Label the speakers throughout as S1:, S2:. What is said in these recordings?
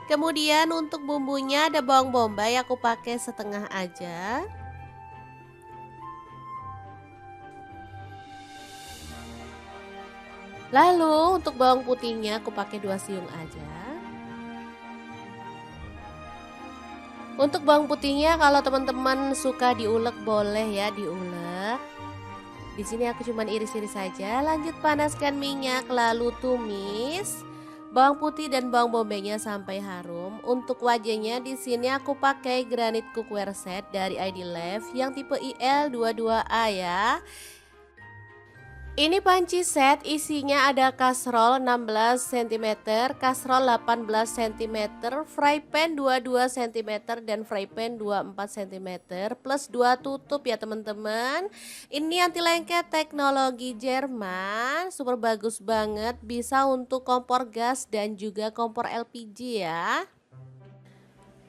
S1: Kemudian untuk bumbunya ada bawang bombay, aku pakai setengah aja. Lalu untuk bawang putihnya aku pakai 2 siung aja. Untuk bawang putihnya kalau teman-teman suka diulek boleh ya diulek. Di sini aku cuman iris-iris saja. Lanjut panaskan minyak lalu tumis bawang putih dan bawang bombaynya sampai harum. Untuk wajahnya di sini aku pakai granit cookware set dari ID Life yang tipe IL22A ya. Ini panci set isinya ada kastrol 16 cm, kastrol 18 cm, fry pan 22 cm dan fry pan 24 cm plus 2 tutup ya teman-teman. Ini anti lengket teknologi Jerman, super bagus banget, bisa untuk kompor gas dan juga kompor LPG ya.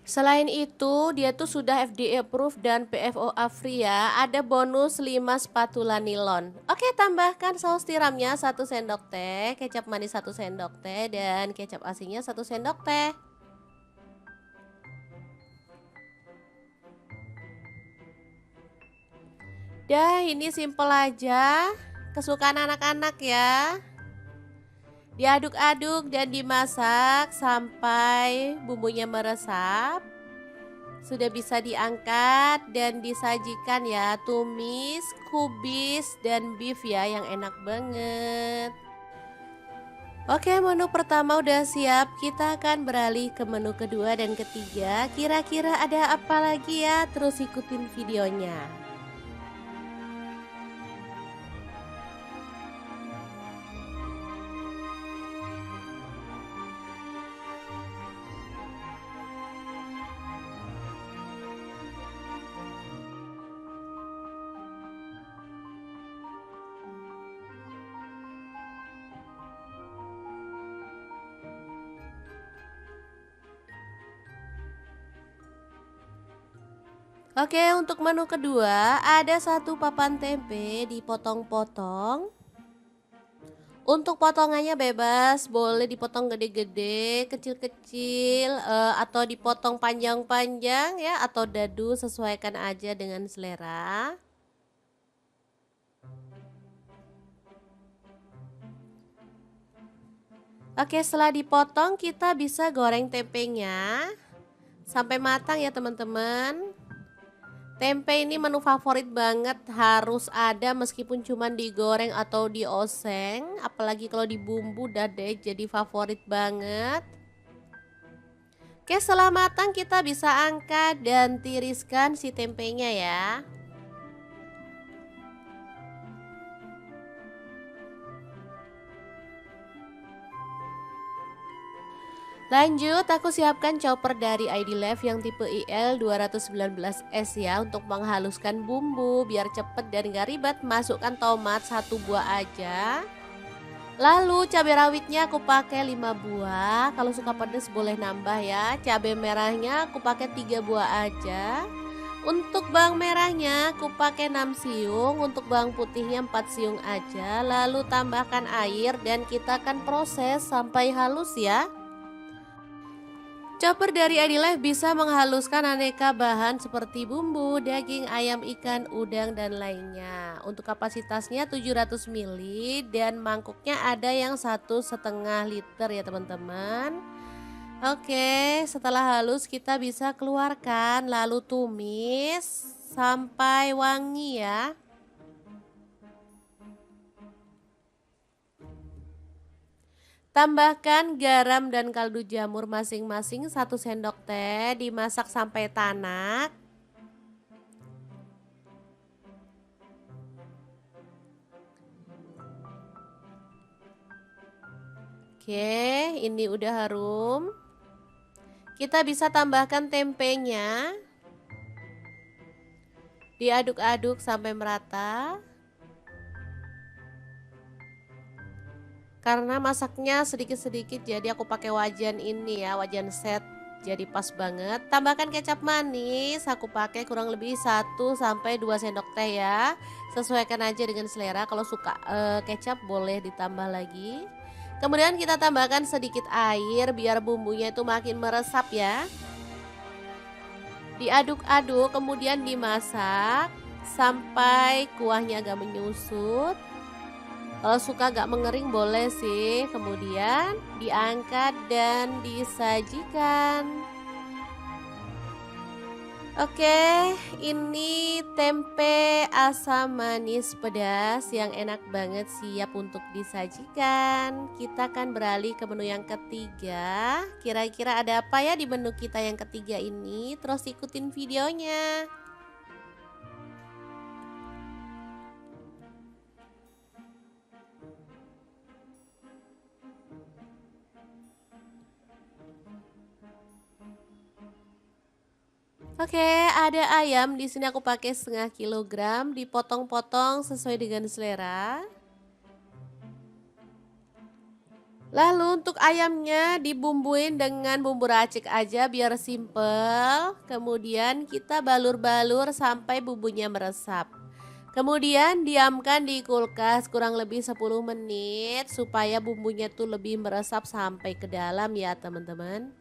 S1: Selain itu, dia tuh sudah FDA approved dan PFOA free ya. Ada bonus 5 spatula nilon. Oke, tambahkan saus tiramnya 1 sendok teh, kecap manis 1 sendok teh, dan kecap asinnya 1 sendok teh. Dah, ini simple aja. Kesukaan anak-anak ya. Diaduk-aduk dan dimasak sampai bumbunya meresap. Sudah bisa diangkat dan disajikan ya, tumis, kubis, dan beef ya yang enak banget. Oke, menu pertama udah siap, kita akan beralih ke menu kedua dan ketiga. Kira-kira ada apa lagi ya? Terus ikutin videonya. Oke, untuk menu kedua ada 1 papan tempe dipotong-potong. Untuk potongannya bebas, boleh dipotong gede-gede, kecil-kecil, atau dipotong panjang-panjang ya, atau dadu, sesuaikan aja dengan selera. Oke, setelah dipotong kita bisa goreng tempenya sampai matang ya teman-teman. Tempe ini menu favorit banget, harus ada meskipun cuma digoreng atau dioseng, apalagi kalau dibumbu dah deh jadi favorit banget. Oke, setelah matang kita bisa angkat dan tiriskan si tempenya ya. Lanjut, aku siapkan chopper dari ID Life yang tipe IL219S ya untuk menghaluskan bumbu biar cepet dan gak ribet. Masukkan tomat 1 buah aja. Lalu cabai rawitnya aku pakai 5 buah. Kalau suka pedas boleh nambah ya. Cabai merahnya aku pakai 3 buah aja. Untuk bawang merahnya aku pakai 6 siung, untuk bawang putihnya 4 siung aja. Lalu tambahkan air dan kita akan proses sampai halus ya. Chopper dari ID Life bisa menghaluskan aneka bahan seperti bumbu, daging, ayam, ikan, udang, dan lainnya. Untuk kapasitasnya 700 ml dan mangkuknya ada yang 1,5 liter ya teman-teman. Oke, setelah halus kita bisa keluarkan lalu tumis sampai wangi ya. Tambahkan garam dan kaldu jamur masing-masing 1 sendok teh, dimasak sampai tanak. Oke, ini udah harum. Kita bisa tambahkan tempenya. Diaduk-aduk sampai merata. Karena masaknya sedikit-sedikit jadi aku pakai wajan ini ya, wajan set. Jadi pas banget. Tambahkan kecap manis, aku pakai kurang lebih 1 sampai 2 sendok teh ya. Sesuaikan aja dengan selera. Kalau suka kecap boleh ditambah lagi. Kemudian kita tambahkan sedikit air biar bumbunya itu makin meresap ya. Diaduk-aduk kemudian dimasak sampai kuahnya agak menyusut. Kalau suka agak mengering boleh sih. Kemudian diangkat dan disajikan. Oke, ini tempe asam manis pedas yang enak banget siap untuk disajikan. Kita akan beralih ke menu yang ketiga. Kira-kira ada apa ya di menu kita yang ketiga ini? Terus ikutin videonya. Oke, ada ayam. Di sini aku pakai setengah kilogram, dipotong-potong sesuai dengan selera. Lalu untuk ayamnya dibumbuin dengan bumbu racik aja biar simple. Kemudian kita balur-balur sampai bumbunya meresap. Kemudian diamkan di kulkas kurang lebih 10 menit supaya bumbunya tuh lebih meresap sampai ke dalam ya teman-teman.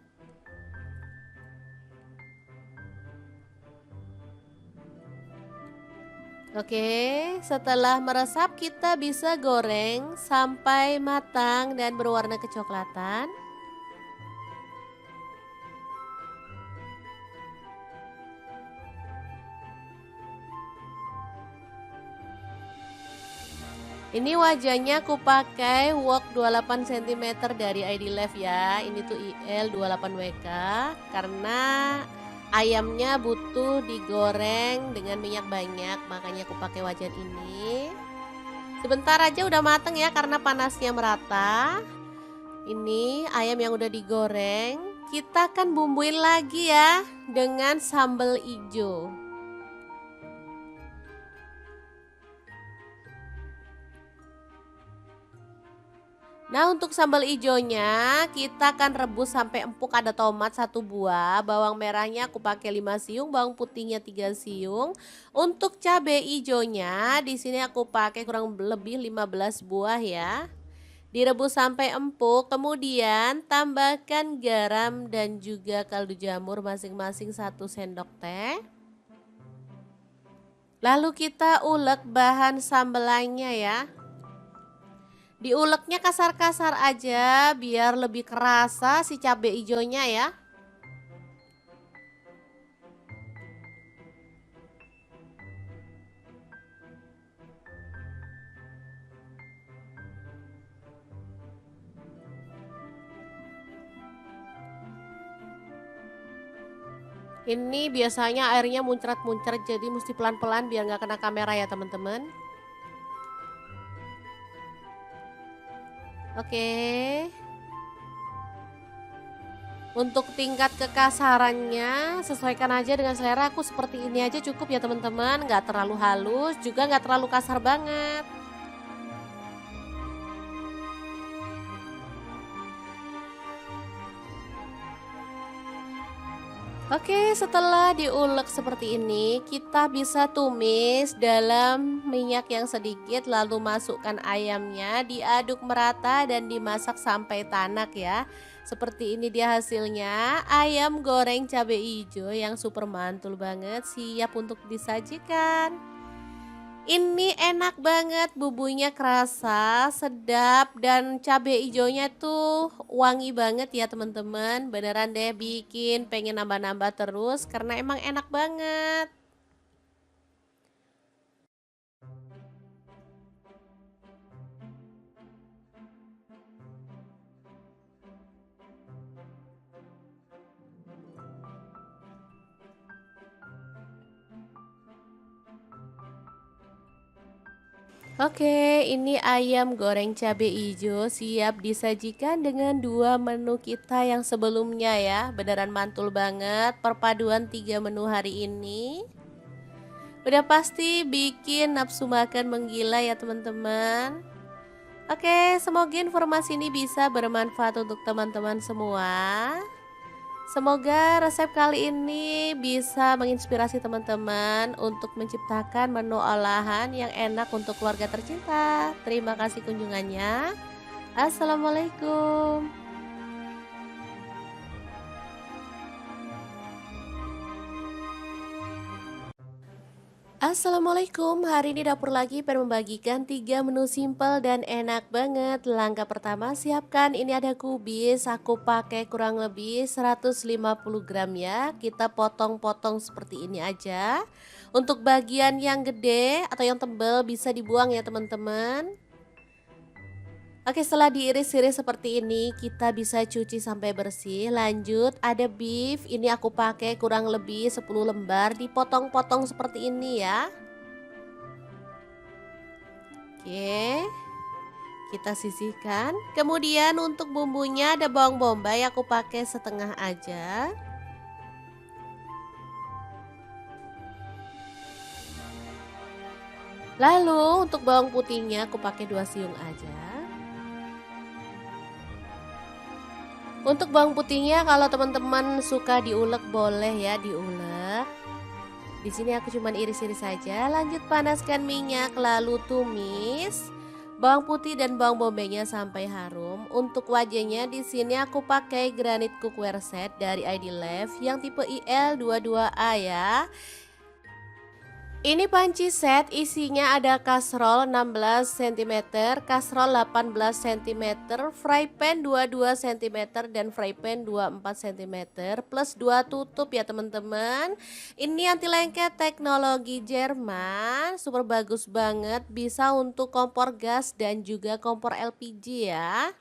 S1: Oke, setelah meresap kita bisa goreng sampai matang dan berwarna kecoklatan. Ini wajahnya aku pakai wok 28 cm dari ID Life ya. Ini tuh IL 28WK karena ayamnya butuh digoreng dengan minyak banyak, makanya aku pakai wajan ini. Sebentar aja udah mateng ya karena panasnya merata. Ini ayam yang udah digoreng. Kita akan bumbuin lagi ya dengan sambal hijau. Nah untuk sambal ijonya kita akan rebus sampai empuk. Ada tomat 1 buah, bawang merahnya aku pakai 5 siung, bawang putihnya 3 siung. Untuk cabai ijonya di sini aku pakai kurang lebih 15 buah ya. Direbus sampai empuk, kemudian tambahkan garam dan juga kaldu jamur masing-masing 1 sendok teh. Lalu kita ulek bahan sambelannya ya. Diuleknya kasar-kasar aja biar lebih kerasa si cabai hijaunya ya. Ini biasanya airnya muncrat-muncrat jadi mesti pelan-pelan biar nggak kena kamera ya teman-teman. Oke. Untuk tingkat kekasarannya sesuaikan aja dengan selera. Aku seperti ini aja cukup ya teman-teman. Nggak terlalu halus juga nggak terlalu kasar banget. Oke, setelah diulek seperti ini, kita bisa tumis dalam minyak yang sedikit, lalu masukkan ayamnya, diaduk merata dan dimasak sampai tanak ya. Seperti ini dia hasilnya, ayam goreng cabai hijau yang super mantul banget, siap untuk disajikan. Ini enak banget, bumbunya kerasa, sedap, dan cabai hijaunya tuh wangi banget ya teman-teman. Beneran deh bikin pengen nambah-nambah terus karena emang enak banget. Oke, ini ayam goreng cabai hijau siap disajikan dengan 2 menu kita yang sebelumnya ya. Beneran mantul banget perpaduan 3 menu hari ini. Udah pasti bikin nafsu makan menggila ya teman-teman. Oke, semoga informasi ini bisa bermanfaat untuk teman-teman semua. Semoga resep kali ini bisa menginspirasi teman-teman untuk menciptakan menu olahan yang enak untuk keluarga tercinta. Terima kasih kunjungannya. Assalamualaikum. Assalamualaikum, hari ini dapur lagi pengen membagikan 3 menu simple dan enak banget. Langkah pertama, siapkan ini ada kubis, aku pakai kurang lebih 150 gram ya. Kita potong-potong seperti ini aja. Untuk bagian yang gede atau yang tebal bisa dibuang ya teman-teman. Oke, setelah diiris-iris seperti ini, kita bisa cuci sampai bersih. Lanjut, ada beef. Ini aku pakai kurang lebih 10 lembar, dipotong-potong seperti ini ya. Oke, kita sisihkan. Kemudian untuk bumbunya ada bawang bombay, aku pakai setengah aja. Lalu untuk bawang putihnya aku pakai 2 siung aja. Untuk bawang putihnya kalau teman-teman suka diulek boleh ya diulek. Di sini aku cuman iris-iris saja. Lanjut panaskan minyak lalu tumis bawang putih dan bawang bombaynya sampai harum. Untuk wajahnya di sini aku pakai granit cookware set dari ID Life yang tipe IL22A ya. Ini panci set, isinya ada kastrol 16 cm, kastrol 18 cm, fry pan 22 cm dan fry pan 24 cm plus 2 tutup ya teman-teman. Ini anti lengket teknologi Jerman, super bagus banget, bisa untuk kompor gas dan juga kompor LPG ya.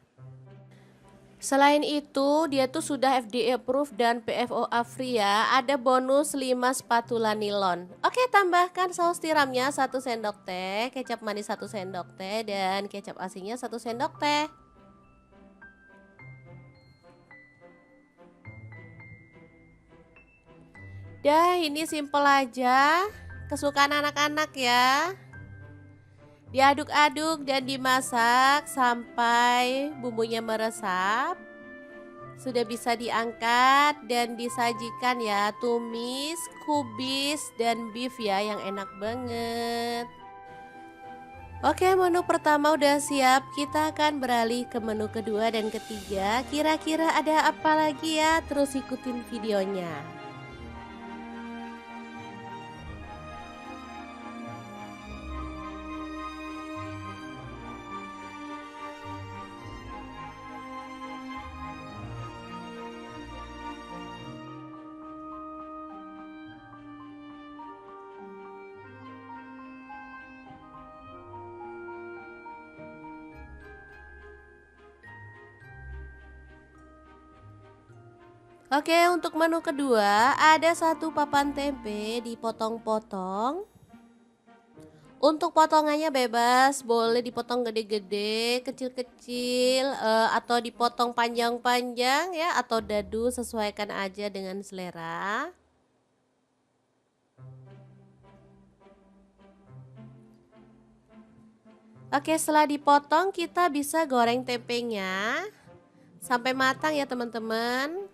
S1: Selain itu, dia tuh sudah FDA approved dan PFOA free ya. Ada bonus 5 spatula nilon. Oke, tambahkan saus tiramnya 1 sendok teh, kecap manis 1 sendok teh dan kecap asinnya 1 sendok teh. Dah, ini simple aja. Kesukaan anak-anak ya. Diaduk-aduk dan dimasak sampai bumbunya meresap. Sudah bisa diangkat dan disajikan ya, tumis, kubis, dan beef ya yang enak banget. Oke, menu pertama udah siap, kita akan beralih ke menu kedua dan ketiga. Kira-kira ada apa lagi ya? Terus ikutin videonya. Oke, untuk menu kedua ada 1 papan tempe dipotong-potong. Untuk potongannya bebas, boleh dipotong gede-gede, kecil-kecil, atau dipotong panjang-panjang ya, atau dadu, sesuaikan aja dengan selera. Oke, setelah dipotong kita bisa goreng tempenya sampai matang ya teman-teman.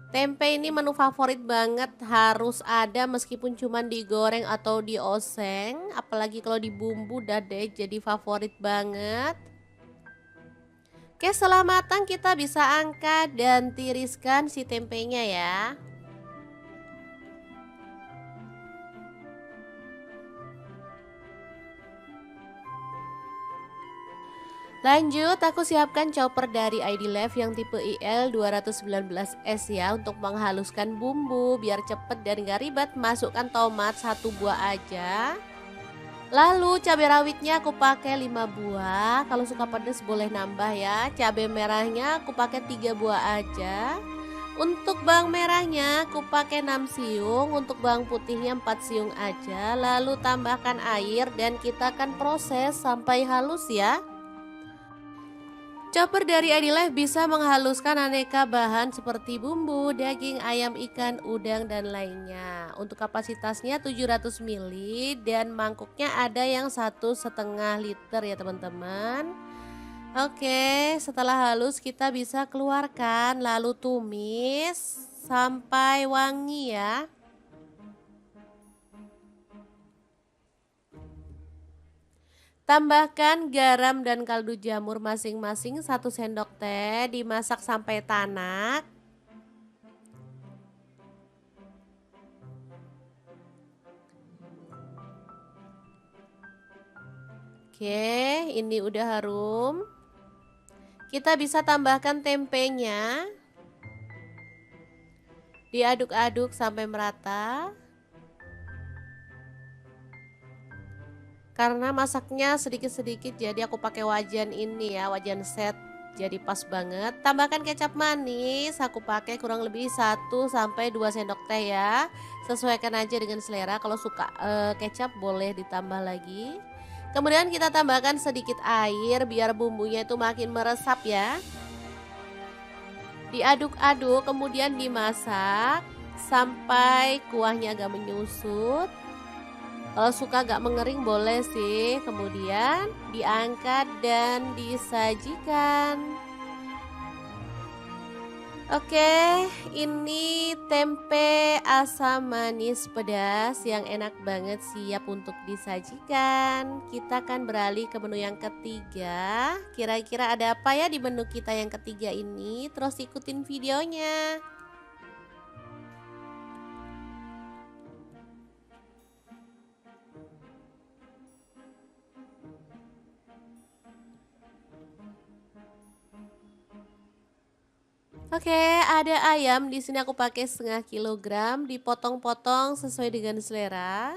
S1: Tempe ini menu favorit banget, harus ada meskipun cuma digoreng atau dioseng, apalagi kalau dibumbu udah deh jadi favorit banget. Oke, setelah matang kita bisa angkat dan tiriskan si tempenya ya. Lanjut, aku siapkan chopper dari ID Life yang tipe IL219S ya, untuk menghaluskan bumbu biar cepet dan gak ribet. Masukkan tomat 1 buah aja. Lalu cabai rawitnya aku pakai 5 buah. Kalau suka pedas boleh nambah ya. Cabai merahnya aku pakai 3 buah aja. Untuk bawang merahnya aku pakai 6 siung, untuk bawang putihnya 4 siung aja. Lalu tambahkan air dan kita akan proses sampai halus ya. Chopper dari Life bisa menghaluskan aneka bahan seperti bumbu, daging, ayam, ikan, udang, dan lainnya. Untuk kapasitasnya 700 ml dan mangkuknya ada yang 1,5 liter ya teman-teman. Oke, setelah halus kita bisa keluarkan lalu tumis sampai wangi ya. Tambahkan garam dan kaldu jamur masing-masing 1 sendok teh, dimasak sampai tanak. Oke, ini udah harum. Kita bisa tambahkan tempenya. Diaduk-aduk sampai merata. Karena masaknya sedikit-sedikit jadi aku pakai wajan ini ya, wajan set. Jadi pas banget. Tambahkan kecap manis, aku pakai kurang lebih 1 sampai 2 sendok teh ya. Sesuaikan aja dengan selera. Kalau suka kecap boleh ditambah lagi. Kemudian kita tambahkan sedikit air biar bumbunya itu makin meresap ya. Diaduk-aduk kemudian dimasak sampai kuahnya agak menyusut. Kalau suka agak mengering boleh sih. Kemudian diangkat dan disajikan. Oke, ini tempe asam manis pedas yang enak banget siap untuk disajikan. Kita akan beralih ke menu yang ketiga. Kira-kira ada apa ya di menu kita yang ketiga ini? Terus ikutin videonya. Oke, ada ayam. Di sini aku pakai setengah kilogram, dipotong-potong sesuai dengan selera.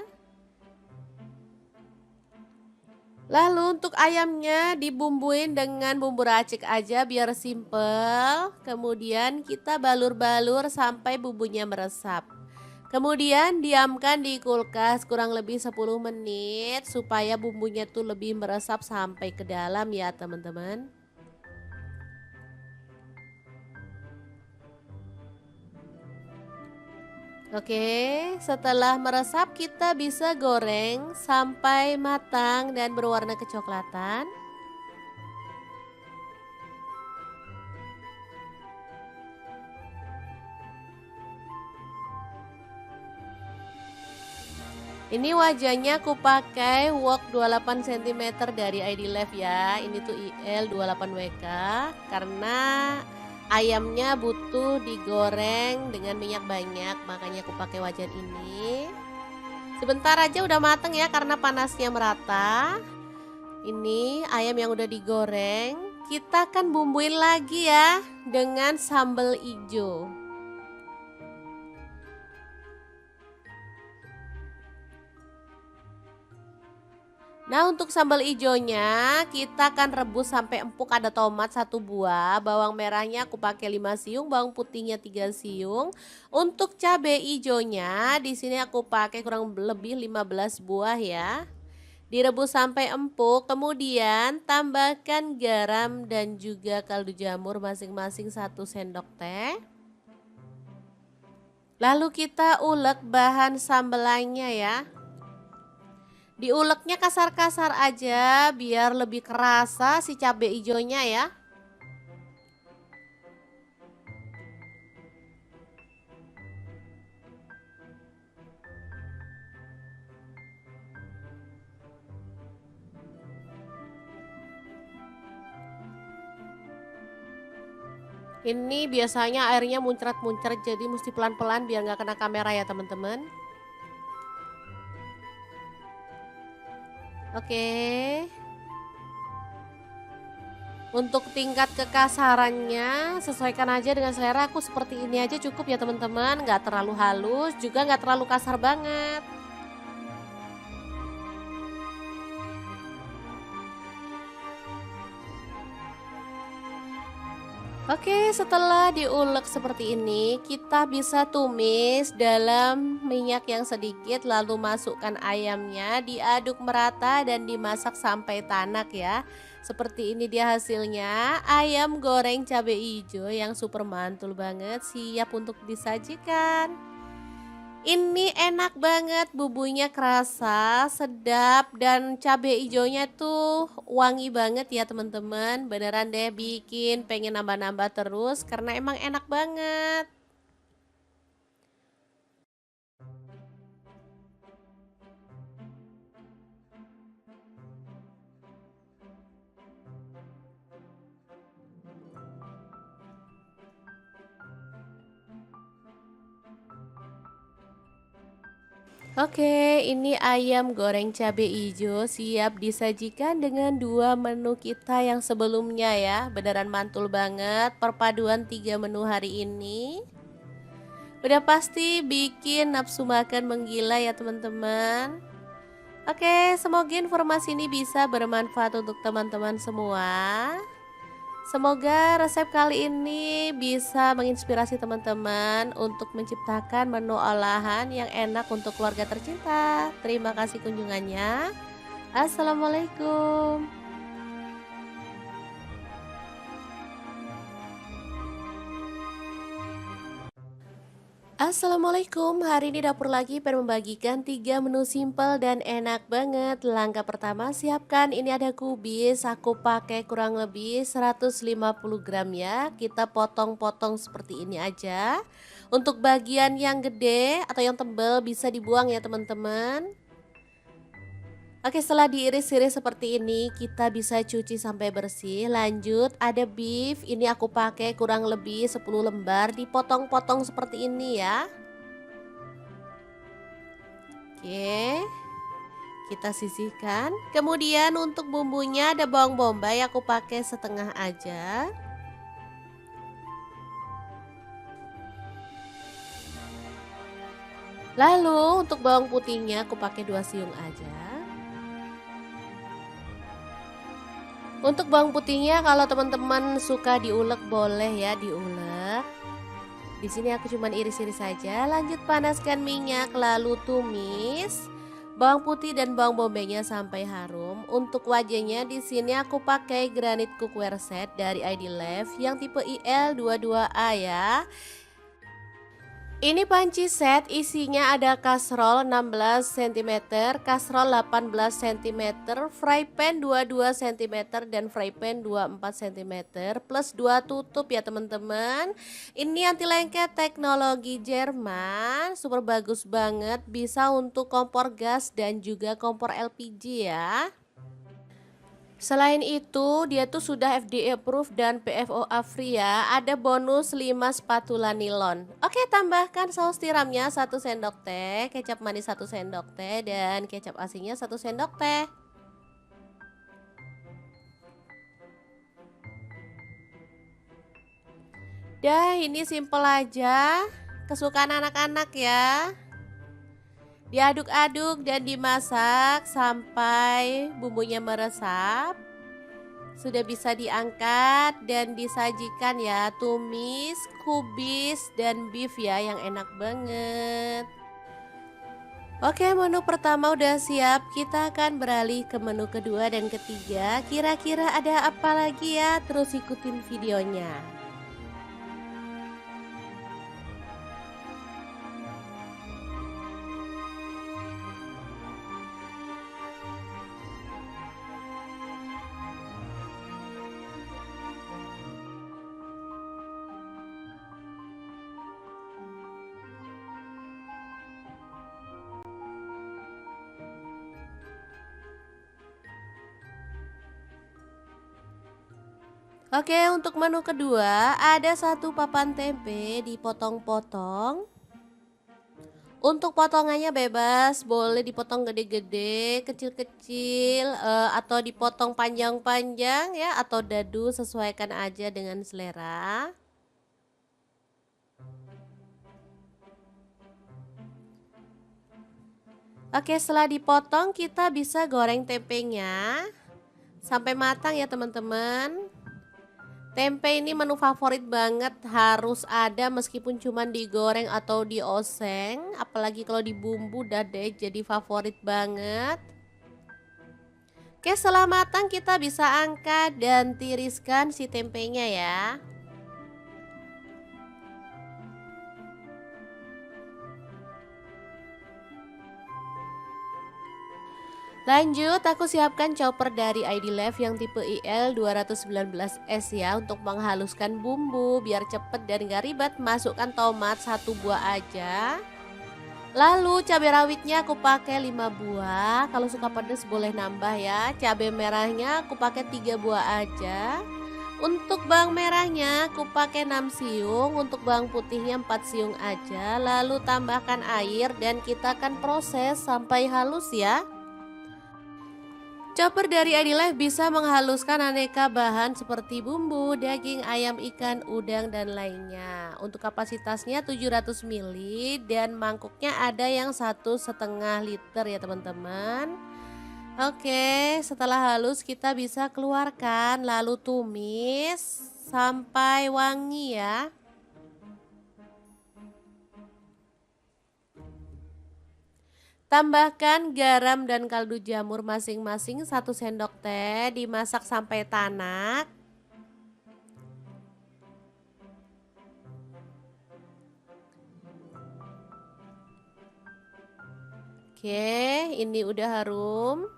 S1: Lalu untuk ayamnya dibumbuin dengan bumbu racik aja biar simple. Kemudian kita balur-balur sampai bumbunya meresap. Kemudian diamkan di kulkas kurang lebih 10 menit supaya bumbunya tuh lebih meresap sampai ke dalam ya teman-teman. Oke, setelah meresap kita bisa goreng sampai matang dan berwarna kecoklatan. Ini wajahnya aku pakai wok 28 cm dari ID Life ya. Ini tuh IL 28WK karena ayamnya butuh digoreng dengan minyak banyak, makanya aku pakai wajan ini. Sebentar aja udah mateng ya karena panasnya merata. Ini ayam yang udah digoreng, kita akan bumbuin lagi ya dengan sambal ijo. Nah untuk sambal ijonya kita akan rebus sampai empuk. Ada tomat 1 buah, bawang merahnya aku pakai 5 siung, bawang putihnya 3 siung. Untuk cabai ijonya di sini aku pakai kurang lebih 15 buah ya. Direbus sampai empuk, kemudian tambahkan garam dan juga kaldu jamur masing-masing 1 sendok teh. Lalu kita ulek bahan sambelannya ya. Diuleknya kasar-kasar aja biar lebih kerasa si cabai hijaunya ya. Ini biasanya airnya muncrat-muncrat jadi mesti pelan-pelan biar nggak kena kamera ya teman-teman. Oke. Untuk tingkat kekasarannya sesuaikan aja dengan selera. Aku seperti ini aja cukup ya teman-teman. Nggak terlalu halus juga nggak terlalu kasar banget. Oke, setelah diulek seperti ini, kita bisa tumis dalam minyak yang sedikit lalu masukkan ayamnya, diaduk merata dan dimasak sampai tanak ya. Seperti ini dia hasilnya, ayam goreng cabai hijau yang super mantul banget, siap untuk disajikan. Ini enak banget, bumbunya kerasa, sedap, dan cabai hijaunya tuh wangi banget ya teman-teman. Beneran deh bikin pengen nambah-nambah terus karena emang enak banget. Oke, ini ayam goreng cabe ijo siap disajikan dengan dua menu kita yang sebelumnya ya. Beneran mantul banget perpaduan tiga menu hari ini. Udah pasti bikin nafsu makan menggila ya teman-teman. Oke, semoga informasi ini bisa bermanfaat untuk teman-teman semua. Semoga resep kali ini bisa menginspirasi teman-teman untuk menciptakan menu olahan yang enak untuk keluarga tercinta. Terima kasih kunjungannya. Assalamualaikum. Assalamualaikum, hari ini dapur lagi pengen membagikan 3 menu simple dan enak banget. Langkah pertama siapkan, ini ada kubis, aku pakai kurang lebih 150 gram ya. Kita potong-potong seperti ini aja. Untuk bagian yang gede atau yang tebal bisa dibuang ya teman-teman. Oke, setelah diiris-iris seperti ini, kita bisa cuci sampai bersih. Lanjut, ada beef. Ini aku pakai kurang lebih 10 lembar, dipotong-potong seperti ini ya. Oke, kita sisihkan. Kemudian untuk bumbunya ada bawang bombay, aku pakai setengah aja. Lalu untuk bawang putihnya aku pakai 2 siung aja. Untuk bawang putihnya kalau teman-teman suka diulek boleh ya diulek. Di sini aku cuman iris-iris saja. Lanjut panaskan minyak lalu tumis bawang putih dan bawang bombaynya sampai harum. Untuk wajahnya di sini aku pakai granit cookware set dari ID Love yang tipe IL22A ya. Ini panci set, isinya ada kastrol 16 cm, kastrol 18 cm, fry pan 22 cm dan fry pan 24 cm plus 2 tutup ya teman-teman. Ini anti lengket teknologi Jerman, super bagus banget, bisa untuk kompor gas dan juga kompor LPG ya. Selain itu, dia tuh sudah FDA approved dan PFOA free ya. Ada bonus 5 spatula nilon. Oke, tambahkan saus tiramnya 1 sendok teh, kecap manis 1 sendok teh dan kecap asinnya 1 sendok teh. Dah, ini simple aja. Kesukaan anak-anak ya. Diaduk-aduk dan dimasak sampai bumbunya meresap. Sudah bisa diangkat dan disajikan ya, tumis, kubis, dan beef ya yang enak banget. Oke, menu pertama udah siap, kita akan beralih ke menu kedua dan ketiga. Kira-kira ada apa lagi ya? Terus ikutin videonya. Oke, untuk menu kedua ada satu papan tempe dipotong-potong. Untuk potongannya bebas, boleh dipotong gede-gede, kecil-kecil, atau dipotong panjang-panjang ya, atau dadu, sesuaikan aja dengan selera. Oke, setelah dipotong kita bisa goreng tempenya sampai matang ya teman-teman. Tempe ini menu favorit banget, harus ada meskipun cuma digoreng atau dioseng. Apalagi kalau dibumbu udah deh jadi favorit banget. Oke, setelah matang kita bisa angkat dan tiriskan si tempenya ya. Lanjut, aku siapkan chopper dari ID Love yang tipe IL219S ya, untuk menghaluskan bumbu biar cepet dan gak ribet. Masukkan tomat 1 buah aja. Lalu cabai rawitnya aku pakai 5 buah. Kalau suka pedas boleh nambah ya. Cabai merahnya aku pakai 3 buah aja. Untuk bawang merahnya aku pakai 6 siung, untuk bawang putihnya 4 siung aja. Lalu tambahkan air dan kita akan proses sampai halus ya. Chopper dari Life bisa menghaluskan aneka bahan seperti bumbu, daging, ayam, ikan, udang, dan lainnya. Untuk kapasitasnya 700 ml dan mangkuknya ada yang 1,5 liter ya teman-teman. Oke, setelah halus kita bisa keluarkan lalu tumis sampai wangi ya. Tambahkan garam dan kaldu jamur masing-masing 1 sendok teh, dimasak sampai tanak. Oke, ini udah harum.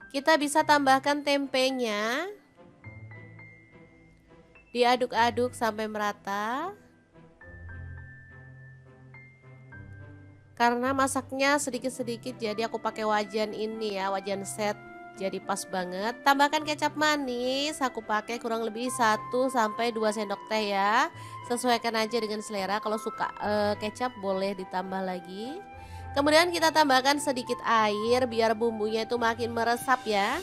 S1: Kita bisa tambahkan tempenya. Diaduk-aduk sampai merata. Karena masaknya sedikit-sedikit jadi aku pakai wajan ini ya, wajan set. Jadi pas banget. Tambahkan kecap manis, aku pakai kurang lebih 1 sampai 2 sendok teh ya. Sesuaikan aja dengan selera. Kalau suka kecap boleh ditambah lagi. Kemudian kita tambahkan sedikit air biar bumbunya itu makin meresap ya.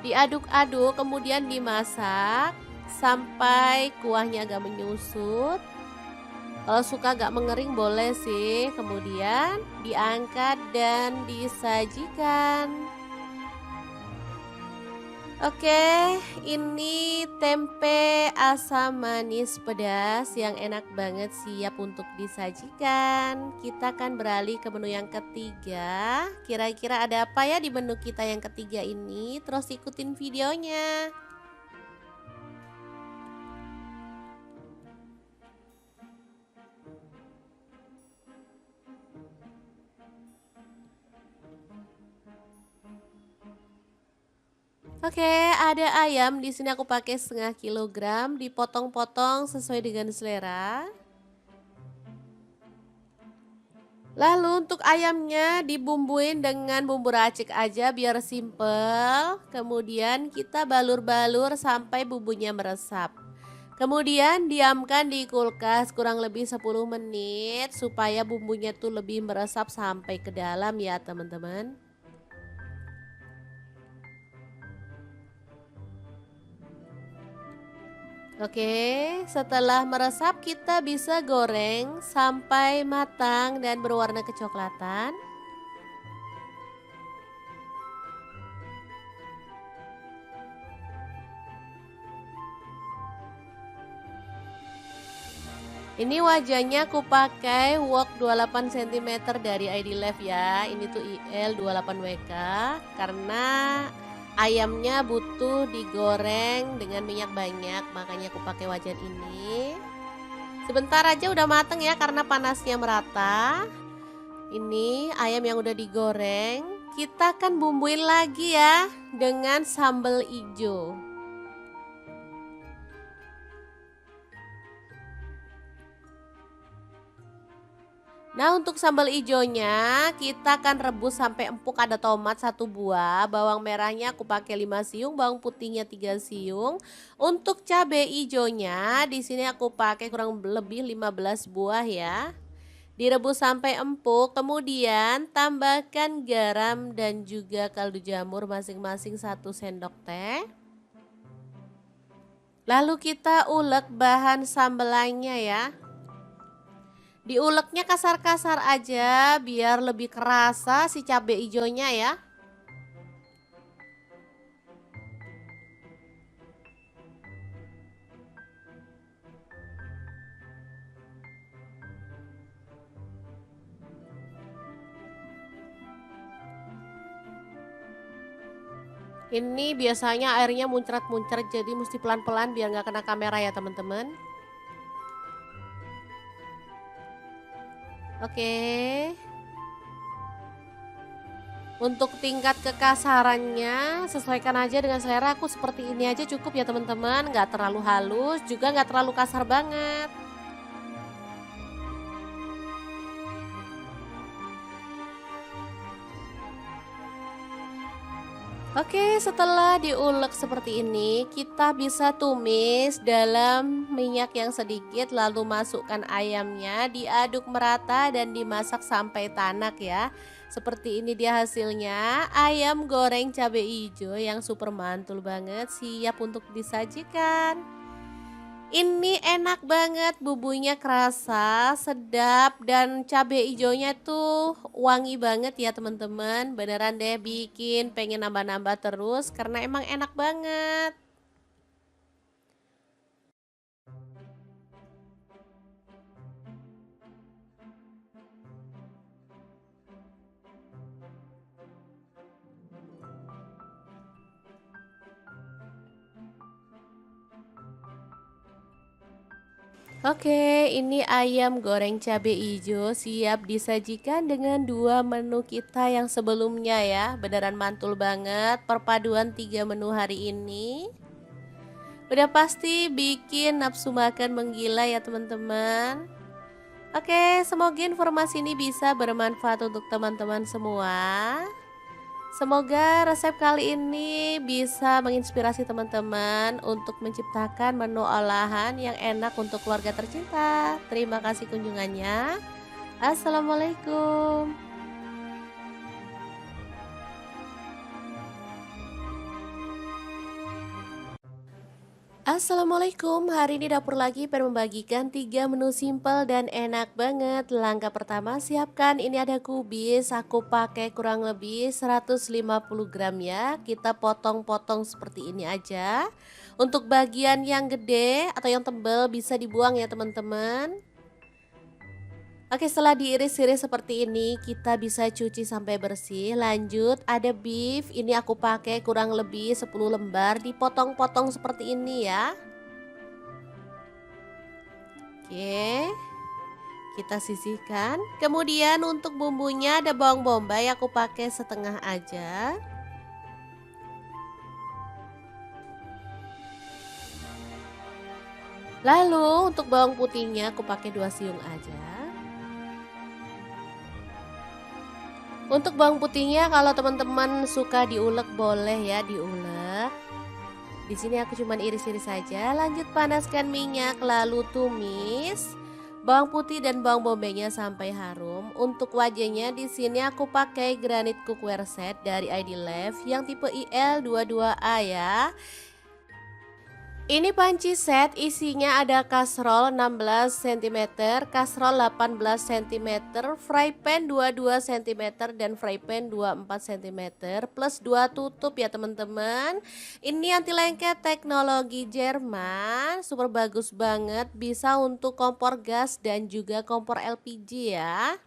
S1: Diaduk-aduk kemudian dimasak sampai kuahnya agak menyusut. Kalau suka agak mengering boleh sih. Kemudian diangkat dan disajikan. Oke, ini tempe asam manis pedas yang enak banget siap untuk disajikan. Kita akan beralih ke menu yang ketiga. Kira-kira ada apa ya di menu kita yang ketiga ini? Terus ikutin videonya. Oke, ada ayam. Di sini aku pakai 0,5 kilogram, dipotong-potong sesuai dengan selera. Lalu untuk ayamnya dibumbuin dengan bumbu racik aja biar simple. Kemudian kita balur-balur sampai bumbunya meresap. Kemudian diamkan di kulkas kurang lebih 10 menit supaya bumbunya tuh lebih meresap sampai ke dalam ya teman-teman. Oke, setelah meresap kita bisa goreng sampai matang dan berwarna kecoklatan. Ini wajahnya aku pakai wok 28 cm dari Life ya. Ini tuh IL 28WK karena ayamnya butuh digoreng dengan minyak banyak, makanya aku pakai wajan ini. Sebentar aja udah mateng ya karena panasnya merata. Ini ayam yang udah digoreng, kita akan bumbuin lagi ya dengan sambal hijau. Nah untuk sambal hijaunya kita akan rebus sampai empuk. Ada tomat 1 buah, bawang merahnya aku pakai 5 siung, bawang putihnya 3 siung. Untuk cabai hijaunya di sini aku pakai kurang lebih 15 buah ya. Direbus sampai empuk, kemudian tambahkan garam dan juga kaldu jamur masing-masing 1 sendok teh. Lalu kita ulek bahan sambelannya ya. Diuleknya kasar-kasar aja biar lebih kerasa si cabai hijaunya ya. Ini biasanya airnya muncrat-muncrat jadi mesti pelan-pelan biar nggak kena kamera ya teman-teman. Oke. Untuk tingkat kekasarannya sesuaikan aja dengan selera. Aku seperti ini aja cukup ya teman-teman. Nggak terlalu halus juga nggak terlalu kasar banget. Oke, setelah diulek seperti ini, kita bisa tumis dalam minyak yang sedikit, lalu masukkan ayamnya, diaduk merata dan dimasak sampai tanak ya. Seperti ini dia hasilnya, ayam goreng cabai hijau yang super mantul banget, siap untuk disajikan. Ini enak banget, bumbunya kerasa, sedap, dan cabai ijonya tuh wangi banget ya teman-teman. Beneran deh bikin pengen nambah-nambah terus karena emang enak banget. Oke, ini ayam goreng cabai hijau siap disajikan dengan dua menu kita yang sebelumnya ya. Beneran mantul banget perpaduan tiga menu hari ini. Udah pasti bikin nafsu makan menggila ya teman-teman. Oke, semoga informasi ini bisa bermanfaat untuk teman-teman semua. Semoga resep kali ini bisa menginspirasi teman-teman untuk menciptakan menu olahan yang enak untuk keluarga tercinta. Terima kasih kunjungannya. Assalamualaikum. Assalamualaikum, hari ini dapur lagi pengen membagikan 3 menu simpel dan enak banget. Langkah pertama siapkan, ini ada kubis, aku pakai kurang lebih 150 gram ya. Kita potong-potong seperti ini aja. Untuk bagian yang gede atau yang tebal bisa dibuang ya teman-teman. Oke, setelah diiris-iris seperti ini, kita bisa cuci sampai bersih. Lanjut, ada beef. Ini aku pakai kurang lebih 10 lembar, dipotong-potong seperti ini ya. Oke, kita sisihkan. Kemudian untuk bumbunya ada bawang bombay, aku pakai setengah aja. Lalu untuk bawang putihnya aku pakai 2 siung aja. Untuk bawang putihnya kalau teman-teman suka diulek boleh ya diulek. Di sini aku cuman iris-iris saja. Lanjut panaskan minyak lalu tumis bawang putih dan bawang bombaynya sampai harum. Untuk wajahnya di sini aku pakai granit cookware set dari ID Life yang tipe IL22A ya. Ini panci set isinya ada kastrol 16 cm, kastrol 18 cm, fry pan 22 cm dan fry pan 24 cm plus 2 tutup ya teman-teman. Ini anti lengket teknologi Jerman, super bagus banget, bisa untuk kompor gas dan juga kompor LPG ya.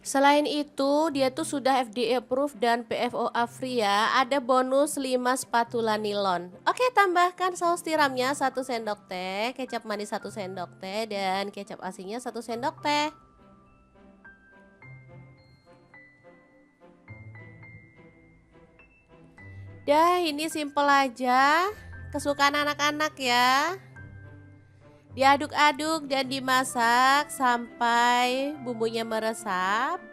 S1: Selain itu, dia tuh sudah FDA approved dan PFOA free ya. Ada bonus 5 spatula nilon. Oke, tambahkan saus tiramnya 1 sendok teh, kecap manis 1 sendok teh dan kecap asinnya 1 sendok teh. Dah, ini simple aja. Kesukaan anak-anak ya. Diaduk-aduk dan dimasak sampai bumbunya meresap.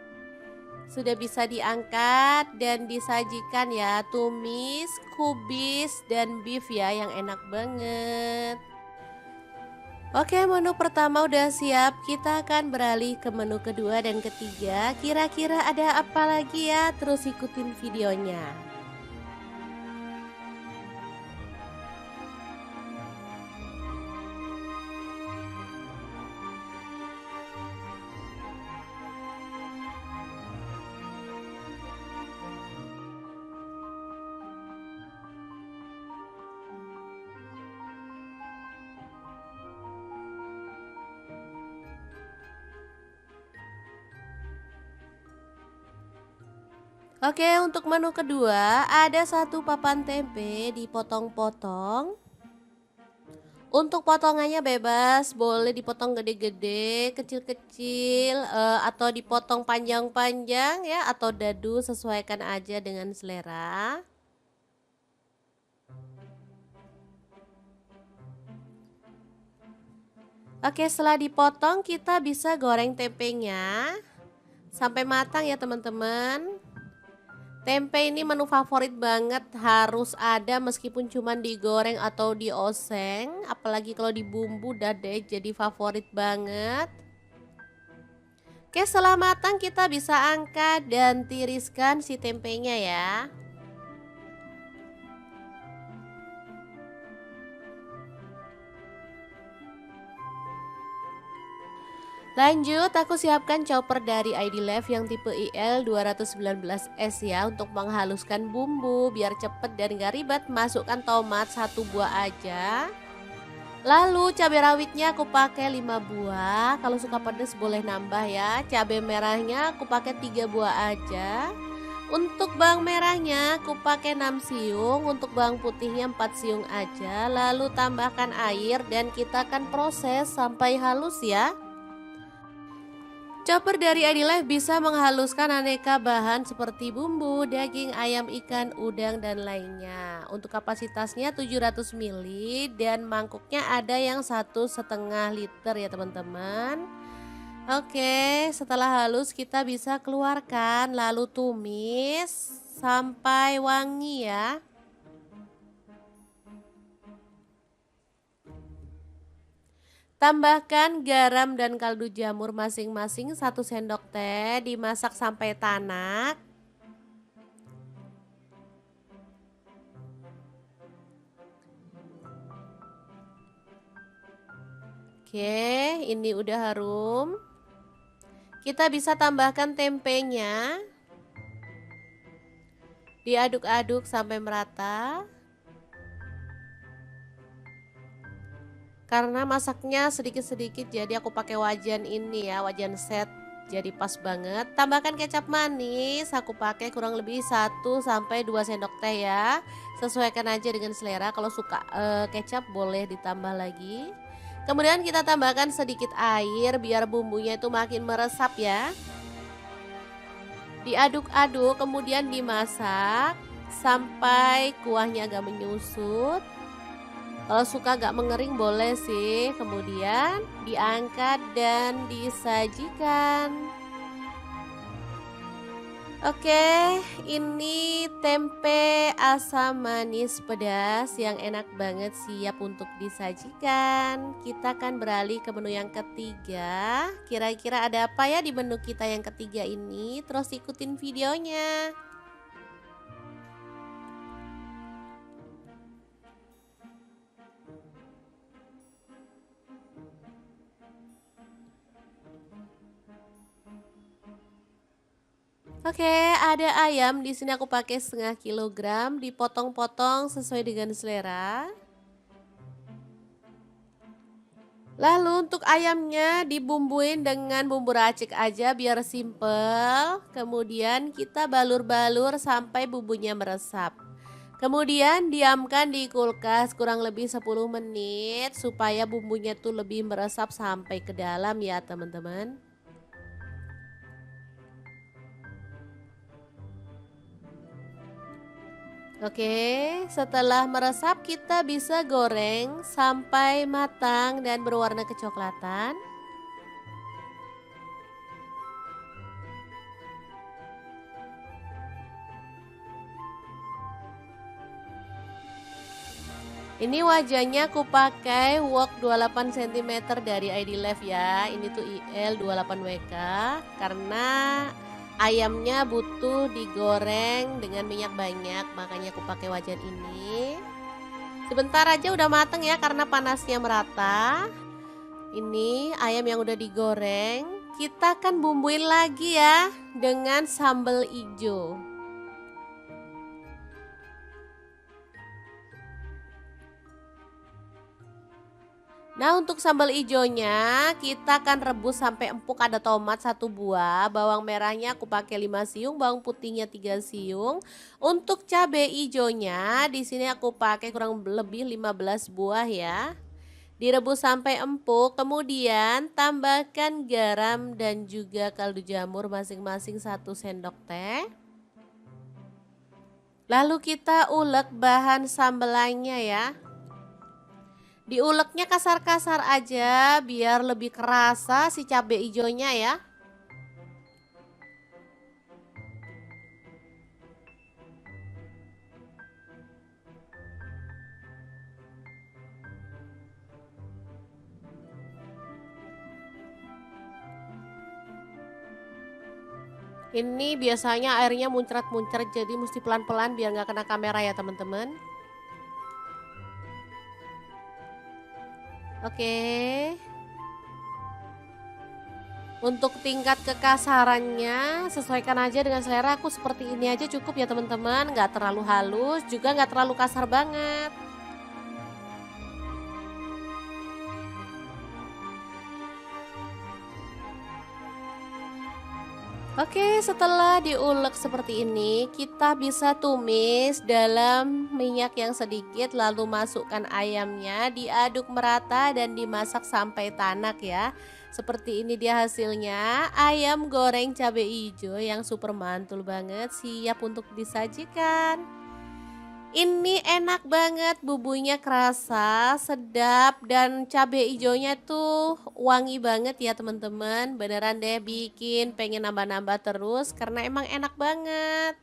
S1: Sudah bisa diangkat dan disajikan ya, tumis, kubis, dan beef ya yang enak banget. Oke, menu pertama udah siap, kita akan beralih ke menu kedua dan ketiga. Kira-kira ada apa lagi ya? Terus ikutin videonya. Oke, untuk menu kedua ada satu papan tempe dipotong-potong. Untuk potongannya bebas, boleh dipotong gede-gede, kecil-kecil, atau dipotong panjang-panjang ya, atau dadu, sesuaikan aja dengan selera. Oke, setelah dipotong kita bisa goreng tempenya sampai matang ya teman-teman. Tempe ini menu favorit banget, harus ada meskipun cuman digoreng atau dioseng, apalagi kalau dibumbu udah deh jadi favorit banget. Oke, setelah matang kita bisa angkat dan tiriskan si tempenya ya. Lanjut, aku siapkan chopper dari ID Life yang tipe IL 219S ya untuk menghaluskan bumbu biar cepet dan gak ribet. Masukkan tomat 1 buah aja. Lalu cabai rawitnya aku pakai 5 buah. Kalau suka pedas boleh nambah ya. Cabai merahnya aku pakai 3 buah aja. Untuk bawang merahnya aku pakai 6 siung, untuk bawang putihnya 4 siung aja. Lalu tambahkan air dan kita akan proses sampai halus ya. Chopper dari Adilife bisa menghaluskan aneka bahan seperti bumbu, daging, ayam, ikan, udang, dan lainnya. Untuk kapasitasnya 700 ml dan mangkuknya ada yang 1,5 liter ya teman-teman. Oke, setelah halus kita bisa keluarkan lalu tumis sampai wangi ya. Tambahkan garam dan kaldu jamur masing-masing 1 sendok teh, dimasak sampai tanak. Oke, ini udah harum. Kita bisa tambahkan tempenya. Diaduk-aduk sampai merata. Karena masaknya sedikit-sedikit jadi aku pakai wajan ini ya, wajan set. Jadi pas banget. Tambahkan kecap manis, aku pakai kurang lebih 1 sampai 2 sendok teh ya. Sesuaikan aja dengan selera. Kalau suka kecap boleh ditambah lagi. Kemudian kita tambahkan sedikit air biar bumbunya itu makin meresap ya. Diaduk-aduk kemudian dimasak sampai kuahnya agak menyusut. Kalau suka agak mengering boleh sih. Kemudian diangkat dan disajikan. Oke, ini tempe asam manis pedas yang enak banget siap untuk disajikan. Kita akan beralih ke menu yang ketiga. Kira-kira ada apa ya di menu kita yang ketiga ini? Terus ikutin videonya. Oke, ada ayam di sini aku pakai 1/2 kilogram, dipotong-potong sesuai dengan selera. Lalu untuk ayamnya dibumbuin dengan bumbu racik aja biar simple. Kemudian kita balur-balur sampai bumbunya meresap. Kemudian diamkan di kulkas kurang lebih 10 menit supaya bumbunya tuh lebih meresap sampai ke dalam ya teman-teman. Oke, setelah meresap kita bisa goreng sampai matang dan berwarna kecoklatan. Ini wajahnya aku pakai wok 28 cm dari ID Life ya. Ini tuh IL 28WK karena ayamnya butuh digoreng dengan minyak banyak, makanya aku pakai wajan ini. Sebentar aja udah mateng ya karena panasnya merata. Ini ayam yang udah digoreng, kita akan bumbuin lagi ya dengan sambal ijo. Nah untuk sambal ijonya kita akan rebus sampai empuk, ada tomat 1 buah, bawang merahnya aku pakai 5 siung, bawang putihnya 3 siung. Untuk cabai ijonya di sini aku pakai kurang lebih 15 buah ya. Direbus sampai empuk, kemudian tambahkan garam dan juga kaldu jamur masing-masing 1 sendok teh. Lalu kita ulek bahan sambelannya ya. Diuleknya kasar-kasar aja biar lebih kerasa si cabai hijaunya ya. Ini biasanya airnya muncrat-muncrat, jadi mesti pelan-pelan biar nggak kena kamera ya teman-teman. Oke. Untuk tingkat kekasarannya sesuaikan aja dengan selera. Aku seperti ini aja cukup ya teman-teman. Nggak terlalu halus, juga nggak terlalu kasar banget. Oke, setelah diulek seperti ini, kita bisa tumis dalam minyak yang sedikit, lalu masukkan ayamnya, diaduk merata dan dimasak sampai tanak ya. Seperti ini dia hasilnya, ayam goreng cabai hijau yang super mantul banget, siap untuk disajikan. Ini enak banget, bumbunya kerasa, sedap, dan cabai hijaunya tuh wangi banget ya teman-teman. Beneran deh bikin pengen nambah-nambah terus karena emang enak banget.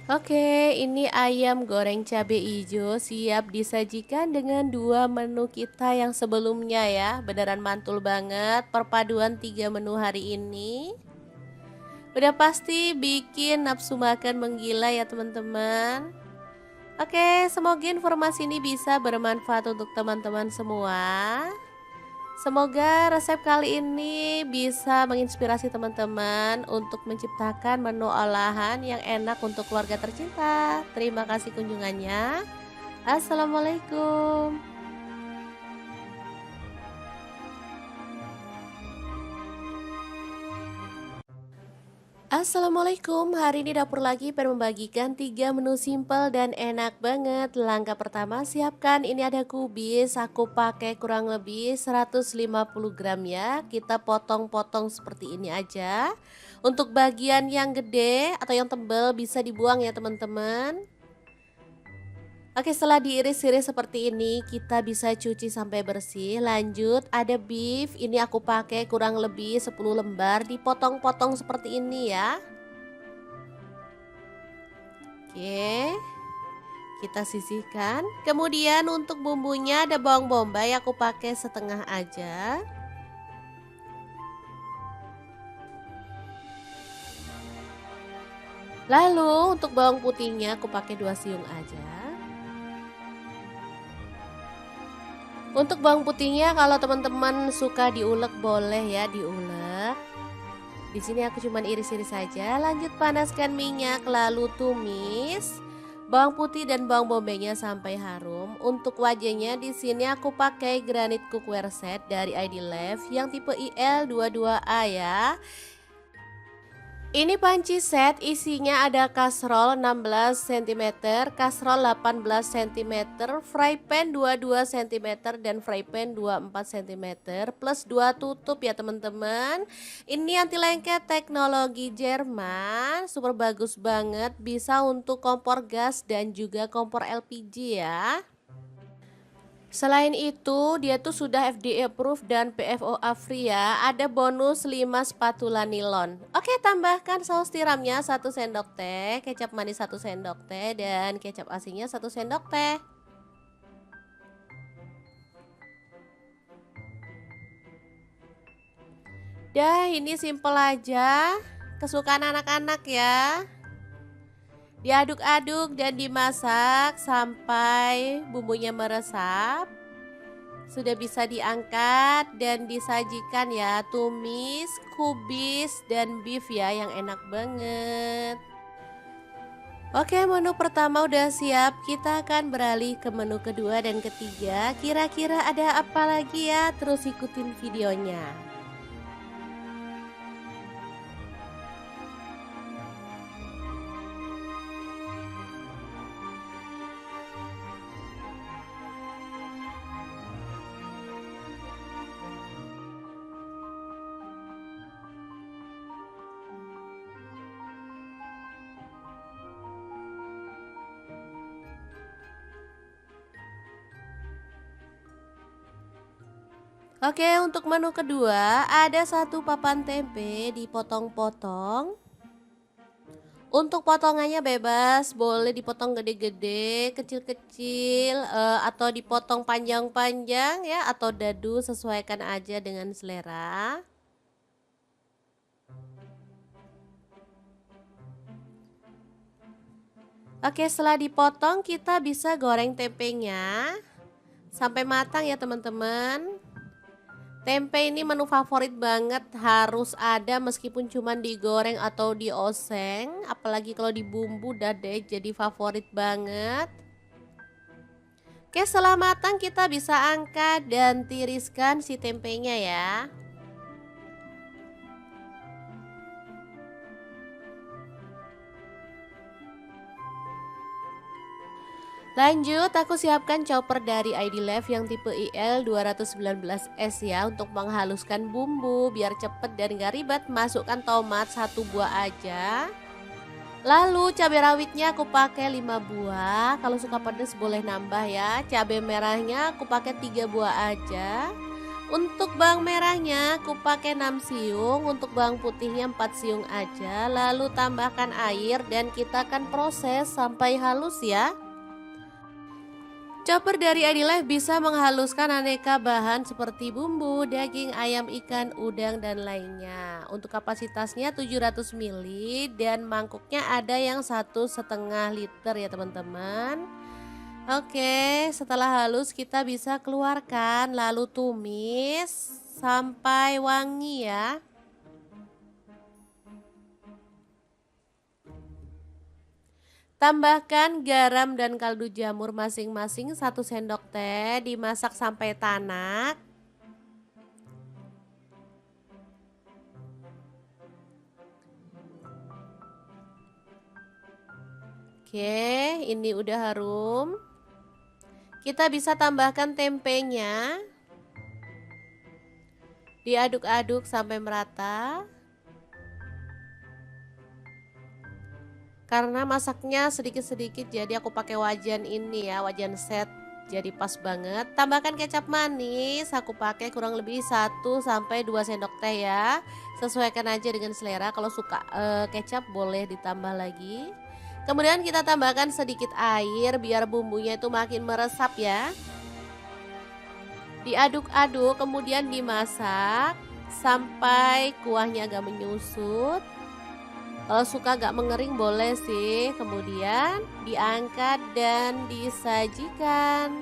S1: Oke, ini ayam goreng cabai hijau siap disajikan dengan dua menu kita yang sebelumnya ya. Beneran mantul banget perpaduan tiga menu hari ini. Udah pasti bikin nafsu makan menggila ya teman-teman. Oke, semoga informasi ini bisa bermanfaat untuk teman-teman semua. Semoga resep kali ini bisa menginspirasi teman-teman untuk menciptakan menu olahan yang enak untuk keluarga tercinta. Terima kasih kunjungannya. Assalamualaikum. Assalamualaikum, hari ini dapur lagi pengen membagikan 3 menu simple dan enak banget. Langkah pertama siapkan, ini ada kubis, aku pakai kurang lebih 150 gram ya. Kita potong-potong seperti ini aja. Untuk bagian yang gede atau yang tebal bisa dibuang ya teman-teman. Oke, setelah diiris-iris seperti ini, kita bisa cuci sampai bersih. Lanjut, ada beef. Ini aku pakai kurang lebih 10 lembar, dipotong-potong seperti ini ya. Oke, kita sisihkan. Kemudian untuk bumbunya ada bawang bombay, aku pakai setengah aja. Lalu untuk bawang putihnya aku pakai 2 siung aja. Untuk bawang putihnya kalau teman-teman suka diulek boleh ya diulek. Di sini aku cuman iris-iris saja. Lanjut panaskan minyak lalu tumis bawang putih dan bawang bombaynya sampai harum. Untuk wajahnya di sini aku pakai granit cookware set dari ID Love yang tipe IL22A ya. Ini panci set isinya ada kastrol 16 cm, kastrol 18 cm, fry pan 22 cm dan fry pan 24 cm plus 2 tutup ya teman-teman. Ini anti lengket teknologi Jerman, super bagus banget, bisa untuk kompor gas dan juga kompor LPG ya. Selain itu, dia tuh sudah FDA approved dan PFOA free ya. Ada bonus 5 spatula nilon. Oke, tambahkan saus tiramnya 1 sendok teh, kecap manis 1 sendok teh dan kecap asinnya 1 sendok teh. Dah, ini simple aja. Kesukaan anak-anak ya. Diaduk-aduk dan dimasak sampai bumbunya meresap. Sudah bisa diangkat dan disajikan ya, tumis, kubis, dan beef ya yang enak banget. Oke, menu pertama udah siap, kita akan beralih ke menu kedua dan ketiga. Kira-kira ada apa lagi ya? Terus ikutin videonya. Oke, untuk menu kedua ada satu papan tempe dipotong-potong. Untuk potongannya bebas, boleh dipotong gede-gede, kecil-kecil, atau dipotong panjang-panjang ya, atau dadu, sesuaikan aja dengan selera. Oke, setelah dipotong kita bisa goreng tempenya sampai matang ya teman-teman. Tempe ini menu favorit banget, harus ada meskipun cuma digoreng atau dioseng, apalagi kalau dibumbu udah deh jadi favorit banget. Oke, setelah matang kita bisa angkat dan tiriskan si tempenya ya. Lanjut, aku siapkan chopper dari ID Life yang tipe IL 219S ya, untuk menghaluskan bumbu biar cepet dan gak ribet. Masukkan tomat 1 buah aja. Lalu cabai rawitnya aku pakai 5 buah. Kalau suka pedas boleh nambah ya. Cabai merahnya aku pakai 3 buah aja. Untuk bawang merahnya aku pakai 6 siung. Untuk bawang putihnya 4 siung aja. Lalu tambahkan air dan kita akan proses sampai halus ya. Chopper dari Adilife bisa menghaluskan aneka bahan seperti bumbu, daging, ayam, ikan, udang, dan lainnya. Untuk kapasitasnya 700 ml dan mangkuknya ada yang 1,5 liter ya teman-teman. Oke, setelah halus kita bisa keluarkan lalu tumis sampai wangi ya. Tambahkan garam dan kaldu jamur masing-masing 1 sendok teh, dimasak sampai tanak. Oke, ini udah harum. Kita bisa tambahkan tempenya. Diaduk-aduk sampai merata. Karena masaknya sedikit-sedikit jadi aku pakai wajan ini ya, wajan set. Jadi pas banget. Tambahkan kecap manis, aku pakai kurang lebih 1 sampai 2 sendok teh ya. Sesuaikan aja dengan selera. Kalau suka kecap boleh ditambah lagi. Kemudian kita tambahkan sedikit air biar bumbunya itu makin meresap ya. Diaduk-aduk kemudian dimasak sampai kuahnya agak menyusut. Kalau suka agak mengering boleh sih. Kemudian diangkat dan disajikan.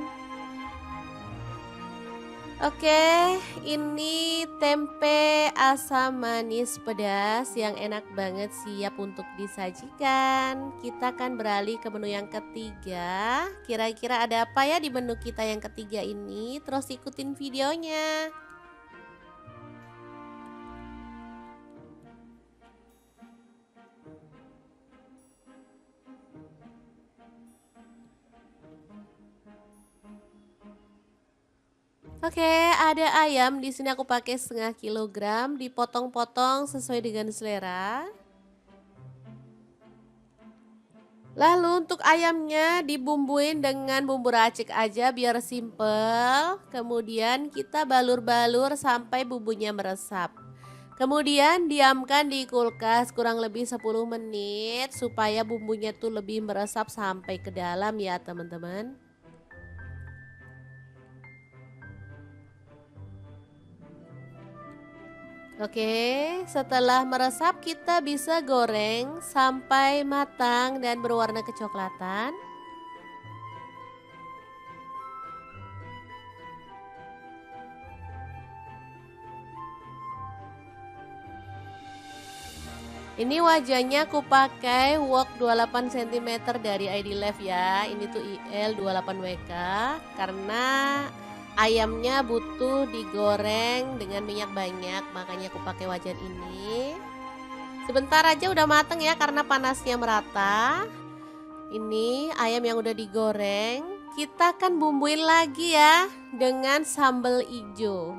S1: Oke, ini tempe asam manis pedas yang enak banget, siap untuk disajikan. Kita akan beralih ke menu yang ketiga. Kira-kira ada apa ya di menu kita yang ketiga ini? Terus ikutin videonya. Oke, ada ayam. Di sini aku pakai 1/2 kilogram, dipotong-potong sesuai dengan selera. Lalu untuk ayamnya dibumbuin dengan bumbu racik aja biar simple. Kemudian kita balur-balur sampai bumbunya meresap. Kemudian diamkan di kulkas kurang lebih 10 menit supaya bumbunya tuh lebih meresap sampai ke dalam ya teman-teman. Oke, setelah meresap kita bisa goreng sampai matang dan berwarna kecoklatan. Ini wajannya aku pakai wok 28 cm dari ID Life ya. Ini tuh IL 28WK karena ayamnya butuh digoreng dengan minyak banyak, makanya aku pakai wajan ini. Sebentar aja udah mateng ya karena panasnya merata. Ini ayam yang udah digoreng, kita akan bumbuin lagi ya dengan sambal hijau.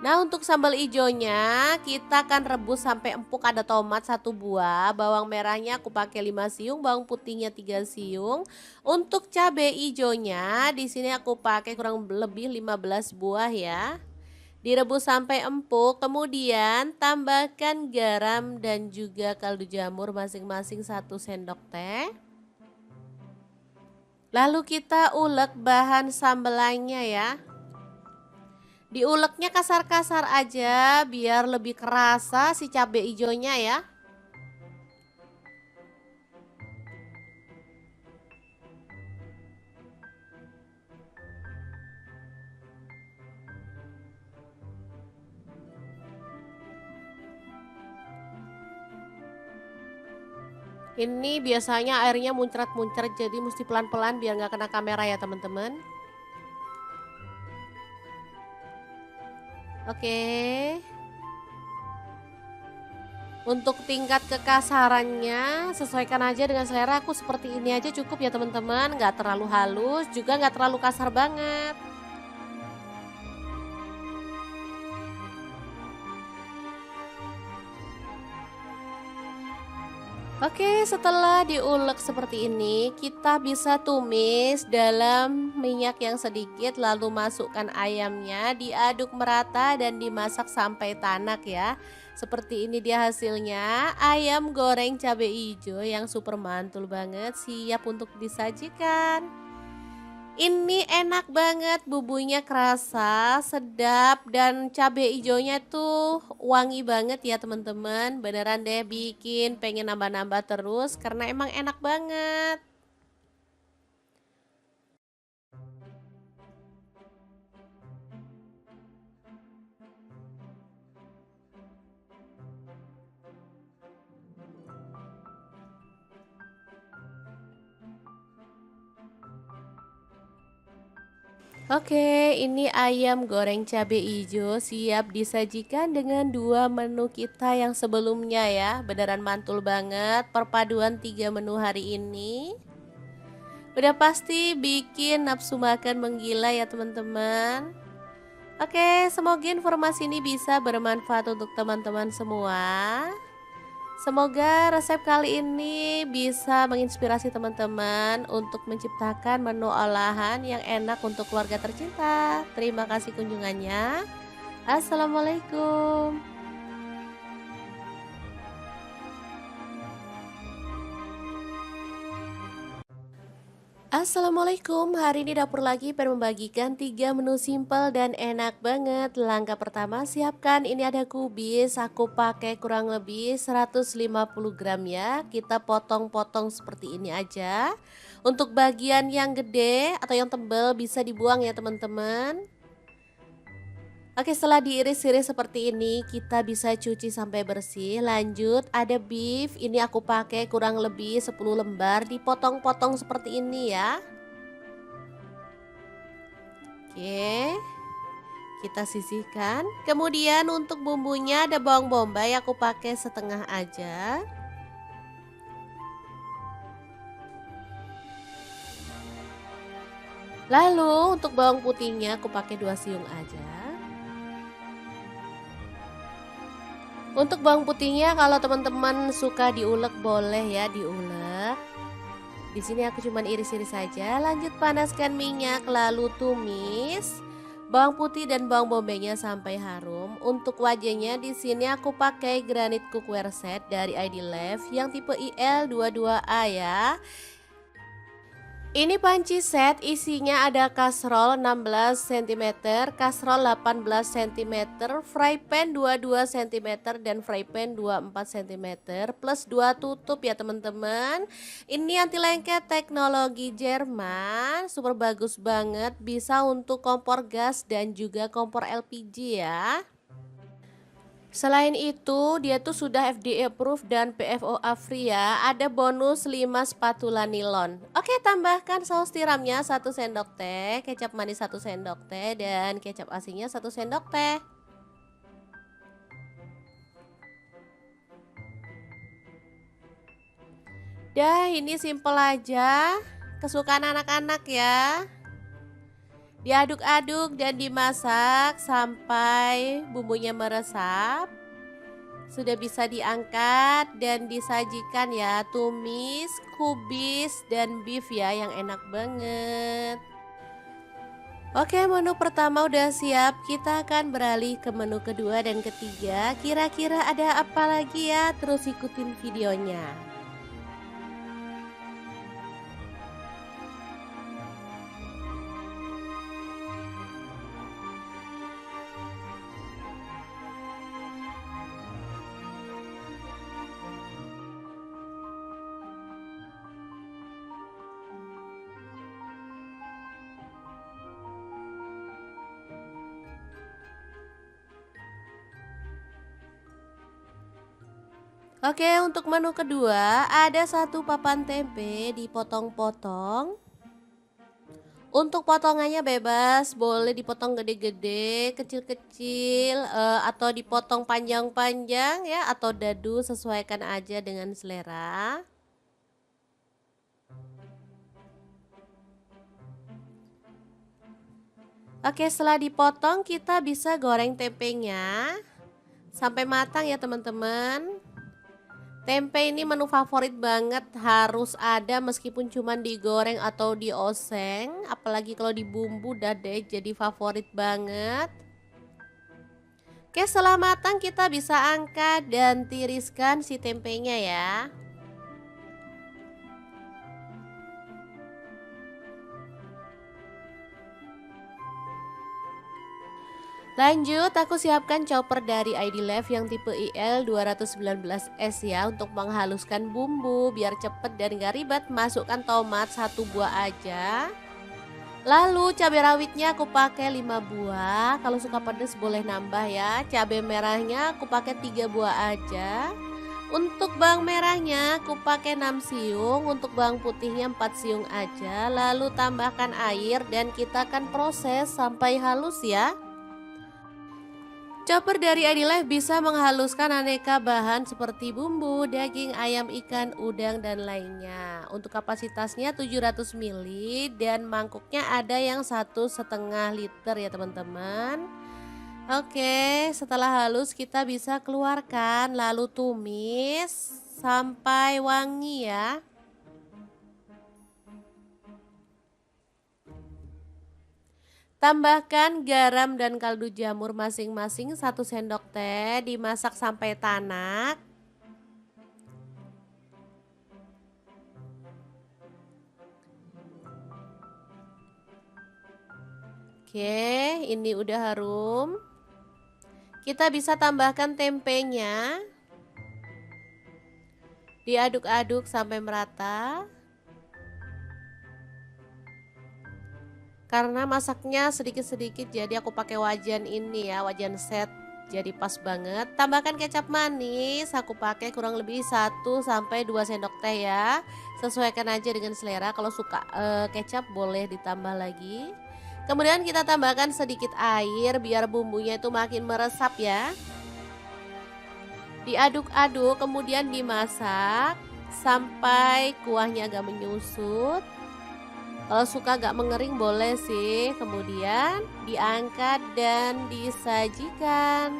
S1: Nah, untuk sambal ijonya kita akan rebus sampai empuk. Ada tomat 1 buah, bawang merahnya aku pakai 5 siung, bawang putihnya 3 siung. Untuk cabai ijonya di sini aku pakai kurang lebih 15 buah ya. Direbus sampai empuk, kemudian tambahkan garam dan juga kaldu jamur masing-masing 1 sendok teh. Lalu kita ulek bahan sambelannya ya. Diuleknya kasar-kasar aja biar lebih kerasa si cabai hijaunya ya. Ini biasanya airnya muncrat-muncrat, jadi mesti pelan-pelan biar nggak kena kamera ya teman-teman. Oke. Untuk tingkat kekasarannya sesuaikan aja dengan selera. Aku seperti ini aja cukup ya teman-teman, nggak terlalu halus juga nggak terlalu kasar banget. Oke, setelah diulek seperti ini, kita bisa tumis dalam minyak yang sedikit, lalu masukkan ayamnya, diaduk merata dan dimasak sampai tanak ya. Seperti ini dia hasilnya, ayam goreng cabai hijau yang super mantul banget, siap untuk disajikan. Ini enak banget, bumbunya kerasa, sedap, dan cabai hijaunya tuh wangi banget ya teman-teman. Beneran deh bikin pengen nambah-nambah terus karena emang enak banget. Oke, ini ayam goreng cabai hijau siap disajikan dengan 2 menu kita yang sebelumnya ya. Beneran mantul banget perpaduan 3 menu hari ini. Udah pasti bikin nafsu makan menggila ya teman-teman. Oke, semoga informasi ini bisa bermanfaat untuk teman-teman semua. Semoga resep kali ini bisa menginspirasi teman-teman untuk menciptakan menu olahan yang enak untuk keluarga tercinta. Terima kasih kunjungannya. Assalamualaikum. Assalamualaikum, hari ini dapur lagi pengen membagikan 3 menu simpel dan enak banget. Langkah pertama, siapkan ini ada kubis, aku pakai kurang lebih 150 gram ya. Kita potong-potong seperti ini aja. Untuk bagian yang gede atau yang tebal bisa dibuang ya teman-teman. Oke, setelah diiris-iris seperti ini, kita bisa cuci sampai bersih. Lanjut, ada beef. Ini aku pakai kurang lebih 10 lembar, dipotong-potong seperti ini ya. Oke, kita sisihkan. Kemudian untuk bumbunya ada bawang bombay, aku pakai setengah aja. Lalu untuk bawang putihnya aku pakai 2 siung aja. Untuk bawang putihnya kalau teman-teman suka diulek boleh ya diulek. Di sini aku cuman iris-iris saja. Lanjut panaskan minyak lalu tumis bawang putih dan bawang bombaynya sampai harum. Untuk wajahnya di sini aku pakai granit cookware set dari ID Love yang tipe IL22A ya. Ini panci set, isinya ada kastrol 16 cm, kastrol 18 cm, fry pan 22 cm dan fry pan 24 cm plus 2 tutup ya teman-teman. Ini anti lengket teknologi Jerman, super bagus banget, bisa untuk kompor gas dan juga kompor LPG ya. Selain itu, dia tuh sudah FDA approved dan PFOA free ya. Ada bonus 5 spatula nilon. Oke, tambahkan saus tiramnya 1 sendok teh, kecap manis 1 sendok teh, dan kecap asinnya 1 sendok teh. Dah, ini simple aja. Kesukaan anak-anak ya. Diaduk-aduk dan dimasak sampai bumbunya meresap. Sudah bisa diangkat dan disajikan ya, tumis, kubis, dan beef ya yang enak banget. Oke, menu pertama udah siap, kita akan beralih ke menu kedua dan ketiga. Kira-kira ada apa lagi ya? Terus ikutin videonya. Oke, untuk menu kedua ada satu papan tempe dipotong-potong. Untuk potongannya bebas, boleh dipotong gede-gede, kecil-kecil, atau dipotong panjang-panjang ya, atau dadu, sesuaikan aja dengan selera. Oke, setelah dipotong kita bisa goreng tempenya sampai matang ya teman-teman. Tempe ini menu favorit banget, harus ada meskipun cuma digoreng atau dioseng, apalagi kalau dibumbu udah deh jadi favorit banget. Oke, setelah matang kita bisa angkat dan tiriskan si tempenya ya. Lanjut, aku siapkan chopper dari ID Life yang tipe IL219S ya, untuk menghaluskan bumbu biar cepet dan gak ribet. Masukkan tomat 1 buah aja. Lalu cabai rawitnya aku pakai 5 buah. Kalau suka pedas boleh nambah ya. Cabai merahnya aku pakai 3 buah aja. Untuk bawang merahnya aku pakai 6 siung, untuk bawang putihnya 4 siung aja. Lalu tambahkan air dan kita akan proses sampai halus ya. Chopper dari ID Life bisa menghaluskan aneka bahan seperti bumbu, daging, ayam, ikan, udang, dan lainnya. Untuk kapasitasnya 700 ml dan mangkuknya ada yang 1,5 liter ya teman-teman. Oke, setelah halus kita bisa keluarkan lalu tumis sampai wangi ya. Tambahkan garam dan kaldu jamur masing-masing 1 sendok teh, dimasak sampai tanak. Oke, ini udah harum. Kita bisa tambahkan tempenya. Diaduk-aduk sampai merata. Karena masaknya sedikit-sedikit jadi aku pakai wajan ini ya, wajan set. Jadi pas banget. Tambahkan kecap manis, aku pakai kurang lebih 1-2 sendok teh ya. Sesuaikan aja dengan selera. Kalau suka kecap boleh ditambah lagi. Kemudian kita tambahkan sedikit air biar bumbunya itu makin meresap ya. Diaduk-aduk kemudian dimasak sampai kuahnya agak menyusut. Kalau suka agak mengering boleh sih. Kemudian diangkat dan disajikan.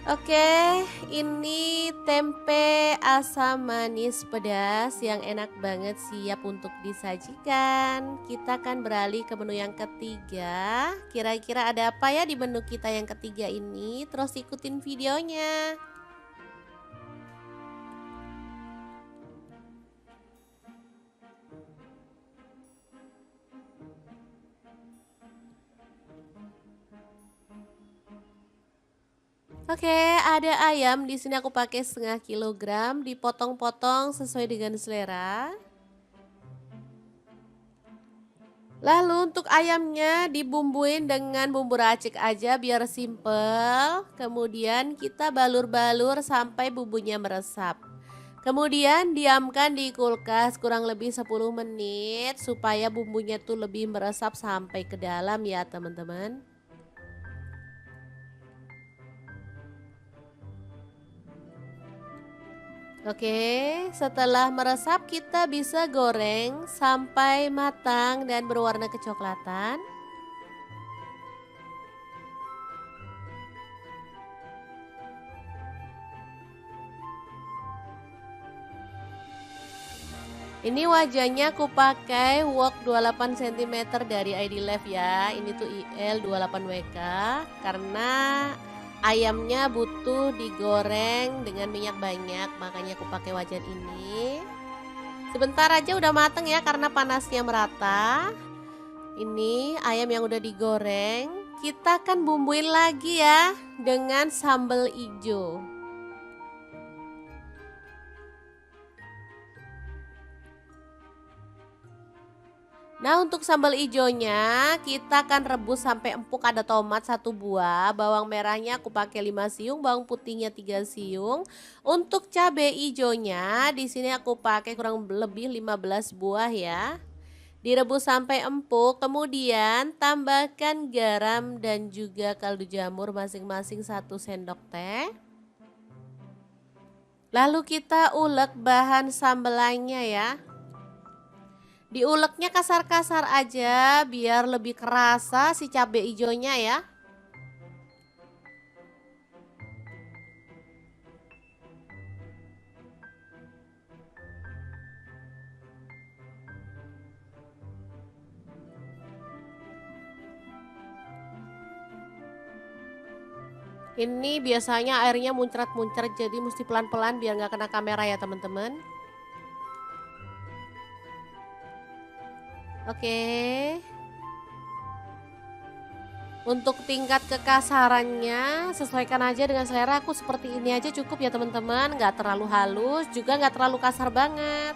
S1: Oke, ini tempe asam manis pedas yang enak banget, siap untuk disajikan. Kita akan beralih ke menu yang ketiga. Kira-kira ada apa ya di menu kita yang ketiga ini? Terus ikutin videonya. Oke, ada ayam di sini aku pakai 0,5 kilogram, dipotong-potong sesuai dengan selera. Lalu untuk ayamnya dibumbuin dengan bumbu racik aja biar simple. Kemudian kita balur-balur sampai bumbunya meresap. Kemudian diamkan di kulkas kurang lebih 10 menit supaya bumbunya tuh lebih meresap sampai ke dalam ya teman-teman. Oke, setelah meresap kita bisa goreng sampai matang dan berwarna kecoklatan. Ini wajahnya aku pakai wok 28 cm dari ID Life ya. Ini tuh IL 28WK karena ayamnya butuh digoreng dengan minyak banyak, makanya aku pakai wajan ini. Sebentar aja udah mateng ya karena panasnya merata. Ini ayam yang udah digoreng, kita akan bumbuin lagi ya dengan sambal hijau. Nah, untuk sambal ijonya kita akan rebus sampai empuk. Ada tomat 1 buah, bawang merahnya aku pakai 5 siung, bawang putihnya 3 siung. Untuk cabai ijonya di sini aku pakai kurang lebih 15 buah ya. Direbus sampai empuk, kemudian tambahkan garam dan juga kaldu jamur masing-masing 1 sendok teh. Lalu kita ulek bahan sambelannya ya. Diuleknya kasar-kasar aja biar lebih kerasa si cabai hijaunya ya. Ini biasanya airnya muncrat-muncrat, jadi mesti pelan-pelan biar nggak kena kamera ya teman-teman. Oke. Untuk tingkat kekasarannya sesuaikan aja dengan selera. Aku seperti ini aja cukup ya teman-teman, nggak terlalu halus juga nggak terlalu kasar banget.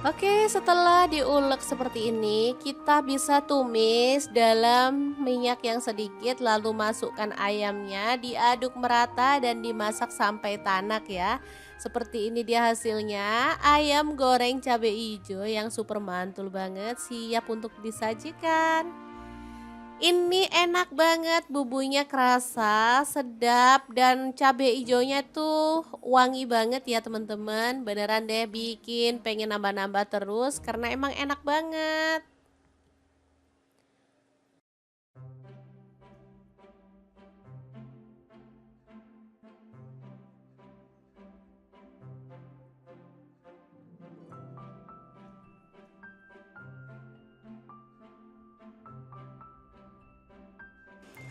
S1: Oke, setelah diulek seperti ini, kita bisa tumis dalam minyak yang sedikit, lalu masukkan ayamnya, diaduk merata dan dimasak sampai tanak ya. Seperti ini dia hasilnya, ayam goreng cabai hijau yang super mantul banget, siap untuk disajikan. Ini enak banget, bumbunya kerasa, sedap, dan cabai hijaunya tuh wangi banget ya teman-teman. Beneran deh bikin pengen nambah-nambah terus karena emang enak banget.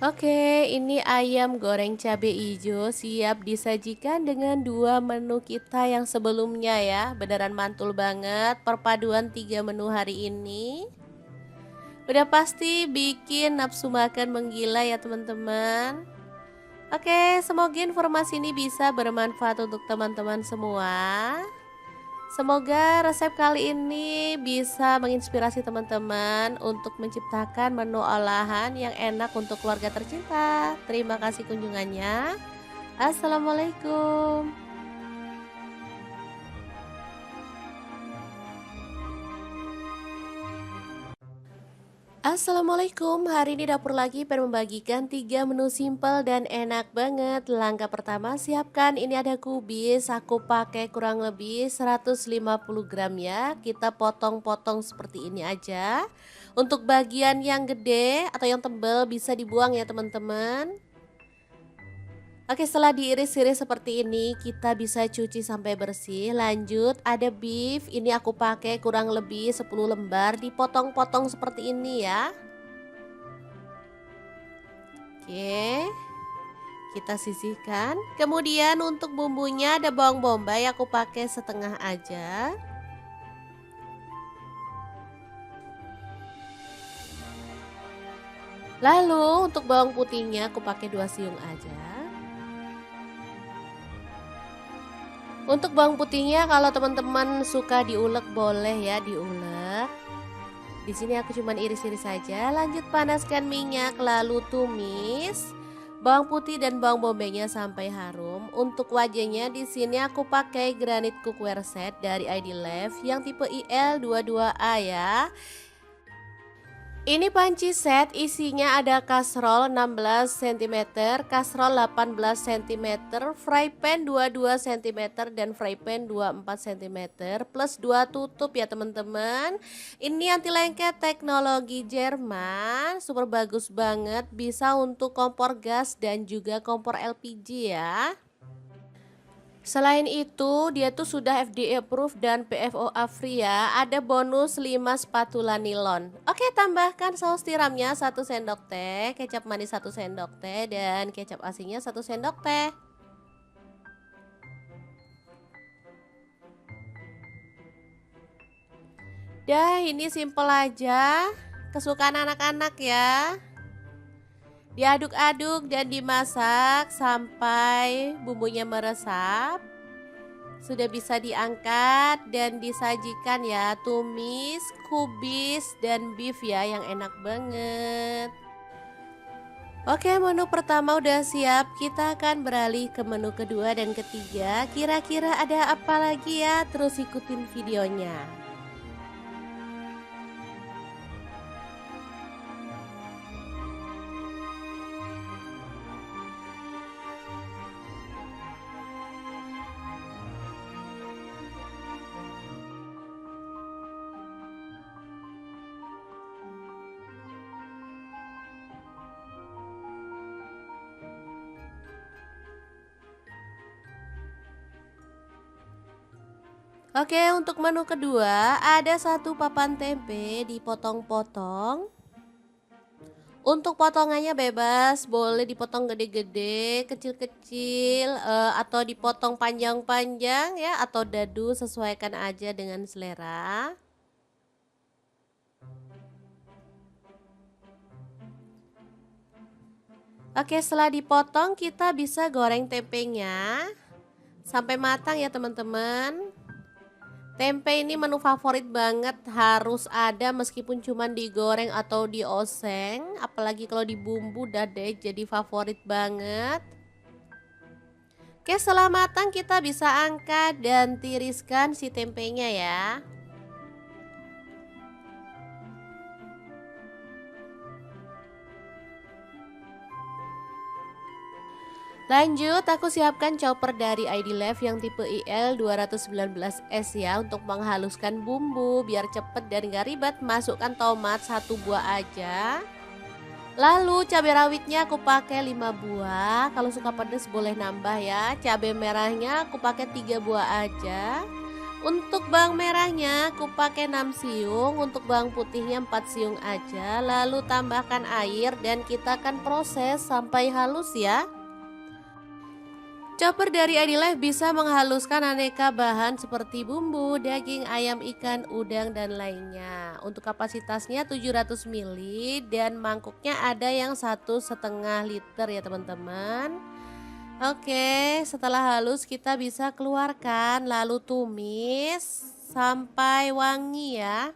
S1: Oke, ini ayam goreng cabai hijau siap disajikan dengan 2 menu kita yang sebelumnya ya. Beneran mantul banget perpaduan 3 menu hari ini. Udah pasti bikin nafsu makan menggila ya teman-teman. Oke, semoga informasi ini bisa bermanfaat untuk teman-teman semua. Semoga resep kali ini bisa menginspirasi teman-teman untuk menciptakan menu olahan yang enak untuk keluarga tercinta. Terima kasih kunjungannya. Assalamualaikum. Assalamualaikum, hari ini dapur lagi pengen membagikan 3 menu simpel dan enak banget. Langkah pertama siapkan, ini ada kubis, aku pakai kurang lebih 150 gram ya. Kita potong-potong seperti ini aja. Untuk bagian yang gede atau yang tebal bisa dibuang ya teman-teman. Oke, setelah diiris-iris seperti ini, kita bisa cuci sampai bersih. Lanjut, ada beef. Ini aku pakai kurang lebih 10 lembar, dipotong-potong seperti ini ya. Oke, kita sisihkan. Kemudian untuk bumbunya ada bawang bombay, aku pakai setengah aja. Lalu untuk bawang putihnya aku pakai 2 siung aja. Untuk bawang putihnya kalau teman-teman suka diulek boleh ya diulek. Di sini aku cuman iris-iris saja. Lanjut panaskan minyak lalu tumis bawang putih dan bawang bombaynya sampai harum. Untuk wajahnya di sini aku pakai granit cookware set dari ID Life yang tipe IL22A ya. Ini panci set isinya ada kasrol 16 cm, kasrol 18 cm, fry pan 22 cm dan fry pan 24 cm plus 2 tutup ya teman-teman. Ini anti lengket teknologi Jerman, super bagus banget, bisa untuk kompor gas dan juga kompor LPG ya. Selain itu, dia tuh sudah FDA approved dan PFOA free ya. Ada bonus 5 spatula nilon. Oke, tambahkan saus tiramnya 1 sendok teh, kecap manis 1 sendok teh, dan kecap asinnya 1 sendok teh. Dah, ini simple aja. Kesukaan anak-anak ya. Diaduk-aduk dan dimasak sampai bumbunya meresap. Sudah bisa diangkat dan disajikan ya, tumis, kubis, dan beef ya yang enak banget. Oke, menu pertama udah siap, kita akan beralih ke menu kedua dan ketiga. Kira-kira ada apa lagi ya? Terus ikutin videonya. Oke, untuk menu kedua ada satu papan tempe dipotong-potong. Untuk potongannya bebas, boleh dipotong gede-gede, kecil-kecil, atau dipotong panjang-panjang ya, atau dadu, sesuaikan aja dengan selera. Oke, setelah dipotong kita bisa goreng tempenya sampai matang ya teman-teman. Tempe ini menu favorit banget, harus ada meskipun cuma digoreng atau dioseng, apalagi kalau dibumbu udah deh jadi favorit banget. Oke, setelah matang kita bisa angkat dan tiriskan si tempenya ya. Lanjut, aku siapkan chopper dari ID Life yang tipe IL 219S ya, untuk menghaluskan bumbu biar cepet dan gak ribet. Masukkan tomat 1 buah aja. Lalu cabai rawitnya aku pakai 5 buah. Kalau suka pedas boleh nambah ya. Cabai merahnya aku pakai 3 buah aja. Untuk bawang merahnya aku pakai 6 siung, untuk bawang putihnya 4 siung aja. Lalu tambahkan air dan kita akan proses sampai halus ya. Chopper dari Adilife bisa menghaluskan aneka bahan seperti bumbu, daging, ayam, ikan, udang, dan lainnya. Untuk kapasitasnya 700 ml dan mangkuknya ada yang 1,5 liter ya teman-teman. Oke, setelah halus kita bisa keluarkan lalu tumis sampai wangi ya.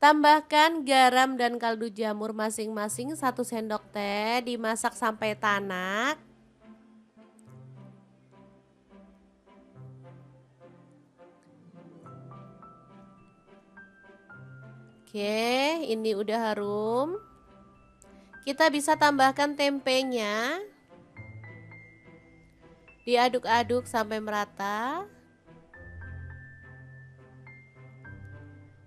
S1: Tambahkan garam dan kaldu jamur masing-masing 1 sendok teh, dimasak sampai tanak. Oke, ini udah harum. Kita bisa tambahkan tempenya. Diaduk-aduk sampai merata.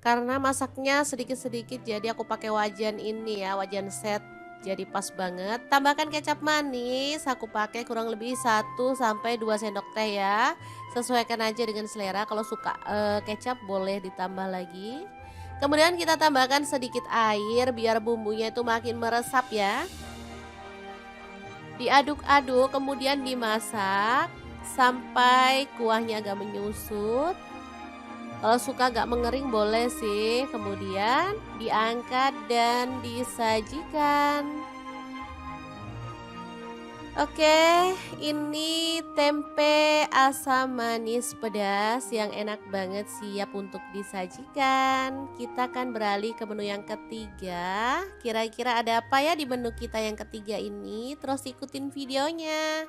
S1: Karena masaknya sedikit-sedikit jadi aku pakai wajan ini ya, wajan set. Jadi pas banget. Tambahkan kecap manis, aku pakai kurang lebih 1-2 sendok teh ya. Sesuaikan aja dengan selera, kalau suka kecap boleh ditambah lagi. Kemudian kita tambahkan sedikit air biar bumbunya itu makin meresap ya. Diaduk-aduk kemudian dimasak sampai kuahnya agak menyusut. Kalau suka agak mengering boleh sih. Kemudian diangkat dan disajikan. Oke, ini tempe asam manis pedas yang enak banget, siap untuk disajikan. Kita akan beralih ke menu yang ketiga. Kira-kira ada apa ya di menu kita yang ketiga ini? Terus ikutin videonya.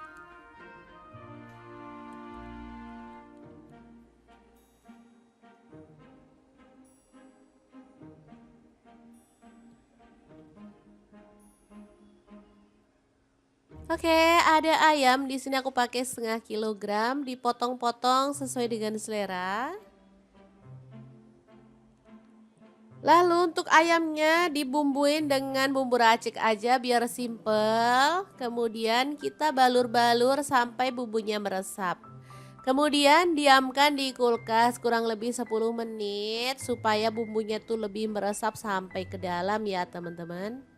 S1: Oke, ada ayam di sini aku pakai setengah kilogram, dipotong-potong sesuai dengan selera. Lalu untuk ayamnya dibumbuin dengan bumbu racik aja biar simple. Kemudian kita balur-balur sampai bumbunya meresap. Kemudian diamkan di kulkas kurang lebih 10 menit supaya bumbunya tuh lebih meresap sampai ke dalam ya teman-teman.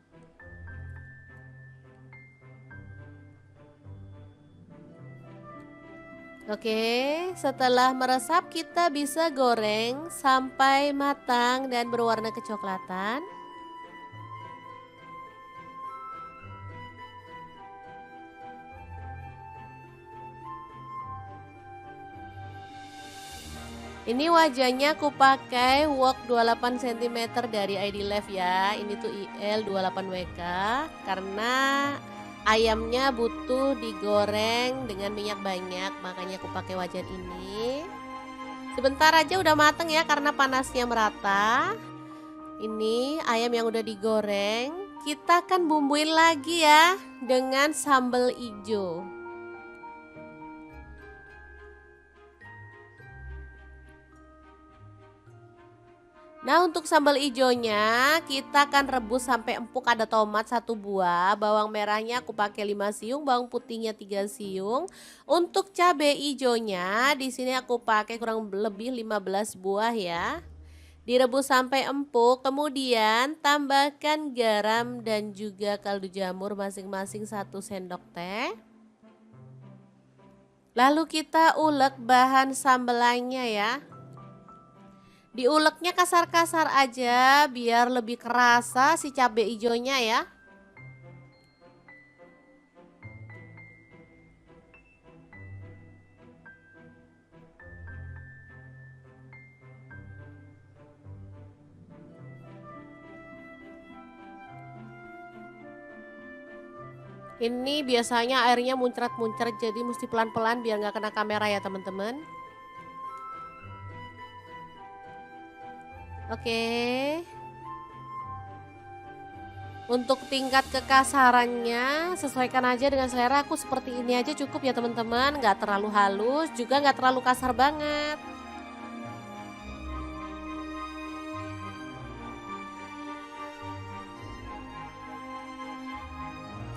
S1: Oke, setelah meresap kita bisa goreng sampai matang dan berwarna kecoklatan. Ini wajahnya aku pakai wok 28 cm dari ID Life ya. Ini tuh IL 28WK karena ayamnya butuh digoreng dengan minyak banyak, makanya aku pakai wajan ini. Sebentar aja udah mateng ya karena panasnya merata. Ini ayam yang udah digoreng, kita akan bumbuin lagi ya dengan sambal hijau. Nah untuk sambal ijonya kita akan rebus sampai empuk, ada tomat 1 buah, bawang merahnya aku pakai 5 siung, bawang putihnya 3 siung. Untuk cabai ijonya di sini aku pakai kurang lebih 15 buah ya. Direbus sampai empuk, kemudian tambahkan garam dan juga kaldu jamur masing-masing 1 sendok teh. Lalu kita ulek bahan sambelannya ya. Diuleknya kasar-kasar aja biar lebih kerasa si cabai hijaunya ya. Ini biasanya airnya muncrat-muncrat jadi mesti pelan-pelan biar nggak kena kamera ya teman-teman. Oke. Untuk tingkat kekasarannya sesuaikan aja dengan selera, aku seperti ini aja cukup ya teman-teman, nggak terlalu halus juga nggak terlalu kasar banget.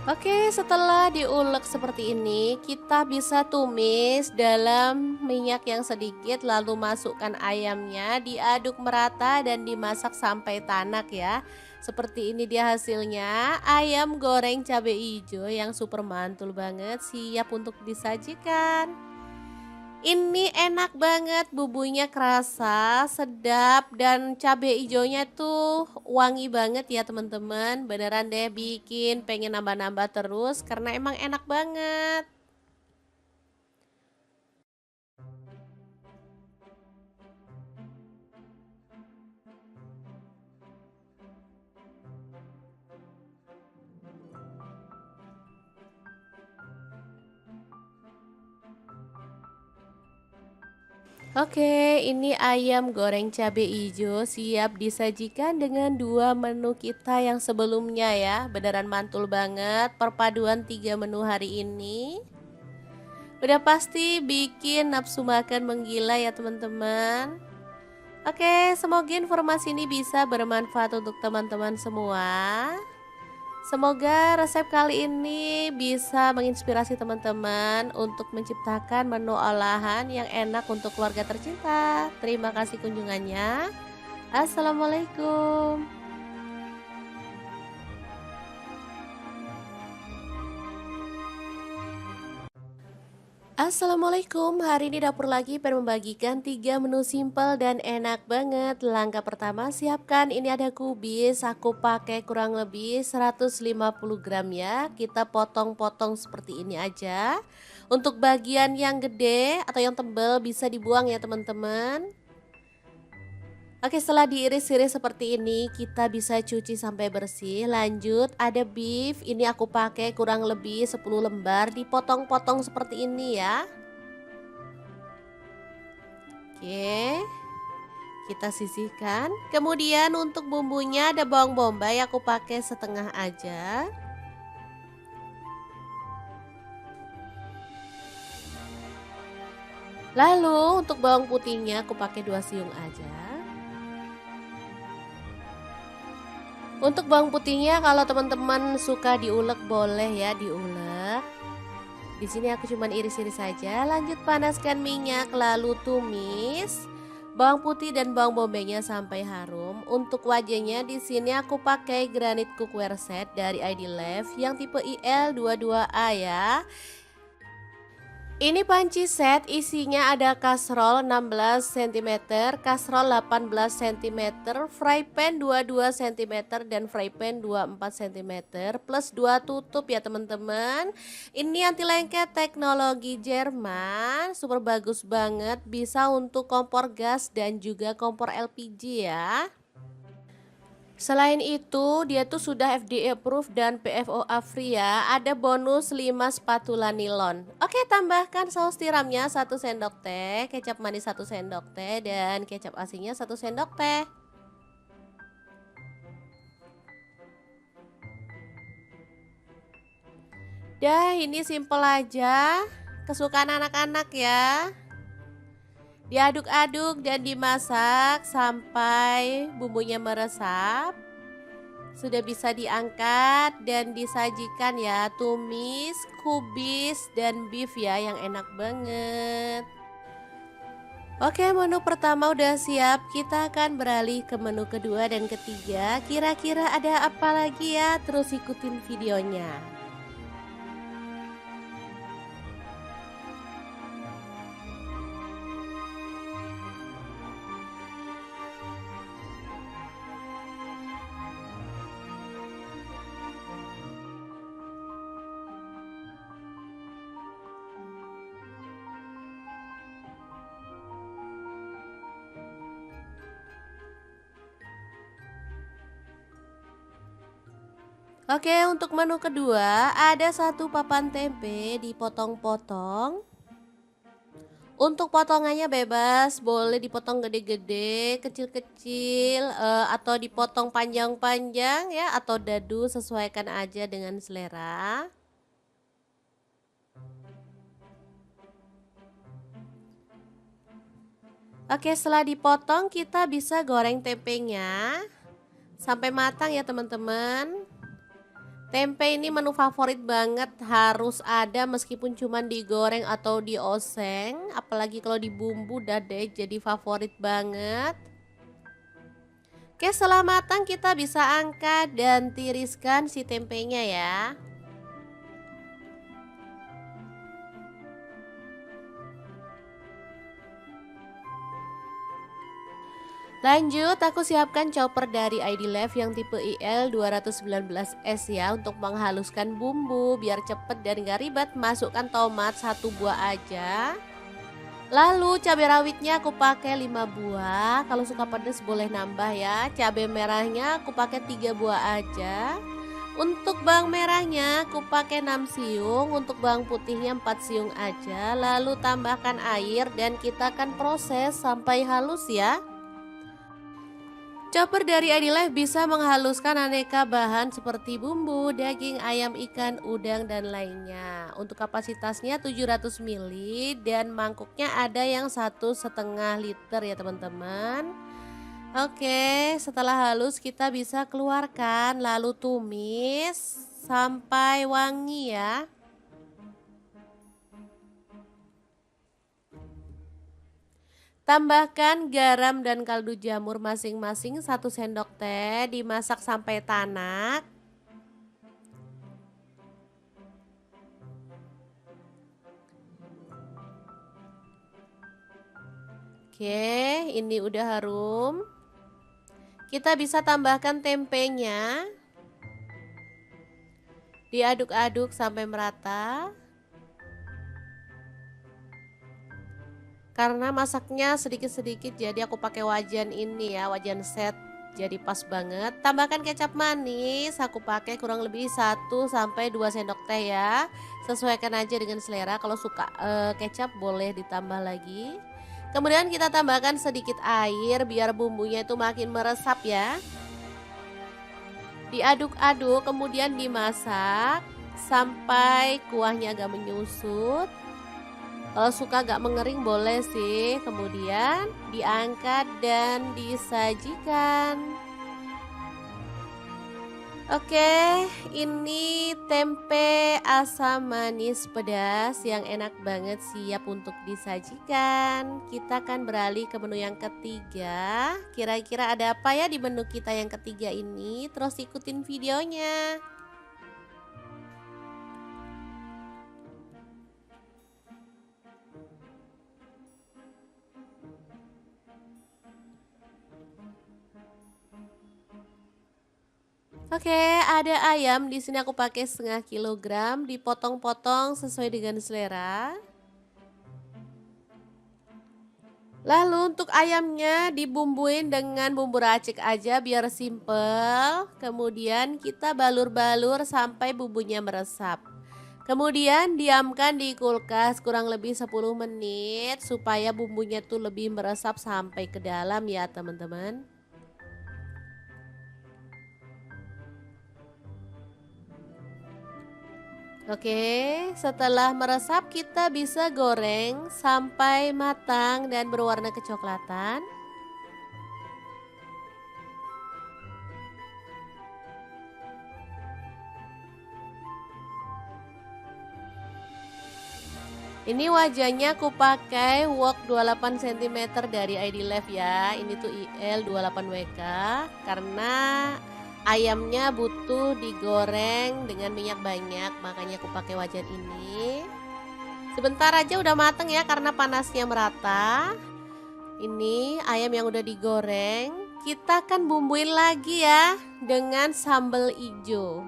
S1: Oke, setelah diulek seperti ini, kita bisa tumis dalam minyak yang sedikit lalu masukkan ayamnya, diaduk merata dan dimasak sampai tanak ya. Seperti ini dia hasilnya, ayam goreng cabai hijau yang super mantul banget, siap untuk disajikan. Ini enak banget, bumbunya kerasa, sedap, dan cabai hijaunya tuh wangi banget ya teman-teman. Beneran deh bikin pengen nambah-nambah terus karena emang enak banget. Oke, ini ayam goreng cabai hijau siap disajikan dengan 2 menu kita yang sebelumnya ya. Beneran mantul banget perpaduan 3 menu hari ini. Udah pasti bikin nafsu makan menggila ya teman-teman. Oke, semoga informasi ini bisa bermanfaat untuk teman-teman semua. Semoga resep kali ini bisa menginspirasi teman-teman untuk menciptakan menu olahan yang enak untuk keluarga tercinta. Terima kasih kunjungannya. Assalamualaikum. Assalamualaikum, hari ini dapur lagi pengen membagikan 3 menu simple dan enak banget. Langkah pertama siapkan, ini ada kubis, aku pakai kurang lebih 150 gram ya. Kita potong-potong seperti ini aja. Untuk bagian yang gede atau yang tebal bisa dibuang ya teman-teman. Oke, setelah diiris-iris seperti ini, kita bisa cuci sampai bersih. Lanjut, ada beef. Ini aku pakai kurang lebih 10 lembar, dipotong-potong seperti ini ya. Oke, kita sisihkan. Kemudian untuk bumbunya ada bawang bombay, aku pakai setengah aja. Lalu untuk bawang putihnya aku pakai 2 siung aja. Untuk bawang putihnya kalau teman-teman suka diulek boleh ya diulek. Di sini aku cuman iris-iris saja. Lanjut panaskan minyak lalu tumis bawang putih dan bawang bombaynya sampai harum. Untuk wajahnya di sini aku pakai granit cookware set dari ID Love yang tipe IL22A ya. Ini panci set isinya ada kastrol 16 cm, kastrol 18 cm, fry pan 22 cm dan fry pan 24 cm plus 2 tutup ya teman-teman. Ini anti lengket teknologi Jerman, super bagus banget, bisa untuk kompor gas dan juga kompor LPG ya. Selain itu, dia tuh sudah FDA approved dan PFOA free ya. Ada bonus 5 spatula nilon. Oke, tambahkan saus tiramnya 1 sendok teh, kecap manis 1 sendok teh, dan kecap asinnya 1 sendok teh. Dah, ini simple aja. Kesukaan anak-anak ya. Diaduk-aduk dan dimasak sampai bumbunya meresap. Sudah bisa diangkat dan disajikan ya, tumis, kubis, dan beef ya yang enak banget. Oke, menu pertama udah siap. Kita akan beralih ke menu kedua dan ketiga. Kira-kira ada apa lagi ya? Terus ikutin videonya. Oke, untuk menu kedua ada 1 papan tempe dipotong-potong. Untuk potongannya bebas, boleh dipotong gede-gede, kecil-kecil, atau dipotong panjang-panjang ya, atau dadu, sesuaikan aja dengan selera. Oke, setelah dipotong kita bisa goreng tempenya sampai matang ya teman-teman. Tempe ini menu favorit banget, harus ada meskipun cuma digoreng atau dioseng, apalagi kalau dibumbu dah deh jadi favorit banget. Oke, setelah matang kita bisa angkat dan tiriskan si tempenya ya. Lanjut, aku siapkan chopper dari ID Love yang tipe IL219S ya untuk menghaluskan bumbu biar cepet dan gak ribet. Masukkan tomat 1 buah aja. Lalu cabai rawitnya aku pakai 5 buah. Kalau suka pedas boleh nambah ya. Cabai merahnya aku pakai 3 buah aja. Untuk bawang merahnya aku pakai 6 siung, untuk bawang putihnya 4 siung aja. Lalu tambahkan air dan kita akan proses sampai halus ya. Chopper dari Adilah bisa menghaluskan aneka bahan seperti bumbu, daging, ayam, ikan, udang, dan lainnya. Untuk kapasitasnya 700 ml dan mangkuknya ada yang 1,5 liter ya teman-teman. Oke, setelah halus kita bisa keluarkan lalu tumis sampai wangi ya. Tambahkan garam dan kaldu jamur masing-masing 1 sendok teh, dimasak sampai tanak. Oke, ini udah harum. Kita bisa tambahkan tempenya. Diaduk-aduk sampai merata. Karena masaknya sedikit-sedikit jadi aku pakai wajan ini ya, wajan set, jadi pas banget. Tambahkan kecap manis, aku pakai kurang lebih 1 sampai 2 sendok teh ya. Sesuaikan aja dengan selera, kalau suka kecap boleh ditambah lagi. Kemudian kita tambahkan sedikit air biar bumbunya itu makin meresap ya. Diaduk-aduk kemudian dimasak sampai kuahnya agak menyusut. Kalau suka gak mengering boleh sih. Kemudian diangkat dan disajikan. Oke, ini tempe asam manis pedas yang enak banget siap untuk disajikan. Kita akan beralih ke menu yang ketiga. Kira-kira ada apa ya di menu kita yang ketiga ini? Terus ikutin videonya. Oke, ada ayam. Di sini aku pakai setengah kilogram, dipotong-potong sesuai dengan selera. Lalu untuk ayamnya dibumbuin dengan bumbu racik aja biar simple. Kemudian kita balur-balur sampai bumbunya meresap. Kemudian diamkan di kulkas kurang lebih 10 menit supaya bumbunya tuh lebih meresap sampai ke dalam ya teman-teman. Oke, setelah meresap kita bisa goreng sampai matang dan berwarna kecoklatan. Ini wajahnya aku pakai wok 28 cm dari ID Life ya. Ini tuh IL 28WK karena ayamnya butuh digoreng dengan minyak banyak, makanya aku pakai wajan ini. Sebentar aja udah mateng ya karena panasnya merata. Ini ayam yang udah digoreng, kita akan bumbuin lagi ya dengan sambal hijau.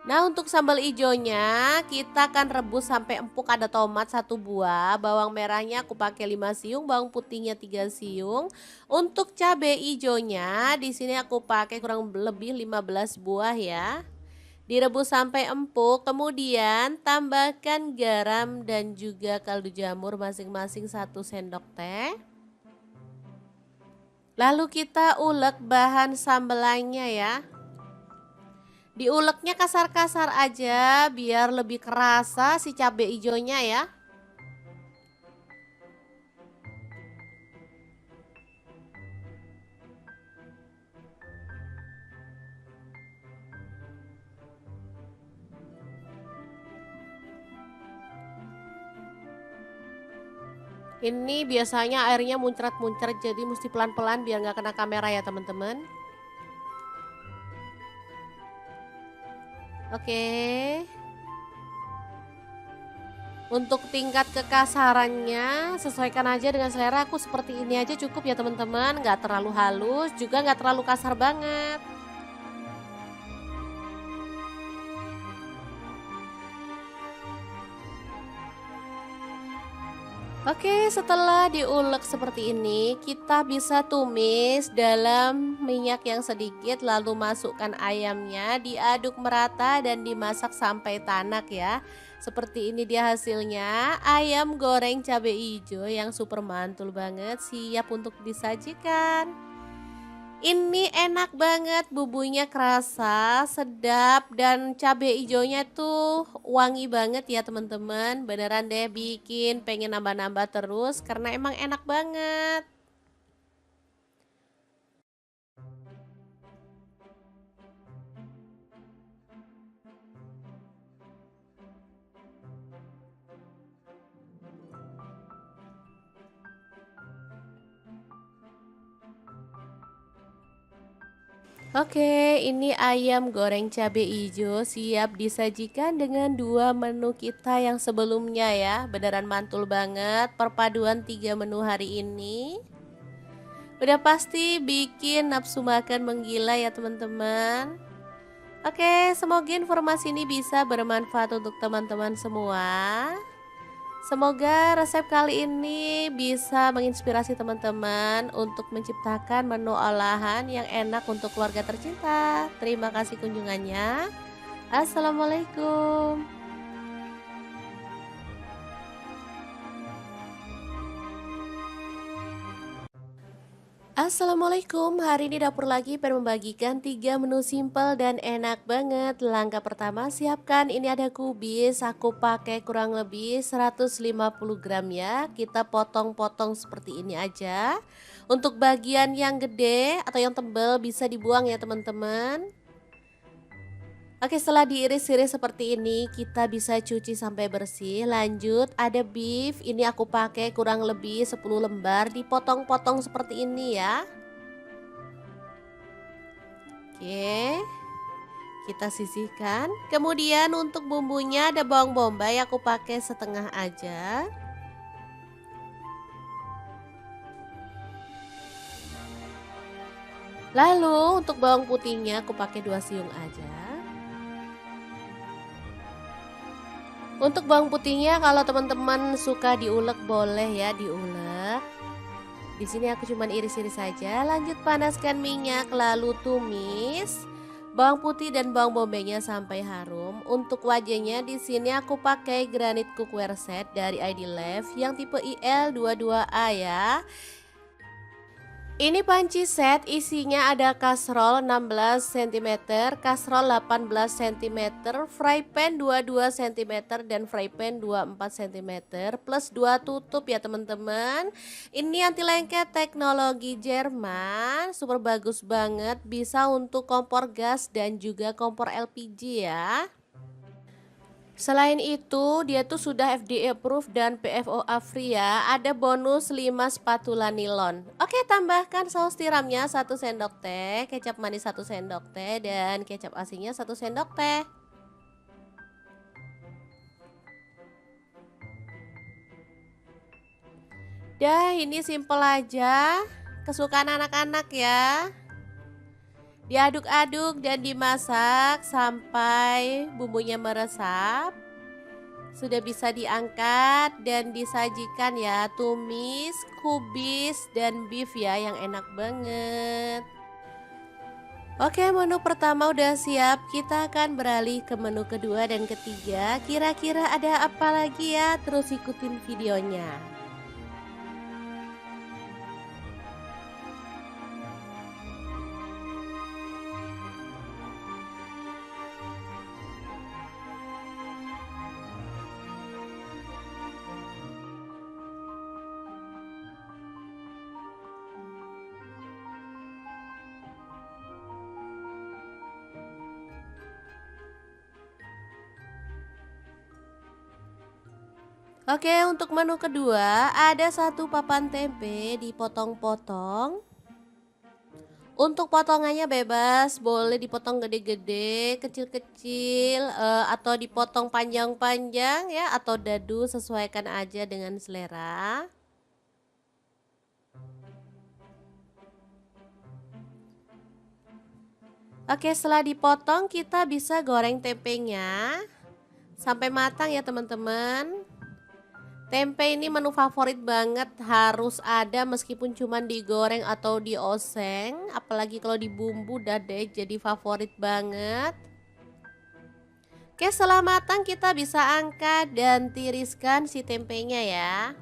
S1: Nah untuk sambal ijonya kita akan rebus sampai empuk. Ada tomat 1 buah, bawang merahnya aku pakai 5 siung, bawang putihnya 3 siung. Untuk cabai ijonya di sini aku pakai kurang lebih 15 buah ya. Direbus sampai empuk, kemudian tambahkan garam dan juga kaldu jamur masing-masing 1 sendok teh. Lalu kita ulek bahan sambelannya ya. Diuleknya kasar-kasar aja biar lebih kerasa si cabai hijaunya ya. Ini biasanya airnya muncrat-muncrat jadi mesti pelan-pelan biar nggak kena kamera ya teman-teman. Oke. Untuk tingkat kekasarannya sesuaikan aja dengan selera. Aku seperti ini aja cukup ya teman-teman. Nggak terlalu halus juga nggak terlalu kasar banget. Oke, setelah diulek seperti ini, kita bisa tumis dalam minyak yang sedikit, lalu masukkan ayamnya, diaduk merata dan dimasak sampai tanak ya. Seperti ini dia hasilnya, ayam goreng cabai hijau yang super mantul banget, siap untuk disajikan. Ini enak banget, bumbunya kerasa, sedap, dan cabai hijaunya tuh wangi banget ya teman-teman. Beneran deh bikin pengen nambah-nambah terus karena emang enak banget. Oke, ini ayam goreng cabai hijau siap disajikan dengan 2 menu kita yang sebelumnya ya. Beneran mantul banget perpaduan 3 menu hari ini. Udah pasti bikin nafsu makan menggila ya teman-teman. Oke, semoga informasi ini bisa bermanfaat untuk teman-teman semua. Semoga resep kali ini bisa menginspirasi teman-teman untuk menciptakan menu olahan yang enak untuk keluarga tercinta. Terima kasih kunjungannya. Assalamualaikum. Assalamualaikum, hari ini dapur lagi pengen membagikan 3 menu simple dan enak banget. Langkah pertama siapkan, ini ada kubis, aku pakai kurang lebih 150 gram ya. Kita potong-potong seperti ini aja. Untuk bagian yang gede atau yang tebal bisa dibuang ya teman-teman. Oke, setelah diiris-iris seperti ini, kita bisa cuci sampai bersih. Lanjut, ada beef, ini aku pakai kurang lebih 10 lembar, dipotong-potong seperti ini ya. Oke, kita sisihkan. Kemudian untuk bumbunya ada bawang bombay, aku pakai setengah aja. Lalu untuk bawang putihnya aku pakai 2 siung aja. Untuk bawang putihnya kalau teman-teman suka diulek boleh ya diulek. Di sini aku cuman iris-iris saja. Lanjut panaskan minyak lalu tumis bawang putih dan bawang bombaynya sampai harum. Untuk wajahnya di sini aku pakai granit cookware set dari ID Life yang tipe IL22A ya. Ini panci set, isinya ada kastrol 16 cm, kastrol 18 cm, fry pan 22 cm dan fry pan 24 cm plus 2 tutup ya teman-teman. Ini anti lengket teknologi Jerman, super bagus banget, bisa untuk kompor gas dan juga kompor LPG ya. Selain itu, dia tuh sudah FDA approved dan PFOA free ya. Ada bonus 5 spatula nilon. Oke, tambahkan saus tiramnya 1 sendok teh, kecap manis 1 sendok teh dan kecap asinnya 1 sendok teh. Dah, ini simple aja. Kesukaan anak-anak ya. Diaduk-aduk dan dimasak sampai bumbunya meresap. Sudah bisa diangkat dan disajikan ya, tumis, kubis, dan beef ya yang enak banget. Oke, menu pertama udah siap, kita akan beralih ke menu kedua dan ketiga. Kira-kira ada apa lagi ya? Terus ikutin videonya. Oke, untuk menu kedua ada 1 papan tempe dipotong-potong. Untuk potongannya bebas, boleh dipotong gede-gede, kecil-kecil, atau dipotong panjang-panjang ya, atau dadu, sesuaikan aja dengan selera. Oke, setelah dipotong kita bisa goreng tempenya sampai matang ya teman-teman. Tempe ini menu favorit banget, harus ada meskipun cuman digoreng atau dioseng, apalagi kalau dibumbu udah deh jadi favorit banget. Oke, setelah matang kita bisa angkat dan tiriskan si tempenya ya.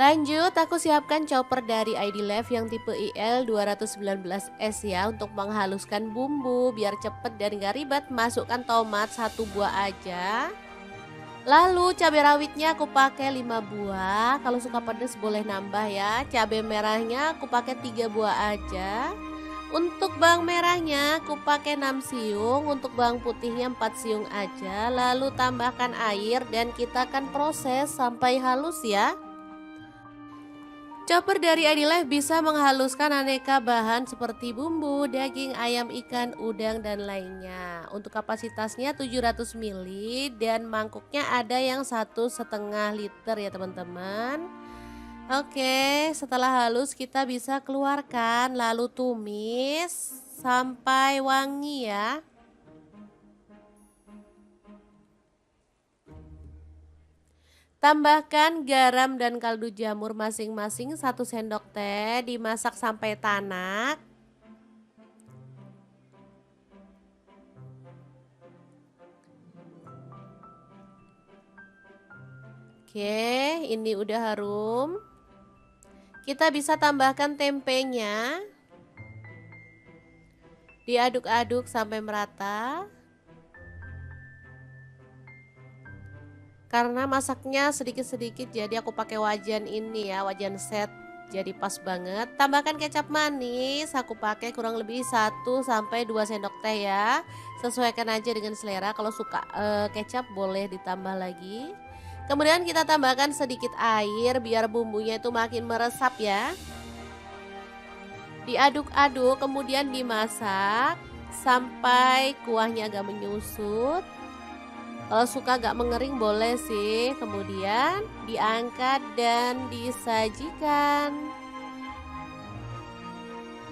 S1: Lanjut, aku siapkan chopper dari ID Life yang tipe IL219S ya untuk menghaluskan bumbu biar cepet dan gak ribet. Masukkan tomat 1 buah aja. Lalu cabai rawitnya aku pakai 5 buah. Kalau suka pedas boleh nambah ya. Cabai merahnya aku pakai 3 buah aja. Untuk bawang merahnya aku pakai 6 siung, untuk bawang putihnya 4 siung aja. Lalu tambahkan air dan kita akan proses sampai halus ya. Chopper dari Life bisa menghaluskan aneka bahan seperti bumbu, daging, ayam, ikan, udang, dan lainnya. Untuk kapasitasnya 700 ml dan mangkuknya ada yang 1,5 liter ya teman-teman. Oke, setelah halus kita bisa keluarkan lalu tumis sampai wangi ya. Tambahkan garam dan kaldu jamur masing-masing 1 sendok teh, dimasak sampai tanak. Oke, ini udah harum. Kita bisa tambahkan tempenya. Diaduk-aduk sampai merata. Karena masaknya sedikit-sedikit jadi aku pakai wajan ini ya, wajan set. Jadi pas banget. Tambahkan kecap manis, aku pakai kurang lebih 1 sampai 2 sendok teh ya. Sesuaikan aja dengan selera. Kalau suka kecap boleh ditambah lagi. Kemudian kita tambahkan sedikit air biar bumbunya itu makin meresap ya. Diaduk-aduk kemudian dimasak sampai kuahnya agak menyusut. Kalau suka agak mengering boleh sih. Kemudian diangkat dan disajikan.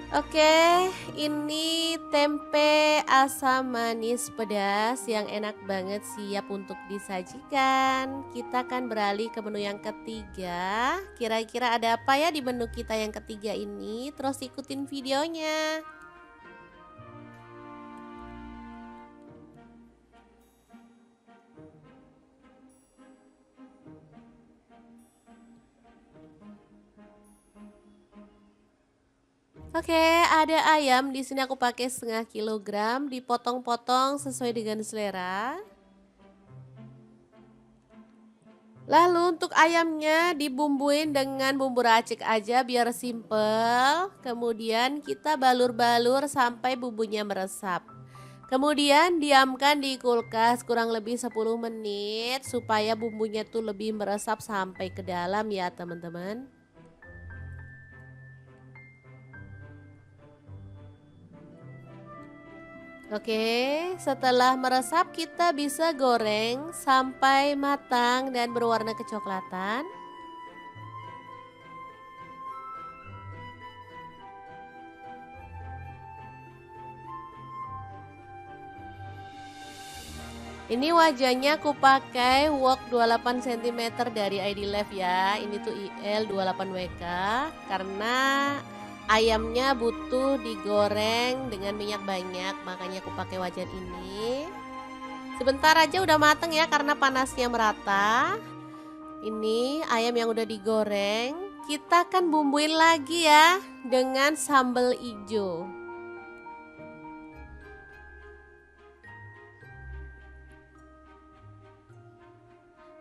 S1: Oke, ini tempe asam manis pedas yang enak banget siap untuk disajikan. Kita akan beralih ke menu yang ketiga. Kira-kira ada apa ya di menu kita yang ketiga ini? Terus ikutin videonya. Oke, ada ayam. Di sini aku pakai setengah kilogram, dipotong-potong sesuai dengan selera. Lalu untuk ayamnya dibumbuin dengan bumbu racik aja biar simple. Kemudian kita balur-balur sampai bumbunya meresap. Kemudian diamkan di kulkas kurang lebih 10 menit supaya bumbunya tuh lebih meresap sampai ke dalam ya teman-teman. Oke, setelah meresap kita bisa goreng sampai matang dan berwarna kecoklatan. Ini wajahnya aku pakai wok 28 cm dari ID Life ya. Ini tuh IL 28WK karena ayamnya butuh digoreng dengan minyak banyak, makanya aku pakai wajan ini. Sebentar aja udah mateng ya karena panasnya merata. Ini ayam yang udah digoreng, kita akan bumbuin lagi ya dengan sambal hijau.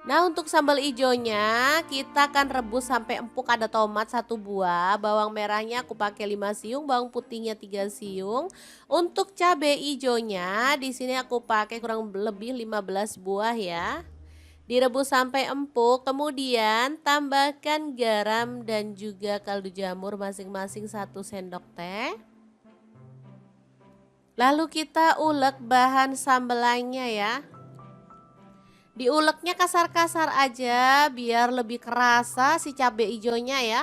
S1: Nah untuk sambal hijaunya kita akan rebus sampai empuk. Ada tomat 1 buah, bawang merahnya aku pakai 5 siung, bawang putihnya 3 siung. Untuk cabai hijaunya di sini aku pakai kurang lebih 15 buah ya. Direbus sampai empuk, kemudian tambahkan garam dan juga kaldu jamur masing-masing 1 sendok teh. Lalu kita ulek bahan sambelannya ya. Diuleknya kasar-kasar aja biar lebih kerasa si cabai hijaunya ya.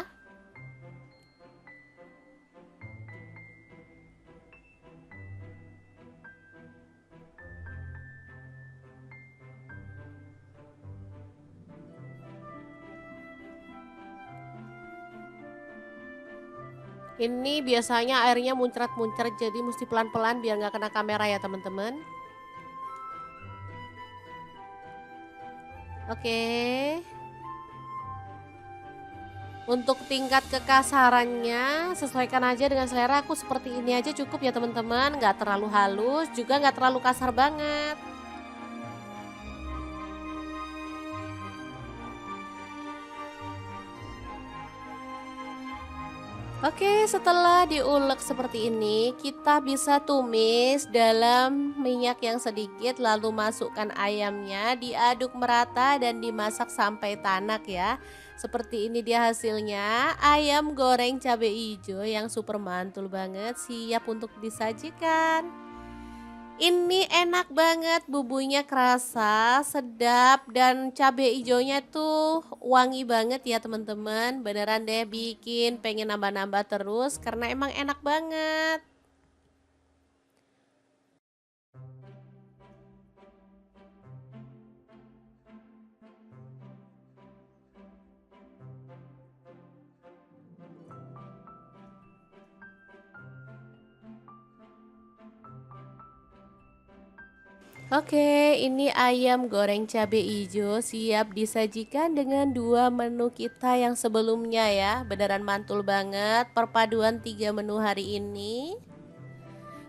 S1: Ini biasanya airnya muncrat-muncrat jadi mesti pelan-pelan biar nggak kena kamera ya teman-teman. Oke. Untuk tingkat kekasarannya sesuaikan aja dengan selera. Aku seperti ini aja cukup ya teman-teman. Nggak terlalu halus juga nggak terlalu kasar banget. Oke, setelah diulek seperti ini, kita bisa tumis dalam minyak yang sedikit lalu masukkan ayamnya, diaduk merata dan dimasak sampai tanak ya. Seperti ini dia hasilnya, ayam goreng cabai hijau yang super mantul banget, siap untuk disajikan. Ini enak banget, bumbunya kerasa, sedap, dan cabai hijaunya tuh wangi banget ya teman-teman. Beneran deh bikin pengen nambah-nambah terus karena emang enak banget. Oke, ini ayam goreng cabe ijo siap disajikan dengan dua menu kita yang sebelumnya ya. Beneran mantul banget perpaduan tiga menu hari ini.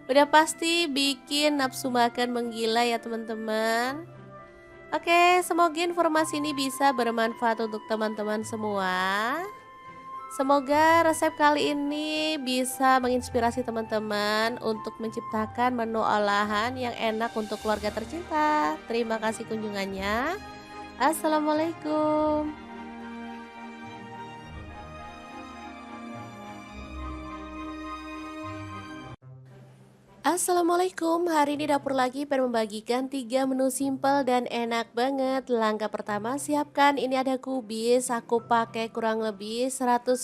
S1: Udah pasti bikin nafsu makan menggila ya teman-teman. Oke, semoga informasi ini bisa bermanfaat untuk teman-teman semua. Semoga resep kali ini bisa menginspirasi teman-teman untuk menciptakan menu olahan yang enak untuk keluarga tercinta. Terima kasih kunjungannya. Assalamualaikum. Assalamualaikum, hari ini dapur lagi pengen membagikan 3 menu simple dan enak banget. Langkah pertama, siapkan ini ada kubis, aku pakai kurang lebih 150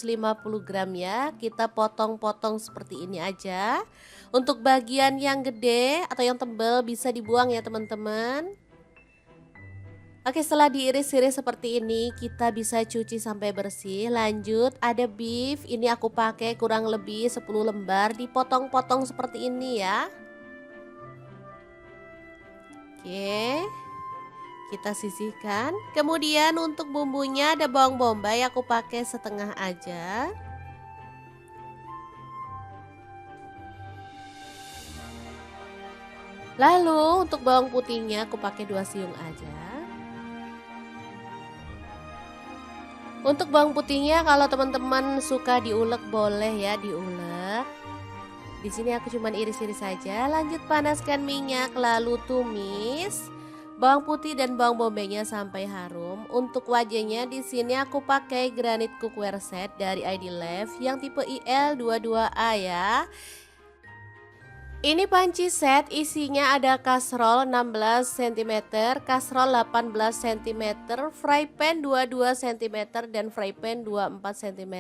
S1: gram ya. Kita potong-potong seperti ini aja. Untuk bagian yang gede atau yang tebal bisa dibuang ya teman-teman. Oke, setelah diiris-iris seperti ini, kita bisa cuci sampai bersih. Lanjut, ada beef. Ini aku pakai kurang lebih 10 lembar, dipotong-potong seperti ini ya. Oke, kita sisihkan. Kemudian untuk bumbunya ada bawang bombay, aku pakai setengah aja. Lalu untuk bawang putihnya aku pakai 2 siung aja. Untuk bawang putihnya kalau teman-teman suka diulek boleh ya diulek. Di sini aku cuman iris-iris saja. Lanjut panaskan minyak lalu tumis bawang putih dan bawang bombaynya sampai harum. Untuk wajahnya di sini aku pakai granit cookware set dari ID Love yang tipe IL22A ya. Ini panci set isinya ada kastrol 16 cm, kastrol 18 cm, fry pan 22 cm dan fry pan 24 cm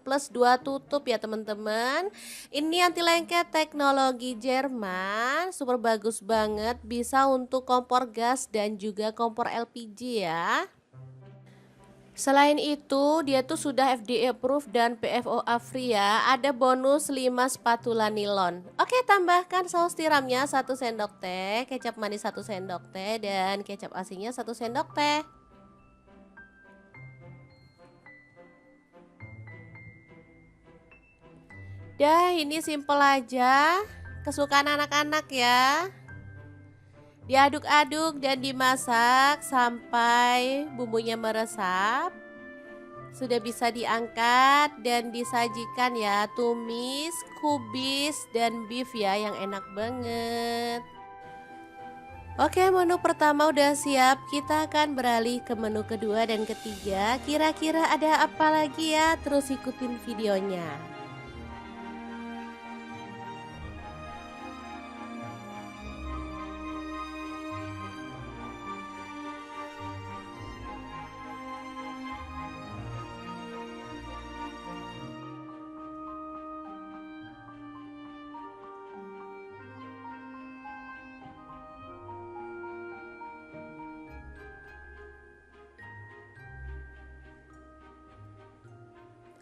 S1: plus 2 tutup ya teman-teman. Ini anti lengket teknologi Jerman, super bagus banget, bisa untuk kompor gas dan juga kompor LPG ya. Selain itu, dia tuh sudah FDA approved dan PFOA free ya. Ada bonus 5 spatula nilon. Oke, tambahkan saus tiramnya 1 sendok teh, kecap manis 1 sendok teh dan kecap asinnya 1 sendok teh. Dah, ini simple aja. Kesukaan anak-anak ya. Diaduk-aduk dan dimasak sampai bumbunya meresap. Sudah bisa diangkat dan disajikan ya, tumis, kubis, dan beef ya yang enak banget. Oke, menu pertama udah siap, kita akan beralih ke menu kedua dan ketiga. Kira-kira ada apa lagi ya? Terus ikutin videonya.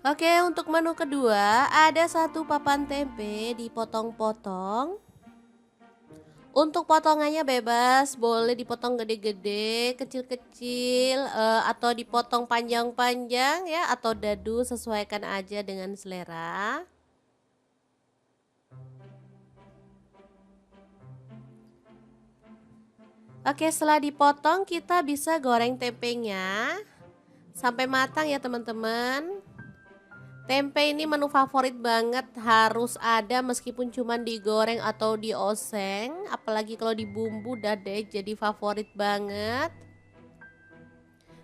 S1: Oke, untuk menu kedua ada satu papan tempe dipotong-potong. Untuk potongannya bebas, boleh dipotong gede-gede, kecil-kecil, atau dipotong panjang-panjang ya, atau dadu, sesuaikan aja dengan selera. Oke, setelah dipotong kita bisa goreng tempenya sampai matang ya teman-teman. Tempe ini menu favorit banget, harus ada meskipun cuma digoreng atau dioseng, apalagi kalau dibumbu udah deh jadi favorit banget.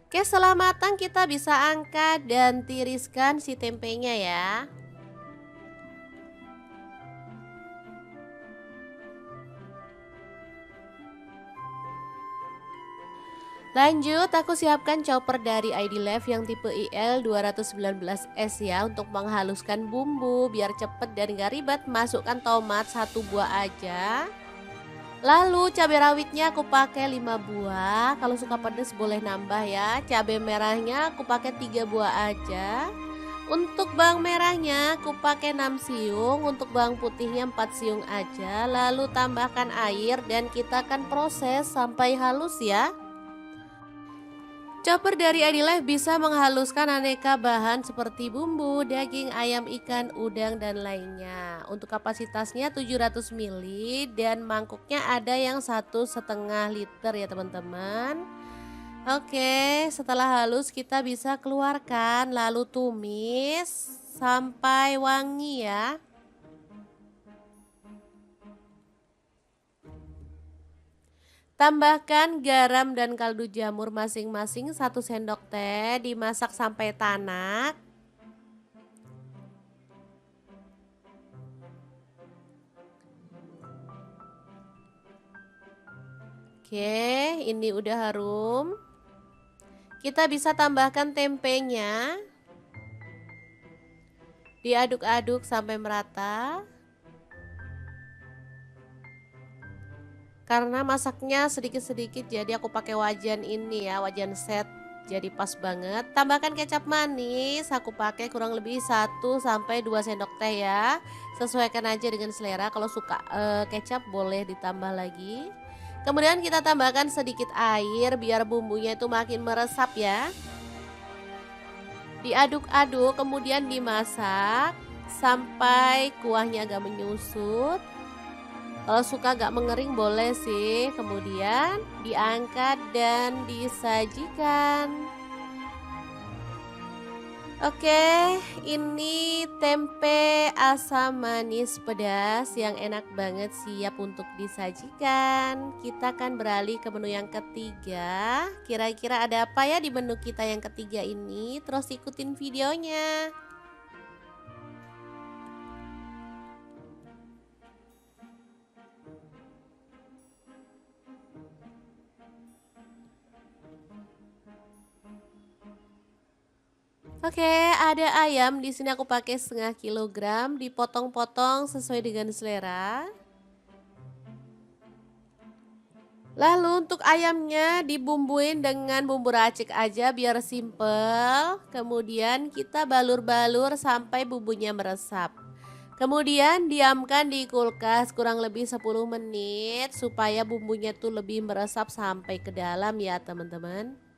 S1: Oke, setelah matang kita bisa angkat dan tiriskan si tempenya ya. Lanjut, aku siapkan chopper dari ID Love yang tipe IL219S ya untuk menghaluskan bumbu biar cepet dan gak ribet. Masukkan tomat 1 buah aja. Lalu cabai rawitnya aku pakai 5 buah. Kalau suka pedas boleh nambah ya. Cabai merahnya aku pakai 3 buah aja. Untuk bawang merahnya aku pakai 6 siung, untuk bawang putihnya 4 siung aja. Lalu tambahkan air dan kita akan proses sampai halus ya. Chopper dari Adilife bisa menghaluskan aneka bahan seperti bumbu, daging, ayam, ikan, udang, dan lainnya. Untuk kapasitasnya 700 ml dan mangkuknya ada yang 1,5 liter ya teman-teman. Oke, setelah halus kita bisa keluarkan lalu tumis sampai wangi ya. Tambahkan garam dan kaldu jamur masing-masing 1 sendok teh, dimasak sampai tanak. Oke, ini udah harum. Kita bisa tambahkan tempenya. Diaduk-aduk sampai merata. Karena masaknya sedikit-sedikit jadi aku pakai wajan ini ya, wajan set. Jadi pas banget. Tambahkan kecap manis, aku pakai kurang lebih 1-2 sendok teh ya. Sesuaikan aja dengan selera, kalau suka kecap boleh ditambah lagi. Kemudian kita tambahkan sedikit air biar bumbunya itu makin meresap ya. Diaduk-aduk kemudian dimasak sampai kuahnya agak menyusut. Kalau suka agak mengering boleh sih. Kemudian diangkat dan disajikan. Oke, ini tempe asam manis pedas yang enak banget, siap untuk disajikan. Kita akan beralih ke menu yang ketiga. Kira-kira ada apa ya di menu kita yang ketiga ini? Terus ikutin videonya. Oke, ada ayam di sini aku pakai 0,5 kilogram, dipotong-potong sesuai dengan selera. Lalu untuk ayamnya dibumbuin dengan bumbu racik aja biar simple. Kemudian kita balur-balur sampai bumbunya meresap. Kemudian diamkan di kulkas kurang lebih 10 menit supaya bumbunya tuh lebih meresap sampai ke dalam ya teman-teman.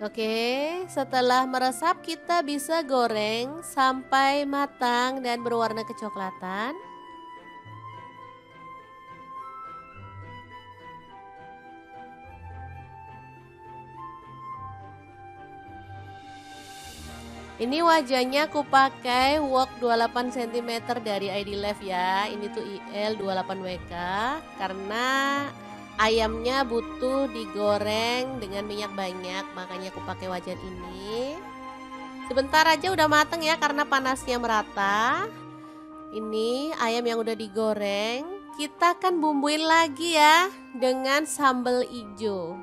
S1: Oke, setelah meresap kita bisa goreng sampai matang dan berwarna kecoklatan. Ini wajahnya aku pakai wok 28 cm dari Adilife ya. Ini tuh IL 28WK karena ayamnya butuh digoreng dengan minyak banyak, makanya aku pakai wajan ini. Sebentar aja udah mateng ya karena panasnya merata. Ini ayam yang udah digoreng, kita akan bumbuin lagi ya dengan sambal hijau.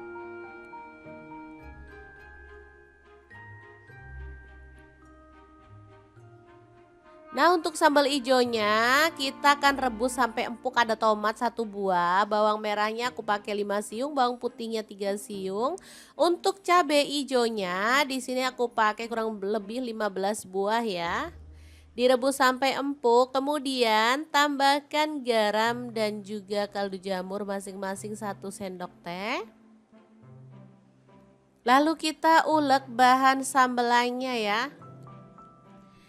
S1: Nah, untuk sambal hijaunya kita akan rebus sampai empuk. Ada tomat 1 buah, bawang merahnya aku pakai 5 siung, bawang putihnya 3 siung. Untuk cabai hijaunya di sini aku pakai kurang lebih 15 buah ya. Direbus sampai empuk, kemudian tambahkan garam dan juga kaldu jamur masing-masing 1 sendok teh. Lalu kita ulek bahan sambelannya ya.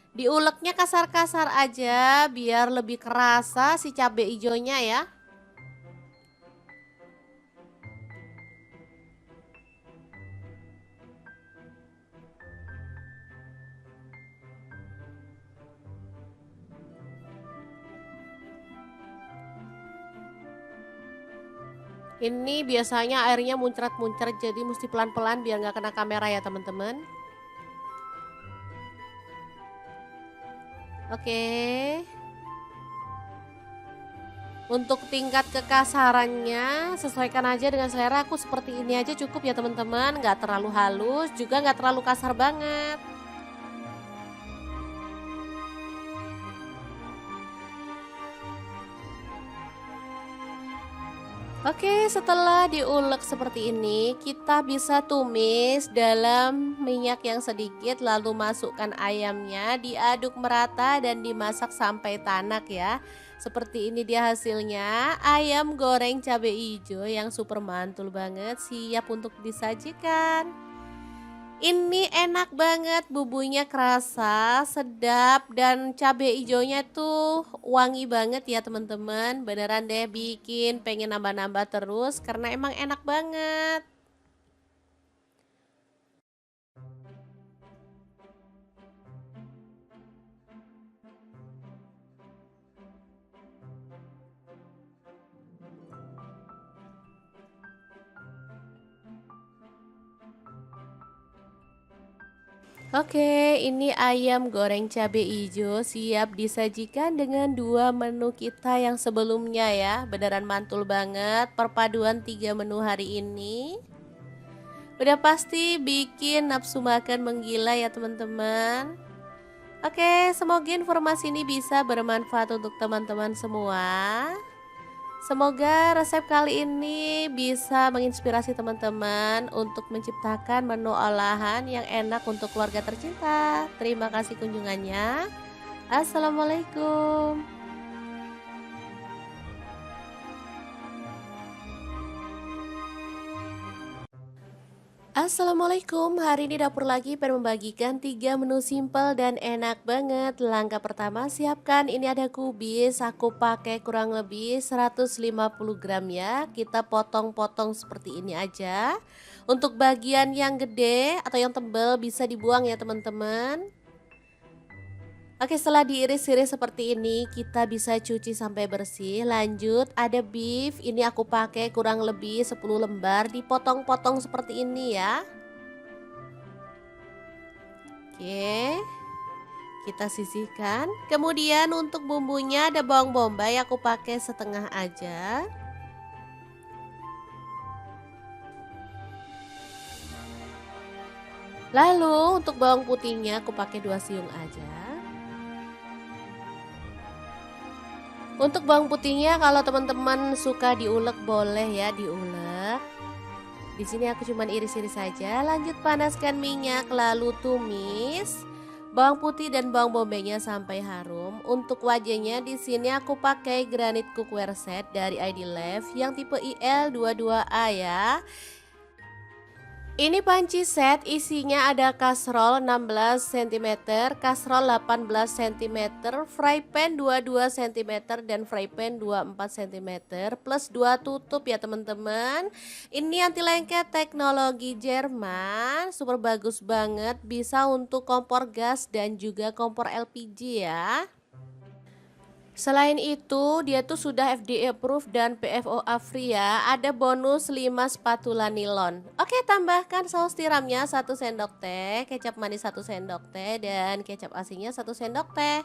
S1: Diuleknya kasar-kasar aja biar lebih kerasa si cabai hijaunya ya. Ini biasanya airnya muncrat-muncrat jadi mesti pelan-pelan biar nggak kena kamera ya teman-teman. Oke. Untuk tingkat kekasarannya sesuaikan aja dengan selera, aku seperti ini aja cukup ya teman-teman. Nggak terlalu halus juga nggak terlalu kasar banget. Oke, setelah diulek seperti ini, kita bisa tumis dalam minyak yang sedikit, lalu masukkan ayamnya, diaduk merata dan dimasak sampai tanak ya. Seperti ini dia hasilnya, ayam goreng cabai hijau yang super mantul banget, siap untuk disajikan. Ini enak banget, bumbunya kerasa, sedap, dan cabai ijonya tuh wangi banget ya teman-teman. Beneran deh bikin pengen nambah-nambah terus karena emang enak banget. Oke, ini ayam goreng cabai ijo siap disajikan dengan dua menu kita yang sebelumnya ya. Beneran mantul banget perpaduan tiga menu hari ini. Udah pasti bikin nafsu makan menggila ya teman-teman. Oke, semoga informasi ini bisa bermanfaat untuk teman-teman semua. Semoga resep kali ini bisa menginspirasi teman-teman untuk menciptakan menu olahan yang enak untuk keluarga tercinta. Terima kasih kunjungannya. Assalamualaikum. Assalamualaikum, hari ini dapur lagi pengen membagikan 3 menu simpel dan enak banget. Langkah pertama siapkan, ini ada kubis, aku pakai kurang lebih 150 gram ya. Kita potong-potong seperti ini aja. Untuk bagian yang gede atau yang tebal bisa dibuang ya teman-teman. Oke, setelah diiris-iris seperti ini, kita bisa cuci sampai bersih. Lanjut, ada beef. Ini aku pakai kurang lebih 10 lembar, dipotong-potong seperti ini ya. Oke, kita sisihkan. Kemudian untuk bumbunya ada bawang bombay, aku pakai setengah aja. Lalu untuk bawang putihnya aku pakai 2 siung aja. Untuk bawang putihnya kalau teman-teman suka diulek boleh ya diulek. Di sini aku cuman iris-iris saja. Lanjut panaskan minyak lalu tumis bawang putih dan bawang bombaynya sampai harum. Untuk wajahnya di sini aku pakai granit cookware set dari ID Lev yang tipe IL22A ya. Ini panci set isinya ada kastrol 16 cm, kastrol 18 cm, fry pan 22 cm dan fry pan 24 cm plus 2 tutup ya teman-teman. Ini anti lengket teknologi Jerman, super bagus banget, bisa untuk kompor gas dan juga kompor LPG ya. Selain itu, dia tuh sudah FDA approved dan PFOA free ya. Ada bonus 5 spatula nilon. Oke, tambahkan saus tiramnya 1 sendok teh, kecap manis 1 sendok teh dan kecap asinnya 1 sendok teh.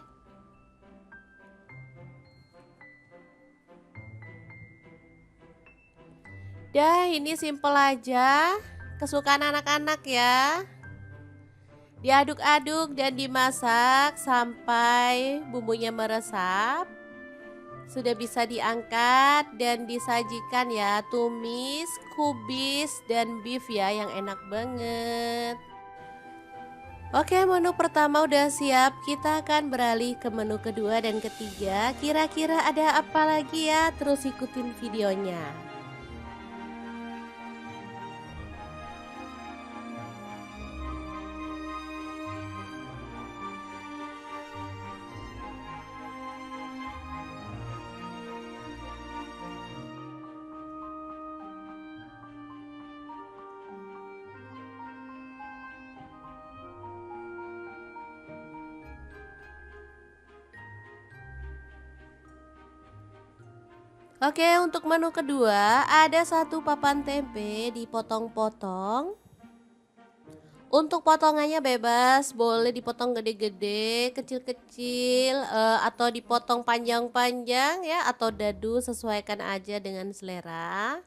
S1: Dah, ini simple aja. Kesukaan anak-anak ya. Diaduk-aduk dan dimasak sampai bumbunya meresap. Sudah bisa diangkat dan disajikan ya, tumis, kubis, dan beef ya yang enak banget. Oke, menu pertama udah siap, kita akan beralih ke menu kedua dan ketiga. Kira-kira ada apa lagi ya? Terus ikutin videonya. Oke, untuk menu kedua ada satu papan tempe dipotong-potong. Untuk potongannya bebas, boleh dipotong gede-gede, kecil-kecil, atau dipotong panjang-panjang ya, atau dadu, sesuaikan aja dengan selera.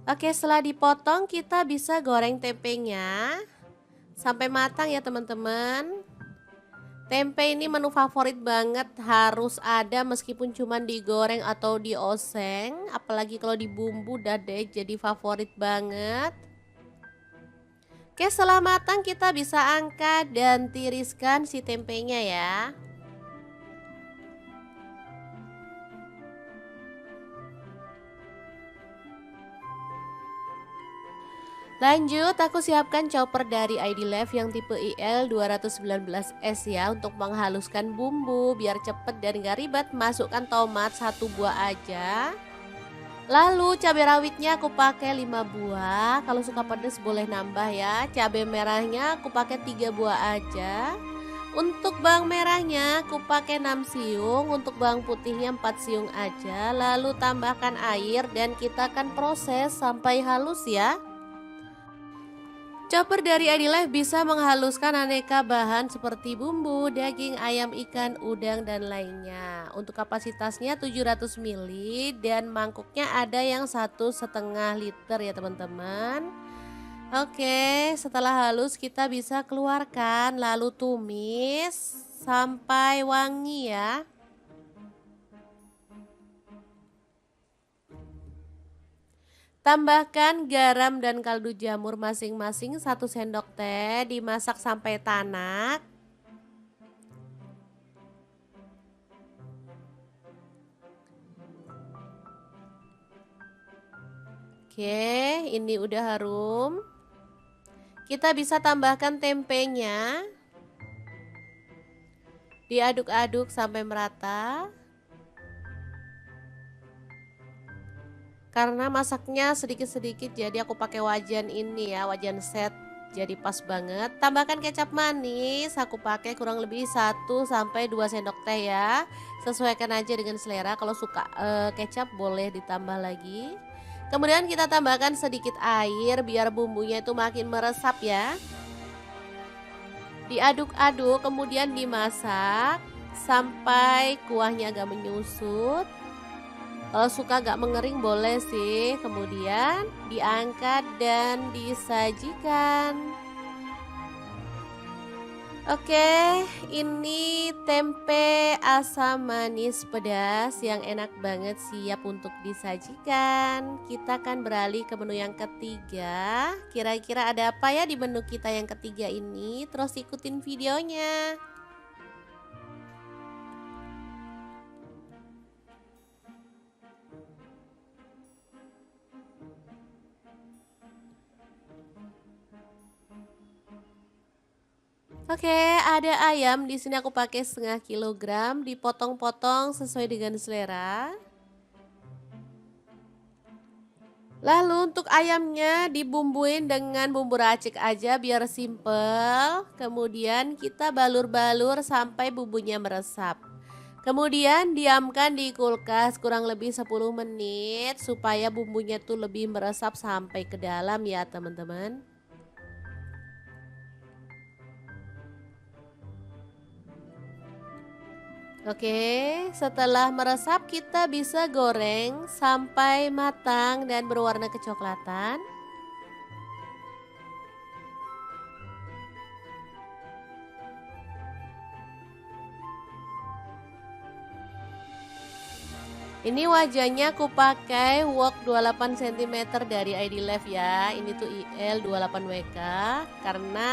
S1: Oke, setelah dipotong kita bisa goreng tempenya sampai matang ya teman-teman. Tempe ini menu favorit banget, harus ada meskipun cuman digoreng atau dioseng, apalagi kalau dibumbu udah deh jadi favorit banget. Oke, setelah matang kita bisa angkat dan tiriskan si tempenya ya. Lanjut, aku siapkan chopper dari ID Life yang tipe IL 219S ya untuk menghaluskan bumbu biar cepet dan gak ribet. Masukkan tomat 1 buah aja. Lalu cabai rawitnya aku pakai 5 buah. Kalau suka pedas boleh nambah ya. Cabai merahnya aku pakai 3 buah aja. Untuk bawang merahnya aku pakai 6 siung, untuk bawang putihnya 4 siung aja. Lalu tambahkan air dan kita akan proses sampai halus ya. Chopper dari Adilife bisa menghaluskan aneka bahan seperti bumbu, daging, ayam, ikan, udang, dan lainnya. Untuk kapasitasnya 700 ml dan mangkuknya ada yang 1,5 liter ya teman-teman. Oke, setelah halus kita bisa keluarkan lalu tumis sampai wangi ya. Tambahkan garam dan kaldu jamur masing-masing 1 sendok teh, dimasak sampai tanak. Oke, ini udah harum. Kita bisa tambahkan tempenya. Diaduk-aduk sampai merata. Karena masaknya sedikit-sedikit jadi aku pakai wajan ini ya, wajan set. Jadi pas banget. Tambahkan kecap manis, aku pakai kurang lebih 1 sampai 2 sendok teh ya. Sesuaikan aja dengan selera. Kalau suka kecap boleh ditambah lagi. Kemudian kita tambahkan sedikit air biar bumbunya itu makin meresap ya. Diaduk-aduk kemudian dimasak sampai kuahnya agak menyusut. Kalau suka agak mengering boleh sih. Kemudian diangkat dan disajikan. Oke, ini tempe asam manis pedas yang enak banget siap untuk disajikan. Kita akan beralih ke menu yang ketiga. Kira-kira ada apa ya di menu kita yang ketiga ini? Terus ikutin videonya. Oke, ada ayam. Di sini aku pakai 1/2 kilogram, dipotong-potong sesuai dengan selera. Lalu untuk ayamnya dibumbuin dengan bumbu racik aja biar simple. Kemudian kita balur-balur sampai bumbunya meresap. Kemudian diamkan di kulkas kurang lebih 10 menit supaya bumbunya tuh lebih meresap sampai ke dalam ya teman-teman. Oke, setelah meresap kita bisa goreng sampai matang dan berwarna kecoklatan. Ini wajannya aku pakai wok 28 cm dari ID Life ya. Ini tuh IL 28WK karena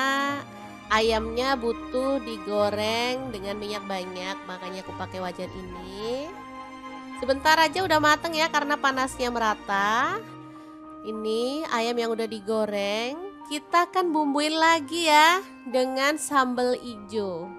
S1: ayamnya butuh digoreng dengan minyak banyak, makanya aku pakai wajan ini. Sebentar aja udah mateng ya karena panasnya merata. Ini ayam yang udah digoreng, kita akan bumbuin lagi ya dengan sambal hijau.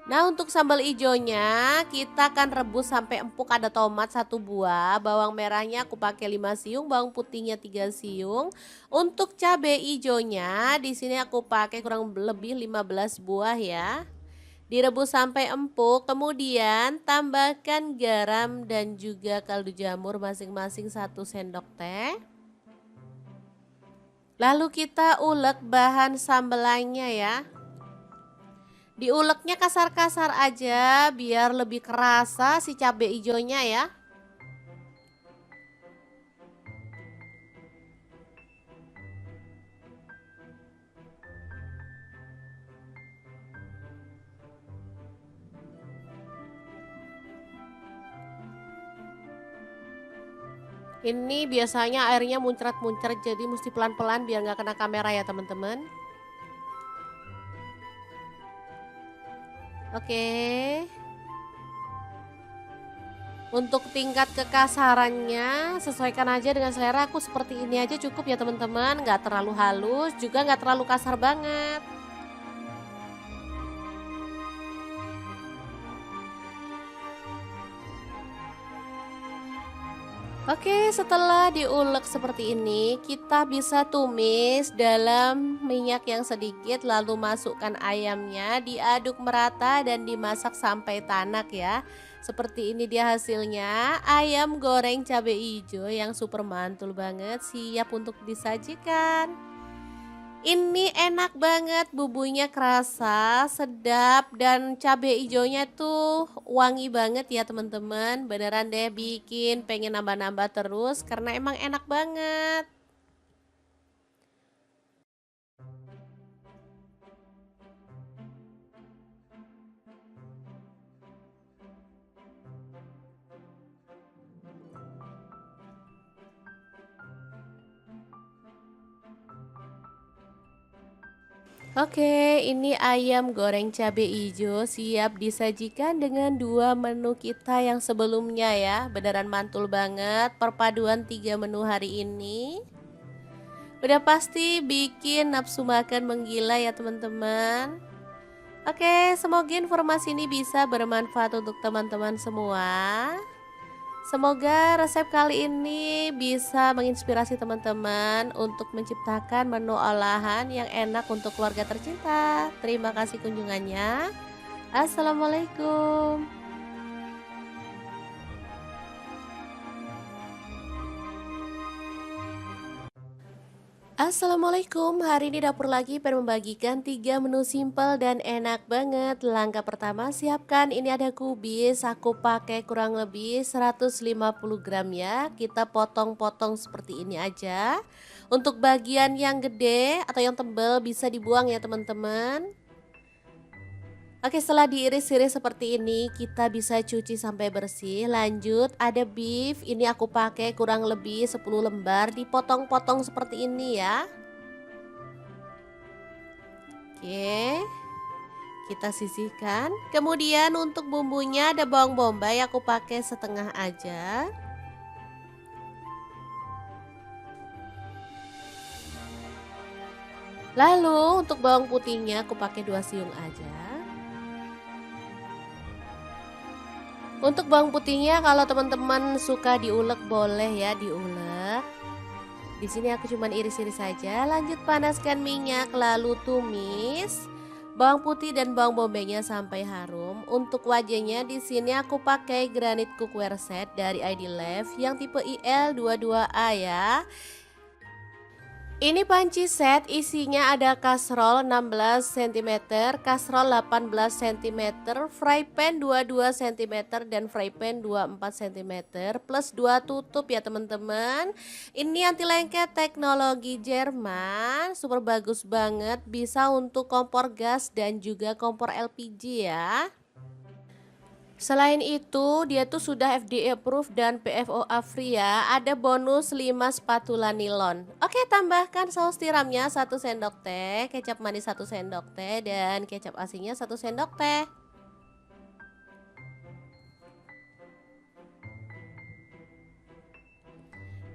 S1: Nah, untuk sambal ijonya kita akan rebus sampai empuk. Ada tomat 1 buah, bawang merahnya aku pakai 5 siung, bawang putihnya 3 siung. Untuk cabai ijonya di sini aku pakai kurang lebih 15 buah ya. Direbus sampai empuk, kemudian tambahkan garam dan juga kaldu jamur masing-masing 1 sendok teh. Lalu kita ulek bahan sambelannya ya. Diuleknya kasar-kasar aja biar lebih kerasa si cabai hijaunya ya. Ini biasanya airnya muncrat-muncrat jadi mesti pelan-pelan biar nggak kena kamera ya teman-teman. Oke. Untuk tingkat kekasarannya sesuaikan aja dengan selera, aku seperti ini aja cukup ya teman-teman, nggak terlalu halus juga nggak terlalu kasar banget. Oke, setelah diulek seperti ini, kita bisa tumis dalam minyak yang sedikit, lalu masukkan ayamnya, diaduk merata dan dimasak sampai tanak ya. Seperti ini dia hasilnya, ayam goreng cabai hijau yang super mantul banget, siap untuk disajikan. Ini enak banget, bumbunya kerasa, sedap, dan cabai hijaunya tuh wangi banget ya teman-teman. Beneran deh bikin pengen nambah-nambah terus karena emang enak banget. Oke, ini ayam goreng cabai hijau siap disajikan dengan dua menu kita yang sebelumnya ya. Beneran mantul banget perpaduan tiga menu hari ini. Udah pasti bikin nafsu makan menggila ya teman-teman. Oke, semoga informasi ini bisa bermanfaat untuk teman-teman semua. Semoga resep kali ini bisa menginspirasi teman-teman untuk menciptakan menu olahan yang enak untuk keluarga tercinta. Terima kasih kunjungannya. Assalamualaikum. Assalamualaikum, hari ini dapur lagi pengen membagikan 3 menu simpel dan enak banget. Langkah pertama siapkan, ini ada kubis, aku pakai kurang lebih 150 gram ya. Kita potong-potong seperti ini aja. Untuk bagian yang gede atau yang tebal bisa dibuang ya teman-teman. Oke, setelah diiris-iris seperti ini, kita bisa cuci sampai bersih. Lanjut, ada beef. Ini aku pakai kurang lebih 10 lembar, dipotong-potong seperti ini ya. Oke, kita sisihkan. Kemudian untuk bumbunya ada bawang bombay, aku pakai setengah aja. Lalu untuk bawang putihnya aku pakai 2 siung aja. Untuk bawang putihnya kalau teman-teman suka diulek boleh ya diulek. Di sini aku cuman iris-iris saja. Lanjut panaskan minyak lalu tumis bawang putih dan bawang bombaynya sampai harum. Untuk wajahnya di sini aku pakai granit cookware set dari ID Life yang tipe IL22A ya. Ini panci set isinya ada kastrol 16 cm, kastrol 18 cm, fry pan 22 cm dan fry pan 24 cm plus 2 tutup ya teman-teman. Ini anti lengket teknologi Jerman, super bagus banget, bisa untuk kompor gas dan juga kompor LPG ya. Selain itu, dia tuh sudah FDA approved dan PFOA free ya. Ada bonus 5 spatula nilon. Oke, tambahkan saus tiramnya 1 sendok teh, kecap manis 1 sendok teh dan kecap asinnya 1 sendok teh.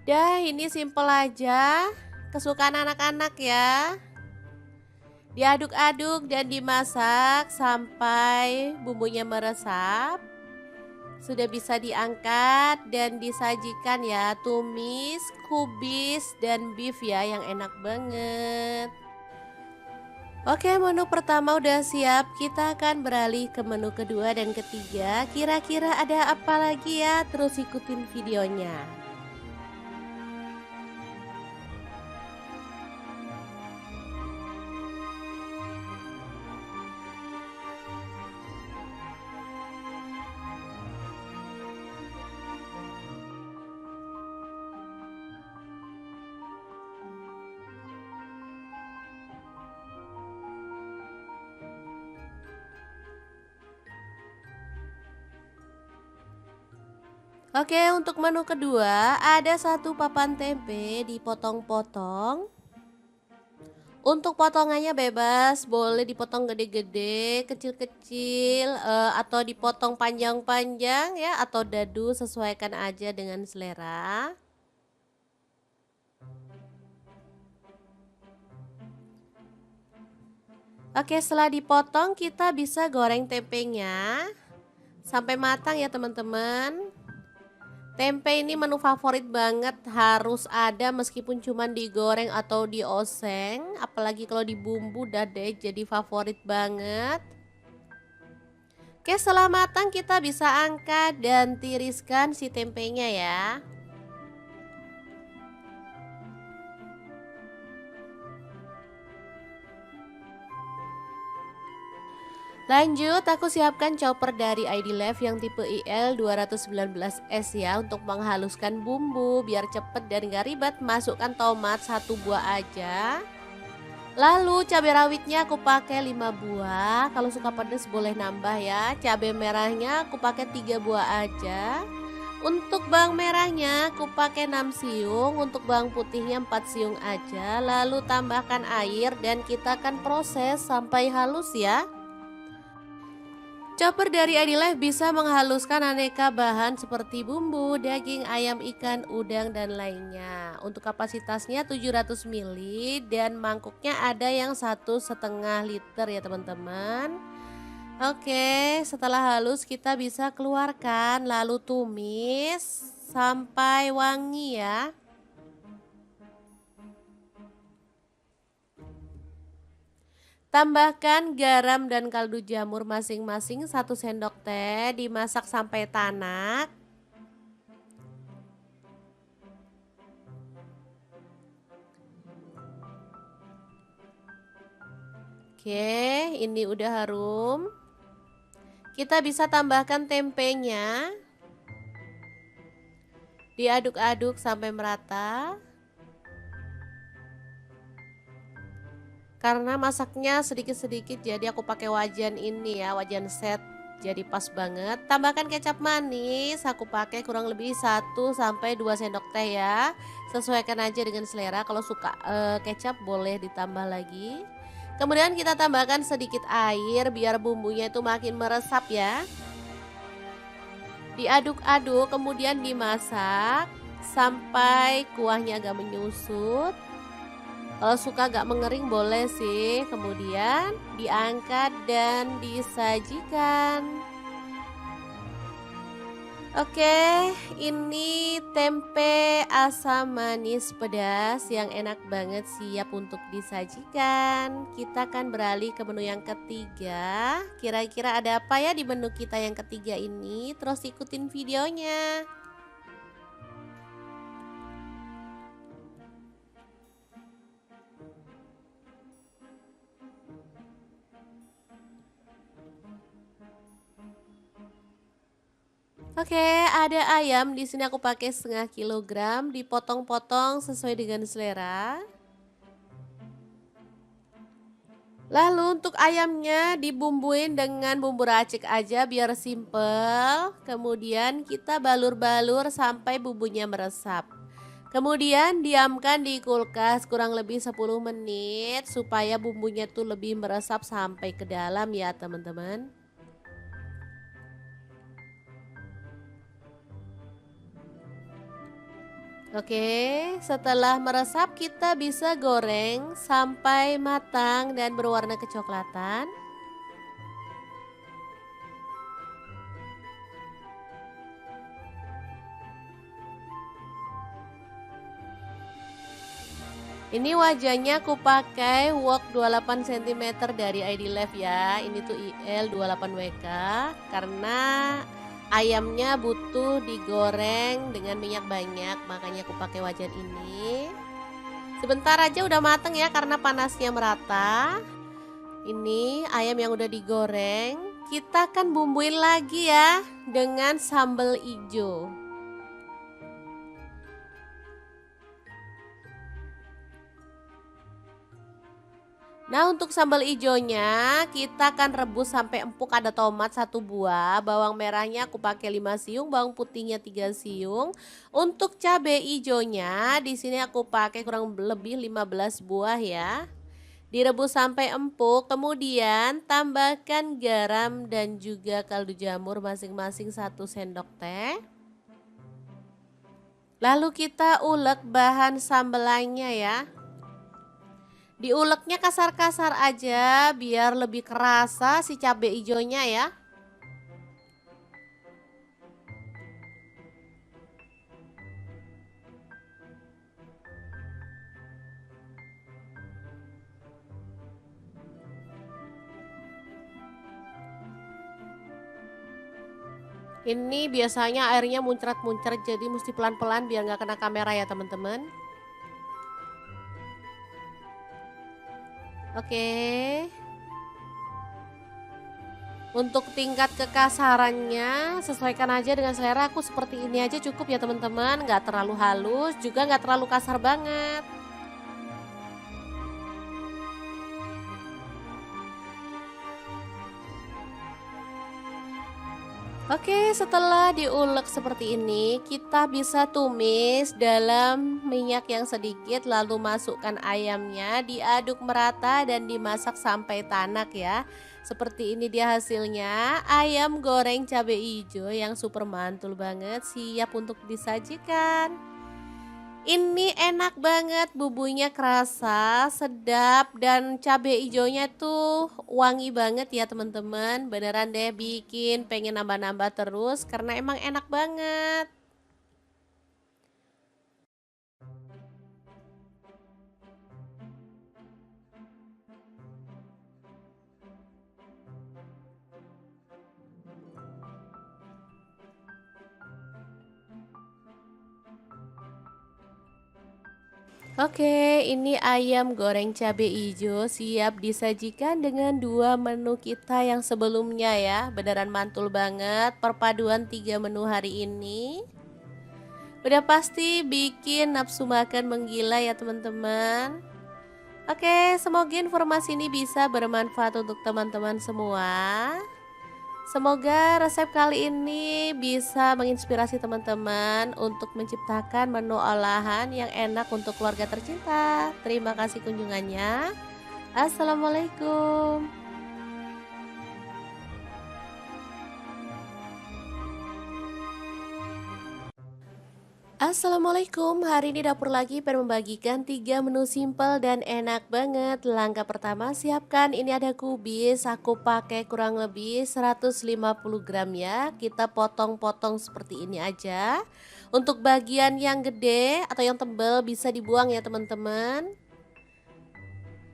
S1: Dah, ini simple aja. Kesukaan anak-anak ya. Diaduk-aduk dan dimasak sampai bumbunya meresap. Sudah bisa diangkat dan disajikan ya, tumis, kubis, dan beef ya yang enak banget. Oke, menu pertama udah siap, kita akan beralih ke menu kedua dan ketiga. Kira-kira ada apa lagi ya? Terus ikutin videonya. Oke, untuk menu kedua ada satu papan tempe dipotong-potong. Untuk potongannya bebas, boleh dipotong gede-gede, kecil-kecil, atau dipotong panjang-panjang ya, atau dadu, sesuaikan aja dengan selera. Oke, setelah dipotong kita bisa goreng tempenya sampai matang ya teman-teman. Tempe ini menu favorit banget, harus ada meskipun cuma digoreng atau dioseng, apalagi kalau dibumbu udah deh jadi favorit banget. Oke, setelah matang kita bisa angkat dan tiriskan si tempenya ya. Lanjut, aku siapkan chopper dari ID Life yang tipe IL 219S ya, untuk menghaluskan bumbu biar cepet dan gak ribet. Masukkan tomat 1 buah aja. Lalu cabai rawitnya aku pakai 5 buah. Kalau suka pedas boleh nambah ya. Cabai merahnya aku pakai 3 buah aja. Untuk bawang merahnya aku pakai 6 siung, untuk bawang putihnya 4 siung aja. Lalu tambahkan air dan kita akan proses sampai halus ya. Chopper dari Adilife bisa menghaluskan aneka bahan seperti bumbu, daging, ayam, ikan, udang, dan lainnya. Untuk kapasitasnya 700 ml dan mangkuknya ada yang 1,5 liter ya teman-teman. Oke, setelah halus kita bisa keluarkan lalu tumis sampai wangi ya. Tambahkan garam dan kaldu jamur masing-masing 1 sendok teh, dimasak sampai tanak. Oke, ini udah harum. Kita bisa tambahkan tempenya. Diaduk-aduk sampai merata. Karena masaknya sedikit-sedikit jadi aku pakai wajan ini ya, wajan set, jadi pas banget. Tambahkan kecap manis, aku pakai kurang lebih 1 sampai 2 sendok teh ya. Sesuaikan aja dengan selera, kalau suka kecap boleh ditambah lagi. Kemudian kita tambahkan sedikit air biar bumbunya itu makin meresap ya. Diaduk-aduk kemudian dimasak sampai kuahnya agak menyusut. Kalau suka agak mengering boleh sih. Kemudian diangkat dan disajikan. Oke, ini tempe asam manis pedas yang enak banget, siap untuk disajikan. Kita akan beralih ke menu yang ketiga. Kira-kira ada apa ya di menu kita yang ketiga ini? Terus ikutin videonya. Oke, ada ayam. Di sini aku pakai setengah kilogram, dipotong-potong sesuai dengan selera. Lalu untuk ayamnya dibumbuin dengan bumbu racik aja biar simple. Kemudian kita balur-balur sampai bumbunya meresap. Kemudian diamkan di kulkas kurang lebih 10 menit supaya bumbunya tuh lebih meresap sampai ke dalam ya teman-teman. Oke, setelah meresap kita bisa goreng sampai matang dan berwarna kecoklatan. Ini wajahnya aku pakai wok 28 cm dari ID Life ya. Ini tuh IL 28WK karena ayamnya butuh digoreng dengan minyak banyak, makanya aku pakai wajan ini. Sebentar aja udah mateng ya karena panasnya merata. Ini ayam yang udah digoreng, kita akan bumbuin lagi ya dengan sambal hijau. Nah, untuk sambal ijonya kita akan rebus sampai empuk. Ada tomat 1 buah, bawang merahnya aku pakai 5 siung, bawang putihnya 3 siung. Untuk cabai ijonya di sini aku pakai kurang lebih 15 buah ya. Direbus sampai empuk, kemudian tambahkan garam dan juga kaldu jamur masing-masing 1 sendok teh. Lalu kita ulek bahan sambelannya ya. Diuleknya kasar-kasar aja biar lebih kerasa si cabai hijaunya ya. Ini biasanya airnya muncrat-muncrat, jadi mesti pelan-pelan biar nggak kena kamera ya teman-teman. Oke. Untuk tingkat kekasarannya sesuaikan aja dengan selera. Aku seperti ini aja cukup ya teman-teman, nggak terlalu halus juga nggak terlalu kasar banget. Oke, setelah diulek seperti ini, kita bisa tumis dalam minyak yang sedikit, lalu masukkan ayamnya, diaduk merata dan dimasak sampai tanak ya. Seperti ini dia hasilnya, ayam goreng cabai hijau yang super mantul banget, siap untuk disajikan. Ini enak banget, bumbunya kerasa, sedap, dan cabai hijaunya tuh wangi banget ya teman-teman. Beneran deh bikin pengen nambah-nambah terus karena emang enak banget. Oke, ini ayam goreng cabai hijau siap disajikan dengan 2 menu kita yang sebelumnya ya. Beneran mantul banget perpaduan 3 menu hari ini. Udah pasti bikin nafsu makan menggila ya teman-teman. Oke, semoga informasi ini bisa bermanfaat untuk teman-teman semua. Semoga resep kali ini bisa menginspirasi teman-teman untuk menciptakan menu olahan yang enak untuk keluarga tercinta. Terima kasih kunjungannya. Assalamualaikum. Assalamualaikum, hari ini dapur lagi pengen membagikan 3 menu simpel dan enak banget. Langkah pertama, siapkan ini ada kubis, aku pakai kurang lebih 150 gram ya. Kita potong-potong seperti ini aja. Untuk bagian yang gede atau yang tebal bisa dibuang ya teman-teman.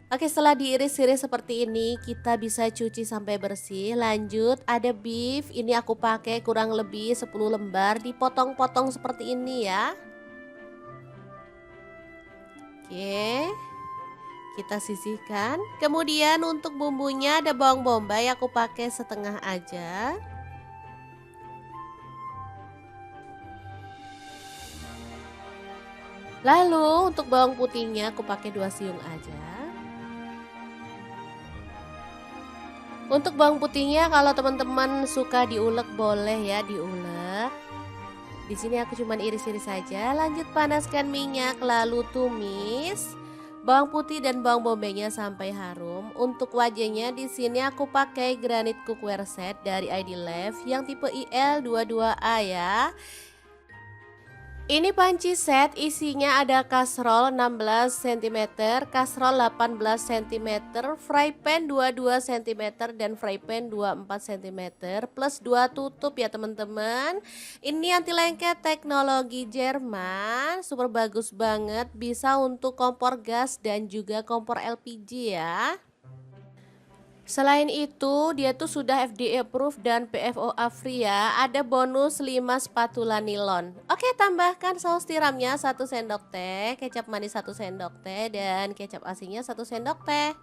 S1: Oke, setelah diiris-iris seperti ini, kita bisa cuci sampai bersih. Lanjut, ada beef. Ini aku pakai kurang lebih 10 lembar, dipotong-potong seperti ini ya. Oke, kita sisihkan. Kemudian untuk bumbunya ada bawang bombay, aku pakai setengah aja. Lalu untuk bawang putihnya aku pakai 2 siung aja. Untuk bawang putihnya kalau teman-teman suka diulek boleh ya diulek. Di sini aku cuman iris-iris saja. Lanjut panaskan minyak lalu tumis bawang putih dan bawang bombaynya sampai harum. Untuk wajahnya di sini aku pakai granit cookware set dari ID Life yang tipe IL22A ya. Ini panci set isinya ada kastrol 16 cm, kastrol 18 cm, fry pan 22 cm dan fry pan 24 cm plus 2 tutup ya teman-teman. Ini anti lengket teknologi Jerman, super bagus banget, bisa untuk kompor gas dan juga kompor LPG ya. Selain itu, dia tuh sudah FDA approved dan PFOA free ya. Ada bonus 5 spatula nilon. Oke, tambahkan saus tiramnya 1 sendok teh, kecap manis 1 sendok teh, dan kecap asinnya 1 sendok teh.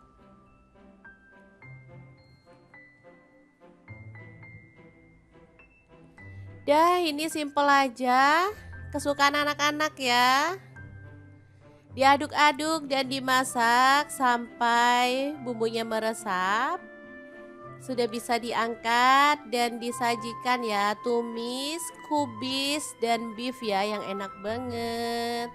S1: Dah, ini simple aja. Kesukaan anak-anak ya. Diaduk-aduk dan dimasak sampai bumbunya meresap. Sudah bisa diangkat dan disajikan ya, tumis, kubis, dan beef ya yang enak banget.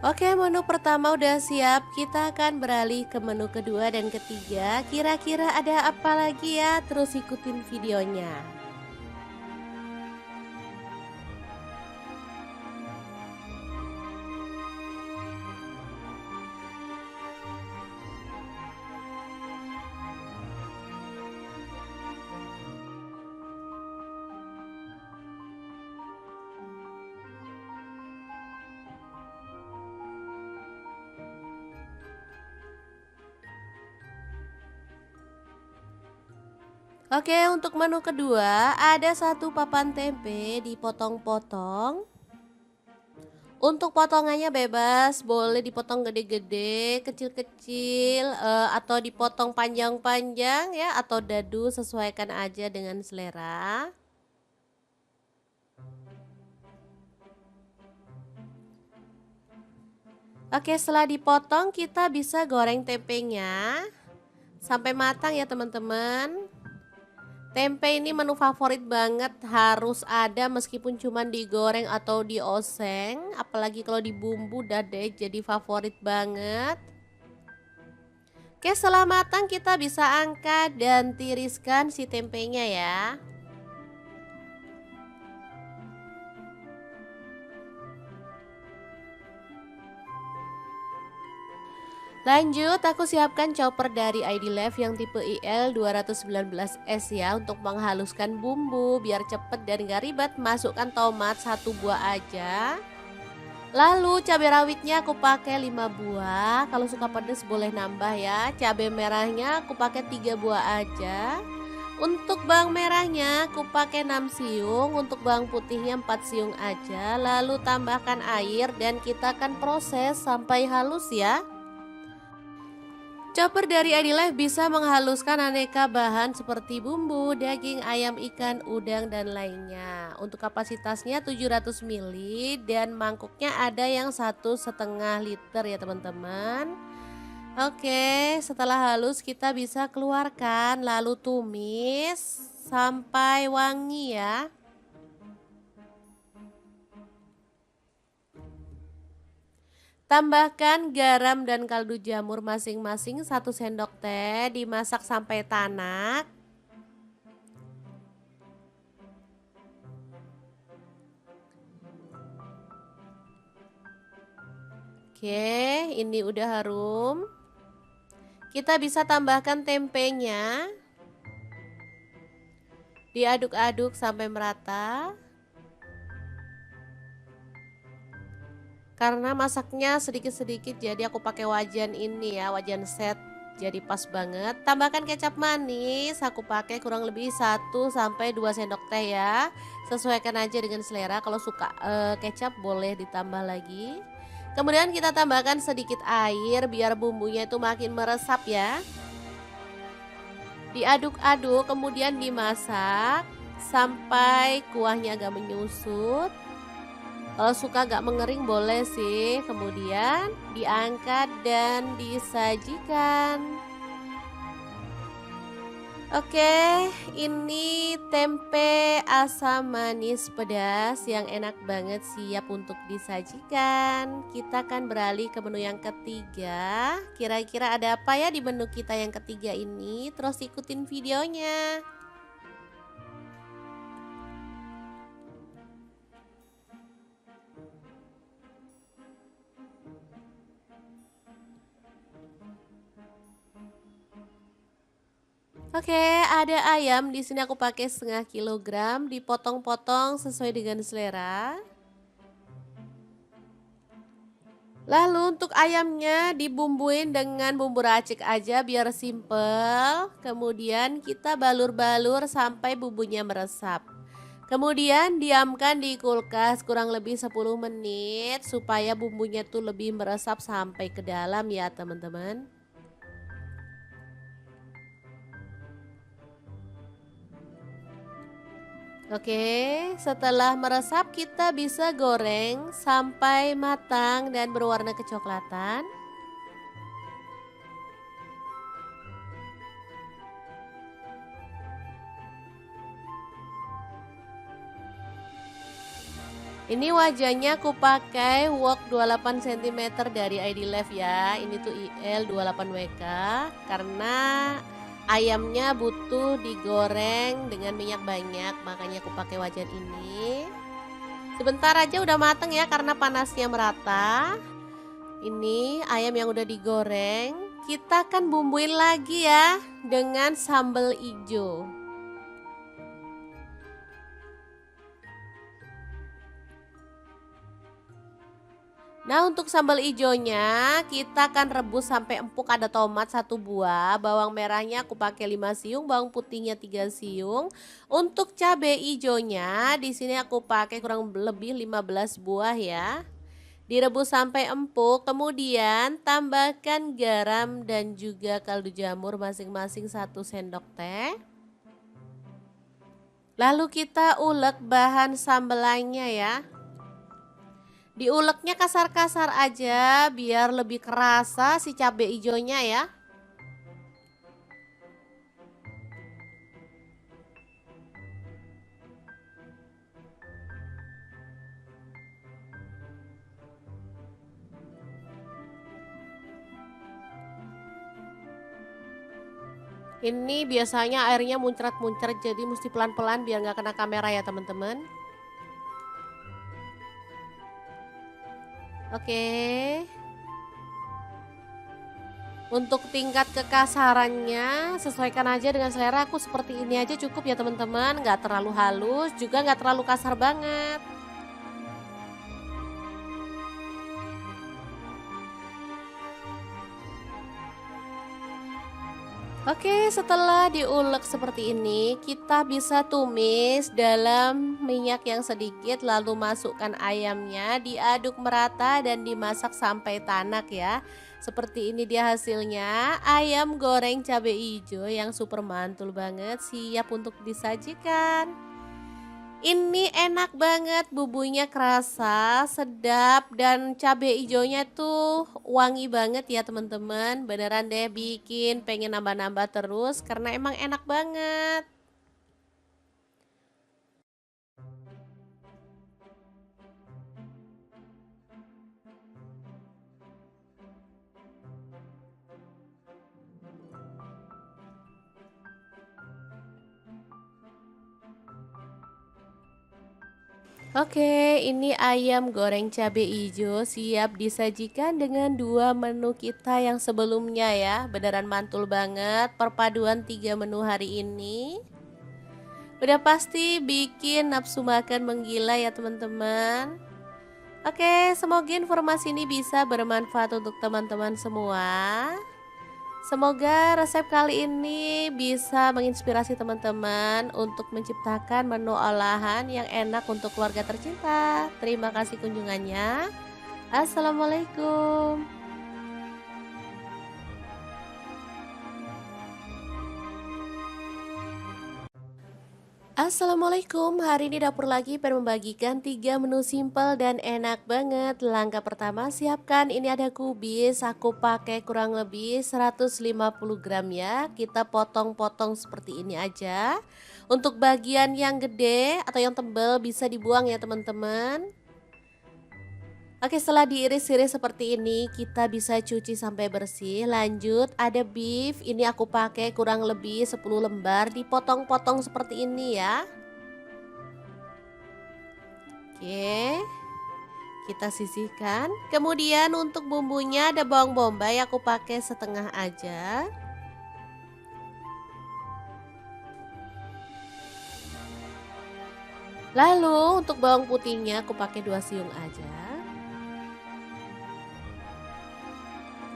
S1: Oke, menu pertama udah siap. Kita akan beralih ke menu kedua dan ketiga. Kira-kira ada apa lagi ya? Terus ikutin videonya. Oke, untuk menu kedua ada satu papan tempe dipotong-potong. Untuk potongannya bebas, boleh dipotong gede-gede, kecil-kecil, atau dipotong panjang-panjang ya, atau dadu, sesuaikan aja dengan selera. Oke, setelah dipotong kita bisa goreng tempenya sampai matang ya teman-teman. Tempe ini menu favorit banget, harus ada meskipun cuma digoreng atau dioseng, apalagi kalau dibumbu udah deh jadi favorit banget. Oke, setelah matang kita bisa angkat dan tiriskan si tempenya ya. Lanjut, aku siapkan chopper dari ID Life yang tipe IL 219S ya, untuk menghaluskan bumbu biar cepet dan gak ribet. Masukkan tomat 1 buah aja. Lalu cabai rawitnya aku pakai 5 buah. Kalau suka pedas boleh nambah ya. Cabai merahnya aku pakai 3 buah aja. Untuk bawang merahnya aku pakai 6 siung. Untuk bawang putihnya 4 siung aja. Lalu tambahkan air dan kita akan proses sampai halus ya. Chopper dari ID Life bisa menghaluskan aneka bahan seperti bumbu, daging, ayam, ikan, udang, dan lainnya. Untuk kapasitasnya 700 ml dan mangkuknya ada yang 1,5 liter ya teman-teman. Oke, setelah halus kita bisa keluarkan lalu tumis sampai wangi ya. Tambahkan garam dan kaldu jamur masing-masing 1 sendok teh, dimasak sampai tanak. Oke, ini udah harum. Kita bisa tambahkan tempenya. Diaduk-aduk sampai merata. Karena masaknya sedikit-sedikit jadi aku pakai wajan ini ya, wajan set. Jadi pas banget. Tambahkan kecap manis, aku pakai kurang lebih 1-2 sendok teh ya. Sesuaikan aja dengan selera. Kalau suka kecap boleh ditambah lagi. Kemudian kita tambahkan sedikit air biar bumbunya itu makin meresap ya. Diaduk-aduk kemudian dimasak sampai kuahnya agak menyusut. Kalau suka agak mengering boleh sih. Kemudian diangkat dan disajikan. Oke, ini tempe asam manis pedas yang enak banget, siap untuk disajikan. Kita akan beralih ke menu yang ketiga. Kira-kira ada apa ya di menu kita yang ketiga ini? Terus ikutin videonya. Oke, ada ayam di sini aku pakai 0,5 kilogram, dipotong-potong sesuai dengan selera. Lalu untuk ayamnya dibumbuin dengan bumbu racik aja biar simple. Kemudian kita balur-balur sampai bumbunya meresap. Kemudian diamkan di kulkas kurang lebih 10 menit supaya bumbunya tuh lebih meresap sampai ke dalam ya teman-teman. Oke, setelah meresap kita bisa goreng sampai matang dan berwarna kecoklatan. Ini wajahnya aku pakai wok 28 cm dari ID Life ya. Ini tuh IL 28WK karena ayamnya butuh digoreng dengan minyak banyak, makanya aku pakai wajan ini. Sebentar aja udah mateng ya karena panasnya merata. Ini ayam yang udah digoreng, kita akan bumbuin lagi ya dengan sambal ijo. Nah, untuk sambal ijonya kita akan rebus sampai empuk. Ada tomat 1 buah, bawang merahnya aku pakai 5 siung, bawang putihnya 3 siung. Untuk cabai ijonya di sini aku pakai kurang lebih 15 buah ya. Direbus sampai empuk, kemudian tambahkan garam dan juga kaldu jamur masing-masing 1 sendok teh. Lalu kita ulek bahan sambelannya ya. Diuleknya kasar-kasar aja biar lebih kerasa si cabai hijaunya ya. Ini biasanya airnya muncrat-muncrat jadi mesti pelan-pelan biar nggak kena kamera ya teman-teman. Oke. Untuk tingkat kekasarannya sesuaikan aja dengan selera. Aku seperti ini aja cukup ya teman-teman. Nggak terlalu halus juga nggak terlalu kasar banget. Oke, setelah diulek seperti ini, kita bisa tumis dalam minyak yang sedikit lalu masukkan ayamnya, diaduk merata dan dimasak sampai tanak ya. Seperti ini dia hasilnya, ayam goreng cabai hijau yang super mantul banget, siap untuk disajikan. Ini enak banget, bumbunya kerasa, sedap, dan cabai hijaunya tuh wangi banget ya teman-teman. Beneran deh bikin pengen nambah-nambah terus karena emang enak banget. Oke, ini ayam goreng cabai hijau siap disajikan dengan 2 menu kita yang sebelumnya ya. Beneran mantul banget perpaduan 3 menu hari ini. Udah pasti bikin nafsu makan menggila ya teman-teman. Oke, semoga informasi ini bisa bermanfaat untuk teman-teman semua. Semoga resep kali ini bisa menginspirasi teman-teman untuk menciptakan menu olahan yang enak untuk keluarga tercinta. Terima kasih kunjungannya. Assalamualaikum. Assalamualaikum, hari ini dapur lagi pengen membagikan 3 menu simpel dan enak banget. Langkah pertama siapkan, ini ada kubis, aku pakai kurang lebih 150 gram ya. Kita potong-potong seperti ini aja. Untuk bagian yang gede atau yang tebal bisa dibuang ya teman-teman. Oke, setelah diiris-iris seperti ini, kita bisa cuci sampai bersih. Lanjut, ada beef. Ini aku pakai kurang lebih 10 lembar, dipotong-potong seperti ini ya. Oke, kita sisihkan. Kemudian untuk bumbunya ada bawang bombay, aku pakai setengah aja. Lalu untuk bawang putihnya aku pakai 2 siung aja.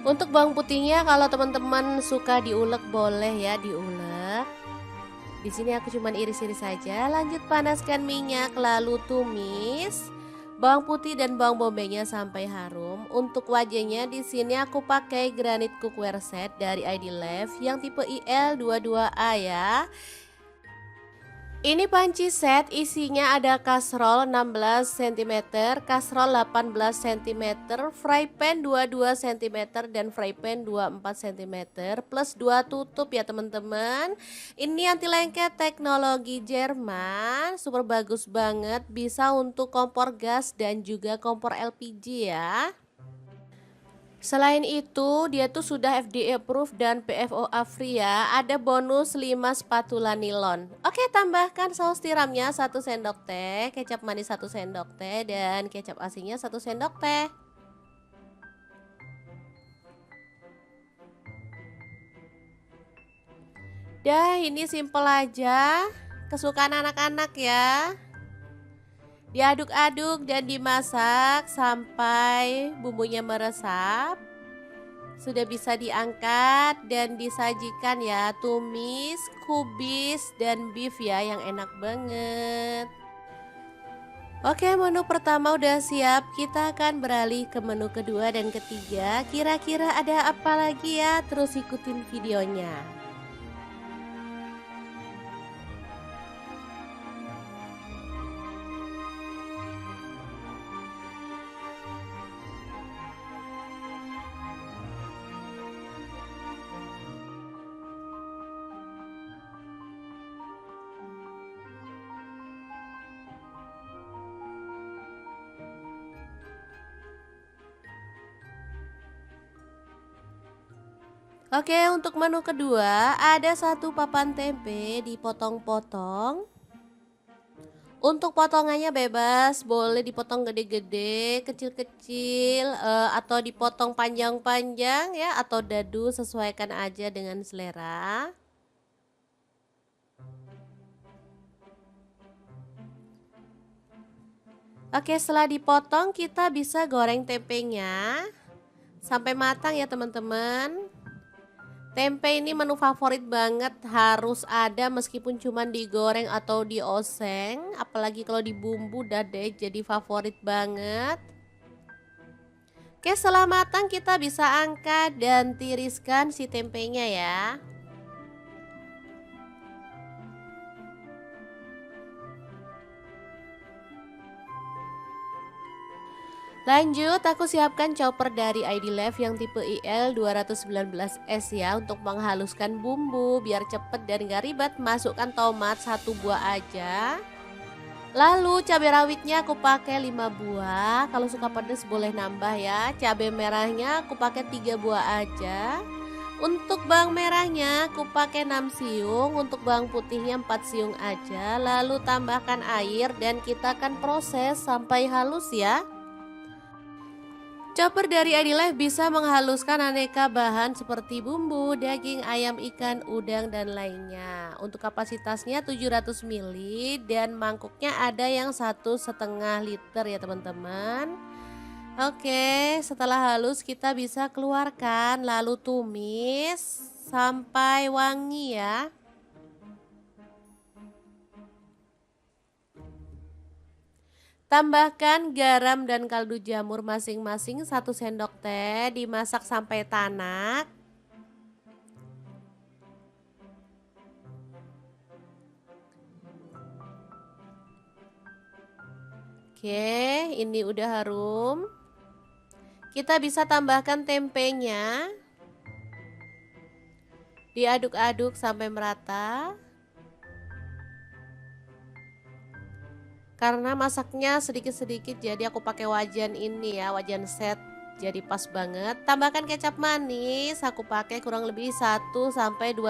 S1: Untuk bawang putihnya kalau teman-teman suka diulek boleh ya diulek. Di sini aku cuma iris-iris saja. Lanjut panaskan minyak lalu tumis bawang putih dan bawang bombaynya sampai harum. Untuk wajahnya di sini aku pakai granit cookware set dari ID Life yang tipe IL22A ya. Ini panci set isinya ada kasrol 16 cm, kasrol 18 cm, fry pan 22 cm dan fry pan 24 cm plus 2 tutup ya teman-teman. Ini anti lengket teknologi Jerman, super bagus banget, bisa untuk kompor gas dan juga kompor LPG ya. Selain itu, dia tuh sudah FDA approved dan PFOA free ya. Ada bonus 5 spatula nilon. Oke, tambahkan saus tiramnya 1 sendok teh, kecap manis 1 sendok teh, dan kecap asinnya 1 sendok teh. Dah, ini simple aja. Kesukaan anak-anak ya. Diaduk-aduk dan dimasak sampai bumbunya meresap. Sudah bisa diangkat dan disajikan ya, tumis, kubis, dan beef ya yang enak banget. Oke, menu pertama udah siap, kita akan beralih ke menu kedua dan ketiga. Kira-kira ada apa lagi ya? Terus ikutin videonya. Oke, untuk menu kedua ada satu papan tempe dipotong-potong. Untuk potongannya bebas, boleh dipotong gede-gede, kecil-kecil, atau dipotong panjang-panjang ya, atau dadu, sesuaikan aja dengan selera. Oke, setelah dipotong kita bisa goreng tempenya sampai matang ya teman-teman. Tempe ini menu favorit banget, harus ada meskipun cuma digoreng atau dioseng, apalagi kalau dibumbu udah deh jadi favorit banget. Oke, setelah matang kita bisa angkat dan tiriskan si tempenya ya. Lanjut, aku siapkan chopper dari ID Life yang tipe IL 219S ya, untuk menghaluskan bumbu biar cepet dan gak ribet. Masukkan tomat 1 buah aja. Lalu cabai rawitnya aku pakai 5 buah. Kalau suka pedas boleh nambah ya. Cabai merahnya aku pakai 3 buah aja. Untuk bawang merahnya aku pakai 6 siung, untuk bawang putihnya 4 siung aja. Lalu tambahkan air dan kita akan proses sampai halus ya. Chopper dari Adilife bisa menghaluskan aneka bahan seperti bumbu, daging, ayam, ikan, udang, dan lainnya. Untuk kapasitasnya 700 ml dan mangkuknya ada yang 1,5 liter ya teman-teman. Oke, setelah halus kita bisa keluarkan lalu tumis sampai wangi ya. Tambahkan garam dan kaldu jamur masing-masing 1 sendok teh, dimasak sampai tanak. Oke, ini udah harum. Kita bisa tambahkan tempenya. Diaduk-aduk sampai merata. Karena masaknya sedikit-sedikit jadi aku pakai wajan ini ya, wajan set. Jadi pas banget. Tambahkan kecap manis, aku pakai kurang lebih 1-2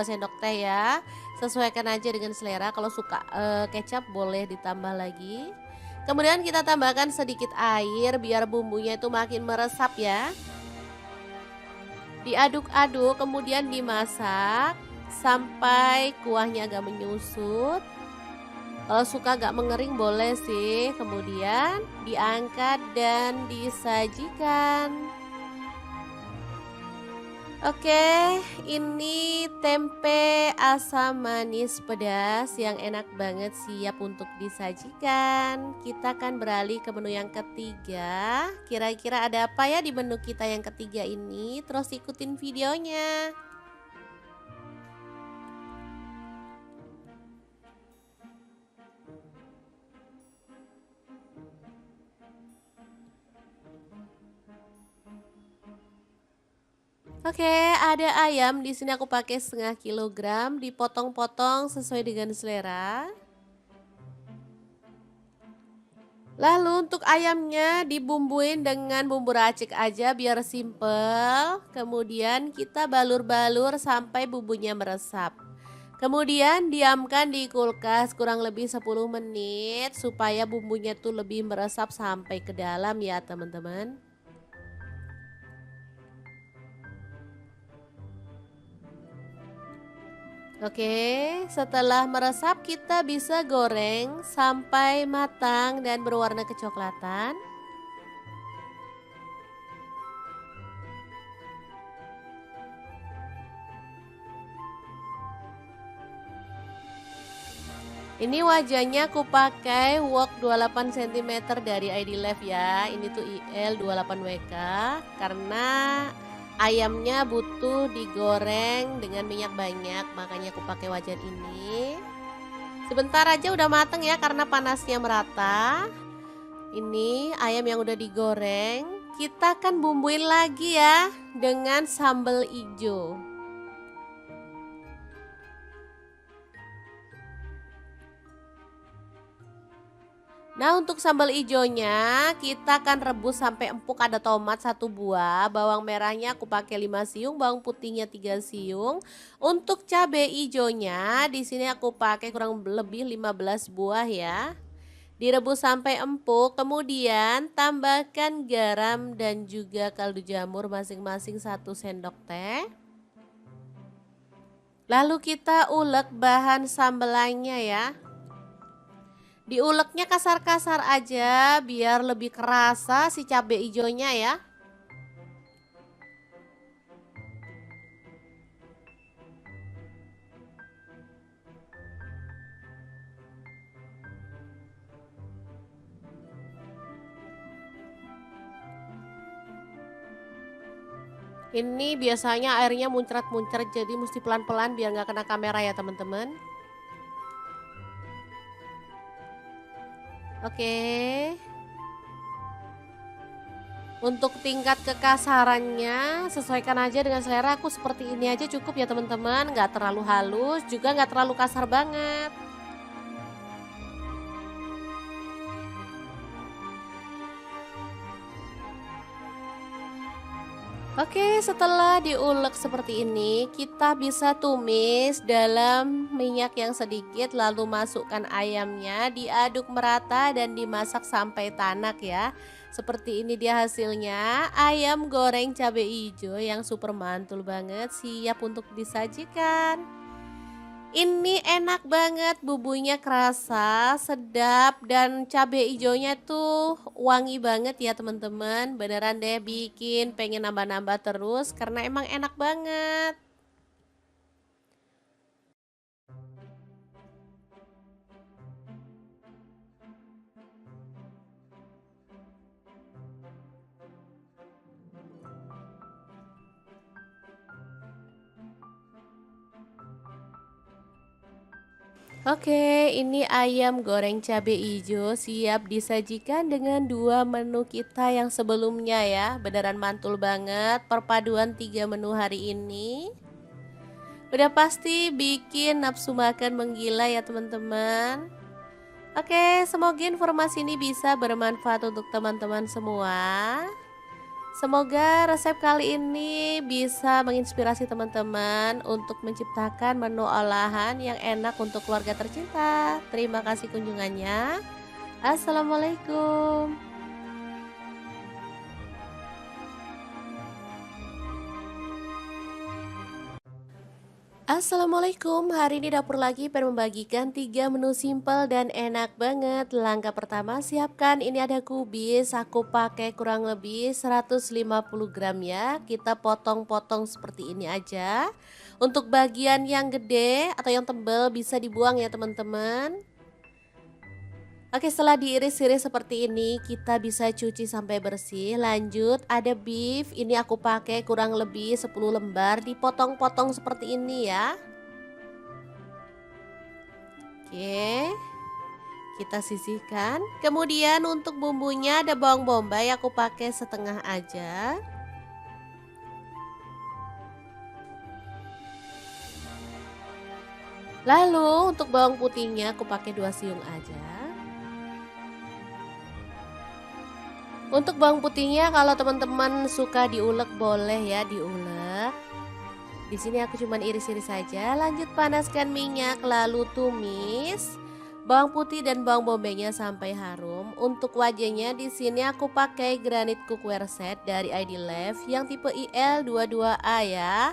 S1: sendok teh ya. Sesuaikan aja dengan selera. Kalau suka kecap boleh ditambah lagi. Kemudian kita tambahkan sedikit air biar bumbunya itu makin meresap ya. Diaduk-aduk kemudian dimasak sampai kuahnya agak menyusut. Kalau suka agak mengering boleh sih. Kemudian diangkat dan disajikan. Oke, ini tempe asam manis pedas yang enak banget, siap untuk disajikan. Kita akan beralih ke menu yang ketiga. Kira-kira ada apa ya di menu kita yang ketiga ini? Terus ikutin videonya. Oke, ada ayam di sini aku pakai setengah kilogram, dipotong-potong sesuai dengan selera. Lalu untuk ayamnya dibumbuin dengan bumbu racik aja biar simple. Kemudian kita balur-balur sampai bumbunya meresap. Kemudian diamkan di kulkas kurang lebih 10 menit supaya bumbunya tuh lebih meresap sampai ke dalam ya teman-teman. Oke, setelah meresap kita bisa goreng sampai matang dan berwarna kecoklatan. Ini wajahnya aku pakai wok 28 cm dari ID Life ya. Ini tuh IL 28WK karena ayamnya butuh digoreng dengan minyak banyak, makanya aku pakai wajan ini. Sebentar aja udah mateng ya karena panasnya merata. Ini ayam yang udah digoreng, kita akan bumbuin lagi ya dengan sambal hijau. Nah untuk sambal ijonya kita akan rebus sampai empuk, ada tomat 1 buah, bawang merahnya aku pakai 5 siung, bawang putihnya 3 siung. Untuk cabai ijonya di sini aku pakai kurang lebih 15 buah ya. Direbus sampai empuk, kemudian tambahkan garam dan juga kaldu jamur masing-masing 1 sendok teh. Lalu kita ulek bahan sambelannya ya. Diuleknya kasar-kasar aja biar lebih kerasa si cabai hijaunya ya. Ini biasanya airnya muncrat-muncrat jadi mesti pelan-pelan biar nggak kena kamera ya teman-teman. Oke. Untuk tingkat kekasarannya sesuaikan aja dengan selera, aku seperti ini aja cukup ya teman-teman, nggak terlalu halus juga nggak terlalu kasar banget. Oke, setelah diulek seperti ini, kita bisa tumis dalam minyak yang sedikit, lalu masukkan ayamnya, diaduk merata dan dimasak sampai tanak ya. Seperti ini dia hasilnya, ayam goreng cabai hijau yang super mantul banget, siap untuk disajikan. Ini enak banget, bumbunya kerasa, sedap, dan cabai hijaunya tuh wangi banget ya teman-teman. Beneran deh bikin pengen nambah-nambah terus karena emang enak banget. Oke, ini ayam goreng cabai hijau siap disajikan dengan 2 menu kita yang sebelumnya ya. Beneran mantul banget perpaduan 3 menu hari ini. Udah pasti bikin nafsu makan menggila ya teman-teman. Oke, semoga informasi ini bisa bermanfaat untuk teman-teman semua. Semoga resep kali ini bisa menginspirasi teman-teman untuk menciptakan menu olahan yang enak untuk keluarga tercinta. Terima kasih kunjungannya. Assalamualaikum. Assalamualaikum, hari ini dapur lagi pengen membagikan 3 menu simpel dan enak banget. Langkah pertama siapkan, ini ada kubis, aku pakai kurang lebih 150 gram ya. Kita potong-potong seperti ini aja. Untuk bagian yang gede atau yang tebal bisa dibuang ya teman-teman. Oke, setelah diiris-iris seperti ini, kita bisa cuci sampai bersih. Lanjut, ada beef. Ini aku pakai kurang lebih 10 lembar, dipotong-potong seperti ini ya. Oke, kita sisihkan. Kemudian untuk bumbunya ada bawang bombay, aku pakai setengah aja. Lalu untuk bawang putihnya aku pakai 2 siung aja. Untuk bawang putihnya kalau teman-teman suka diulek boleh ya diulek. Di sini aku cuman iris-iris saja. Lanjut panaskan minyak lalu tumis bawang putih dan bawang bombaynya sampai harum. Untuk wajahnya di sini aku pakai granit cookware set dari ID Life yang tipe IL22A ya.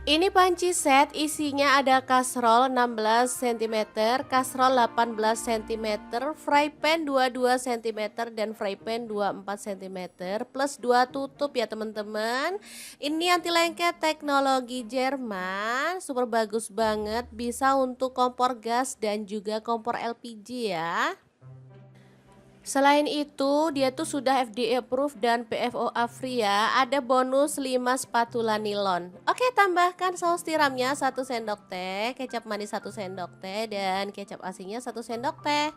S1: Ini panci set isinya ada kastrol 16 cm, kastrol 18 cm, fry pan 22 cm dan fry pan 24 cm plus 2 tutup ya teman-teman. Ini anti lengket teknologi Jerman, super bagus banget, bisa untuk kompor gas dan juga kompor LPG ya. Selain itu, dia tuh sudah FDA approved dan PFOA free ya. Ada bonus 5 spatula nilon. Oke, tambahkan saus tiramnya 1 sendok teh, kecap manis 1 sendok teh dan kecap asinnya 1 sendok teh.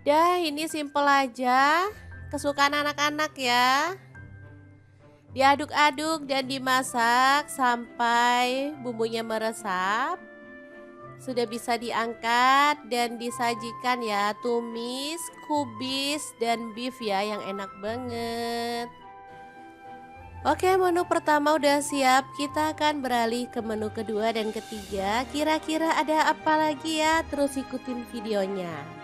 S1: Dah, ini simple aja. Kesukaan anak-anak ya. Diaduk-aduk dan dimasak sampai bumbunya meresap. Sudah bisa diangkat dan disajikan ya, tumis, kubis, dan beef ya yang enak banget. Oke, menu pertama udah siap, kita akan beralih ke menu kedua dan ketiga. Kira-kira ada apa lagi ya? Terus ikutin videonya.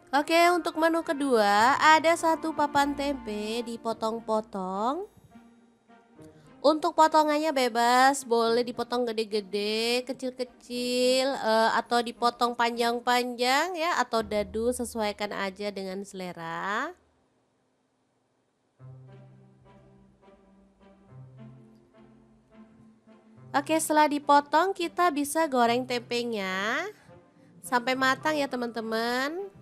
S1: Oke, untuk menu kedua ada 1 papan tempe dipotong-potong. Untuk potongannya bebas, boleh dipotong gede-gede, kecil-kecil, atau dipotong panjang-panjang ya, atau dadu, sesuaikan aja dengan selera. Oke, setelah dipotong kita bisa goreng tempenya sampai matang ya teman-teman.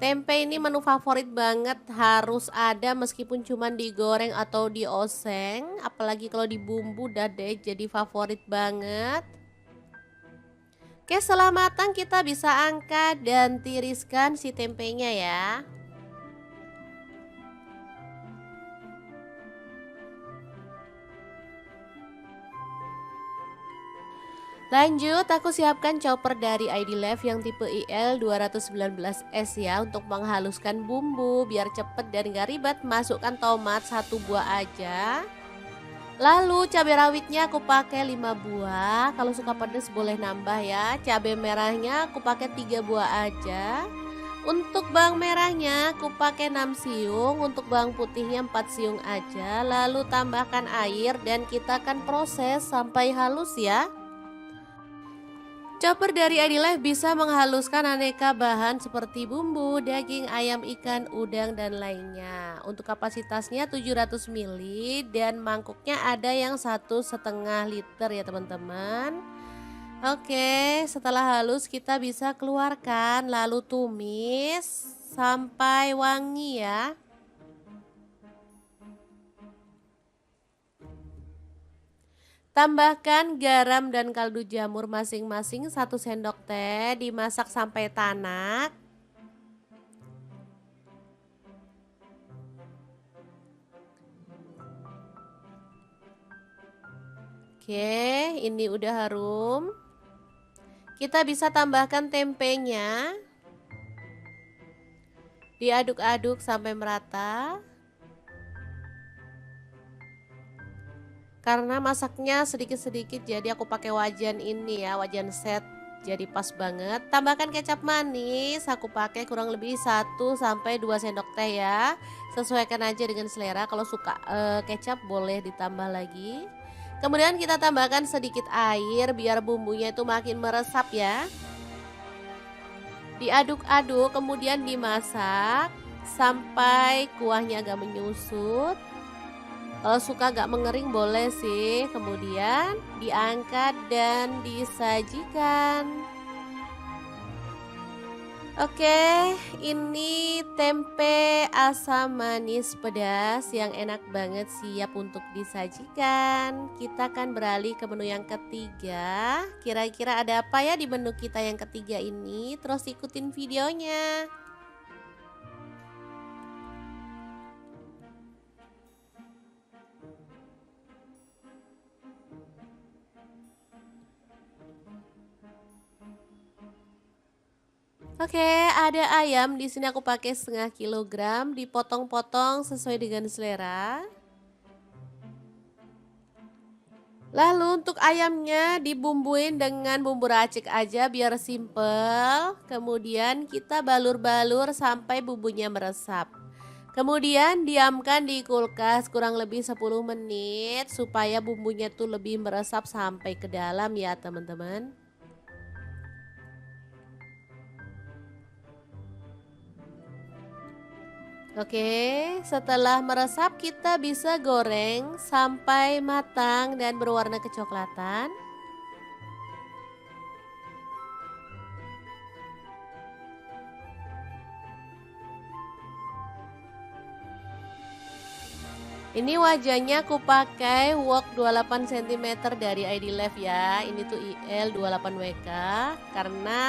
S1: Tempe ini menu favorit banget, harus ada meskipun cuma digoreng atau dioseng. Apalagi kalau dibumbu udah deh jadi favorit banget. Oke, setelah matang kita bisa angkat dan tiriskan si tempenya ya. Lanjut, aku siapkan chopper dari ID Life yang tipe IL219S ya untuk menghaluskan bumbu biar cepet dan gak ribet. Masukkan tomat 1 buah aja. Lalu cabai rawitnya aku pakai 5 buah. Kalau suka pedas boleh nambah ya. Cabai merahnya aku pakai 3 buah aja. Untuk bawang merahnya aku pakai 6 siung, untuk bawang putihnya 4 siung aja. Lalu tambahkan air dan kita akan proses sampai halus ya. Chopper dari ID Life bisa menghaluskan aneka bahan seperti bumbu, daging, ayam, ikan, udang, dan lainnya. Untuk kapasitasnya 700 ml dan mangkuknya ada yang 1,5 liter ya teman-teman. Oke, setelah halus kita bisa keluarkan lalu tumis sampai wangi ya. Tambahkan garam dan kaldu jamur masing-masing 1 sendok teh, dimasak sampai tanak. Oke, ini udah harum. Kita bisa tambahkan tempenya. Diaduk-aduk sampai merata. Karena masaknya sedikit-sedikit jadi aku pakai wajan ini ya, wajan set. Jadi pas banget. Tambahkan kecap manis, aku pakai kurang lebih 1 sampai 2 sendok teh ya. Sesuaikan aja dengan selera. Kalau suka kecap boleh ditambah lagi. Kemudian kita tambahkan sedikit air biar bumbunya itu makin meresap ya. Diaduk-aduk kemudian dimasak sampai kuahnya agak menyusut. Kalau suka agak mengering boleh sih. Kemudian diangkat dan disajikan. Oke, ini tempe asam manis pedas yang enak banget siap untuk disajikan. Kita akan beralih ke menu yang ketiga. Kira-kira ada apa ya di menu kita yang ketiga ini? Terus ikutin videonya. Oke, ada ayam. Di sini aku pakai setengah kilogram, dipotong-potong sesuai dengan selera. Lalu untuk ayamnya dibumbuin dengan bumbu racik aja biar simple. Kemudian kita balur-balur sampai bumbunya meresap. Kemudian diamkan di kulkas kurang lebih 10 menit supaya bumbunya tuh lebih meresap sampai ke dalam ya teman-teman. Oke, setelah meresap kita bisa goreng sampai matang dan berwarna kecoklatan. Ini wajahnya aku pakai wok 28 cm dari ID Life ya. Ini tuh IL 28WK karena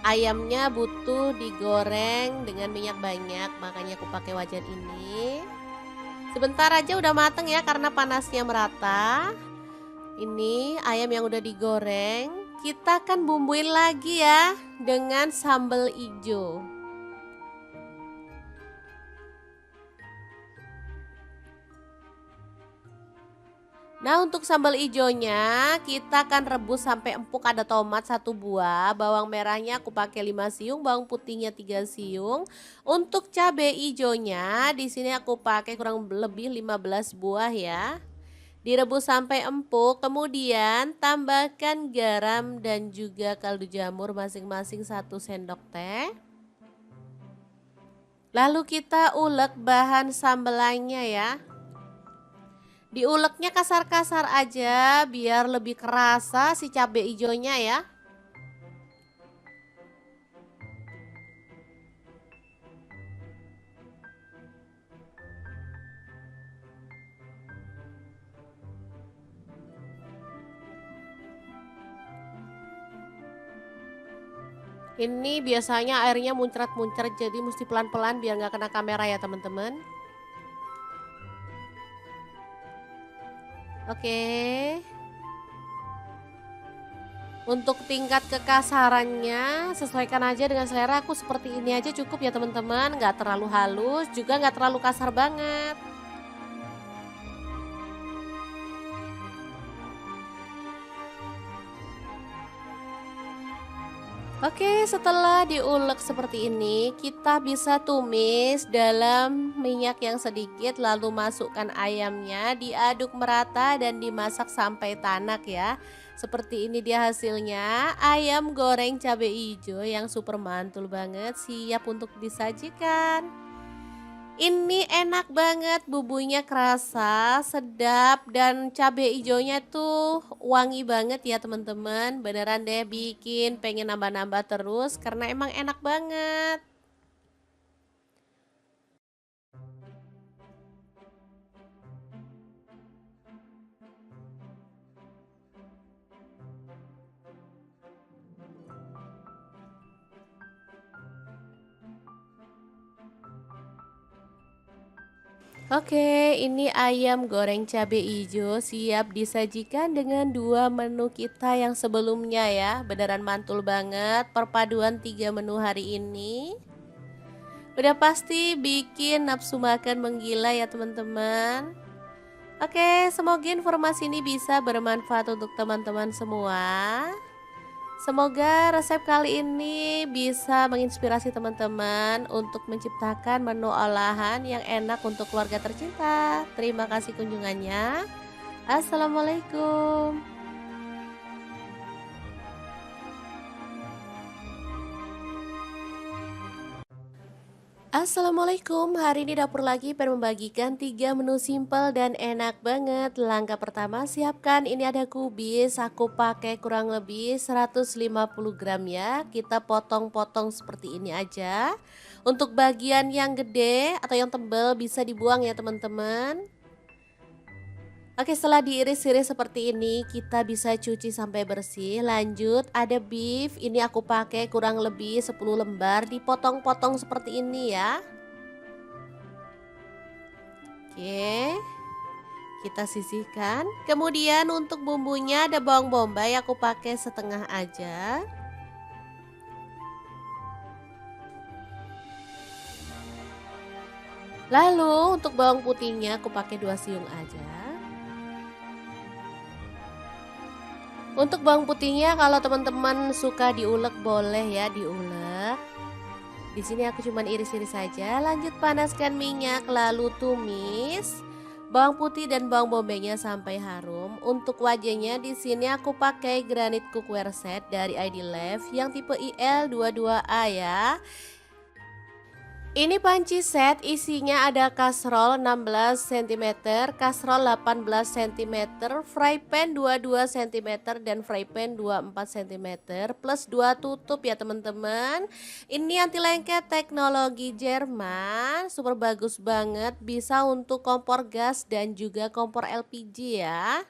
S1: ayamnya butuh digoreng dengan minyak banyak, makanya aku pakai wajan ini. Sebentar aja udah mateng ya karena panasnya merata. Ini ayam yang udah digoreng, kita akan bumbuin lagi ya dengan sambal hijau. Nah untuk sambal ijonya kita akan rebus sampai empuk, ada tomat 1 buah, bawang merahnya aku pakai 5 siung, bawang putihnya 3 siung. Untuk cabai ijonya di sini aku pakai kurang lebih 15 buah ya. Direbus sampai empuk, kemudian tambahkan garam dan juga kaldu jamur masing-masing 1 sendok teh. Lalu kita ulek bahan sambelannya ya. Diuleknya kasar-kasar aja biar lebih kerasa si cabai hijaunya ya. Ini biasanya airnya muncrat-muncrat jadi mesti pelan-pelan biar nggak kena kamera ya teman-teman. Oke. Untuk tingkat kekasarannya sesuaikan aja dengan selera, aku seperti ini aja cukup ya teman-teman, nggak terlalu halus juga nggak terlalu kasar banget. Oke, setelah diulek seperti ini, kita bisa tumis dalam minyak yang sedikit lalu masukkan ayamnya, diaduk merata dan dimasak sampai tanak ya. Seperti ini dia hasilnya, ayam goreng cabai hijau yang super mantul banget, siap untuk disajikan. Ini enak banget, bumbunya kerasa, sedap, dan cabai hijaunya tuh wangi banget ya teman-teman. Beneran deh bikin pengen nambah-nambah terus karena emang enak banget. Oke, ini ayam goreng cabai hijau siap disajikan dengan 2 menu kita yang sebelumnya ya. Beneran mantul banget perpaduan 3 menu hari ini. Udah pasti bikin nafsu makan menggila ya teman-teman. Oke, semoga informasi ini bisa bermanfaat untuk teman-teman semua. Semoga resep kali ini bisa menginspirasi teman-teman untuk menciptakan menu olahan yang enak untuk keluarga tercinta. Terima kasih kunjungannya. Assalamualaikum. Assalamualaikum, hari ini dapur lagi pengen membagikan 3 menu simple dan enak banget. Langkah pertama siapkan, ini ada kubis, aku pakai kurang lebih 150 gram ya. Kita potong-potong seperti ini aja. Untuk bagian yang gede atau yang tebal bisa dibuang ya teman-teman. Oke, setelah diiris-iris seperti ini, kita bisa cuci sampai bersih. Lanjut, ada beef. Ini aku pakai kurang lebih 10 lembar, dipotong-potong seperti ini ya. Oke, kita sisihkan. Kemudian untuk bumbunya ada bawang bombay, aku pakai setengah aja. Lalu untuk bawang putihnya aku pakai 2 siung aja. Untuk bawang putihnya kalau teman-teman suka diulek boleh ya diulek. Di sini aku cuman iris-iris saja. Lanjut panaskan minyak lalu tumis bawang putih dan bawang bombaynya sampai harum. Untuk wajahnya di sini aku pakai granit cookware set dari ID Love yang tipe IL22A ya. Ini panci set, isinya ada kasrol 16 cm, kasrol 18 cm, fry pan 22 cm dan fry pan 24 cm plus 2 tutup ya teman-teman. Ini anti lengket teknologi Jerman, super bagus banget, bisa untuk kompor gas dan juga kompor LPG ya.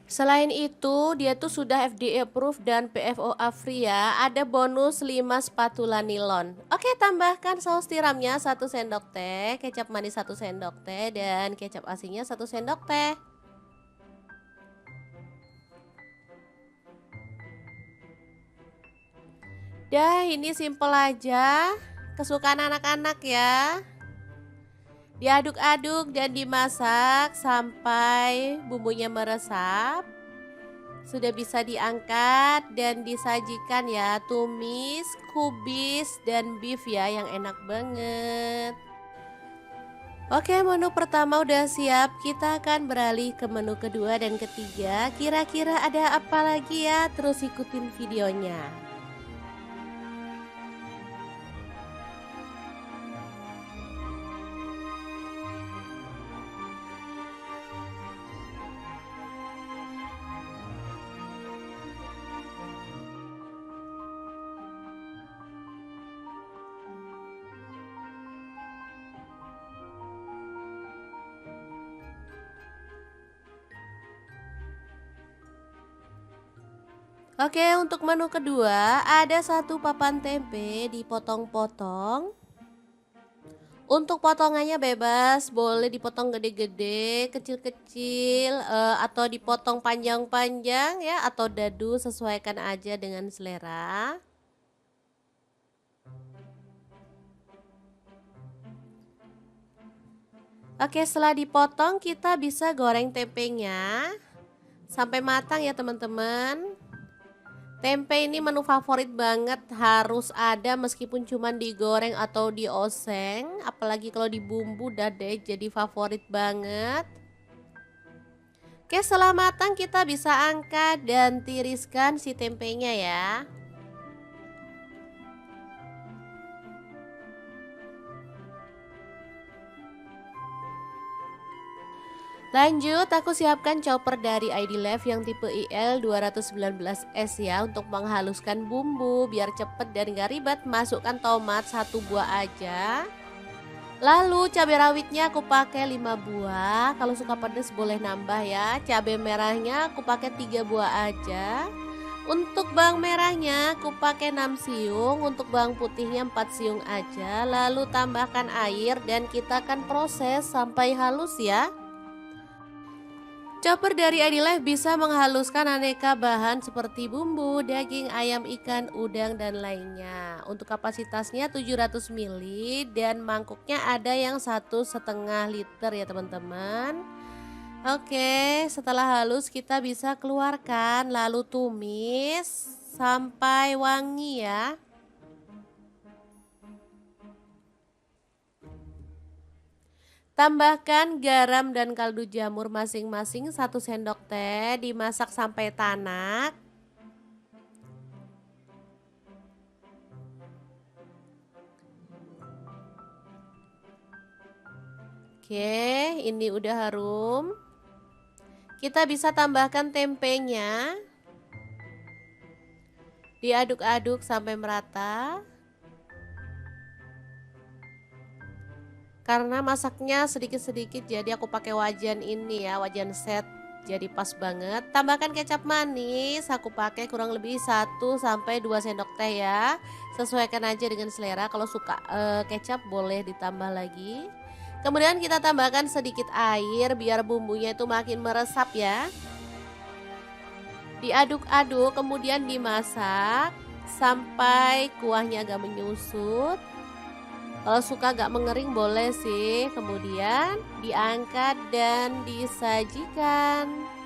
S1: Selain itu, dia tuh sudah FDA approved dan PFOA free ya. Ada bonus 5 spatula nilon. Oke, tambahkan saus tiramnya 1 sendok teh, kecap manis 1 sendok teh dan kecap asinnya 1 sendok teh. Dah, ini simple aja. Kesukaan anak-anak ya. Diaduk-aduk dan dimasak sampai bumbunya meresap. Sudah bisa diangkat dan disajikan ya, tumis, kubis, dan beef ya yang enak banget. Oke, menu pertama udah siap, kita akan beralih ke menu kedua dan ketiga. Kira-kira ada apa lagi ya? Terus ikutin videonya. Oke, untuk menu kedua ada 1 papan tempe dipotong-potong. Untuk potongannya bebas, boleh dipotong gede-gede, kecil-kecil, atau dipotong panjang-panjang ya, atau dadu, sesuaikan aja dengan selera. Oke, setelah dipotong kita bisa goreng tempenya sampai matang ya teman-teman. Tempe ini menu favorit banget, harus ada meskipun cuma digoreng atau dioseng, apalagi kalau dibumbu udah deh jadi favorit banget. Oke, setelah matang kita bisa angkat dan tiriskan si tempenya ya. Lanjut, aku siapkan chopper dari ID Love yang tipe IL219S ya untuk menghaluskan bumbu biar cepet dan gak ribet. Masukkan tomat 1 buah aja. Lalu cabai rawitnya aku pakai 5 buah. Kalau suka pedas boleh nambah ya. Cabai merahnya aku pakai 3 buah aja. Untuk bawang merahnya aku pakai 6 siung, untuk bawang putihnya 4 siung aja. Lalu tambahkan air dan kita akan proses sampai halus ya. Chopper dari ID Life bisa menghaluskan aneka bahan seperti bumbu, daging, ayam, ikan, udang, dan lainnya. Untuk kapasitasnya 700 ml dan mangkuknya ada yang 1,5 liter ya teman-teman. Oke, setelah halus kita bisa keluarkan lalu tumis sampai wangi ya. Tambahkan garam dan kaldu jamur masing-masing 1 sendok teh, dimasak sampai tanak. Oke, ini udah harum. Kita bisa tambahkan tempenya. Diaduk-aduk sampai merata. Karena masaknya sedikit-sedikit jadi aku pakai wajan ini ya, wajan set. Jadi pas banget. Tambahkan kecap manis, aku pakai kurang lebih 1 sampai 2 sendok teh ya. Sesuaikan aja dengan selera. Kalau suka kecap boleh ditambah lagi. Kemudian kita tambahkan sedikit air biar bumbunya itu makin meresap ya. Diaduk-aduk kemudian dimasak sampai kuahnya agak menyusut. Kalau suka agak mengering boleh sih. Kemudian diangkat dan disajikan.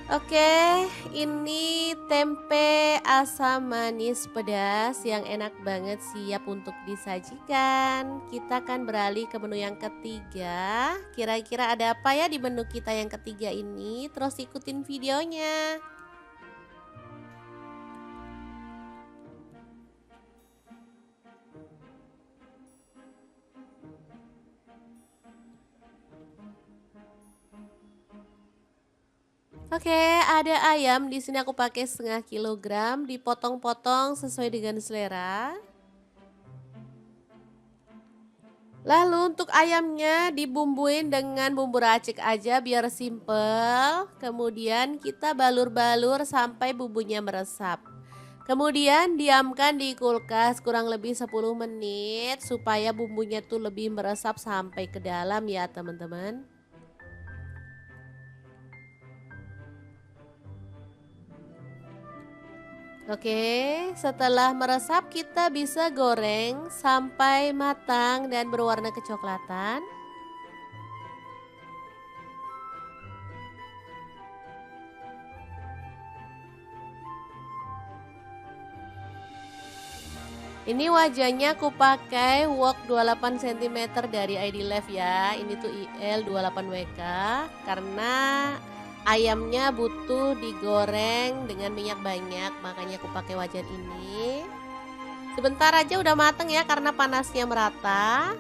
S1: Oke, ini tempe asam manis pedas yang enak banget siap untuk disajikan. Kita akan beralih ke menu yang ketiga. Kira-kira ada apa ya di menu kita yang ketiga ini? Terus ikutin videonya. Oke, ada ayam di sini aku pakai setengah kilogram, dipotong-potong sesuai dengan selera. Lalu untuk ayamnya dibumbuin dengan bumbu racik aja biar simple. Kemudian kita balur-balur sampai bumbunya meresap. Kemudian diamkan di kulkas kurang lebih 10 menit supaya bumbunya tuh lebih meresap sampai ke dalam ya teman-teman. Oke, setelah meresap kita bisa goreng sampai matang dan berwarna kecoklatan. Ini wajahnya aku pakai wok 28 cm dari ID Life ya. Ini tuh IL 28WK karena ayamnya butuh digoreng dengan minyak banyak, makanya aku pakai wajan ini. Sebentar aja udah mateng ya karena panasnya merata.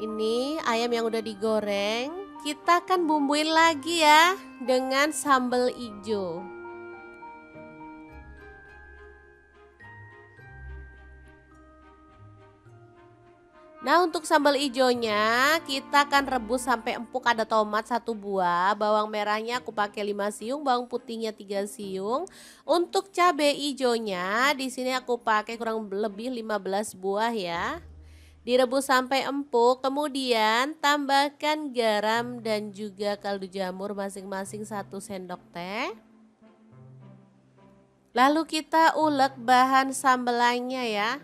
S1: Ini ayam yang udah digoreng, kita akan bumbuin lagi ya dengan sambal hijau. Nah untuk sambal hijaunya kita akan rebus sampai empuk. Ada tomat 1 buah, bawang merahnya aku pakai 5 siung, bawang putihnya 3 siung. Untuk cabai hijaunya di sini aku pakai kurang lebih 15 buah ya. Direbus sampai empuk, kemudian tambahkan garam dan juga kaldu jamur masing-masing 1 sendok teh. Lalu kita ulek bahan sambelannya ya.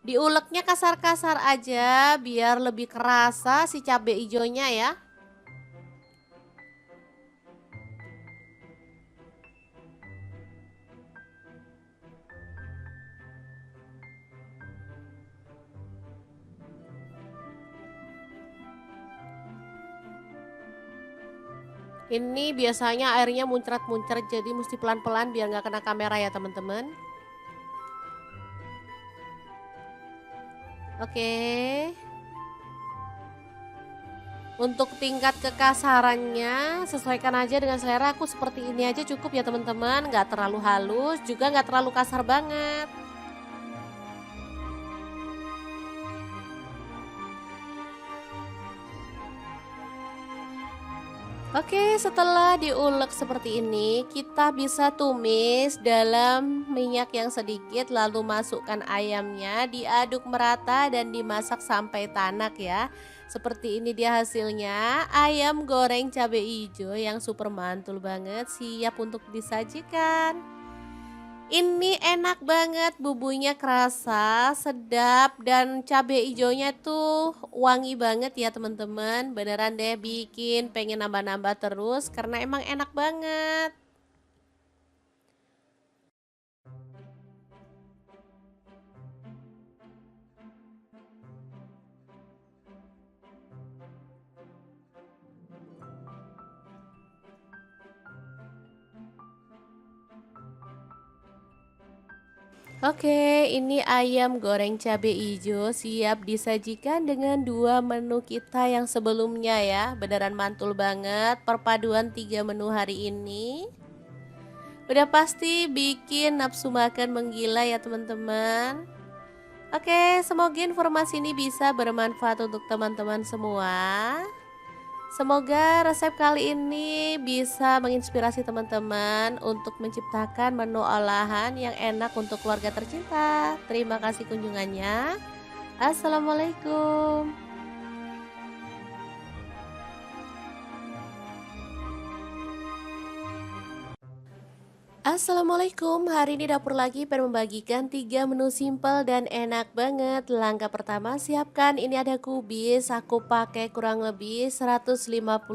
S1: Diuleknya kasar-kasar aja biar lebih kerasa si cabai hijaunya ya. Ini biasanya airnya muncrat-muncrat jadi mesti pelan-pelan biar nggak kena kamera ya teman-teman. Oke. Untuk tingkat kekasarannya sesuaikan aja dengan selera. Aku seperti ini aja cukup ya teman-teman. Nggak terlalu halus juga nggak terlalu kasar banget. Oke, setelah diulek seperti ini, kita bisa tumis dalam minyak yang sedikit lalu masukkan ayamnya, diaduk merata dan dimasak sampai tanak ya. Seperti ini dia hasilnya, ayam goreng cabai hijau yang super mantul banget, siap untuk disajikan. Ini enak banget, bumbunya kerasa, sedap, dan cabai hijaunya tuh wangi banget ya teman-teman. Beneran deh bikin pengen nambah-nambah terus karena emang enak banget. Oke, ini ayam goreng cabai hijau siap disajikan dengan dua menu kita yang sebelumnya ya. Beneran mantul banget perpaduan tiga menu hari ini. Udah pasti bikin nafsu makan menggila ya teman-teman. Oke, semoga informasi ini bisa bermanfaat untuk teman-teman semua. Semoga resep kali ini bisa menginspirasi teman-teman untuk menciptakan menu olahan yang enak untuk keluarga tercinta. Terima kasih kunjungannya. Assalamualaikum. Assalamualaikum, hari ini dapur lagi pengen membagikan 3 menu simple dan enak banget. Langkah pertama, siapkan ini ada kubis, aku pakai kurang lebih 150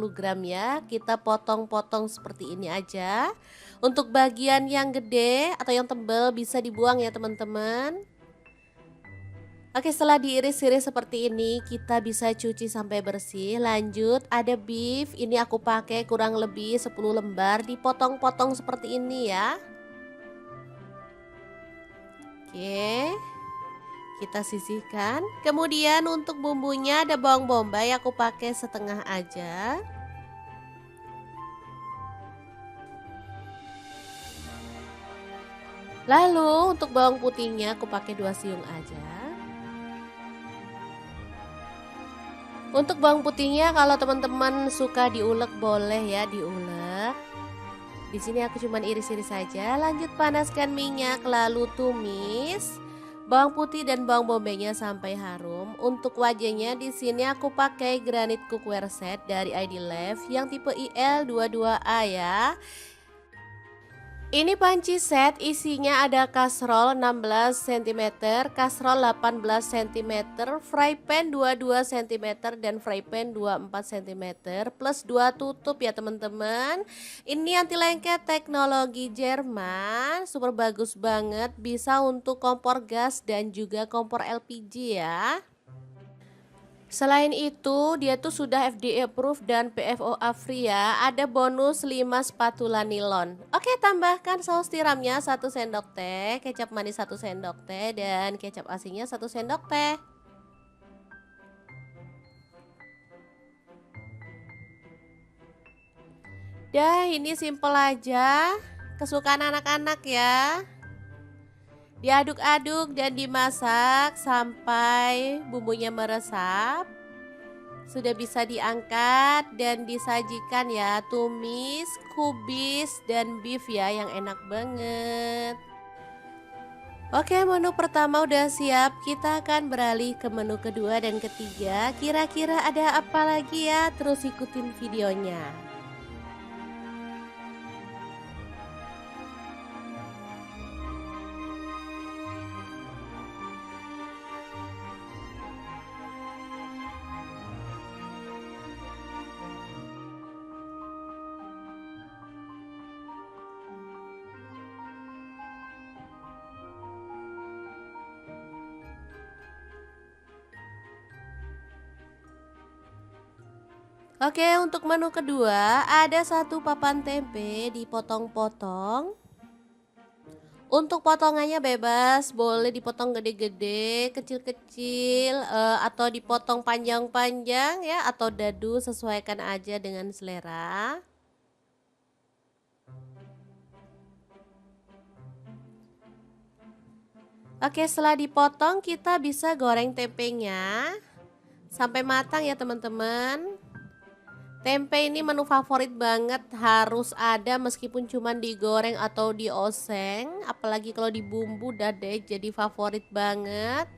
S1: gram ya. Kita potong-potong seperti ini aja. Untuk bagian yang gede atau yang tebal bisa dibuang ya teman-teman. Oke, setelah diiris-iris seperti ini, kita bisa cuci sampai bersih. Lanjut, ada beef. Ini aku pakai kurang lebih 10 lembar, dipotong-potong seperti ini ya. Oke, kita sisihkan. Kemudian untuk bumbunya ada bawang bombay, aku pakai setengah aja. Lalu untuk bawang putihnya aku pakai 2 siung aja. Untuk bawang putihnya kalau teman-teman suka diulek boleh ya diulek. Di sini aku cuman iris-iris saja. Lanjut panaskan minyak lalu tumis bawang putih dan bawang bombaynya sampai harum. Untuk wajahnya di sini aku pakai granit cookware set dari ID Love yang tipe IL22A ya. Ini panci set isinya ada kastrol 16 cm, kastrol 18 cm, fry pan 22 cm dan fry pan 24 cm plus 2 tutup ya teman-teman. Ini anti lengket teknologi Jerman, super bagus banget, bisa untuk kompor gas dan juga kompor LPG ya. Selain itu, dia tuh sudah FDA approved dan PFOA free ya. Ada bonus 5 spatula nilon. Oke, tambahkan saus tiramnya 1 sendok teh, kecap manis 1 sendok teh, dan kecap asinnya 1 sendok teh. Dah, ini simple aja. Kesukaan anak-anak ya. Diaduk-aduk dan dimasak sampai bumbunya meresap. Sudah bisa diangkat dan disajikan ya, tumis, kubis, dan beef ya yang enak banget. Oke, menu pertama udah siap. Kita akan beralih ke menu kedua dan ketiga. Kira-kira ada apa lagi ya? Terus ikutin videonya. Oke, untuk menu kedua ada satu papan tempe dipotong-potong. Untuk potongannya bebas, boleh dipotong gede-gede, kecil-kecil, atau dipotong panjang-panjang ya, atau dadu, sesuaikan aja dengan selera. Oke, setelah dipotong kita bisa goreng tempenya sampai matang ya teman-teman. Tempe ini menu favorit banget, harus ada meskipun cuma digoreng atau dioseng, apalagi kalau dibumbu udah deh jadi favorit banget.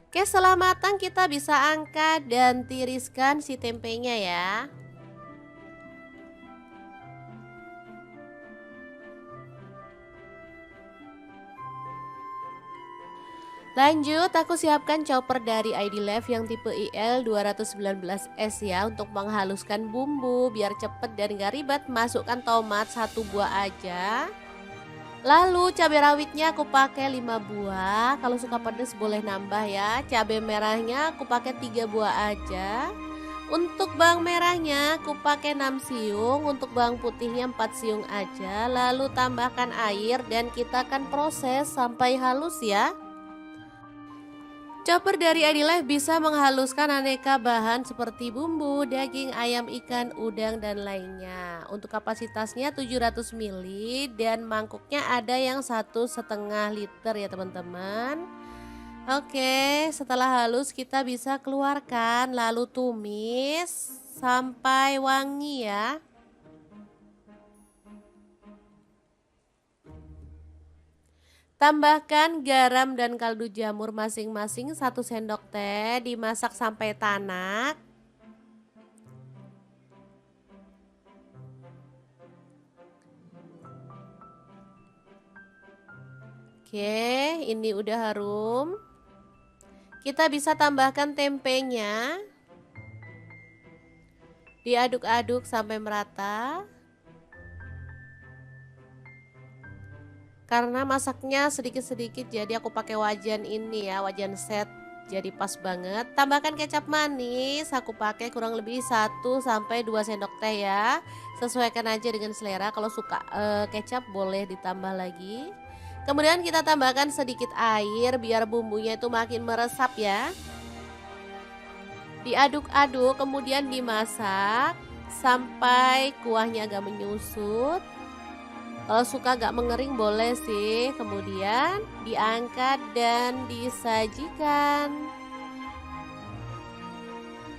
S1: Oke, setelah matang kita bisa angkat dan tiriskan si tempenya ya. Lanjut, aku siapkan chopper dari ID Love yang tipe IL219S ya untuk menghaluskan bumbu biar cepet dan gak ribet. Masukkan tomat 1 buah aja. Lalu cabai rawitnya aku pakai 5 buah. Kalau suka pedas boleh nambah ya. Cabai merahnya aku pakai 3 buah aja. Untuk bawang merahnya aku pakai 6 siung, untuk bawang putihnya 4 siung aja. Lalu tambahkan air dan kita akan proses sampai halus ya. Chopper dari Adilife bisa menghaluskan aneka bahan seperti bumbu, daging, ayam, ikan, udang, dan lainnya. Untuk kapasitasnya 700 ml dan mangkuknya ada yang 1,5 liter ya teman-teman. Oke, setelah halus kita bisa keluarkan lalu tumis sampai wangi ya. Tambahkan garam dan kaldu jamur masing-masing 1 sendok teh, dimasak sampai tanak. Oke, ini udah harum. Kita bisa tambahkan tempenya. Diaduk-aduk sampai merata. Karena masaknya sedikit-sedikit jadi aku pakai wajan ini ya, wajan set. Jadi pas banget. Tambahkan kecap manis, aku pakai kurang lebih 1-2 sendok teh ya. Sesuaikan aja dengan selera. Kalau suka kecap boleh ditambah lagi. Kemudian kita tambahkan sedikit air biar bumbunya itu makin meresap ya. Diaduk-aduk kemudian dimasak sampai kuahnya agak menyusut. Kalau suka agak mengering boleh sih. Kemudian diangkat dan disajikan.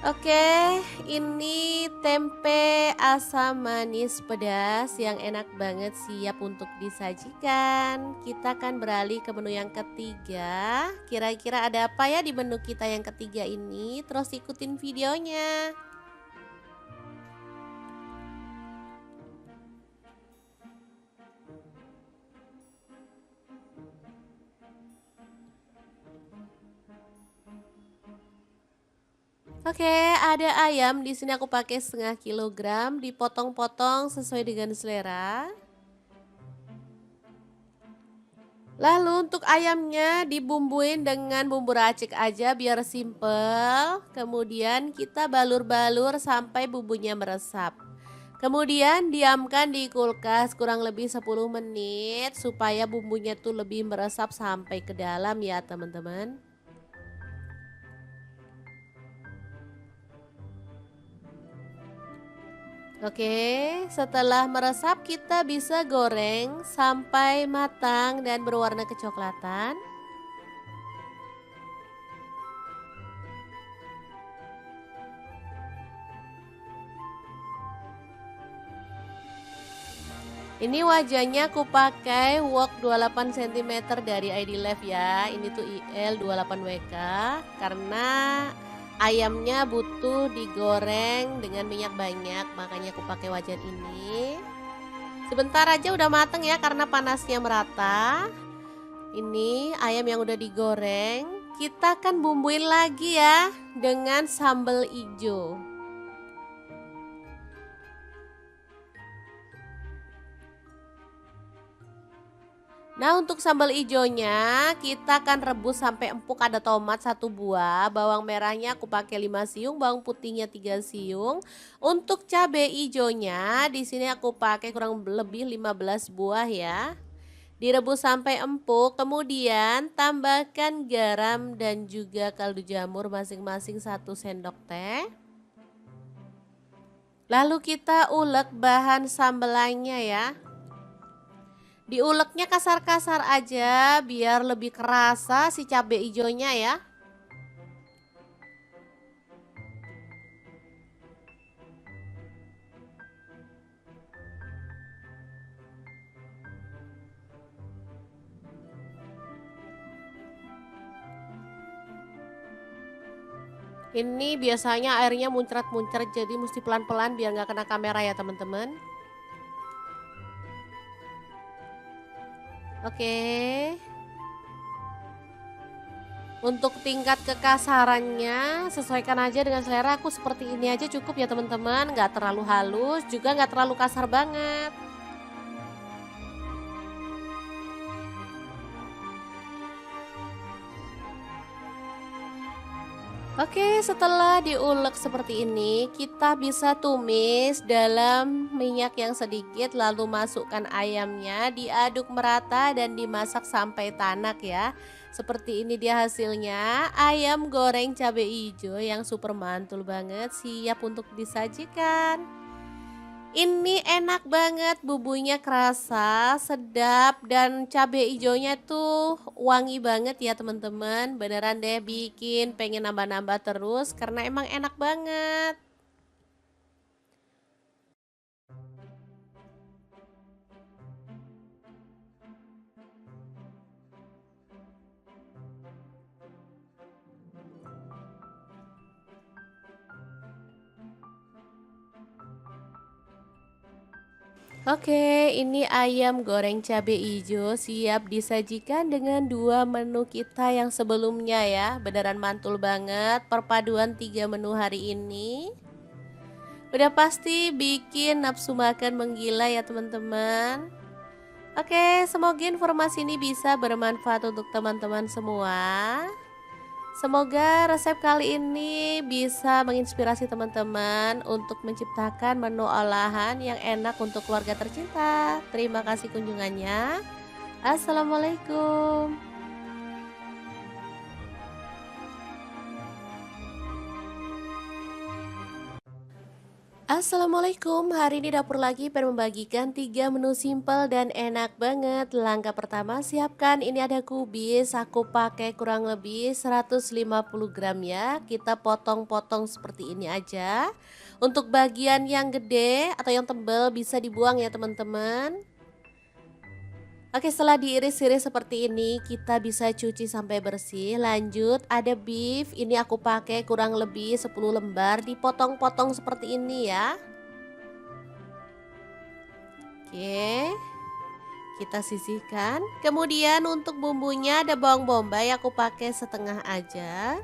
S1: Oke, ini tempe asam manis pedas yang enak banget siap untuk disajikan. Kita akan beralih ke menu yang ketiga. Kira-kira ada apa ya di menu kita yang ketiga ini? Terus ikutin videonya. Oke, ada ayam. Di sini aku pakai 0,5 kilogram, dipotong-potong sesuai dengan selera. Lalu untuk ayamnya dibumbuin dengan bumbu racik aja biar simple. Kemudian kita balur-balur sampai bumbunya meresap. Kemudian diamkan di kulkas kurang lebih 10 menit supaya bumbunya tuh lebih meresap sampai ke dalam ya teman-teman. Oke, setelah meresap kita bisa goreng sampai matang dan berwarna kecoklatan. Ini wajannya aku pakai wok 28 cm dari Adilife ya. Ini tuh IL 28WK karena ayamnya butuh digoreng dengan minyak banyak, makanya aku pakai wajan ini. Sebentar aja udah mateng ya karena panasnya merata. Ini ayam yang udah digoreng, kita akan bumbuin lagi ya dengan sambal hijau. Nah untuk sambal hijaunya kita akan rebus sampai empuk. Ada tomat 1 buah, bawang merahnya aku pakai 5 siung, bawang putihnya 3 siung. Untuk cabai hijaunya di sini aku pakai kurang lebih 15 buah ya. Direbus sampai empuk, kemudian tambahkan garam dan juga kaldu jamur masing-masing 1 sendok teh. Lalu kita ulek bahan sambelannya ya. Diuleknya kasar-kasar aja biar lebih kerasa si cabai hijaunya ya. Ini biasanya airnya muncrat-muncrat jadi mesti pelan-pelan biar nggak kena kamera ya teman-teman. Oke. Untuk tingkat kekasarannya sesuaikan aja dengan selera. Aku seperti ini aja cukup ya teman-teman. Nggak terlalu halus juga nggak terlalu kasar banget. Oke, setelah diulek seperti ini, kita bisa tumis dalam minyak yang sedikit, lalu masukkan ayamnya, diaduk merata dan dimasak sampai tanak ya. Seperti ini dia hasilnya, ayam goreng cabai hijau yang super mantul banget, siap untuk disajikan. Ini enak banget, bumbunya kerasa, sedap, dan cabai ijonya tuh wangi banget ya teman-teman. Beneran deh bikin pengen nambah-nambah terus karena emang enak banget. Oke, ini ayam goreng cabai hijau siap disajikan dengan dua menu kita yang sebelumnya ya. Beneran mantul banget perpaduan tiga menu hari ini. Udah pasti bikin nafsu makan menggila ya teman-teman. Oke, semoga informasi ini bisa bermanfaat untuk teman-teman semua. Semoga resep kali ini bisa menginspirasi teman-teman untuk menciptakan menu olahan yang enak untuk keluarga tercinta. Terima kasih kunjungannya. Assalamualaikum. Assalamualaikum, hari ini dapur lagi pengen membagikan 3 menu simpel dan enak banget. Langkah pertama, siapkan ini ada kubis, aku pakai kurang lebih 150 gram ya. Kita potong-potong seperti ini aja. Untuk bagian yang gede atau yang tebal bisa dibuang ya teman-teman. Oke, setelah diiris-iris seperti ini, kita bisa cuci sampai bersih. Lanjut, ada beef. Ini aku pakai kurang lebih 10 lembar, dipotong-potong seperti ini ya. Oke, kita sisihkan. Kemudian untuk bumbunya ada bawang bombay, aku pakai setengah aja.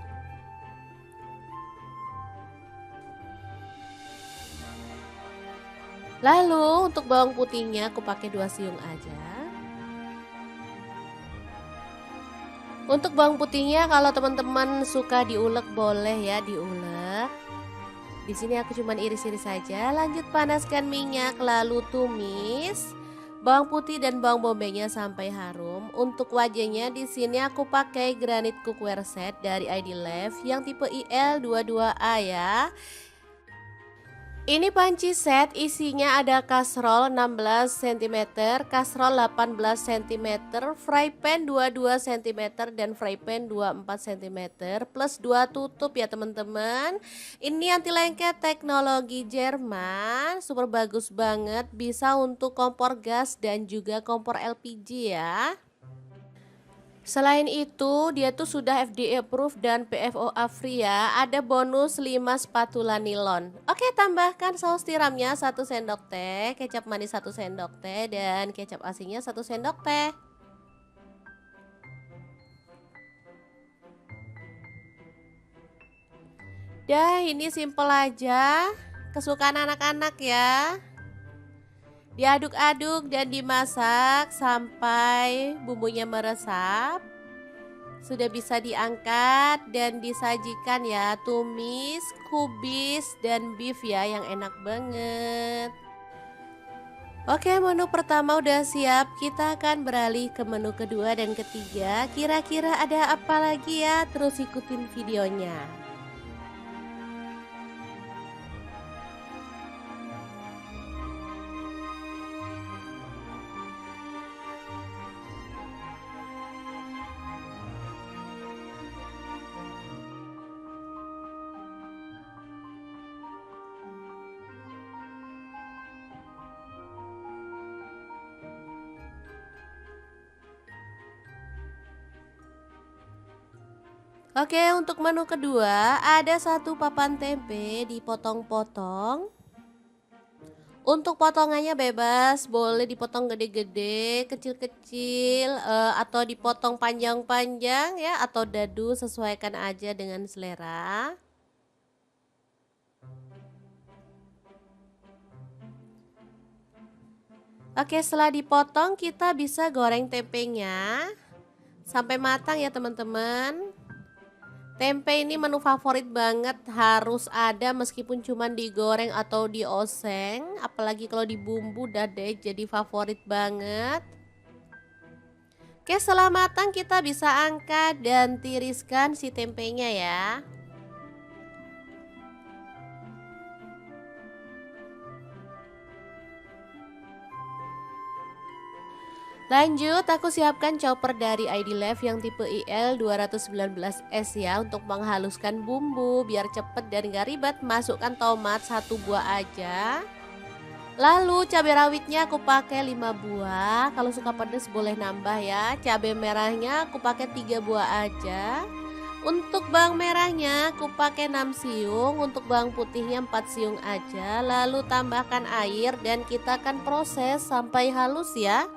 S1: Lalu untuk bawang putihnya aku pakai 2 siung aja. Untuk bawang putihnya kalau teman-teman suka diulek boleh ya diulek. Di sini aku cuman iris-iris saja. Lanjut panaskan minyak lalu tumis bawang putih dan bawang bombaynya sampai harum. Untuk wajahnya di sini aku pakai granit cookware set dari ID Life yang tipe IL22A ya. Ini panci set isinya ada kastrol 16 cm, kastrol 18 cm, fry pan 22 cm dan fry pan 24 cm plus 2 tutup ya teman-teman. Ini anti lengket teknologi Jerman, super bagus banget, bisa untuk kompor gas dan juga kompor LPG ya. Selain itu, dia tuh sudah FDA approved dan PFOA free ya. Ada bonus 5 spatula nilon. Oke, tambahkan saus tiramnya 1 sendok teh, kecap manis 1 sendok teh dan kecap asinnya 1 sendok teh. Dah, ini simple aja. Kesukaan anak-anak ya. Diaduk-aduk dan dimasak sampai bumbunya meresap. Sudah bisa diangkat dan disajikan ya, tumis, kubis, dan beef ya yang enak banget. Oke, menu pertama udah siap, kita akan beralih ke menu kedua dan ketiga. Kira-kira ada apa lagi ya? Terus ikutin videonya. Oke, untuk menu kedua ada satu papan tempe dipotong-potong. Untuk potongannya bebas, boleh dipotong gede-gede, kecil-kecil, atau dipotong panjang-panjang ya, atau dadu, sesuaikan aja dengan selera. Oke, setelah dipotong kita bisa goreng tempenya sampai matang ya teman-teman. Tempe ini menu favorit banget, harus ada meskipun cuman digoreng atau dioseng, apalagi kalau dibumbu udah deh jadi favorit banget. Oke, setelah matang kita bisa angkat dan tiriskan si tempenya ya. Lanjut, aku siapkan chopper dari ID Life yang tipe IL 219S ya untuk menghaluskan bumbu biar cepet dan gak ribet. Masukkan tomat 1 buah aja. Lalu cabai rawitnya aku pakai 5 buah. Kalau suka pedas boleh nambah ya. Cabai merahnya aku pakai 3 buah aja. Untuk bawang merahnya aku pakai 6 siung, untuk bawang putihnya 4 siung aja. Lalu tambahkan air dan kita akan proses sampai halus ya.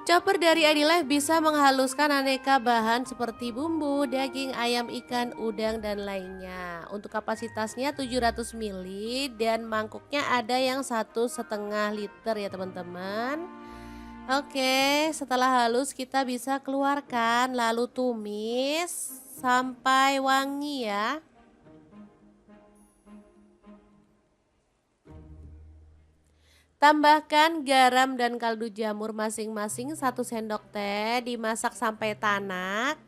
S1: Chopper dari Adilife bisa menghaluskan aneka bahan seperti bumbu, daging, ayam, ikan, udang, dan lainnya. Untuk kapasitasnya 700 ml dan mangkuknya ada yang 1,5 liter ya teman-teman. Oke, setelah halus kita bisa keluarkan lalu tumis sampai wangi ya. Tambahkan garam dan kaldu jamur masing-masing 1 sendok teh, dimasak sampai tanak.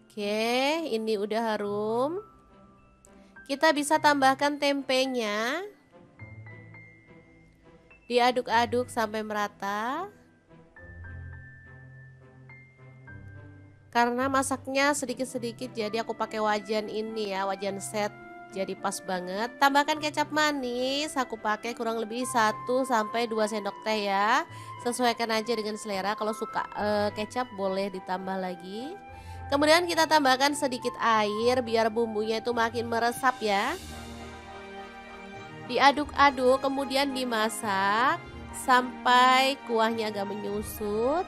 S1: Oke, ini udah harum. Kita bisa tambahkan tempenya. Diaduk-aduk sampai merata. Karena masaknya sedikit-sedikit jadi aku pakai wajan ini ya, wajan set. Jadi pas banget. Tambahkan kecap manis, aku pakai kurang lebih 1 sampai 2 sendok teh ya. Sesuaikan aja dengan selera. Kalau suka kecap boleh ditambah lagi. Kemudian kita tambahkan sedikit air biar bumbunya itu makin meresap ya. Diaduk-aduk kemudian dimasak sampai kuahnya agak menyusut.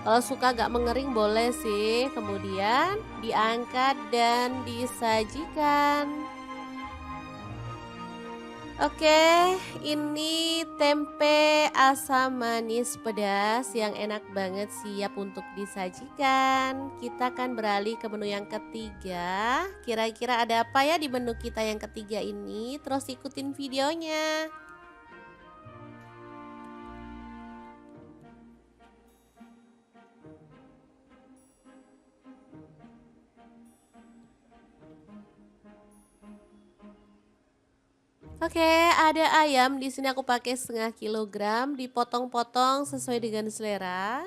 S1: Kalau suka agak mengering boleh sih. Kemudian diangkat dan disajikan. Oke, ini tempe asam manis pedas yang enak banget siap untuk disajikan. Kita akan beralih ke menu yang ketiga. Kira-kira ada apa ya di menu kita yang ketiga ini? Terus ikutin videonya. Oke, ada ayam. Di sini aku pakai 0,5 kilogram, dipotong-potong sesuai dengan selera.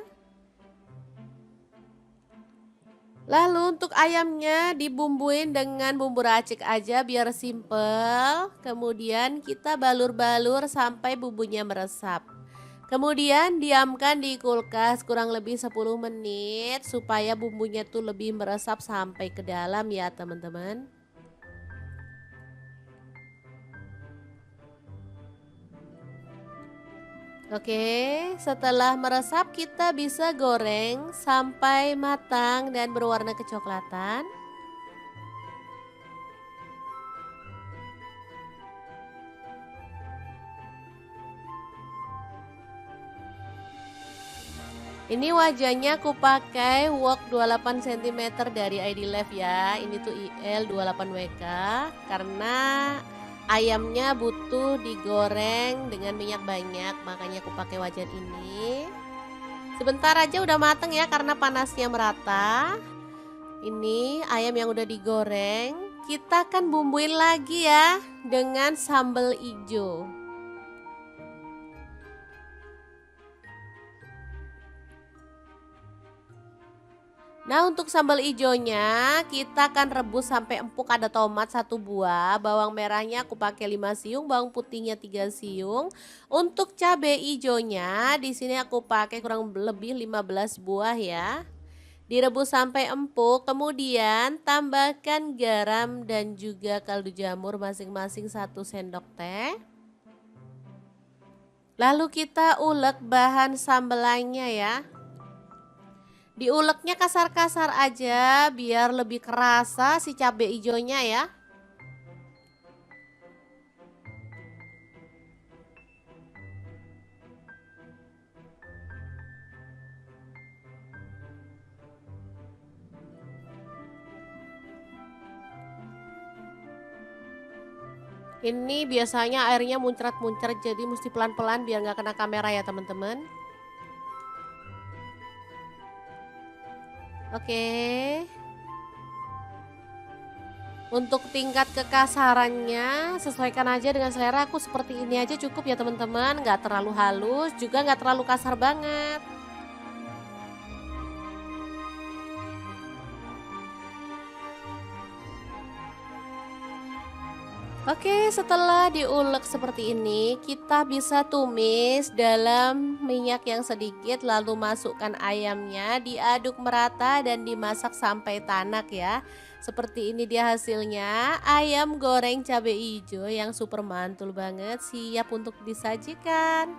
S1: Lalu untuk ayamnya dibumbuin dengan bumbu racik aja biar simple. Kemudian kita balur-balur sampai bumbunya meresap. Kemudian diamkan di kulkas kurang lebih 10 menit supaya bumbunya tuh lebih meresap sampai ke dalam ya teman-teman. Oke, setelah meresap kita bisa goreng sampai matang dan berwarna kecoklatan. Ini wajannya aku pakai wok 28 cm dari ID Life ya. Ini tuh IL 28WK karena ayamnya butuh digoreng dengan minyak banyak, makanya aku pakai wajan ini. Sebentar aja udah mateng ya karena panasnya merata. Ini ayam yang udah digoreng, kita akan bumbuin lagi ya dengan sambal hijau. Nah, untuk sambal ijonya kita akan rebus sampai empuk. Ada tomat 1 buah, bawang merahnya aku pakai 5 siung, bawang putihnya 3 siung. Untuk cabai ijonya di sini aku pakai kurang lebih 15 buah ya. Direbus sampai empuk, kemudian tambahkan garam dan juga kaldu jamur masing-masing 1 sendok teh. Lalu kita ulek bahan sambelannya ya. Diuleknya kasar-kasar aja biar lebih kerasa si cabai hijaunya ya. Ini biasanya airnya muncrat-muncrat, jadi mesti pelan-pelan biar nggak kena kamera ya teman-teman. Oke. Untuk tingkat kekasarannya sesuaikan aja dengan selera, aku seperti ini aja cukup ya teman-teman, nggak terlalu halus juga nggak terlalu kasar banget. Oke, setelah diulek seperti ini, kita bisa tumis dalam minyak yang sedikit, lalu masukkan ayamnya, diaduk merata dan dimasak sampai tanak ya. Seperti ini dia hasilnya, ayam goreng cabai hijau yang super mantul banget, siap untuk disajikan.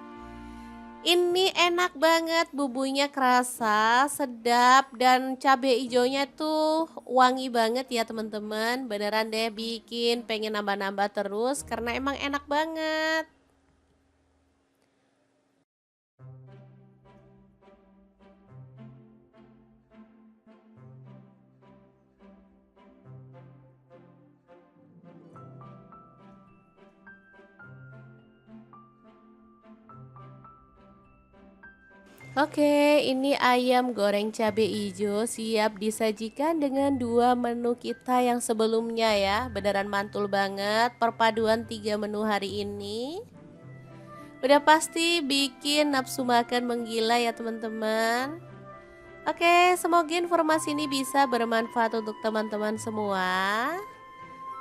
S1: Ini enak banget, bumbunya kerasa, sedap, dan cabai hijaunya tuh wangi banget ya teman-teman. Beneran deh bikin pengen nambah-nambah terus karena emang enak banget. Oke, ini ayam goreng cabai hijau siap disajikan dengan dua menu kita yang sebelumnya ya. Beneran mantul banget perpaduan tiga menu hari ini. Udah pasti bikin nafsu makan menggila ya teman-teman. Oke, semoga informasi ini bisa bermanfaat untuk teman-teman semua.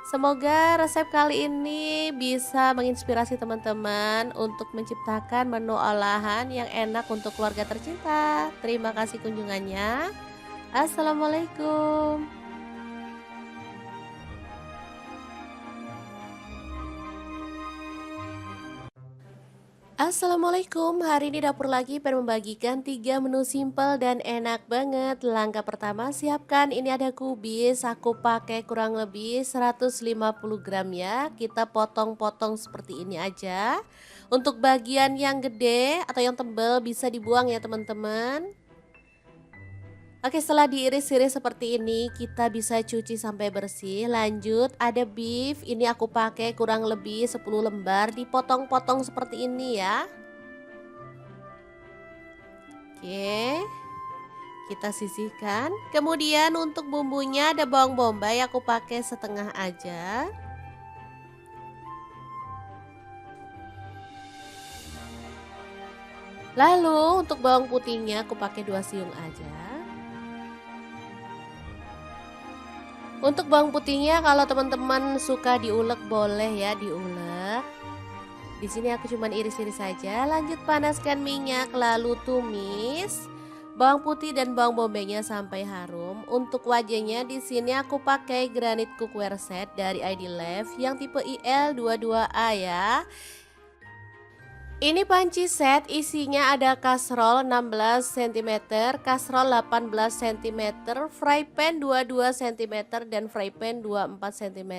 S1: Semoga resep kali ini bisa menginspirasi teman-teman untuk menciptakan menu olahan yang enak untuk keluarga tercinta. Terima kasih kunjungannya. Assalamualaikum. Assalamualaikum, hari ini dapur lagi pengen membagikan 3 menu simple dan enak banget. Langkah pertama siapkan, ini ada kubis, aku pakai kurang lebih 150 gram ya. Kita potong-potong seperti ini aja. Untuk bagian yang gede atau yang tebal bisa dibuang ya teman-teman. Oke, setelah diiris-iris seperti ini, kita bisa cuci sampai bersih. Lanjut, ada beef, ini aku pakai kurang lebih 10 lembar, dipotong-potong seperti ini ya. Oke, kita sisihkan. Kemudian untuk bumbunya ada bawang bombay, aku pakai setengah aja. Lalu untuk bawang putihnya aku pakai 2 siung aja. Untuk bawang putihnya kalau teman-teman suka diulek boleh ya diulek. Di sini aku cuman iris-iris saja. Lanjut panaskan minyak lalu tumis bawang putih dan bawang bombaynya sampai harum. Untuk wajahnya di sini aku pakai granit cookware set dari ID Life yang tipe IL22A ya. Ini panci set isinya ada kastrol 16 cm, kastrol 18 cm, fry pan 22 cm dan fry pan 24 cm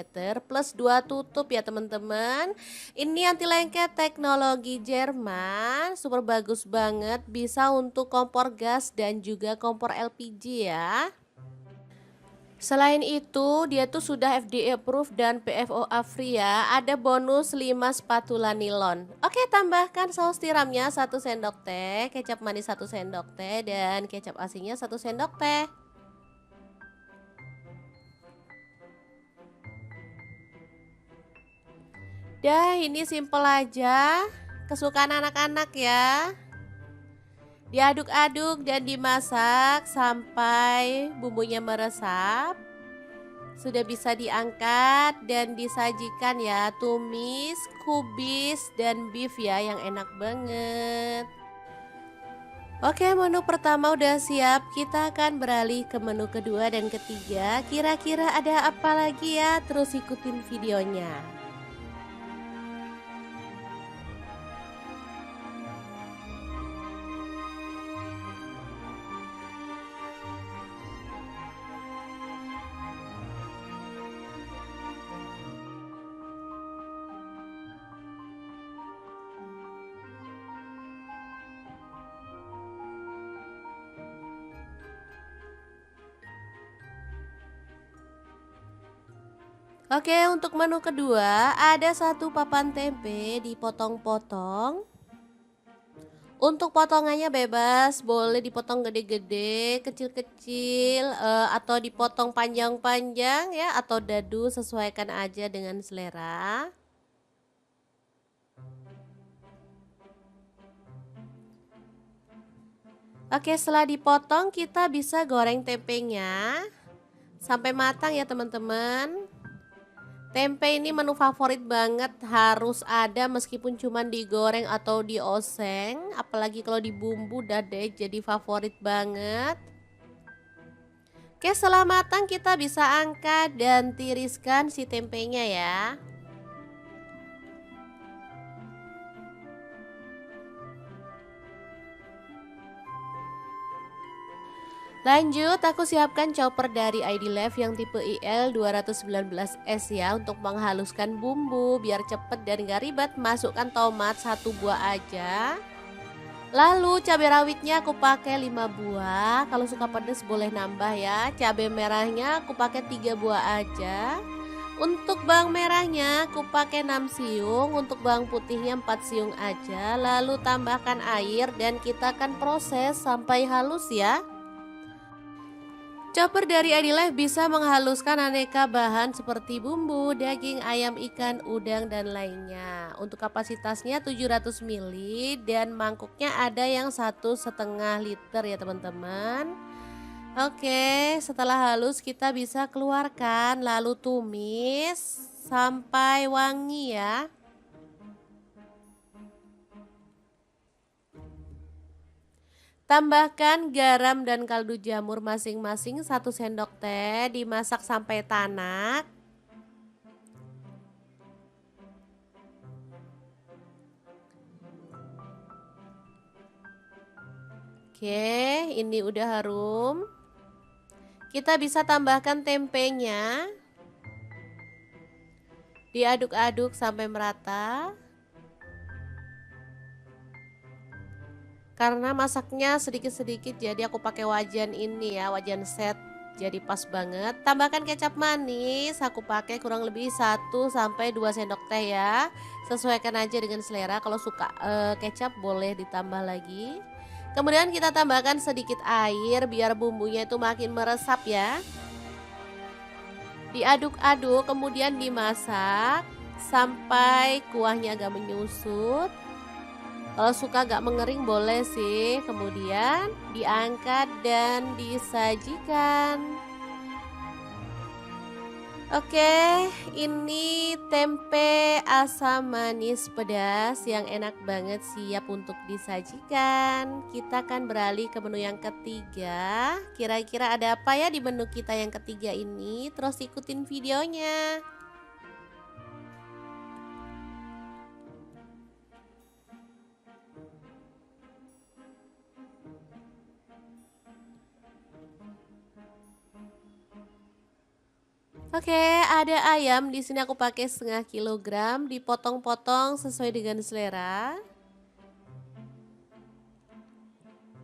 S1: plus 2 tutup ya teman-teman. Ini anti lengket teknologi Jerman, super bagus banget, bisa untuk kompor gas dan juga kompor LPG ya. Selain itu, dia tuh sudah FDA approved dan PFOA free ya. Ada bonus 5 spatula nilon. Oke, tambahkan saus tiramnya 1 sendok teh, kecap manis 1 sendok teh dan kecap asinnya 1 sendok teh. Dah, ini simple aja. Kesukaan anak-anak ya. Diaduk-aduk dan dimasak sampai bumbunya meresap. Sudah bisa diangkat dan disajikan ya, tumis, kubis, dan beef ya yang enak banget. Oke, menu pertama udah siap, kita akan beralih ke menu kedua dan ketiga. Kira-kira ada apa lagi ya? Terus ikutin videonya. Oke, untuk menu kedua ada satu papan tempe dipotong-potong. Untuk potongannya bebas, boleh dipotong gede-gede, kecil-kecil, atau dipotong panjang-panjang ya, atau dadu, sesuaikan aja dengan selera. Oke, setelah dipotong kita bisa goreng tempenya sampai matang ya teman-teman. Tempe ini menu favorit banget, harus ada meskipun cuma digoreng atau dioseng, apalagi kalau dibumbu udah deh jadi favorit banget. Oke, setelah matang kita bisa angkat dan tiriskan si tempenya ya. Lanjut, aku siapkan chopper dari ID Life yang tipe IL219S ya, untuk menghaluskan bumbu biar cepet dan gak ribet. Masukkan tomat 1 buah aja. Lalu cabai rawitnya aku pakai 5 buah. Kalau suka pedas boleh nambah ya. Cabai merahnya aku pakai 3 buah aja. Untuk bawang merahnya aku pakai 6 siung. Untuk bawang putihnya 4 siung aja. Lalu tambahkan air dan kita akan proses sampai halus ya. Chopper dari ID Life bisa menghaluskan aneka bahan seperti bumbu, daging, ayam, ikan, udang, dan lainnya. Untuk kapasitasnya 700 ml dan mangkuknya ada yang 1,5 liter ya teman-teman. Oke, setelah halus kita bisa keluarkan lalu tumis sampai wangi ya. Tambahkan garam dan kaldu jamur masing-masing 1 sendok teh, dimasak sampai tanak. Oke, ini udah harum. Kita bisa tambahkan tempenya. Diaduk-aduk sampai merata. Karena masaknya sedikit-sedikit jadi aku pakai wajan ini ya, wajan set. Jadi pas banget. Tambahkan kecap manis, aku pakai kurang lebih 1-2 sendok teh ya. Sesuaikan aja dengan selera. Kalau suka kecap boleh ditambah lagi. Kemudian kita tambahkan sedikit air biar bumbunya itu makin meresap ya. Diaduk-aduk kemudian dimasak sampai kuahnya agak menyusut. Kalau suka agak mengering boleh sih. Kemudian diangkat dan disajikan. Oke, ini tempe asam manis pedas yang enak banget, siap untuk disajikan. Kita akan beralih ke menu yang ketiga. Kira-kira ada apa ya di menu kita yang ketiga ini? Terus ikutin videonya. Oke, ada ayam. Di sini aku pakai 1/2 kilogram, dipotong-potong sesuai dengan selera.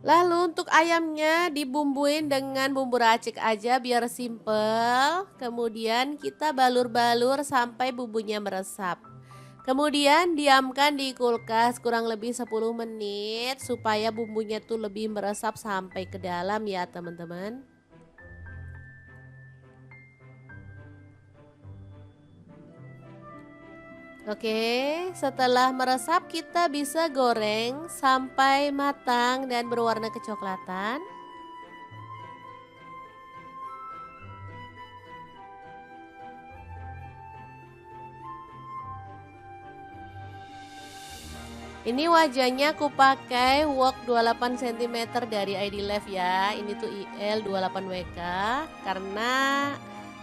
S1: Lalu untuk ayamnya dibumbuin dengan bumbu racik aja biar simple. Kemudian kita balur-balur sampai bumbunya meresap. Kemudian diamkan di kulkas kurang lebih 10 menit supaya bumbunya tuh lebih meresap sampai ke dalam ya teman-teman. Oke, setelah meresap kita bisa goreng sampai matang dan berwarna kecoklatan. Ini wajahnya aku pakai wok 28 cm dari ID Life ya. Ini tuh IL 28WK karena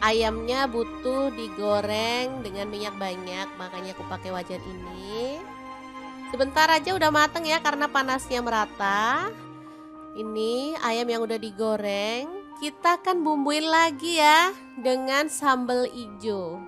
S1: ayamnya butuh digoreng dengan minyak banyak, makanya aku pakai wajan ini. Sebentar aja udah mateng ya karena panasnya merata. Ini ayam yang udah digoreng, kita akan bumbuin lagi ya dengan sambal hijau.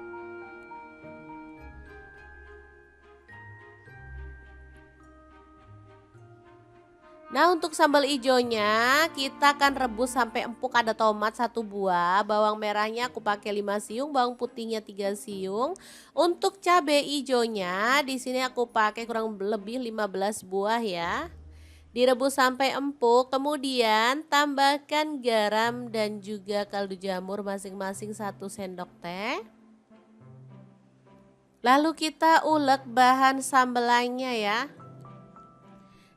S1: Nah, untuk sambal ijonya kita akan rebus sampai empuk. Ada tomat 1 buah, bawang merahnya aku pakai 5 siung, bawang putihnya 3 siung. Untuk cabai ijonya di sini aku pakai kurang lebih 15 buah ya. Direbus sampai empuk, kemudian tambahkan garam dan juga kaldu jamur masing-masing 1 sendok teh. Lalu kita ulek bahan sambelannya ya.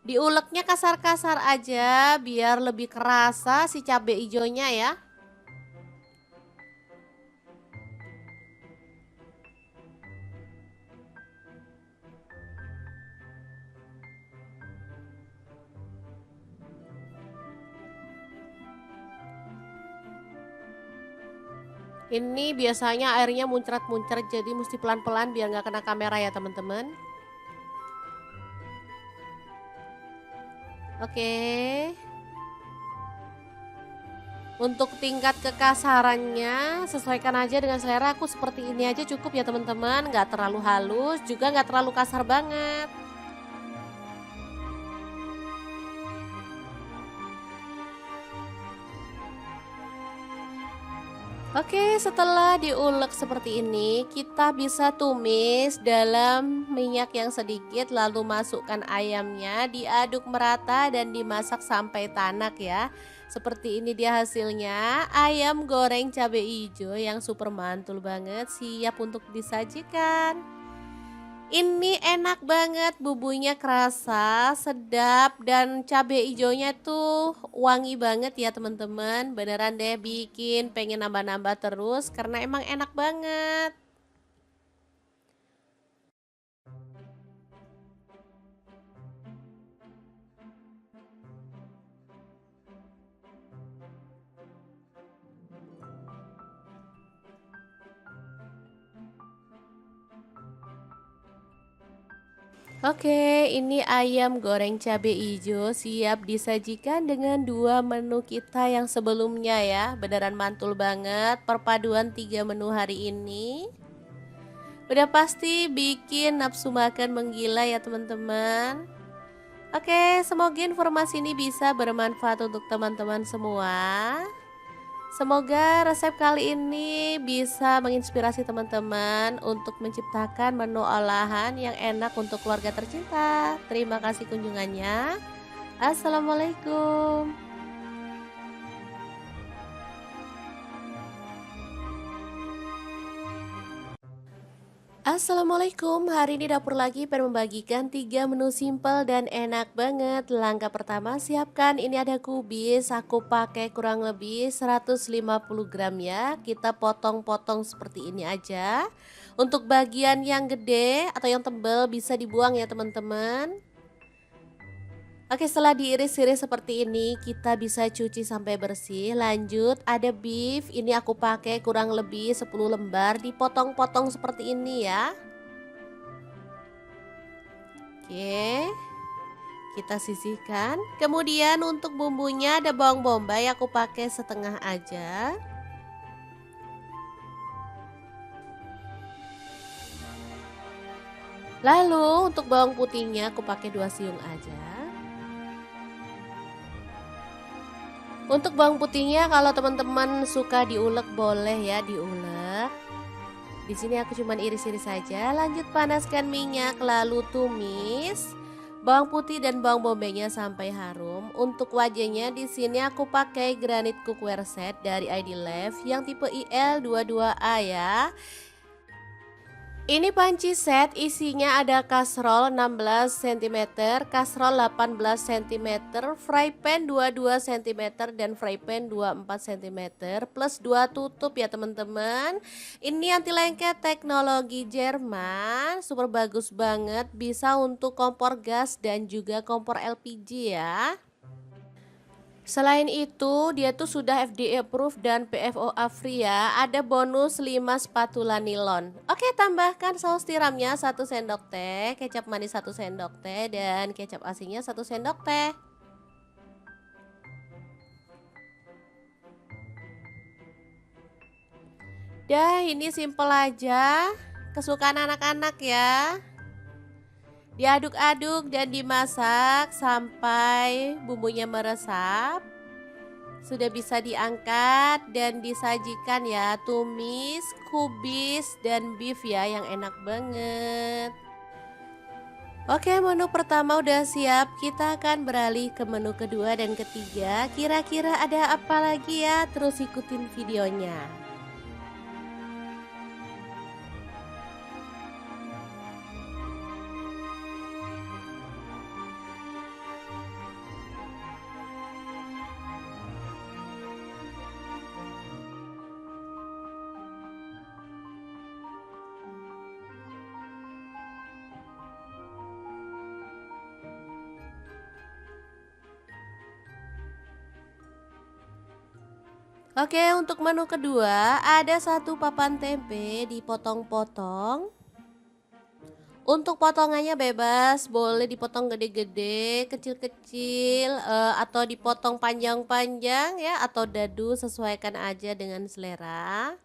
S1: Diuleknya kasar-kasar aja biar lebih kerasa si cabai hijaunya ya. Ini biasanya airnya muncrat-muncrat, jadi mesti pelan-pelan biar nggak kena kamera ya teman-teman. Oke. Untuk tingkat kekasarannya sesuaikan aja dengan selera. Aku seperti ini aja cukup ya teman-teman, nggak terlalu halus juga nggak terlalu kasar banget. Oke, setelah diulek seperti ini, kita bisa tumis dalam minyak yang sedikit, lalu masukkan ayamnya, diaduk merata dan dimasak sampai tanak ya. Seperti ini dia hasilnya, ayam goreng cabai hijau yang super mantul banget, siap untuk disajikan. Ini enak banget, bumbunya kerasa, sedap, dan cabai hijaunya tuh wangi banget ya teman-teman. Beneran deh bikin pengen nambah-nambah terus karena emang enak banget. Oke, ini ayam goreng cabai hijau siap disajikan dengan 2 menu kita yang sebelumnya ya. Beneran mantul banget perpaduan 3 menu hari ini. Udah pasti bikin nafsu makan menggila ya teman-teman. Oke, semoga informasi ini bisa bermanfaat untuk teman-teman semua. Semoga resep kali ini bisa menginspirasi teman-teman untuk menciptakan menu olahan yang enak untuk keluarga tercinta. Terima kasih kunjungannya. Assalamualaikum. Assalamualaikum, hari ini dapur lagi pengen membagikan 3 menu simpel dan enak banget. Langkah pertama siapkan, ini ada kubis, aku pakai kurang lebih 150 gram ya. Kita potong-potong seperti ini aja. Untuk bagian yang gede atau yang tebal bisa dibuang ya teman-teman. Oke, setelah diiris-iris seperti ini, kita bisa cuci sampai bersih. Lanjut, ada beef. Ini aku pakai kurang lebih 10 lembar, dipotong-potong seperti ini ya. Oke, kita sisihkan. Kemudian untuk bumbunya ada bawang bombay, aku pakai setengah aja. Lalu untuk bawang putihnya aku pakai 2 siung aja. Untuk bawang putihnya kalau teman-teman suka diulek boleh ya diulek. Di sini aku cuman iris-iris saja. Lanjut panaskan minyak lalu tumis bawang putih dan bawang bombaynya sampai harum. Untuk wajahnya di sini aku pakai granit cookware set dari ID Love yang tipe IL22A ya. Ini panci set isinya ada kastrol 16 cm, kastrol 18 cm, fry pan 22 cm dan fry pan 24 cm plus 2 tutup ya teman-teman. Ini anti lengket teknologi Jerman, super bagus banget, bisa untuk kompor gas dan juga kompor LPG ya. Selain itu, dia tuh sudah FDA approved dan PFOA free ya. Ada bonus 5 spatula nilon. Oke, tambahkan saus tiramnya 1 sendok teh, kecap manis 1 sendok teh, dan kecap asinnya 1 sendok teh. Dah, ini simple aja. Kesukaan anak-anak ya. Diaduk-aduk dan dimasak sampai bumbunya meresap. Sudah bisa diangkat dan disajikan ya, tumis, kubis, dan beef ya yang enak banget. Oke, menu pertama udah siap. Kita akan beralih ke menu kedua dan ketiga. Kira-kira ada apa lagi ya? Terus ikutin videonya. Oke, untuk menu kedua ada satu papan tempe dipotong-potong. Untuk potongannya bebas, boleh dipotong gede-gede, kecil-kecil, atau dipotong panjang-panjang ya, atau dadu, sesuaikan aja dengan selera.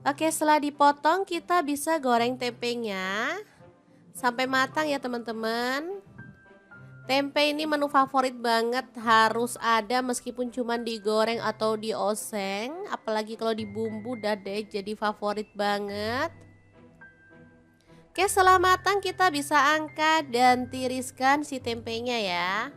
S1: Oke, setelah dipotong kita bisa goreng tempenya sampai matang ya teman-teman. Tempe ini menu favorit banget, harus ada meskipun cuma digoreng atau dioseng, apalagi kalau dibumbu udah deh jadi favorit banget. Oke, setelah matang kita bisa angkat dan tiriskan si tempenya ya.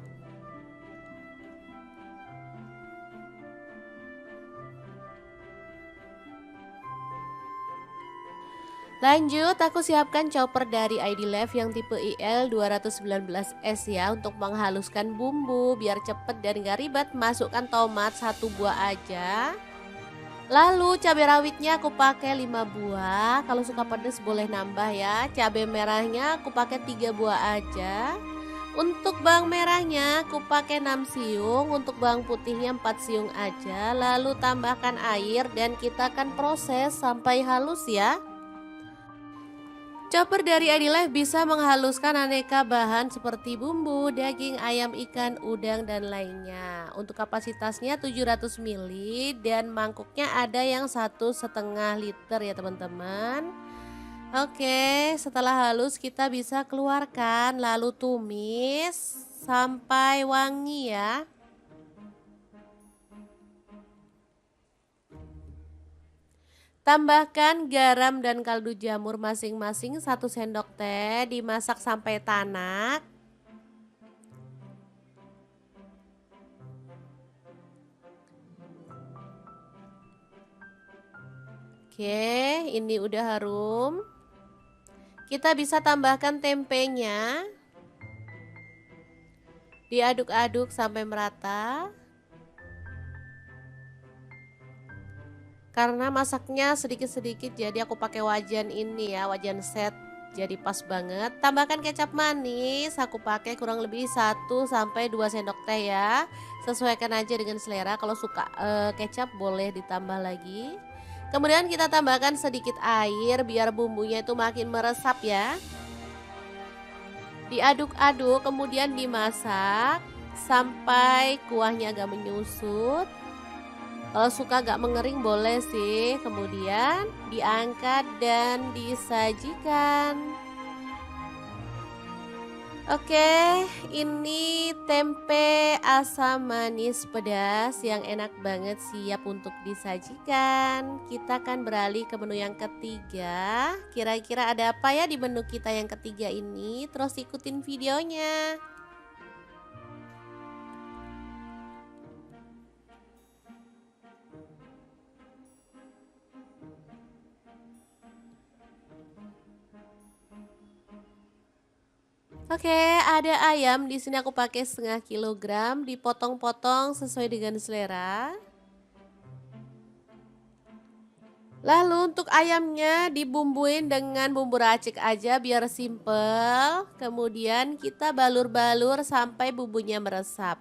S1: Lanjut, aku siapkan chopper dari ID Life yang tipe IL 219S ya, untuk menghaluskan bumbu biar cepet dan gak ribet. Masukkan tomat 1 buah aja. Lalu cabai rawitnya aku pakai 5 buah. Kalau suka pedas boleh nambah ya. Cabai merahnya aku pakai 3 buah aja. Untuk bawang merahnya aku pakai 6 siung. Untuk bawang putihnya 4 siung aja. Lalu tambahkan air dan kita akan proses sampai halus ya. Chopper dari Adilife bisa menghaluskan aneka bahan seperti bumbu, daging, ayam, ikan, udang, dan lainnya. Untuk kapasitasnya 700 ml dan mangkuknya ada yang 1,5 liter ya teman-teman. Oke, setelah halus kita bisa keluarkan lalu tumis sampai wangi ya. Tambahkan garam dan kaldu jamur masing-masing 1 sendok teh, dimasak sampai tanak. Oke, ini udah harum. Kita bisa tambahkan tempenya. Diaduk-aduk sampai merata. Karena masaknya sedikit-sedikit jadi aku pakai wajan ini ya, wajan set. Jadi pas banget. Tambahkan kecap manis, aku pakai kurang lebih 1 sampai 2 sendok teh ya. Sesuaikan aja dengan selera. Kalau suka kecap boleh ditambah lagi. Kemudian kita tambahkan sedikit air biar bumbunya itu makin meresap ya. Diaduk-aduk kemudian dimasak sampai kuahnya agak menyusut. Kalau suka agak mengering boleh sih. Kemudian diangkat dan disajikan. Oke, ini tempe asam manis pedas yang enak banget, siap untuk disajikan. Kita akan beralih ke menu yang ketiga. Kira-kira ada apa ya di menu kita yang ketiga ini? Terus ikutin videonya. Oke, ada ayam di sini aku pakai 0,5 kilogram, dipotong-potong sesuai dengan selera. Lalu untuk ayamnya dibumbuin dengan bumbu racik aja biar simple. Kemudian kita balur-balur sampai bumbunya meresap.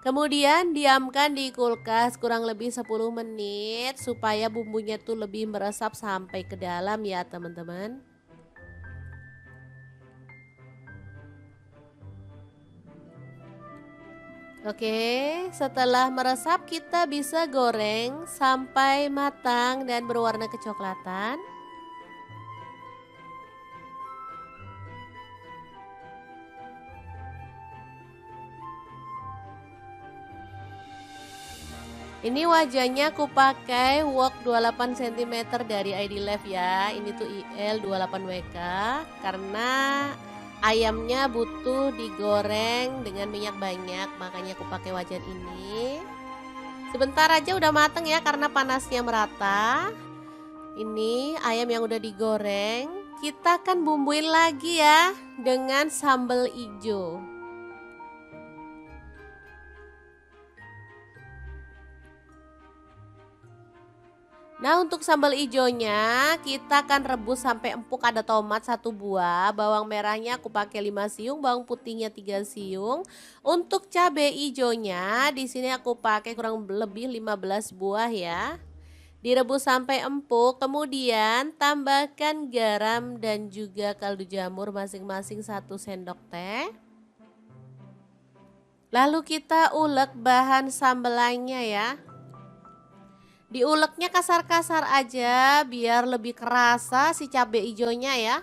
S1: Kemudian diamkan di kulkas kurang lebih 10 menit supaya bumbunya tuh lebih meresap sampai ke dalam ya teman-teman. Oke, setelah meresap kita bisa goreng sampai matang dan berwarna kecoklatan. Ini wajahnya aku pakai wok 28 cm dari ID Life ya. Ini tuh IL 28WK karena ayamnya butuh digoreng dengan minyak banyak, makanya aku pakai wajan ini. Sebentar aja udah mateng ya karena panasnya merata. Ini ayam yang udah digoreng, kita akan bumbuin lagi ya dengan sambal ijo. Nah, untuk sambal ijonya kita akan rebus sampai empuk. Ada tomat 1 buah, bawang merahnya aku pakai 5 siung, bawang putihnya 3 siung. Untuk cabai ijonya di sini aku pakai kurang lebih 15 buah ya. Direbus sampai empuk, kemudian tambahkan garam dan juga kaldu jamur masing-masing 1 sendok teh. Lalu kita ulek bahan sambelannya ya. Diuleknya kasar-kasar aja biar lebih kerasa si cabai hijaunya ya.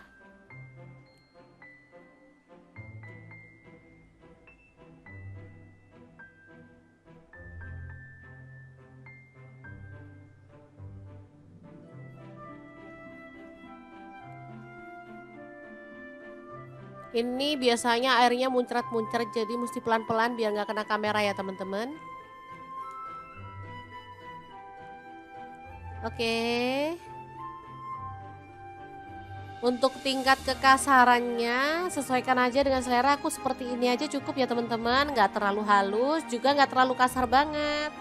S1: Ini biasanya airnya muncrat-muncrat jadi mesti pelan-pelan biar nggak kena kamera ya teman-teman. Oke. Untuk tingkat kekasarannya sesuaikan aja dengan selera. Aku seperti ini aja cukup ya teman-teman. Nggak terlalu halus juga nggak terlalu kasar banget.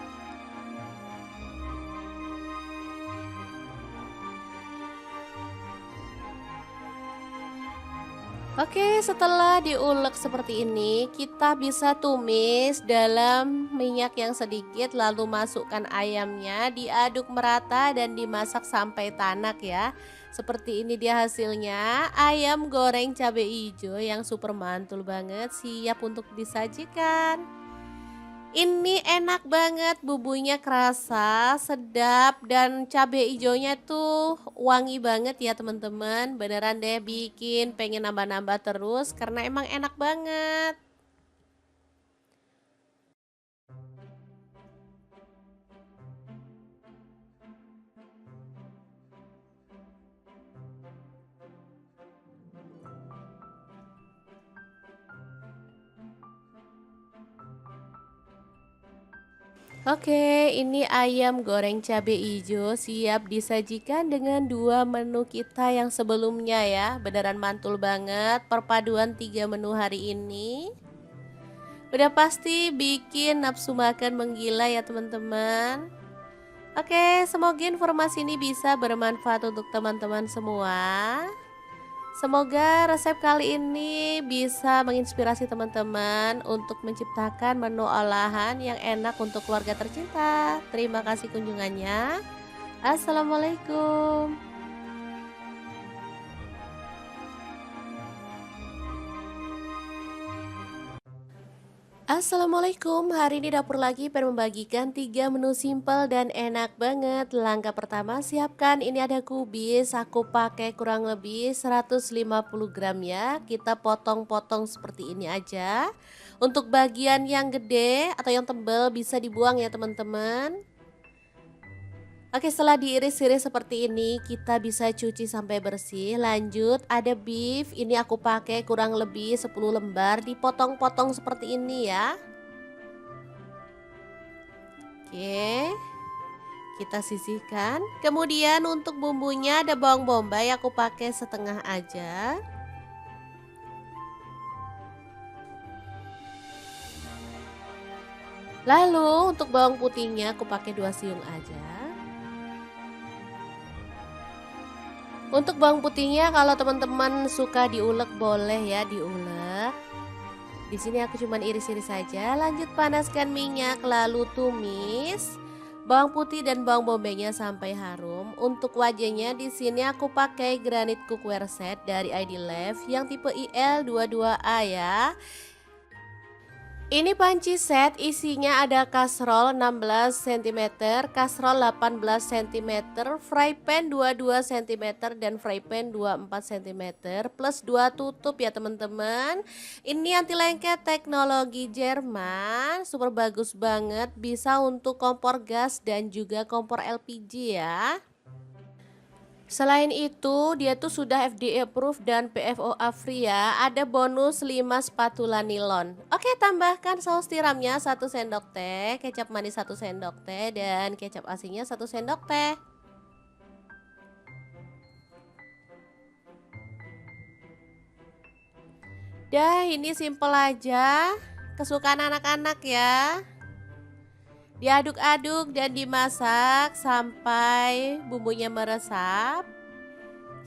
S1: Oke, setelah diulek seperti ini, kita bisa tumis dalam minyak yang sedikit, lalu masukkan ayamnya, diaduk merata dan dimasak sampai tanak ya. Seperti ini dia hasilnya, ayam goreng cabai hijau yang super mantul banget, siap untuk disajikan. Ini enak banget, bumbunya kerasa, sedap, dan cabai hijaunya tuh wangi banget ya teman-teman. Beneran deh bikin pengen nambah-nambah terus karena emang enak banget. Oke, ini ayam goreng cabai hijau siap disajikan dengan 2 menu kita yang sebelumnya ya. Beneran mantul banget perpaduan 3 menu hari ini. Udah pasti bikin nafsu makan menggila ya teman-teman. Oke, semoga informasi ini bisa bermanfaat untuk teman-teman semua. Semoga resep kali ini bisa menginspirasi teman-teman untuk menciptakan menu olahan yang enak untuk keluarga tercinta. Terima kasih kunjungannya. Assalamualaikum. Assalamualaikum, hari ini dapur lagi pengen membagikan 3 menu simpel dan enak banget. Langkah pertama siapkan, ini ada kubis, aku pakai kurang lebih 150 gram ya. Kita potong-potong seperti ini aja. Untuk bagian yang gede atau yang tebal bisa dibuang ya teman-teman. Oke, setelah diiris-iris seperti ini, kita bisa cuci sampai bersih. Lanjut, ada beef. Ini aku pakai kurang lebih 10 lembar, dipotong-potong seperti ini ya. Oke, kita sisihkan. Kemudian untuk bumbunya ada bawang bombay, aku pakai setengah aja. Lalu untuk bawang putihnya aku pakai 2 siung aja. Untuk bawang putihnya kalau teman-teman suka diulek boleh ya diulek. Di sini aku cuman iris-iris saja. Lanjut panaskan minyak lalu tumis bawang putih dan bawang bombaynya sampai harum. Untuk wajahnya di sini aku pakai granit cookware set dari ID Life yang tipe IL22A ya. Ini panci set isinya ada kasrol 16 cm, kasrol 18 cm, fry pan 22 cm dan fry pan 24 cm plus 2 tutup ya teman-teman. Ini anti lengket teknologi Jerman, super bagus banget, bisa untuk kompor gas dan juga kompor LPG ya. Selain itu, dia tuh sudah FDA approved dan PFOA free ya. Ada bonus 5 spatula nilon. Oke, tambahkan saus tiramnya 1 sendok teh, kecap manis 1 sendok teh, dan kecap asinnya 1 sendok teh. Dah, ini simple aja. Kesukaan anak-anak ya. Diaduk-aduk dan dimasak sampai bumbunya meresap.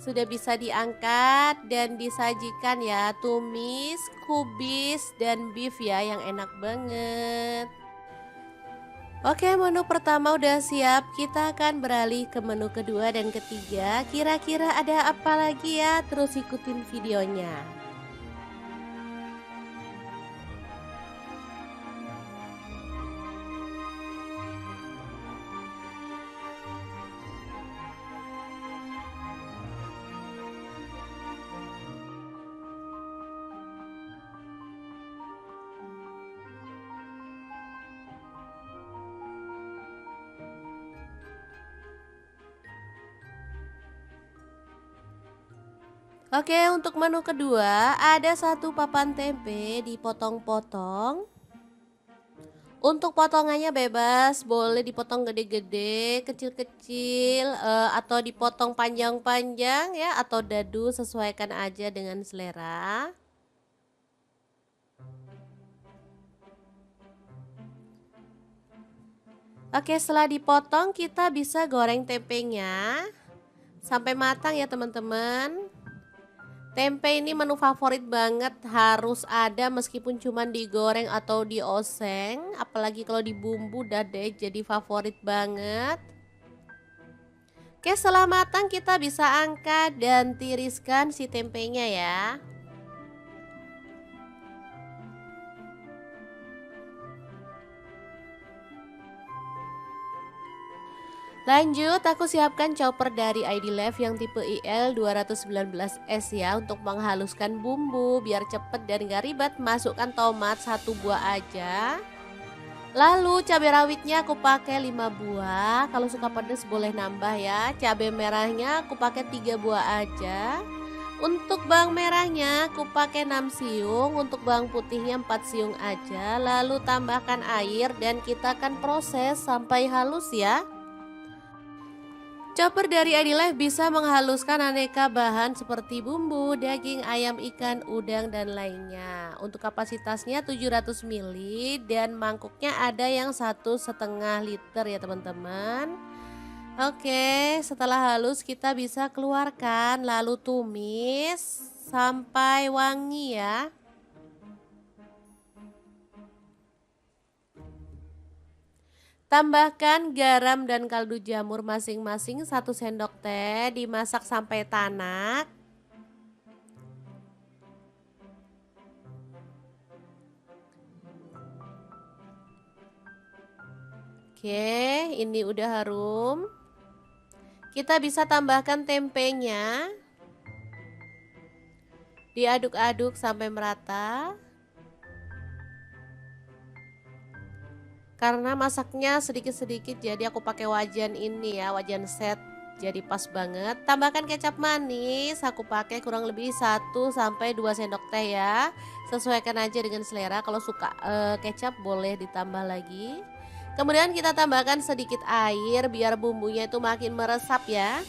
S1: Sudah bisa diangkat dan disajikan ya, tumis, kubis, dan beef ya yang enak banget. Oke, menu pertama udah siap, kita akan beralih ke menu kedua dan ketiga. Kira-kira ada apa lagi ya? Terus ikutin videonya. Oke, untuk menu kedua ada satu papan tempe dipotong-potong. Untuk potongannya bebas, boleh dipotong gede-gede, kecil-kecil, atau dipotong panjang-panjang ya, atau dadu, sesuaikan aja dengan selera. Oke, setelah dipotong kita bisa goreng tempenya sampai matang ya teman-teman. Tempe ini menu favorit banget, harus ada meskipun cuma digoreng atau dioseng, apalagi kalau dibumbu dah deh jadi favorit banget. Oke, setelah matang kita bisa angkat dan tiriskan si tempenya ya. Lanjut, aku siapkan chopper dari ID Life yang tipe IL 219S ya, untuk menghaluskan bumbu biar cepet dan gak ribet. Masukkan tomat 1 buah aja. Lalu cabai rawitnya aku pakai 5 buah. Kalau suka pedas boleh nambah ya. Cabai merahnya aku pakai 3 buah aja. Untuk bawang merahnya aku pakai 6 siung, untuk bawang putihnya 4 siung aja. Lalu tambahkan air dan kita akan proses sampai halus ya. Chopper dari Adilife bisa menghaluskan aneka bahan seperti bumbu, daging, ayam, ikan, udang, dan lainnya. Untuk kapasitasnya 700 ml dan mangkuknya ada yang 1,5 liter ya teman-teman. Oke, setelah halus kita bisa keluarkan lalu tumis sampai wangi ya. Tambahkan garam dan kaldu jamur masing-masing 1 sendok teh, dimasak sampai tanak. Oke, ini udah harum. Kita bisa tambahkan tempenya. Diaduk-aduk sampai merata. Karena masaknya sedikit-sedikit jadi aku pakai wajan ini ya, wajan set. Jadi pas banget. Tambahkan kecap manis, aku pakai kurang lebih 1 sampai 2 sendok teh ya. Sesuaikan aja dengan selera. Kalau suka kecap boleh ditambah lagi. Kemudian kita tambahkan sedikit air biar bumbunya itu makin meresap ya.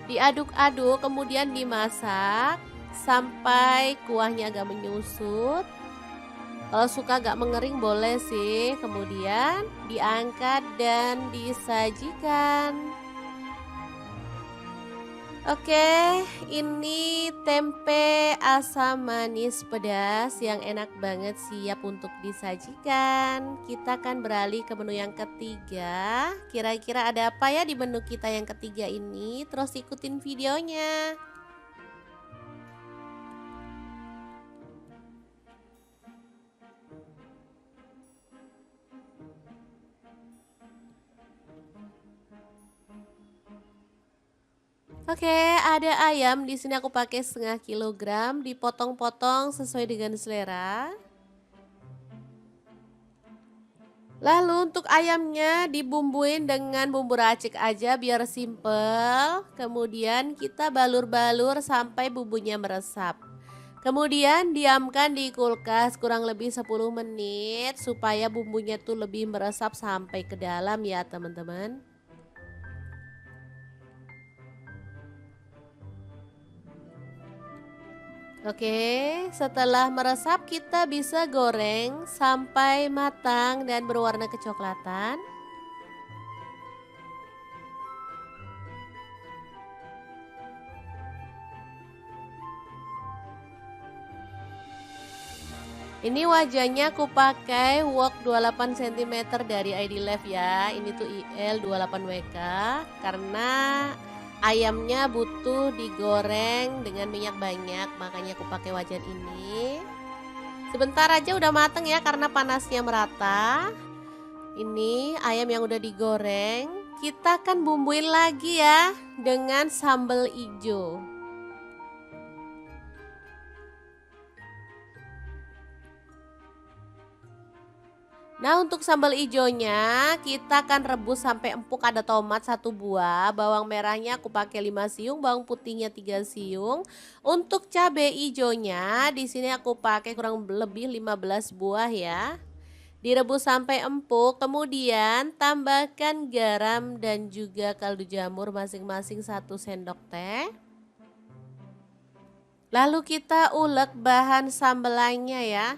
S1: Diaduk-aduk kemudian dimasak sampai kuahnya agak menyusut. Kalau suka agak mengering boleh sih. Kemudian diangkat dan disajikan. Oke, ini tempe asam manis pedas yang enak banget, siap untuk disajikan. Kita akan beralih ke menu yang ketiga. Kira-kira ada apa ya di menu kita yang ketiga ini? Terus ikutin videonya. Oke, ada ayam di sini aku pakai setengah kilogram, dipotong-potong sesuai dengan selera. Lalu untuk ayamnya dibumbuin dengan bumbu racik aja biar simple. Kemudian kita balur-balur sampai bumbunya meresap. Kemudian diamkan di kulkas kurang lebih 10 menit supaya bumbunya tuh lebih meresap sampai ke dalam ya teman-teman. Oke, setelah meresap kita bisa goreng sampai matang dan berwarna kecoklatan. Ini wajahnya aku pakai wok 28 cm dari ID Life ya. Ini tuh IL 28WK karena ayamnya butuh digoreng dengan minyak banyak, makanya aku pakai wajan ini. Sebentar aja udah mateng ya karena panasnya merata. Ini ayam yang udah digoreng, kita akan bumbuin lagi ya dengan sambal hijau. Nah untuk sambal ijonya kita akan rebus sampai empuk, ada tomat 1 buah, bawang merahnya aku pakai 5 siung, bawang putihnya 3 siung. Untuk cabai ijonya di sini aku pakai kurang lebih 15 buah ya. Direbus sampai empuk, kemudian tambahkan garam dan juga kaldu jamur masing-masing 1 sendok teh. Lalu kita ulek bahan sambelannya ya.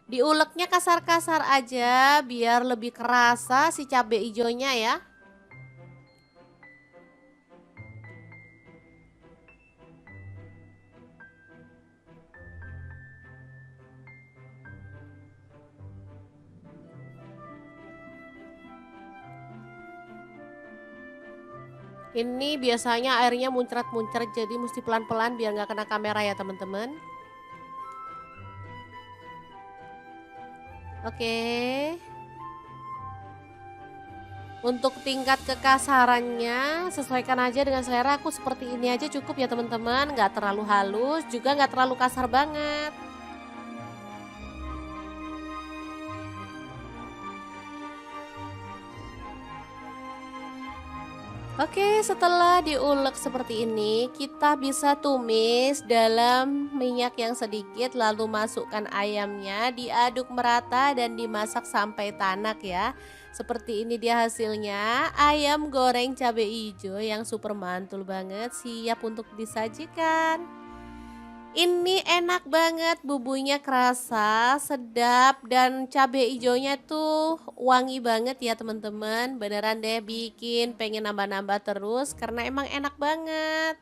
S1: Diuleknya kasar-kasar aja biar lebih kerasa si cabai hijaunya ya. Ini biasanya airnya muncrat-muncrat jadi mesti pelan-pelan biar nggak kena kamera ya teman-teman. Oke. Untuk tingkat kekasarannya sesuaikan aja dengan selera, aku seperti ini aja cukup ya teman-teman, nggak terlalu halus juga nggak terlalu kasar banget. Oke, setelah diulek seperti ini, kita bisa tumis dalam minyak yang sedikit, lalu masukkan ayamnya, diaduk merata dan dimasak sampai tanak ya. Seperti ini dia hasilnya, ayam goreng cabai hijau yang super mantul banget, siap untuk disajikan. Ini enak banget, bumbunya kerasa, sedap, dan cabai hijaunya tuh wangi banget ya teman-teman. Beneran deh bikin pengen nambah-nambah terus karena emang enak banget.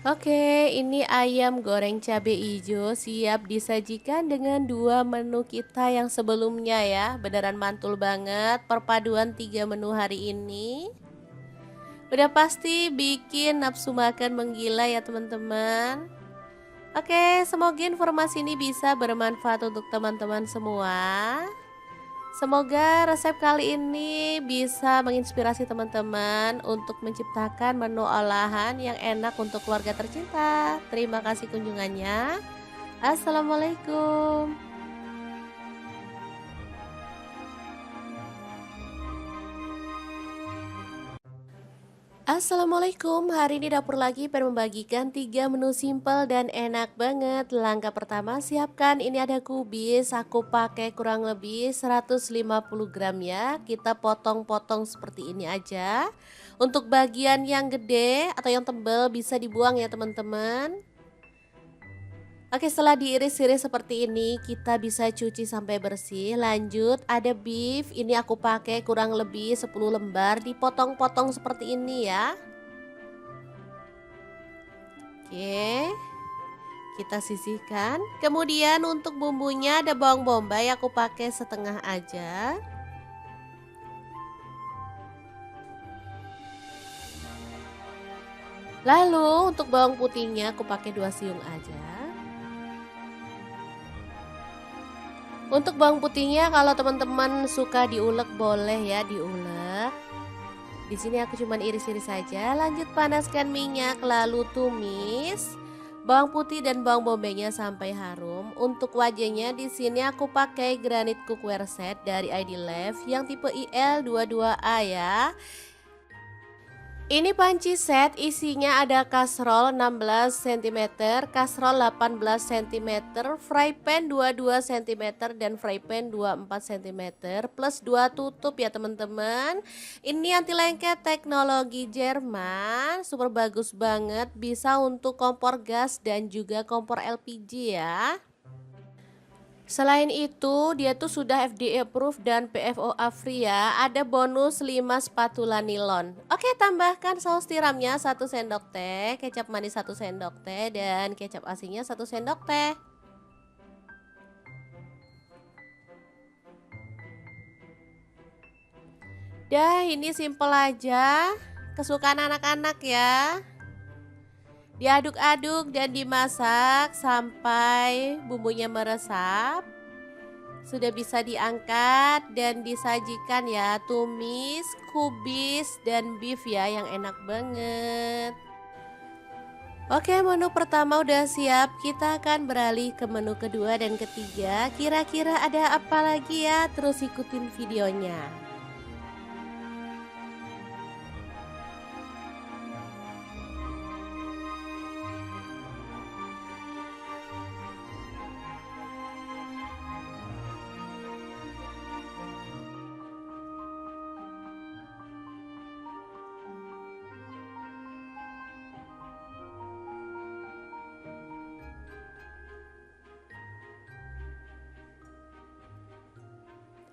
S1: Oke, ini ayam goreng cabai hijau siap disajikan dengan 2 menu kita yang sebelumnya ya. Beneran mantul banget perpaduan 3 menu hari ini. Udah pasti bikin nafsu makan menggila ya teman-teman. Oke, semoga informasi ini bisa bermanfaat untuk teman-teman semua. Semoga resep kali ini bisa menginspirasi teman-teman untuk menciptakan menu olahan yang enak untuk keluarga tercinta. Terima kasih kunjungannya. Assalamualaikum. Assalamualaikum, hari ini dapur lagi pengen membagikan 3 menu simple dan enak banget. Langkah pertama siapkan, ini ada kubis, aku pakai kurang lebih 150 gram ya. Kita potong-potong seperti ini aja. Untuk bagian yang gede atau yang tebal bisa dibuang ya teman-teman. Oke, setelah diiris-iris seperti ini, kita bisa cuci sampai bersih. Lanjut, ada beef. Ini aku pakai kurang lebih 10 lembar, dipotong-potong seperti ini ya. Oke, kita sisihkan. Kemudian untuk bumbunya ada bawang bombay, aku pakai setengah aja. Lalu untuk bawang putihnya aku pakai 2 siung aja. Untuk bawang putihnya kalau teman-teman suka diulek boleh ya diulek. Di sini aku cuman iris-iris saja. Lanjut panaskan minyak lalu tumis bawang putih dan bawang bombaynya sampai harum. Untuk wajahnya di sini aku pakai granit cookware set dari ID Love yang tipe IL22A ya. Ini panci set, isinya ada kastrol 16 cm, kastrol 18 cm, fry pan 22 cm dan fry pan 24 cm plus 2 tutup ya teman-teman. Ini anti lengket teknologi Jerman, super bagus banget, bisa untuk kompor gas dan juga kompor LPG ya. Selain itu, dia tuh sudah FDA approved dan PFOA free ya. Ada bonus 5 spatula nilon. Oke, tambahkan saus tiramnya 1 sendok teh, kecap manis 1 sendok teh, dan kecap asinnya 1 sendok teh. Dah, ini simple aja. Kesukaan anak-anak ya. Diaduk-aduk dan dimasak sampai bumbunya meresap. Sudah bisa diangkat dan disajikan ya, tumis, kubis, dan beef ya yang enak banget. Oke, menu pertama udah siap, kita akan beralih ke menu kedua dan ketiga. Kira-kira ada apa lagi ya? Terus ikutin videonya.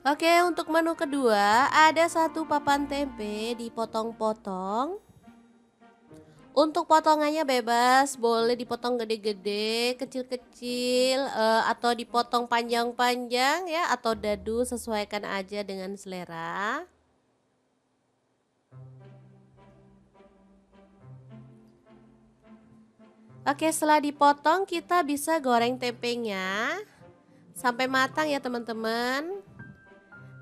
S1: Oke, untuk menu kedua ada 1 papan tempe dipotong-potong. Untuk potongannya bebas, boleh dipotong gede-gede, kecil-kecil, atau dipotong panjang-panjang ya, atau dadu, sesuaikan aja dengan selera. Oke, setelah dipotong kita bisa goreng tempenya sampai matang ya teman-teman.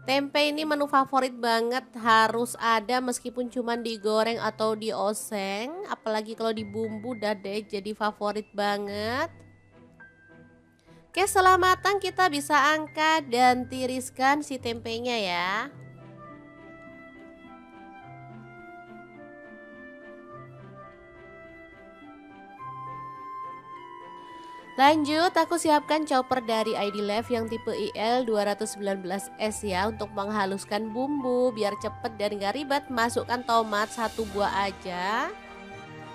S1: Tempe ini menu favorit banget, harus ada meskipun cuma digoreng atau dioseng, apalagi kalau dibumbu udah deh jadi favorit banget. Oke, setelah matang kita bisa angkat dan tiriskan si tempenya ya. Lanjut, aku siapkan chopper dari ID Love yang tipe IL219S ya, untuk menghaluskan bumbu biar cepet dan gak ribet. Masukkan tomat 1 buah aja.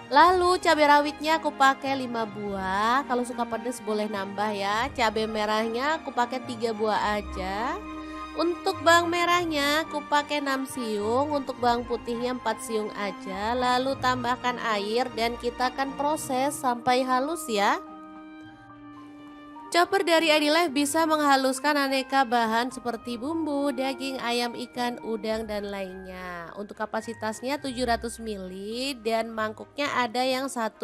S1: Lalu cabai rawitnya aku pakai 5 buah. Kalau suka pedas boleh nambah ya. Cabai merahnya aku pakai 3 buah aja. Untuk bawang merahnya aku pakai 6 siung, untuk bawang putihnya 4 siung aja. Lalu tambahkan air dan kita akan proses sampai halus ya. Chopper dari ID Life bisa menghaluskan aneka bahan seperti bumbu, daging, ayam, ikan, udang, dan lainnya. Untuk kapasitasnya 700 ml dan mangkuknya ada yang 1,5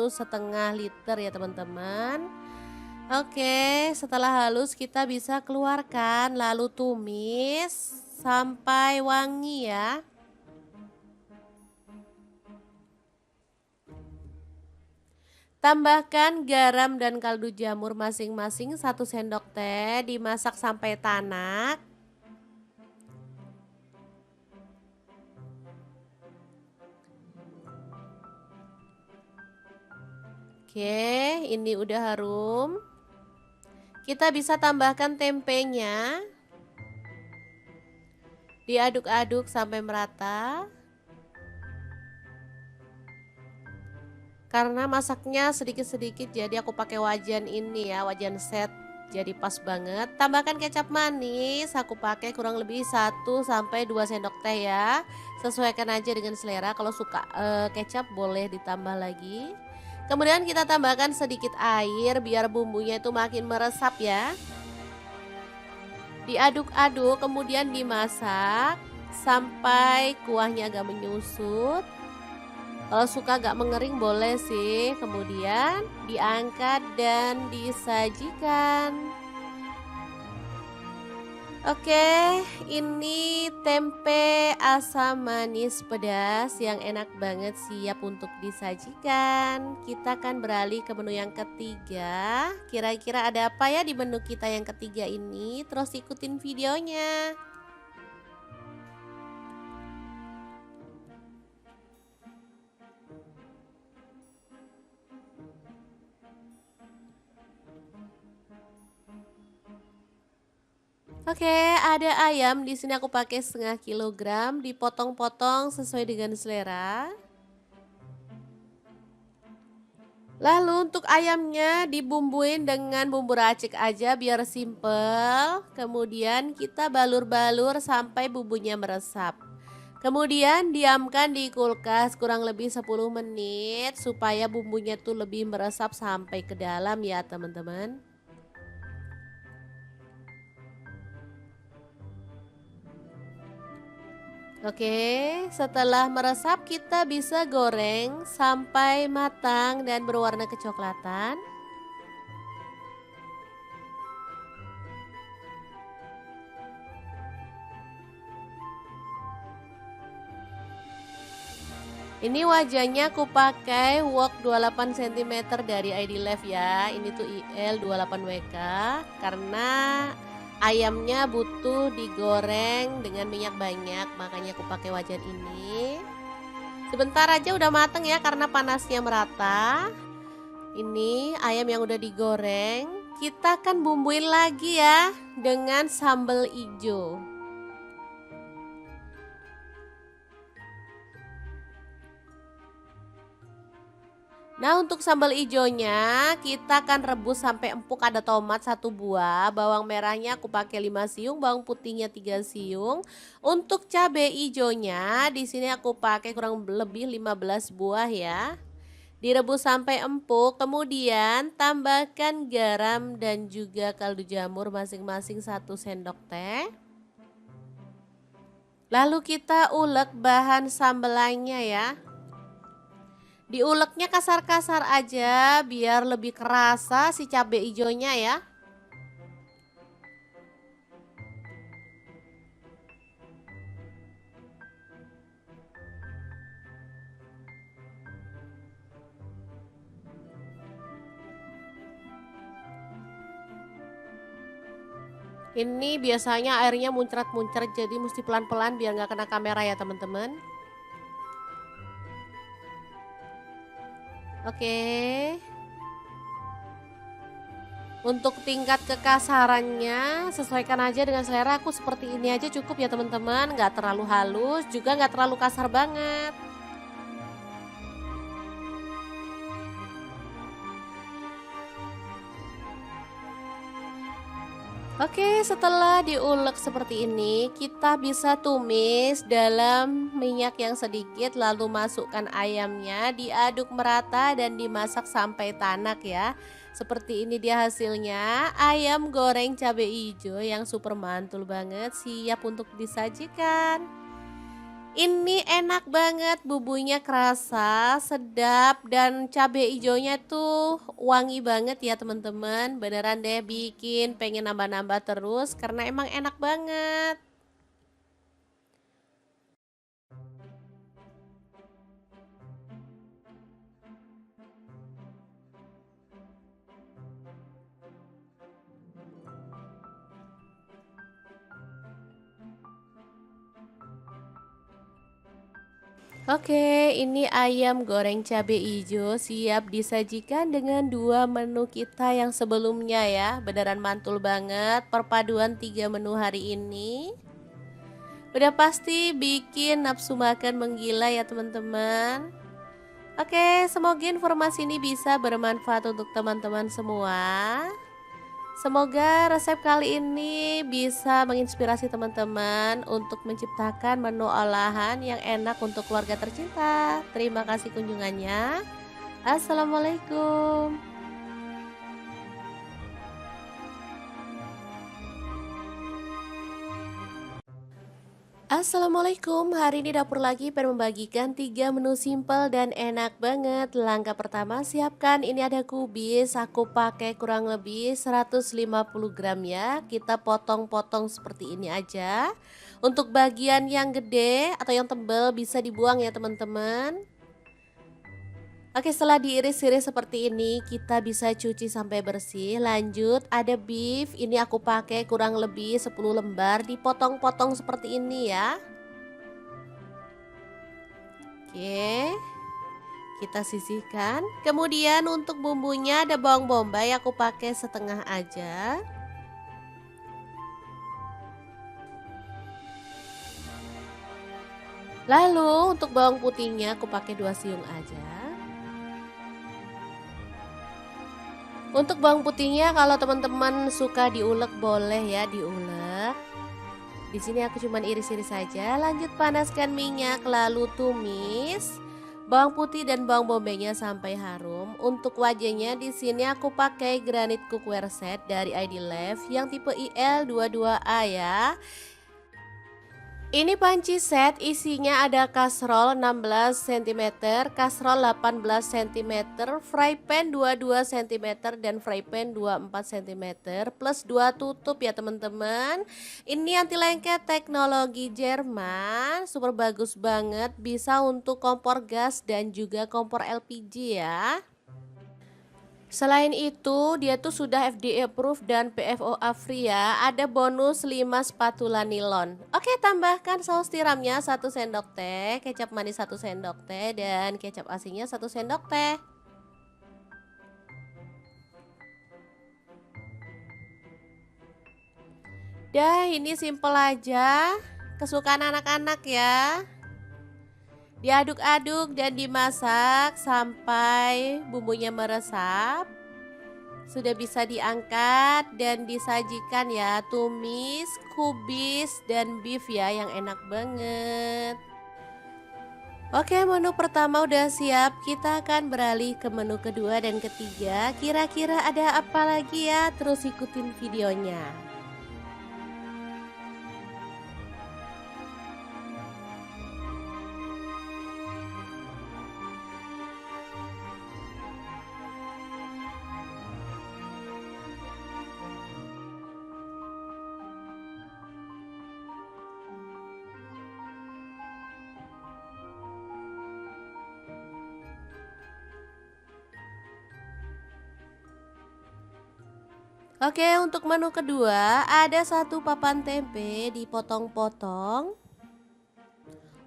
S1: liter ya teman-teman. Oke, setelah halus kita bisa keluarkan lalu tumis sampai wangi ya. Tambahkan garam dan kaldu jamur masing-masing 1 sendok teh, dimasak sampai tanak. Oke, ini udah harum. Kita bisa tambahkan tempenya. Diaduk-aduk sampai merata. Karena masaknya sedikit-sedikit jadi aku pakai wajan ini ya, wajan set, jadi pas banget. Tambahkan kecap manis, aku pakai kurang lebih 1-2 sendok teh ya. Sesuaikan aja dengan selera, kalau suka kecap boleh ditambah lagi. Kemudian kita tambahkan sedikit air biar bumbunya itu makin meresap ya. Diaduk-aduk kemudian dimasak sampai kuahnya agak menyusut. Kalau suka agak mengering boleh sih. Kemudian diangkat dan disajikan. Oke, ini tempe asam manis pedas yang enak banget siap untuk disajikan. Kita akan beralih ke menu yang ketiga. Kira-kira ada apa ya di menu kita yang ketiga ini? Terus ikutin videonya. Oke, ada ayam. Di sini aku pakai setengah kilogram, dipotong-potong sesuai dengan selera. Lalu untuk ayamnya dibumbuin dengan bumbu racik aja biar simple. Kemudian kita balur-balur sampai bumbunya meresap. Kemudian diamkan di kulkas kurang lebih 10 menit supaya bumbunya tuh lebih meresap sampai ke dalam ya teman-teman. Oke, setelah meresap kita bisa goreng sampai matang dan berwarna kecoklatan. Ini wajahnya aku pakai wok 28 cm dari ID Life ya. Ini tuh IL 28WK karena ayamnya butuh digoreng dengan minyak banyak, makanya aku pakai wajan ini. Sebentar aja udah mateng ya karena panasnya merata. Ini ayam yang udah digoreng, kita akan bumbuin lagi ya dengan sambal hijau. Nah untuk sambal hijaunya kita akan rebus sampai empuk. Ada tomat 1 buah, bawang merahnya aku pakai 5 siung, bawang putihnya 3 siung. Untuk cabai hijaunya di sini aku pakai kurang lebih 15 buah ya. Direbus sampai empuk, kemudian tambahkan garam dan juga kaldu jamur masing-masing 1 sendok teh. Lalu kita ulek bahan sambelannya ya. Diuleknya kasar-kasar aja biar lebih kerasa si cabai hijaunya ya. Ini biasanya airnya muncrat-muncrat jadi mesti pelan-pelan biar nggak kena kamera ya teman-teman. Oke. Untuk tingkat kekasarannya sesuaikan aja dengan selera. Aku seperti ini aja cukup ya teman-teman, nggak terlalu halus juga nggak terlalu kasar banget. Oke, setelah diulek seperti ini, kita bisa tumis dalam minyak yang sedikit lalu masukkan ayamnya, diaduk merata dan dimasak sampai tanak ya. Seperti ini dia hasilnya, ayam goreng cabai hijau yang super mantul banget, siap untuk disajikan. Ini enak banget, bumbunya kerasa, sedap, dan cabai hijaunya tuh wangi banget ya teman-teman. Beneran deh bikin pengen nambah-nambah terus karena emang enak banget. Oke, ini ayam goreng cabai hijau siap disajikan dengan 2 menu kita yang sebelumnya ya. Beneran mantul banget perpaduan 3 menu hari ini. Udah pasti bikin nafsu makan menggila ya teman-teman. Oke, semoga informasi ini bisa bermanfaat untuk teman-teman semua. Semoga resep kali ini bisa menginspirasi teman-teman untuk menciptakan menu olahan yang enak untuk keluarga tercinta. Terima kasih kunjungannya. Assalamualaikum. Assalamualaikum, hari ini dapur lagi pengen membagikan 3 menu simple dan enak banget. Langkah pertama siapkan, ini ada kubis, aku pakai kurang lebih 150 gram ya. Kita potong-potong seperti ini aja. Untuk bagian yang gede atau yang tebal bisa dibuang ya teman-teman. Oke, setelah diiris-iris seperti ini, kita bisa cuci sampai bersih. Lanjut, ada beef. Ini aku pakai kurang lebih 10 lembar, dipotong-potong seperti ini ya. Oke, kita sisihkan. Kemudian untuk bumbunya ada bawang bombay, aku pakai setengah aja. Lalu untuk bawang putihnya aku pakai 2 siung aja. Untuk bawang putihnya kalau teman-teman suka diulek boleh ya diulek. Di sini aku cuman iris-iris saja. Lanjut panaskan minyak lalu tumis bawang putih dan bawang bombaynya sampai harum. Untuk wajahnya di sini aku pakai granit cookware set dari ID Love yang tipe IL22A ya. Ini panci set isinya ada kastrol 16 cm, kastrol 18 cm, fry pan 22 cm dan fry pan 24 cm plus 2 tutup ya teman-teman. Ini anti lengket teknologi Jerman, super bagus banget, bisa untuk kompor gas dan juga kompor LPG ya. Selain itu, dia tuh sudah FDA approved dan PFOA free ya. Ada bonus 5 spatula nilon. Oke, tambahkan saus tiramnya 1 sendok teh, kecap manis 1 sendok teh dan kecap asinnya 1 sendok teh. Dah, ini simple aja. Kesukaan anak-anak ya. Diaduk-aduk dan dimasak sampai bumbunya meresap. Sudah bisa diangkat dan disajikan ya, tumis, kubis, dan beef ya yang enak banget. Oke, menu pertama udah siap, kita akan beralih ke menu kedua dan ketiga. Kira-kira ada apa lagi ya? Terus ikutin videonya. Oke, untuk menu kedua ada satu papan tempe dipotong-potong.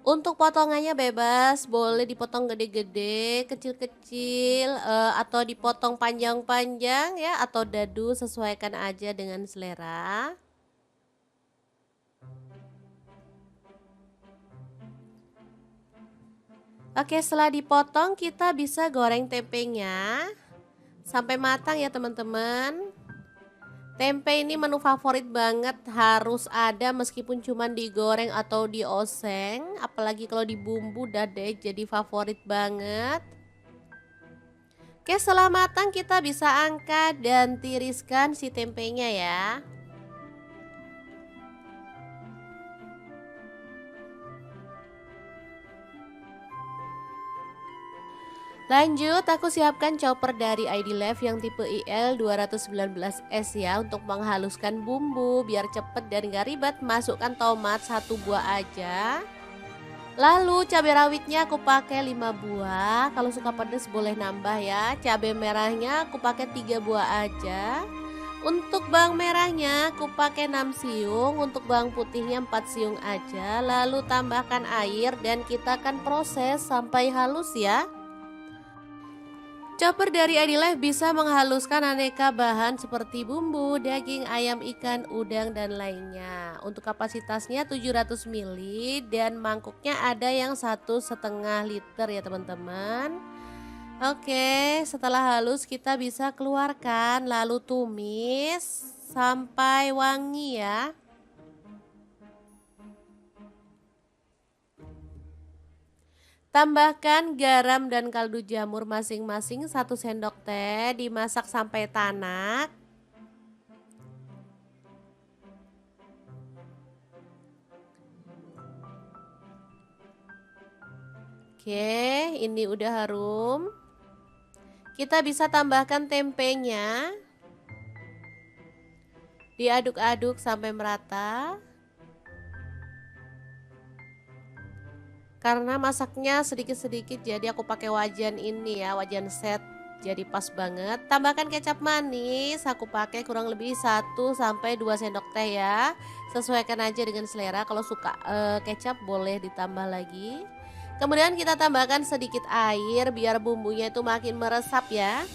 S1: Untuk potongannya bebas, boleh dipotong gede-gede, kecil-kecil, atau dipotong panjang-panjang ya, atau dadu, sesuaikan aja dengan selera. Oke, setelah dipotong kita bisa goreng tempenya sampai matang ya teman-teman. Tempe ini menu favorit banget, harus ada meskipun cuma digoreng atau dioseng, apalagi kalau dibumbu udah deh jadi favorit banget. Oke, setelah matang kita bisa angkat dan tiriskan si tempenya ya. Lanjut, aku siapkan chopper dari ID Love yang tipe IL219S ya untuk menghaluskan bumbu biar cepet dan gak ribet. Masukkan tomat 1 buah aja. Lalu cabai rawitnya aku pakai 5 buah. Kalau suka pedas boleh nambah ya. Cabai merahnya aku pakai 3 buah aja. Untuk bawang merahnya aku pakai 6 siung, untuk bawang putihnya 4 siung aja. Lalu tambahkan air dan kita akan proses sampai halus ya. Chopper dari Adilife bisa menghaluskan aneka bahan seperti bumbu, daging, ayam, ikan, udang, dan lainnya. Untuk kapasitasnya 700 ml dan mangkuknya ada yang 1,5 liter ya teman-teman. Oke, setelah halus kita bisa keluarkan lalu tumis sampai wangi ya. Tambahkan garam dan kaldu jamur masing-masing 1 sendok teh, dimasak sampai tanak. Oke, ini udah harum. Kita bisa tambahkan tempenya. Diaduk-aduk sampai merata. Karena masaknya sedikit-sedikit jadi aku pakai wajan ini ya, wajan set. Jadi pas banget. Tambahkan kecap manis, aku pakai kurang lebih 1-2 sendok teh ya. Sesuaikan aja dengan selera. Kalau suka kecap boleh ditambah lagi. Kemudian kita tambahkan sedikit air biar bumbunya itu makin meresap ya.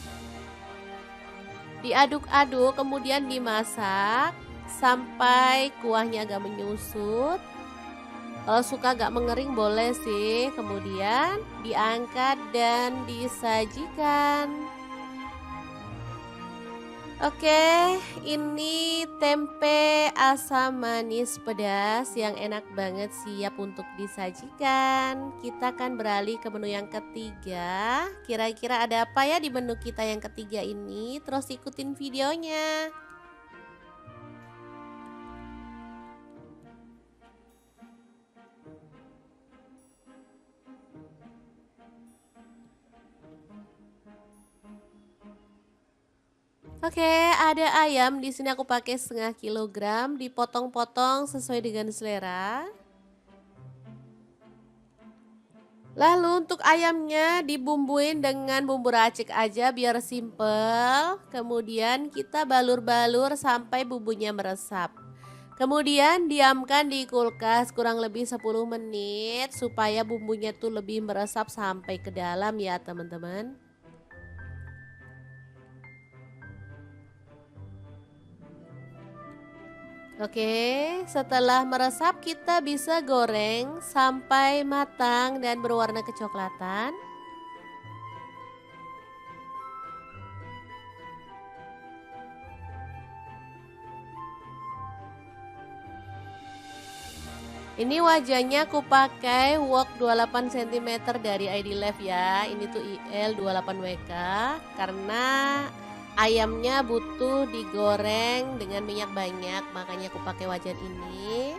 S1: Diaduk-aduk kemudian dimasak sampai kuahnya agak menyusut. Kalau suka agak mengering boleh sih. Kemudian diangkat dan disajikan. Oke, ini tempe asam manis pedas yang enak banget, siap untuk disajikan. Kita akan beralih ke menu yang ketiga. Kira-kira ada apa ya di menu kita yang ketiga ini? Terus ikutin videonya. Oke, ada ayam di sini aku pakai setengah kilogram, dipotong-potong sesuai dengan selera. Lalu untuk ayamnya dibumbuin dengan bumbu racik aja biar simple. Kemudian kita balur-balur sampai bumbunya meresap. Kemudian diamkan di kulkas kurang lebih 10 menit supaya bumbunya tuh lebih meresap sampai ke dalam ya teman-teman. Oke, setelah meresap kita bisa goreng sampai matang dan berwarna kecoklatan. Ini wajahnya aku pakai wok 28 cm dari ID Life ya. Ini tuh IL 28WK karena ayamnya butuh digoreng dengan minyak banyak, makanya aku pakai wajan ini.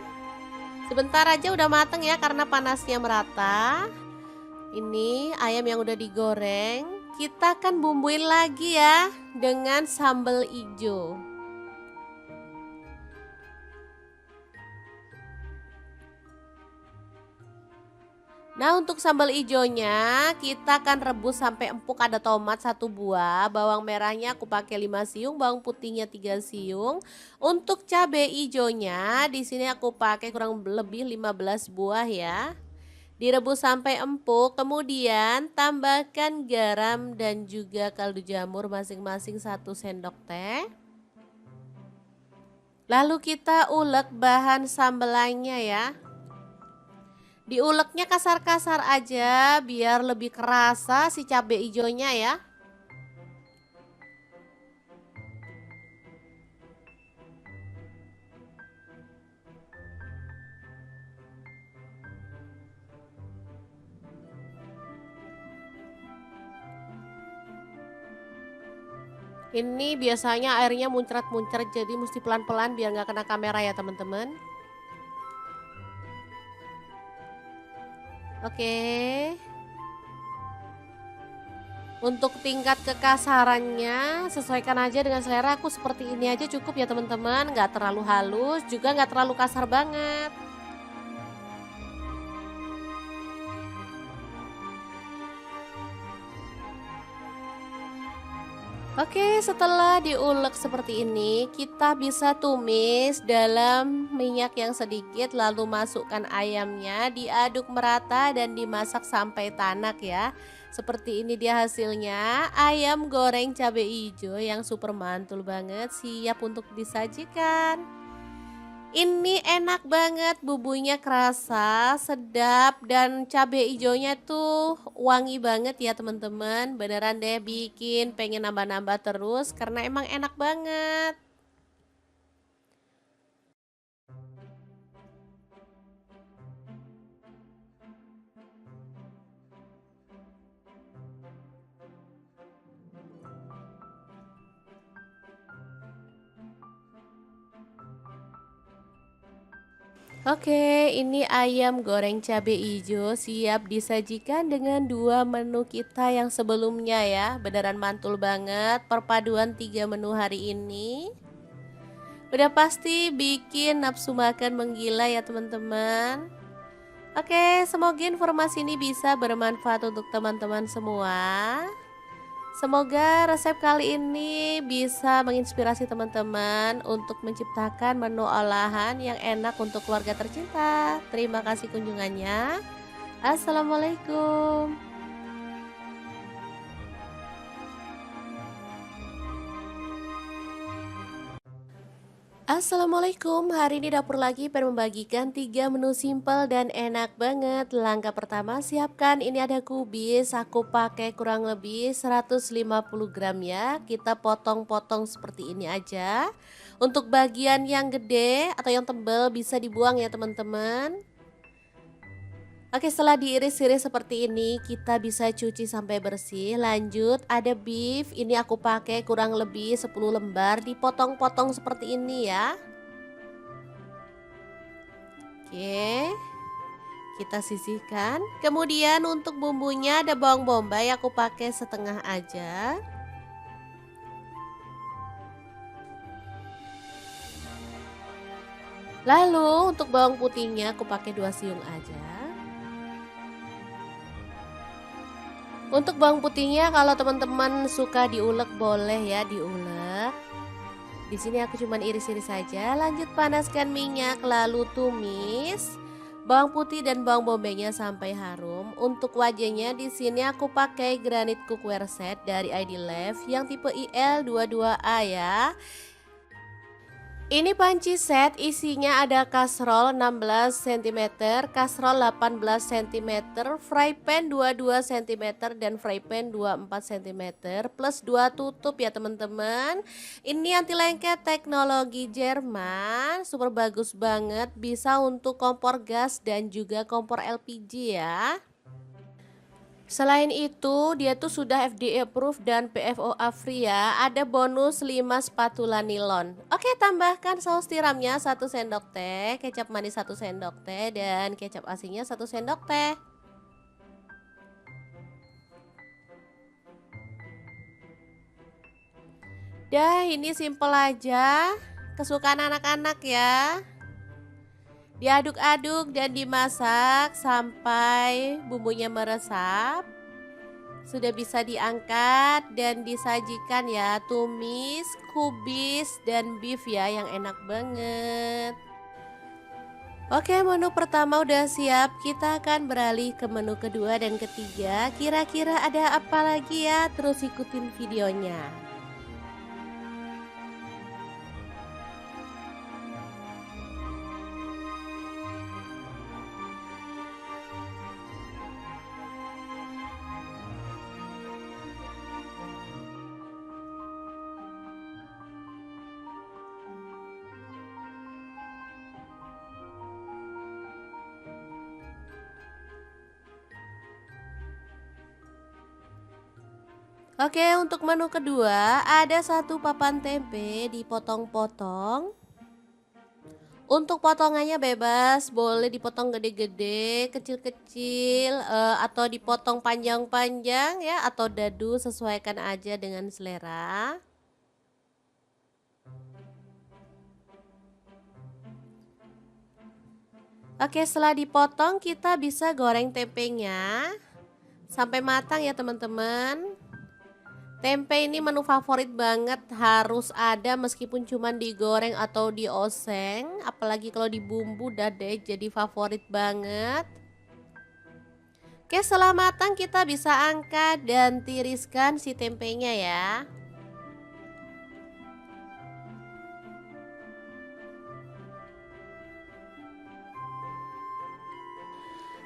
S1: Sebentar aja udah mateng ya karena panasnya merata. Ini ayam yang udah digoreng, kita akan bumbuin lagi ya dengan sambal ijo. Nah untuk sambal ijonya kita akan rebus sampai empuk, ada tomat 1 buah, bawang merahnya aku pakai 5 siung, bawang putihnya 3 siung. Untuk cabai ijonya di sini aku pakai kurang lebih 15 buah ya. Direbus sampai empuk, kemudian tambahkan garam dan juga kaldu jamur masing-masing 1 sendok teh. Lalu kita ulek bahan sambelannya ya. Diuleknya kasar-kasar aja biar lebih kerasa si cabai hijaunya ya. Ini biasanya airnya muncrat-muncrat jadi mesti pelan-pelan biar nggak kena kamera ya teman-teman. Oke. Untuk tingkat kekasarannya sesuaikan aja dengan selera, aku seperti ini aja cukup ya teman-teman. Nggak terlalu halus juga nggak terlalu kasar banget. Oke, setelah diulek seperti ini, kita bisa tumis dalam minyak yang sedikit, lalu masukkan ayamnya, diaduk merata dan dimasak sampai tanak ya. Seperti ini dia hasilnya, ayam goreng cabai hijau yang super mantul banget, siap untuk disajikan. Ini enak banget, bumbunya kerasa, sedap, dan cabai hijaunya tuh wangi banget ya teman-teman. Beneran deh bikin pengen nambah-nambah terus karena emang enak banget. Oke, ini ayam goreng cabai hijau siap disajikan dengan dua menu kita yang sebelumnya ya. Beneran mantul banget perpaduan tiga menu hari ini. Udah pasti bikin nafsu makan menggila ya teman-teman. Oke, semoga informasi ini bisa bermanfaat untuk teman-teman semua. Semoga resep kali ini bisa menginspirasi teman-teman untuk menciptakan menu olahan yang enak untuk keluarga tercinta. Terima kasih kunjungannya. Assalamualaikum. Assalamualaikum, hari ini dapur lagi pengen membagikan 3 menu simple dan enak banget. Langkah pertama, siapkan ini ada kubis, aku pakai kurang lebih 150 gram ya. Kita potong-potong seperti ini aja. Untuk bagian yang gede atau yang tebal bisa dibuang ya teman-teman. Oke, setelah diiris-iris seperti ini, kita bisa cuci sampai bersih. Lanjut, ada beef. Ini aku pakai kurang lebih 10 lembar, dipotong-potong seperti ini ya. Oke, kita sisihkan. Kemudian untuk bumbunya ada bawang bombay, aku pakai setengah aja. Lalu untuk bawang putihnya aku pakai 2 siung aja. Untuk bawang putihnya kalau teman-teman suka diulek boleh ya diulek. Di sini aku cuma iris-iris saja. Lanjut panaskan minyak lalu tumis bawang putih dan bawang bombaynya sampai harum. Untuk wajahnya di sini aku pakai granit cookware set dari ID Lev yang tipe IL22A ya. Ini panci set isinya ada kaserol 16 cm, kaserol 18 cm, fry pan 22 cm dan fry pan 24 cm plus 2 tutup ya teman-teman. Ini anti lengket teknologi Jerman, super bagus banget, bisa untuk kompor gas dan juga kompor LPG ya. Selain itu, dia tuh sudah FDA approved dan PFOA free ya. Ada bonus 5 spatula nilon. Oke, tambahkan saus tiramnya 1 sendok teh, kecap manis 1 sendok teh, dan kecap asinnya 1 sendok teh. Dah, ini simple aja. Kesukaan anak-anak ya. Diaduk-aduk dan dimasak sampai bumbunya meresap. Sudah bisa diangkat dan disajikan ya, tumis, kubis, dan beef ya yang enak banget. Oke, menu pertama udah siap. Kita akan beralih ke menu kedua dan ketiga. Kira-kira ada apa lagi ya? Terus ikutin videonya. Oke, untuk menu kedua ada satu papan tempe dipotong-potong. Untuk potongannya bebas, boleh dipotong gede-gede, kecil-kecil, atau dipotong panjang-panjang ya, atau dadu, sesuaikan aja dengan selera. Oke, setelah dipotong kita bisa goreng tempenya sampai matang ya teman-teman. Tempe ini menu favorit banget, harus ada meskipun cuma digoreng atau dioseng. Apalagi kalau dibumbu udah deh jadi favorit banget. Oke, setelah matang kita bisa angkat dan tiriskan si tempenya ya.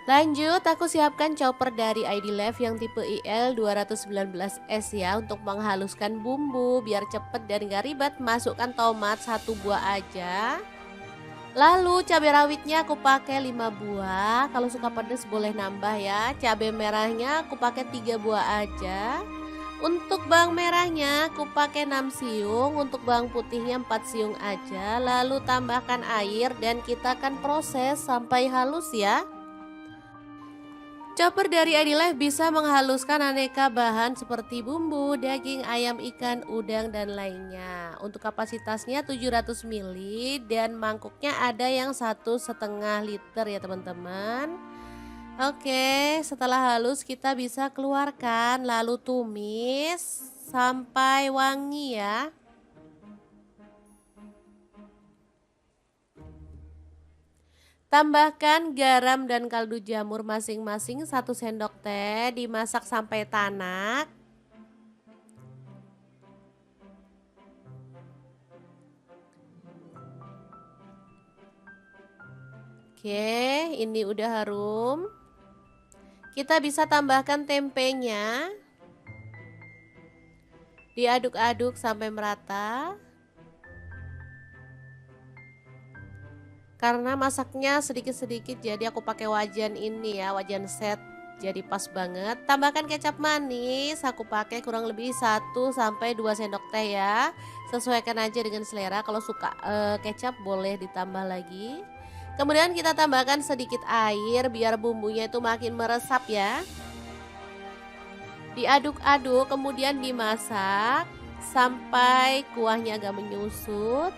S1: Lanjut, aku siapkan chopper dari ID Lev yang tipe IL219S ya untuk menghaluskan bumbu biar cepet dan gak ribet. Masukkan tomat 1 buah aja. Lalu cabai rawitnya aku pakai 5 buah. Kalau suka pedas boleh nambah ya. Cabai merahnya aku pakai 3 buah aja. Untuk bawang merahnya aku pakai 6 siung, untuk bawang putihnya 4 siung aja. Lalu tambahkan air dan kita akan proses sampai halus ya. Chopper dari Adilife bisa menghaluskan aneka bahan seperti bumbu, daging, ayam, ikan, udang, dan lainnya. Untuk kapasitasnya 700 ml dan mangkuknya ada yang 1,5 liter ya teman-teman. Oke, setelah halus kita bisa keluarkan lalu tumis sampai wangi ya. Tambahkan garam dan kaldu jamur masing-masing 1 sendok teh, dimasak sampai tanak. Oke, ini udah harum. Kita bisa tambahkan tempenya. Diaduk-aduk sampai merata. Karena masaknya sedikit-sedikit jadi aku pakai wajan ini ya, wajan set. Jadi pas banget. Tambahkan kecap manis, aku pakai kurang lebih 1-2 sendok teh ya. Sesuaikan aja dengan selera. Kalau suka kecap boleh ditambah lagi. Kemudian kita tambahkan sedikit air biar bumbunya itu makin meresap ya. Diaduk-aduk kemudian dimasak sampai kuahnya agak menyusut.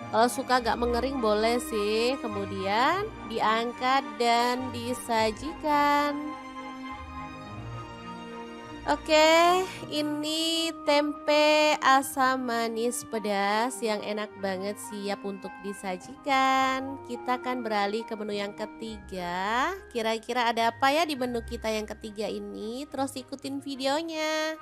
S1: Kalau suka agak mengering boleh sih. Kemudian diangkat dan disajikan. Oke, ini tempe asam manis pedas yang enak banget siap untuk disajikan. Kita akan beralih ke menu yang ketiga. Kira-kira ada apa ya di menu kita yang ketiga ini? Terus ikutin videonya.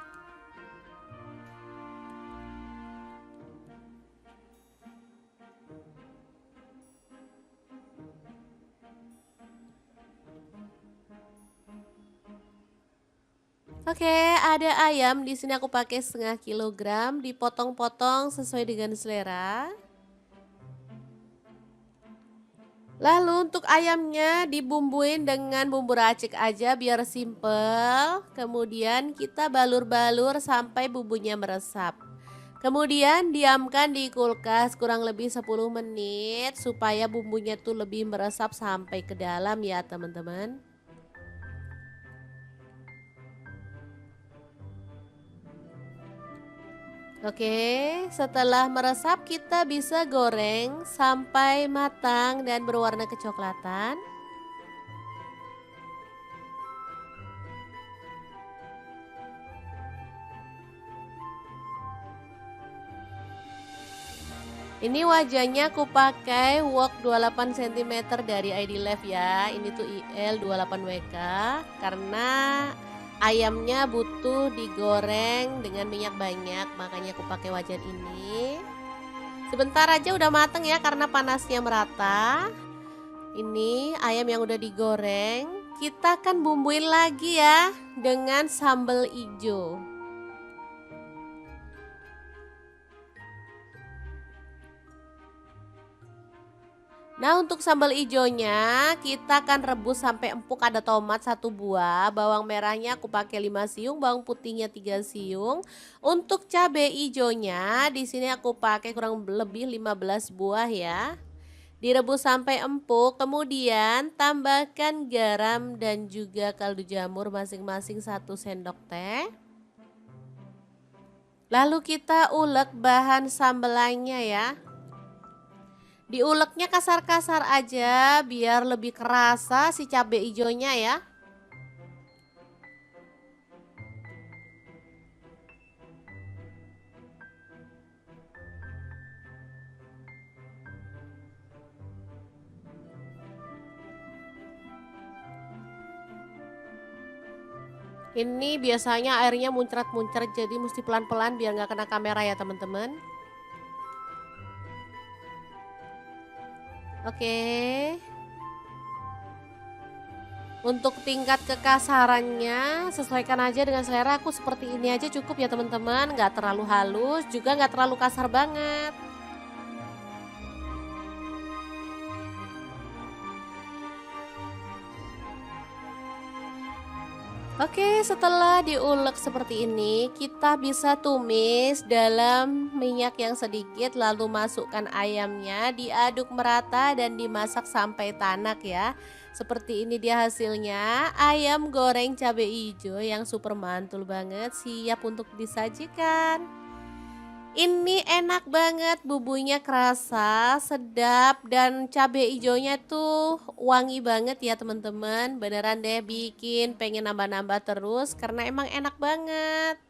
S1: Oke, ada ayam. Di sini aku pakai 0,5 kilogram, dipotong-potong sesuai dengan selera. Lalu untuk ayamnya dibumbuin dengan bumbu racik aja biar simple. Kemudian kita balur-balur sampai bumbunya meresap. Kemudian diamkan di kulkas kurang lebih 10 menit supaya bumbunya tuh lebih meresap sampai ke dalam ya teman-teman. Oke, setelah meresap kita bisa goreng sampai matang dan berwarna kecoklatan. Ini wajannya aku pakai wok 28 cm dari Adilife ya. Ini tuh IL 28WK karena ayamnya butuh digoreng dengan minyak banyak, makanya aku pakai wajan ini. Sebentar aja udah mateng ya karena panasnya merata. Ini ayam yang udah digoreng, kita akan bumbuin lagi ya dengan sambal hijau. Nah untuk sambal ijonya kita akan rebus sampai empuk. Ada tomat 1 buah, bawang merahnya aku pakai 5 siung, bawang putihnya 3 siung. Untuk cabai ijonya di sini aku pakai kurang lebih 15 buah ya. Direbus sampai empuk, kemudian tambahkan garam dan juga kaldu jamur masing-masing 1 sendok teh. Lalu kita ulek bahan sambelannya ya. Diuleknya kasar-kasar aja biar lebih kerasa si cabai hijaunya ya. Ini biasanya airnya muncrat-muncrat jadi mesti pelan-pelan biar nggak kena kamera ya teman-teman. Oke. Untuk tingkat kekasarannya sesuaikan aja dengan selera. Aku seperti ini aja cukup ya teman-teman. Nggak terlalu halus juga nggak terlalu kasar banget. Oke, setelah diulek seperti ini, kita bisa tumis dalam minyak yang sedikit, lalu masukkan ayamnya, diaduk merata dan dimasak sampai tanak ya. Seperti ini dia hasilnya, ayam goreng cabai hijau yang super mantul banget, siap untuk disajikan. Ini enak banget, bumbunya kerasa, sedap, dan cabai ijonya tuh wangi banget ya teman-teman. Beneran deh bikin pengen nambah-nambah terus karena emang enak banget.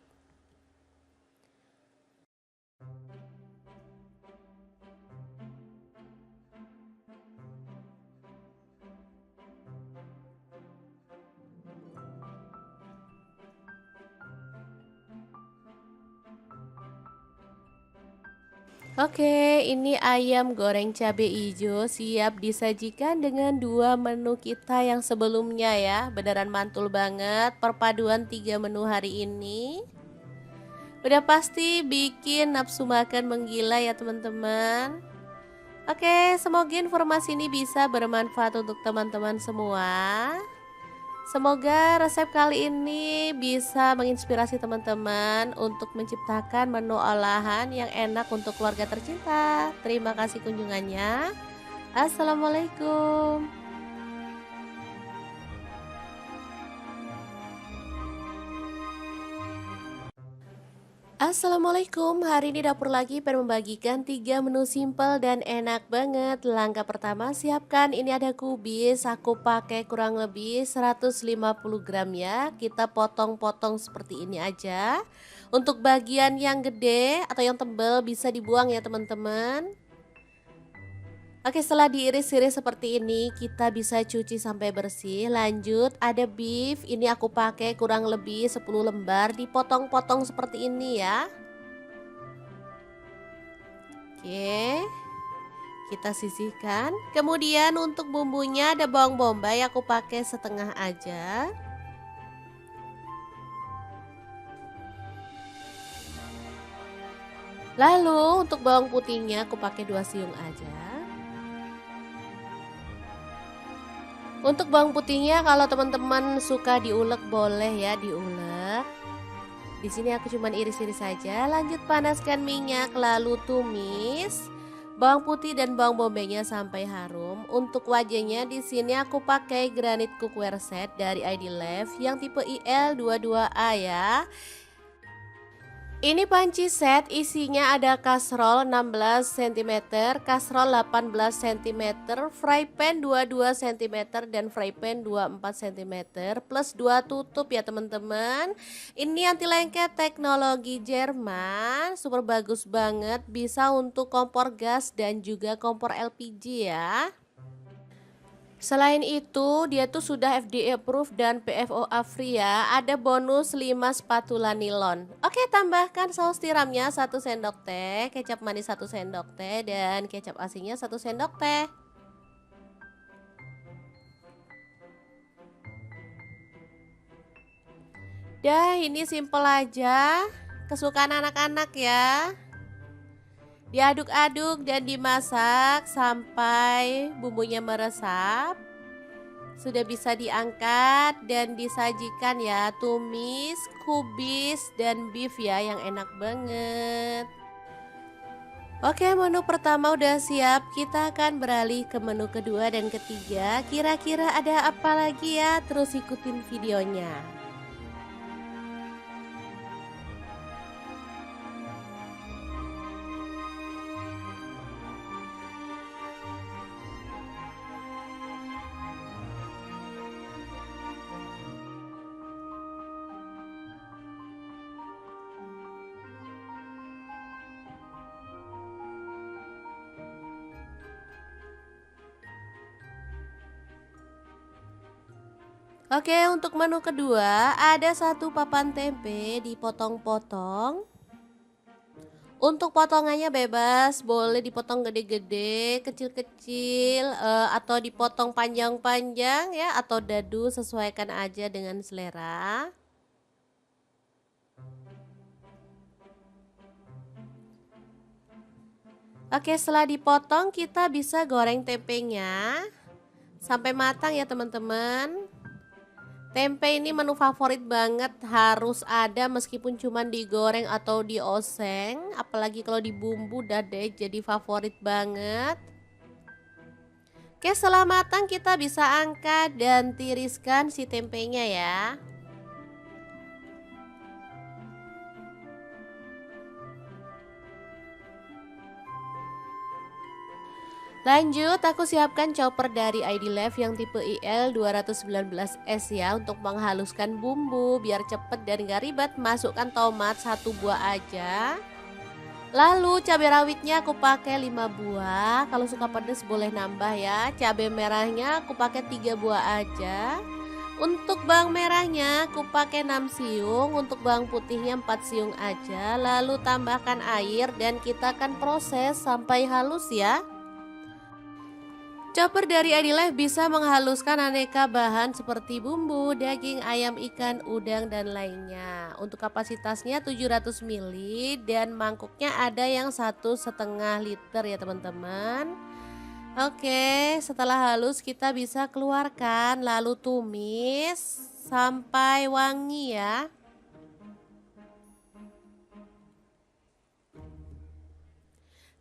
S1: Oke, ini ayam goreng cabai hijau siap disajikan dengan dua menu kita yang sebelumnya ya. Beneran mantul banget perpaduan tiga menu hari ini. Udah pasti bikin nafsu makan menggila ya teman-teman. Oke, semoga informasi ini bisa bermanfaat untuk teman-teman semua. Semoga resep kali ini bisa menginspirasi teman-teman untuk menciptakan menu olahan yang enak untuk keluarga tercinta. Terima kasih kunjungannya. Assalamualaikum. Assalamualaikum, hari ini dapur lagi pengen membagikan 3 menu simpel dan enak banget. Langkah pertama siapkan, ini ada kubis, aku pakai kurang lebih 150 gram ya. Kita potong-potong seperti ini aja. Untuk bagian yang gede atau yang tebal bisa dibuang ya teman-teman. Oke, setelah diiris-iris seperti ini, kita bisa cuci sampai bersih. Lanjut, ada beef. Ini aku pakai kurang lebih 10 lembar, dipotong-potong seperti ini ya. Oke, kita sisihkan. Kemudian untuk bumbunya ada bawang bombay, aku pakai setengah aja. Lalu untuk bawang putihnya aku pakai 2 siung aja. Untuk bawang putihnya kalau teman-teman suka diulek boleh ya diulek. Di sini aku cuman iris-iris saja. Lanjut panaskan minyak lalu tumis bawang putih dan bawang bombaynya sampai harum. Untuk wajahnya di sini aku pakai granit cookware set dari ID Life yang tipe IL22A ya. Ini panci set, isinya ada kastrol 16 cm, kastrol 18 cm, fry pan 22 cm, dan fry pan 24 cm, plus 2 tutup ya teman-teman. Ini anti lengket teknologi Jerman, super bagus banget, bisa untuk kompor gas dan juga kompor LPG ya. Selain itu, dia tuh sudah FDA approved dan PFOA free ya. Ada bonus 5 spatula nilon. Oke, tambahkan saus tiramnya 1 sendok teh, kecap manis 1 sendok teh, dan kecap asinnya 1 sendok teh. Dah, ini simple aja. Kesukaan anak-anak ya. Diaduk-aduk dan dimasak sampai bumbunya meresap. Sudah bisa diangkat dan disajikan ya, tumis, kubis, dan beef ya yang enak banget. Oke, menu pertama udah siap, kita akan beralih ke menu kedua dan ketiga. Kira-kira ada apa lagi ya? Terus ikutin videonya. Oke, untuk menu kedua ada satu papan tempe dipotong-potong. Untuk potongannya bebas, boleh dipotong gede-gede, kecil-kecil, atau dipotong panjang-panjang ya, atau dadu, sesuaikan aja dengan selera. Oke, setelah dipotong kita bisa goreng tempenya sampai matang ya teman-teman. Tempe ini menu favorit banget, harus ada meskipun cuman digoreng atau dioseng, apalagi kalau dibumbu udah deh jadi favorit banget. Oke, setelah matang kita bisa angkat dan tiriskan si tempenya ya. Lanjut, aku siapkan chopper dari ID Life yang tipe IL 219S ya untuk menghaluskan bumbu biar cepet dan gak ribet. Masukkan tomat 1 buah aja. Lalu cabai rawitnya aku pakai 5 buah. Kalau suka pedas boleh nambah ya. Cabai merahnya aku pakai 3 buah aja. Untuk bawang merahnya aku pakai 6 siung, untuk bawang putihnya 4 siung aja. Lalu tambahkan air dan kita akan proses sampai halus ya. Chopper dari Adilife bisa menghaluskan aneka bahan seperti bumbu, daging, ayam, ikan, udang, dan lainnya. Untuk kapasitasnya 700 ml dan mangkuknya ada yang 1,5 liter ya teman-teman. Oke, setelah halus kita bisa keluarkan lalu tumis sampai wangi ya.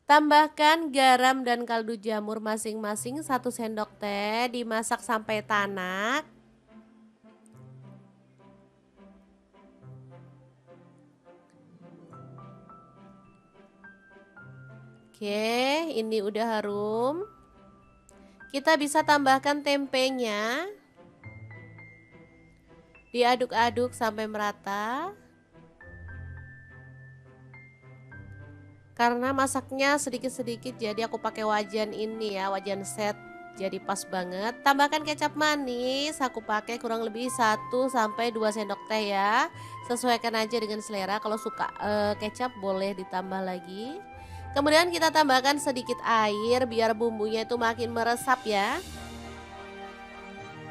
S1: Tambahkan garam dan kaldu jamur masing-masing 1 sendok teh, dimasak sampai tanak. Oke, ini udah harum. Kita bisa tambahkan tempenya. Diaduk-aduk sampai merata. Karena masaknya sedikit-sedikit jadi aku pakai wajan ini ya, wajan set. Jadi pas banget. Tambahkan kecap manis, aku pakai kurang lebih 1 sampai 2 sendok teh ya. Sesuaikan aja dengan selera. Kalau suka kecap boleh ditambah lagi. Kemudian kita tambahkan sedikit air biar bumbunya itu makin meresap ya.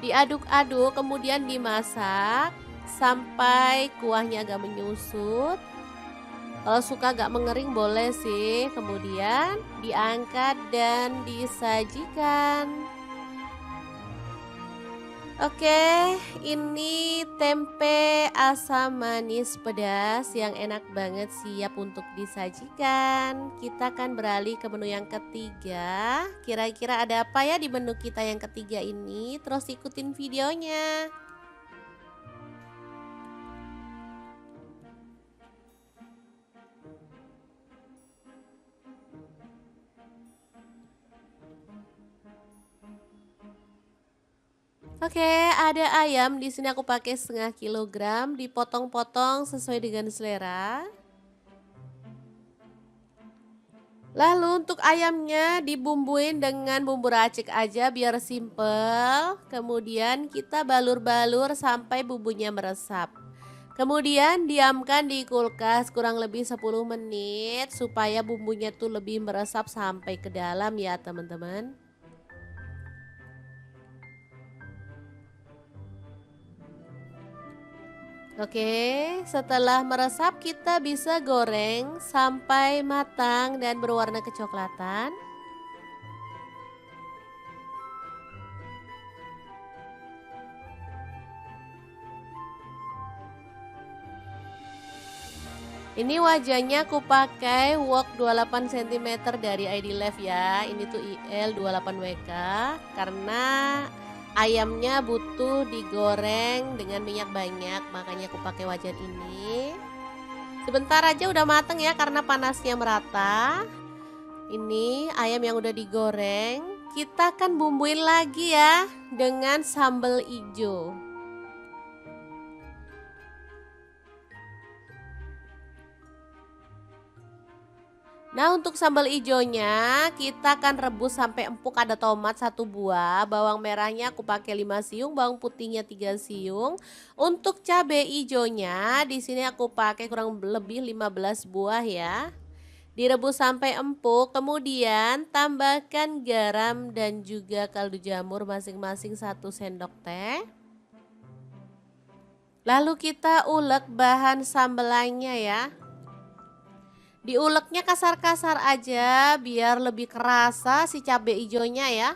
S1: Diaduk-aduk kemudian dimasak sampai kuahnya agak menyusut. Kalau suka agak mengering boleh sih. Kemudian diangkat dan disajikan. Oke, ini tempe asam manis pedas yang enak banget siap untuk disajikan. Kita akan beralih ke menu yang ketiga. Kira-kira ada apa ya di menu kita yang ketiga ini? Terus ikutin videonya. Oke, ada ayam. Di sini aku pakai setengah kilogram, dipotong-potong sesuai dengan selera. Lalu untuk ayamnya dibumbuin dengan bumbu racik aja biar simple. Kemudian kita balur-balur sampai bumbunya meresap. Kemudian diamkan di kulkas kurang lebih 10 menit supaya bumbunya tuh lebih meresap sampai ke dalam ya teman-teman. Oke, setelah meresap kita bisa goreng sampai matang dan berwarna kecoklatan. Ini wajannya aku pakai wok 28 cm dari ID Life ya. Ini tuh IL 28WK karena ayamnya butuh digoreng dengan minyak banyak, makanya aku pakai wajan ini. Sebentar aja udah mateng ya karena panasnya merata. Ini ayam yang udah digoreng, kita akan bumbuin lagi ya dengan sambal hijau. Nah, untuk sambal ijonya kita akan rebus sampai empuk. Ada tomat 1 buah, bawang merahnya aku pakai 5 siung, bawang putihnya 3 siung. Untuk cabai ijonya di sini aku pakai kurang lebih 15 buah ya. Direbus sampai empuk, kemudian tambahkan garam dan juga kaldu jamur masing-masing 1 sendok teh. Lalu kita ulek bahan sambelannya ya. Diuleknya kasar-kasar aja biar lebih kerasa si cabai hijaunya ya.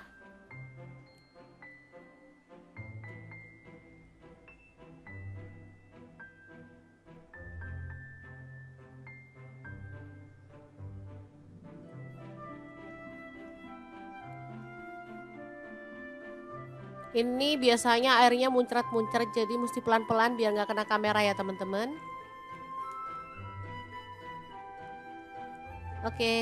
S1: Ini biasanya airnya muncrat-muncrat, jadi mesti pelan-pelan biar nggak kena kamera ya teman-teman. Oke.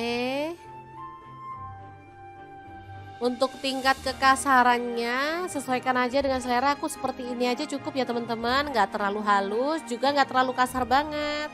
S1: Untuk tingkat kekasarannya sesuaikan aja dengan selera. Aku seperti ini aja cukup ya teman-teman, nggak terlalu halus juga nggak terlalu kasar banget.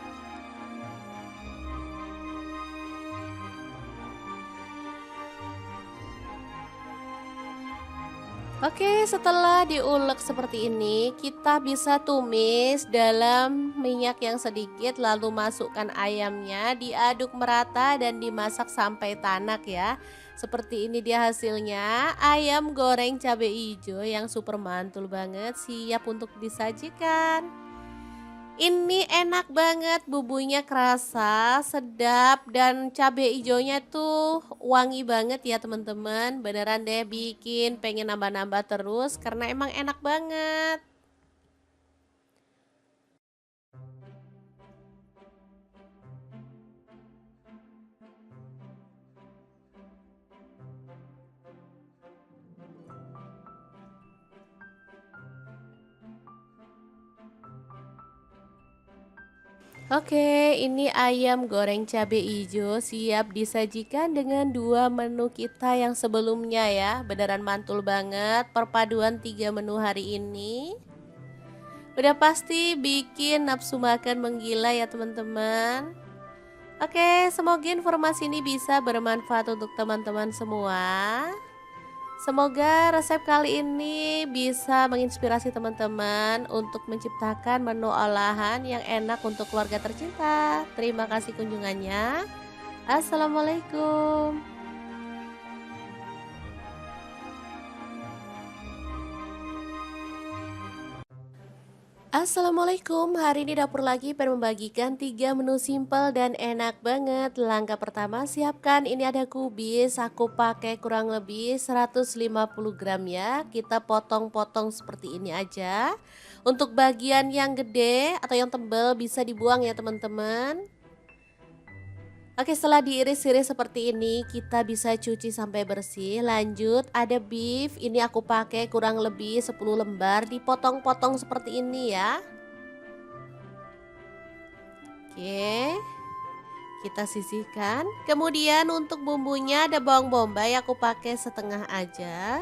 S1: Oke, setelah diulek seperti ini, kita bisa tumis dalam minyak yang sedikit, lalu masukkan ayamnya, diaduk merata dan dimasak sampai tanak ya. Seperti ini dia hasilnya, ayam goreng cabai hijau yang super mantul banget, siap untuk disajikan. Ini enak banget, bumbunya kerasa, sedap, dan cabai hijaunya tuh wangi banget ya teman-teman. Beneran deh bikin pengen nambah-nambah terus karena emang enak banget. Oke, ini ayam goreng cabai hijau siap disajikan dengan dua menu kita yang sebelumnya ya. Beneran mantul banget perpaduan tiga menu hari ini. Udah pasti bikin nafsu makan menggila ya teman-teman. Oke, semoga informasi ini bisa bermanfaat untuk teman-teman semua. Semoga resep kali ini bisa menginspirasi teman-teman untuk menciptakan menu olahan yang enak untuk keluarga tercinta. Terima kasih kunjungannya. Assalamualaikum. Assalamualaikum, hari ini dapur lagi pengen membagikan 3 menu simple dan enak banget. Langkah pertama siapkan, ini ada kubis, aku pakai kurang lebih 150 gram ya. Kita potong-potong seperti ini aja. Untuk bagian yang gede atau yang tebal bisa dibuang ya teman-teman. Oke, setelah diiris-iris seperti ini, kita bisa cuci sampai bersih. Lanjut, ada beef. Ini aku pakai kurang lebih 10 lembar, dipotong-potong seperti ini ya. Oke, kita sisihkan. Kemudian untuk bumbunya ada bawang bombay, aku pakai setengah aja.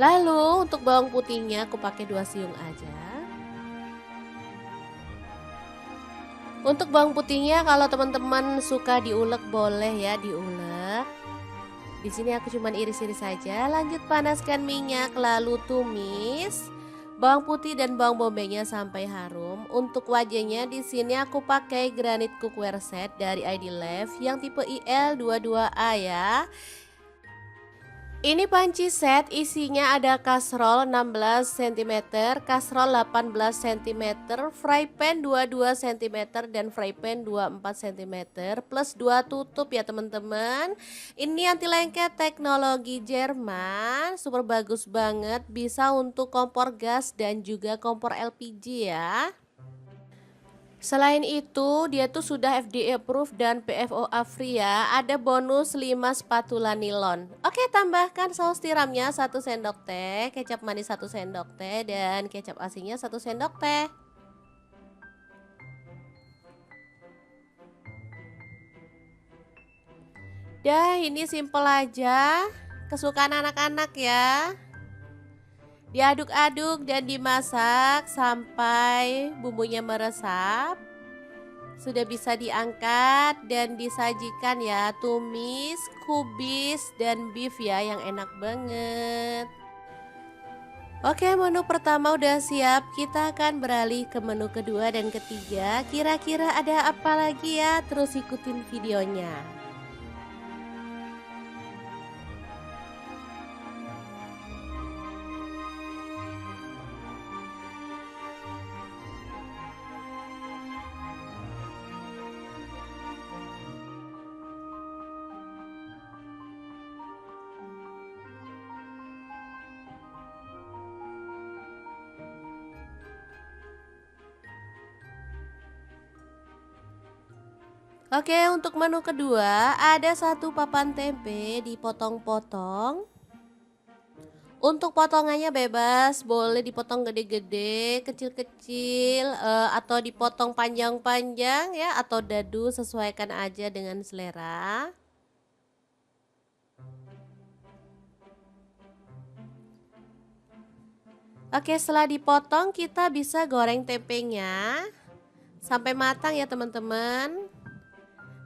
S1: Lalu untuk bawang putihnya aku pakai 2 siung aja. Untuk bawang putihnya kalau teman-teman suka diulek boleh ya diulek. Di sini aku cuman iris-iris saja. Lanjut panaskan minyak lalu tumis bawang putih dan bawang bombaynya sampai harum. Untuk wajahnya di sini aku pakai granit cookware set dari ID Life yang tipe IL22A ya. Ini panci set isinya ada kastrol 16 cm, kastrol 18 cm, fry pan 22 cm dan fry pan 24 cm plus 2 tutup ya teman-teman. Ini anti lengket teknologi Jerman, super bagus banget, bisa untuk kompor gas dan juga kompor LPG ya. Selain itu, dia tuh sudah FDA approved dan PFOA free ya. Ada bonus 5 spatula nilon. Oke, tambahkan saus tiramnya 1 sendok teh, kecap manis 1 sendok teh, dan kecap asinnya 1 sendok teh. Dah, ini simple aja. Kesukaan anak-anak ya. Diaduk-aduk dan dimasak sampai bumbunya meresap. Sudah bisa diangkat dan disajikan ya, tumis, kubis, dan beef ya yang enak banget. Oke, menu pertama udah siap, kita akan beralih ke menu kedua dan ketiga. Kira-kira ada apa lagi ya? Terus ikutin videonya. Oke, untuk menu kedua ada satu papan tempe dipotong-potong. Untuk potongannya bebas, boleh dipotong gede-gede, kecil-kecil, atau dipotong panjang-panjang ya, atau dadu, sesuaikan aja dengan selera. Oke, setelah dipotong kita bisa goreng tempenya sampai matang ya teman-teman.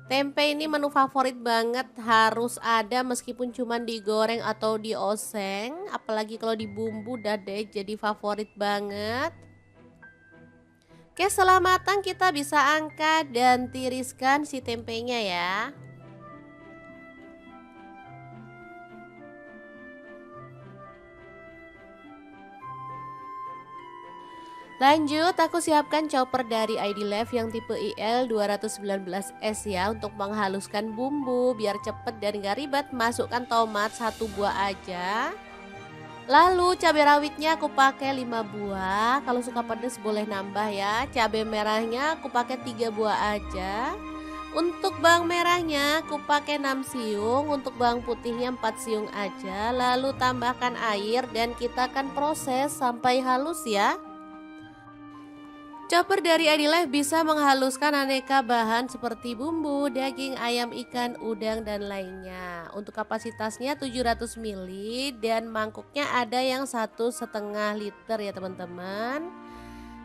S1: Tempe ini menu favorit banget, harus ada meskipun cuma digoreng atau dioseng, apalagi kalau dibumbu udah deh jadi favorit banget. Oke, setelah matang kita bisa angkat dan tiriskan si tempenya ya. Lanjut, aku siapkan chopper dari ID Life yang tipe IL 219S ya, untuk menghaluskan bumbu biar cepet dan gak ribet. Masukkan tomat 1 buah aja. Lalu cabai rawitnya aku pakai 5 buah. Kalau suka pedas boleh nambah ya. Cabai merahnya aku pakai 3 buah aja. Untuk bawang merahnya aku pakai 6 siung, untuk bawang putihnya 4 siung aja. Lalu tambahkan air dan kita akan proses sampai halus ya. Chopper dari ID Life bisa menghaluskan aneka bahan seperti bumbu, daging, ayam, ikan, udang, dan lainnya. Untuk kapasitasnya 700 ml dan mangkuknya ada yang 1,5 liter ya teman-teman.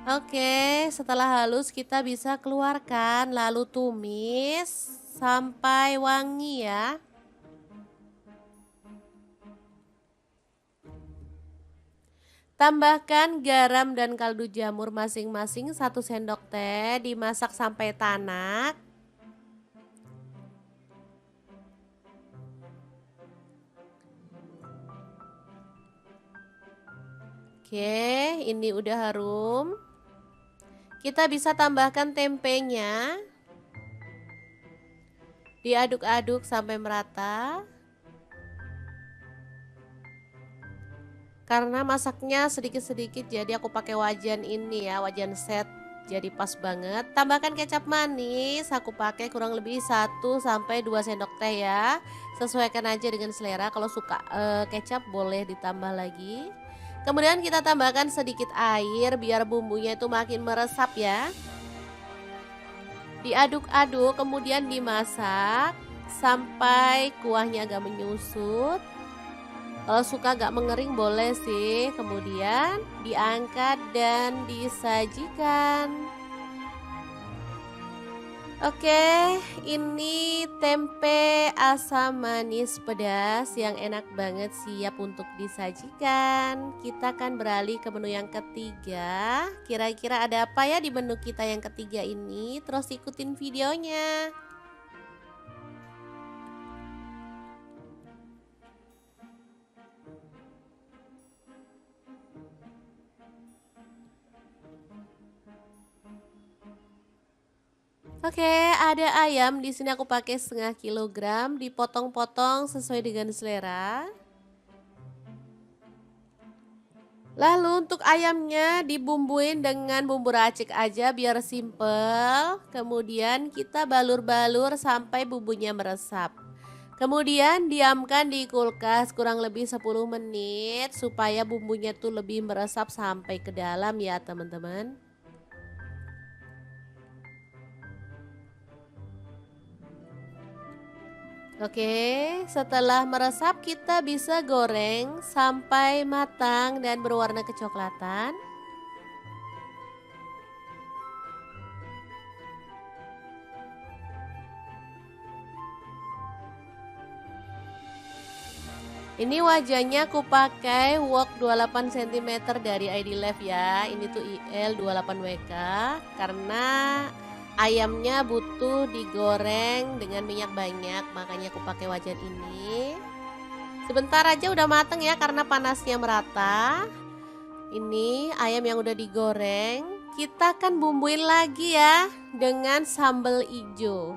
S1: Oke, setelah halus kita bisa keluarkan lalu tumis sampai wangi ya. Tambahkan garam dan kaldu jamur masing-masing 1 sendok teh, dimasak sampai tanak. Oke, ini udah harum. Kita bisa tambahkan tempenya. Diaduk-aduk sampai merata. Karena masaknya sedikit-sedikit jadi aku pakai wajan ini ya, wajan set. Jadi pas banget. Tambahkan kecap manis, aku pakai kurang lebih 1-2 sendok teh ya. Sesuaikan aja dengan selera. Kalau suka kecap boleh ditambah lagi. Kemudian kita tambahkan sedikit air biar bumbunya itu makin meresap ya. Diaduk-aduk kemudian dimasak sampai kuahnya agak menyusut. Kalau suka agak mengering boleh sih. Kemudian diangkat dan disajikan. Oke, ini tempe asam manis pedas yang enak banget, siap untuk disajikan. Kita akan beralih ke menu yang ketiga. Kira-kira ada apa ya di menu kita yang ketiga ini? Terus ikutin videonya. Oke, ada ayam di sini aku pakai 0,5 kilogram, dipotong-potong sesuai dengan selera. Lalu untuk ayamnya dibumbuin dengan bumbu racik aja biar simple. Kemudian kita balur-balur sampai bumbunya meresap. Kemudian diamkan di kulkas kurang lebih 10 menit supaya bumbunya tuh lebih meresap sampai ke dalam ya teman-teman. Oke, setelah meresap kita bisa goreng sampai matang dan berwarna kecoklatan. Ini wajahnya aku pakai wok 28 cm dari ID Life ya. Ini tuh IL 28WK karena ayamnya butuh digoreng dengan minyak banyak, makanya aku pakai wajan ini. Sebentar aja udah mateng ya karena panasnya merata. Ini ayam yang udah digoreng, kita akan bumbuin lagi ya dengan sambal hijau.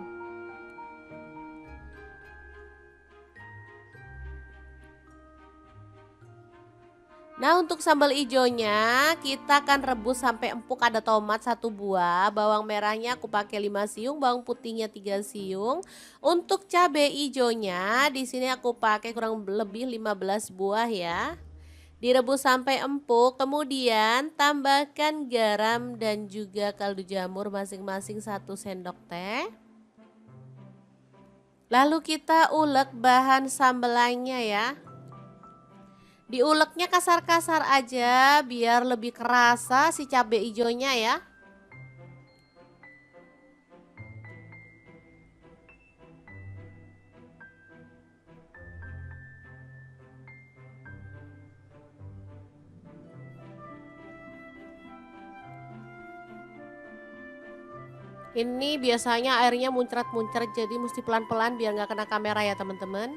S1: Nah, untuk sambal ijonya kita akan rebus sampai empuk. Ada tomat 1 buah, bawang merahnya aku pakai 5 siung, bawang putihnya 3 siung. Untuk cabai ijonya di sini aku pakai kurang lebih 15 buah ya. Direbus sampai empuk, kemudian tambahkan garam dan juga kaldu jamur masing-masing 1 sendok teh. Lalu kita ulek bahan sambelannya ya. Diuleknya kasar-kasar aja biar lebih kerasa si cabai hijaunya ya. Ini biasanya airnya muncrat-muncrat, jadi mesti pelan-pelan biar nggak kena kamera ya teman-teman.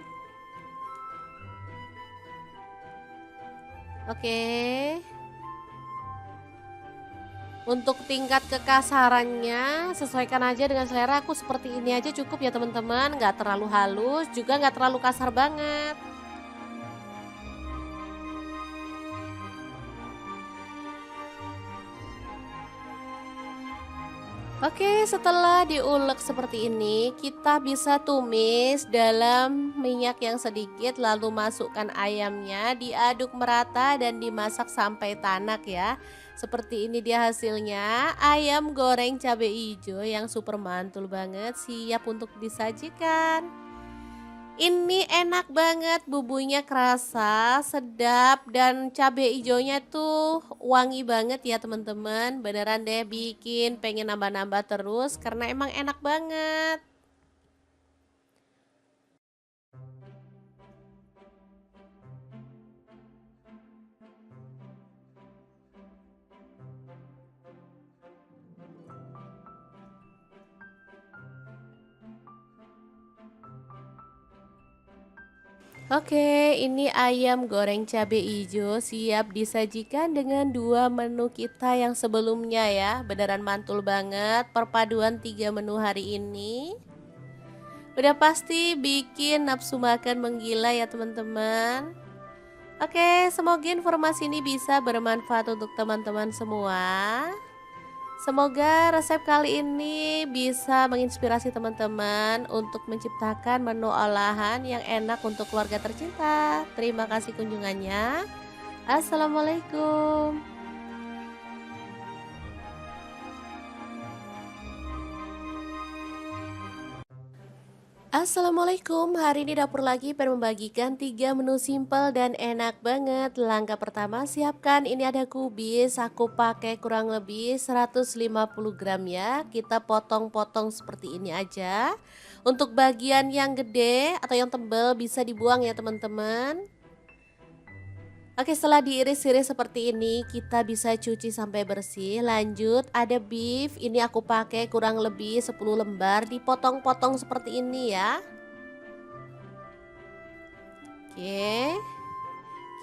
S1: Oke. Untuk tingkat kekasarannya sesuaikan aja dengan selera. Aku seperti ini aja cukup ya teman-teman. Nggak terlalu halus, juga nggak terlalu kasar banget. Oke, setelah diulek seperti ini, kita bisa tumis dalam minyak yang sedikit, lalu masukkan ayamnya, diaduk merata dan dimasak sampai tanak ya. Seperti ini dia hasilnya, ayam goreng cabai hijau yang super mantul banget, siap untuk disajikan. Ini enak banget, bumbunya kerasa, sedap, dan cabai hijaunya tuh wangi banget ya teman-teman. Beneran deh bikin pengen nambah-nambah terus karena emang enak banget. Oke, ini ayam goreng cabai hijau siap disajikan dengan 2 menu kita yang sebelumnya ya. Beneran mantul banget perpaduan 3 menu hari ini. Udah pasti bikin nafsu makan menggila ya teman-teman. Oke, semoga informasi ini bisa bermanfaat untuk teman-teman semua. Semoga resep kali ini bisa menginspirasi teman-teman untuk menciptakan menu olahan yang enak untuk keluarga tercinta. Terima kasih kunjungannya. Assalamualaikum. Assalamualaikum, hari ini dapur lagi pengen membagikan 3 menu simpel dan enak banget. Langkah pertama, siapkan ini ada kubis, aku pakai kurang lebih 150 gram ya. Kita potong-potong seperti ini aja. Untuk bagian yang gede atau yang tebal bisa dibuang ya teman-teman. Oke, setelah diiris-iris seperti ini, kita bisa cuci sampai bersih. Lanjut, ada beef. Ini aku pakai kurang lebih 10 lembar, dipotong-potong seperti ini ya. Oke,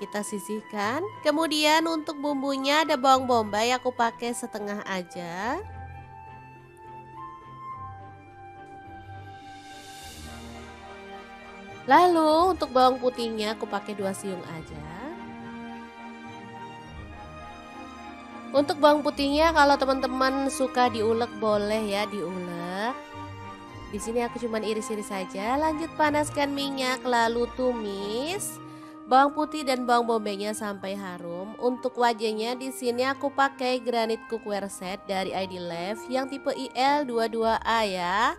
S1: kita sisihkan. Kemudian untuk bumbunya ada bawang bombay, aku pakai setengah aja. Lalu untuk bawang putihnya aku pakai 2 siung aja. Untuk bawang putihnya kalau teman-teman suka diulek boleh ya diulek. Di sini aku cuma iris-iris saja. Lanjut panaskan minyak lalu tumis bawang putih dan bawang bombaynya sampai harum. Untuk wajahnya di sini aku pakai granit cookware set dari ID Lev yang tipe IL22A ya.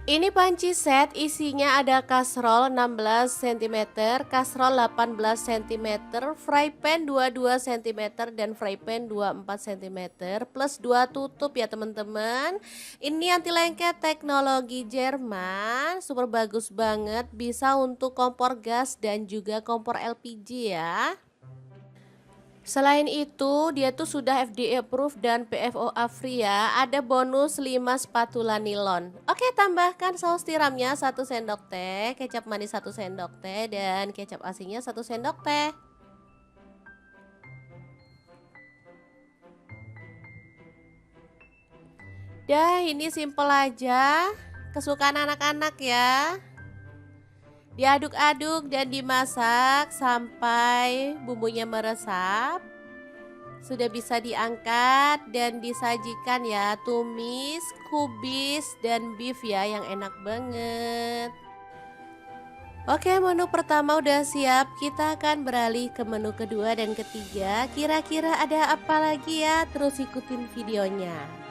S1: Ini panci set isinya ada kastrol 16 cm, kastrol 18 cm, fry pan 22 cm dan fry pan 24 cm plus 2 tutup ya teman-teman. Ini anti lengket teknologi Jerman, super bagus banget, bisa untuk kompor gas dan juga kompor LPG ya. Selain itu, dia tuh sudah FDA approved dan PFOA free ya. Ada bonus 5 spatula nilon. Oke, tambahkan saus tiramnya 1 sendok teh, kecap manis 1 sendok teh, dan kecap asinnya 1 sendok teh. Dah, ini simple aja. Kesukaan anak-anak ya. Diaduk-aduk dan dimasak sampai bumbunya meresap. Sudah bisa diangkat dan disajikan ya, tumis, kubis, dan beef ya yang enak banget. Oke, menu pertama udah siap. Kita akan beralih ke menu kedua dan ketiga. Kira-kira ada apa lagi ya? Terus ikutin videonya.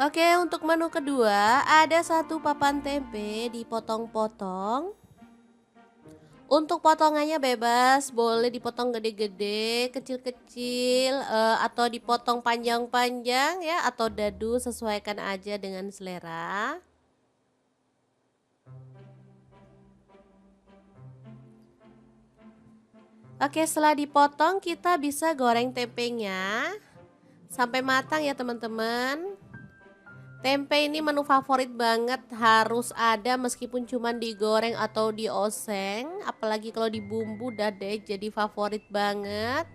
S1: Oke, untuk menu kedua ada satu papan tempe dipotong-potong. Untuk potongannya bebas, boleh dipotong gede-gede, kecil-kecil, atau dipotong panjang-panjang ya, atau dadu, sesuaikan aja dengan selera. Oke, setelah dipotong kita bisa goreng tempenya sampai matang ya teman-teman. Tempe ini menu favorit banget, harus ada meskipun cuma digoreng atau dioseng, apalagi kalau dibumbu udah deh jadi favorit banget.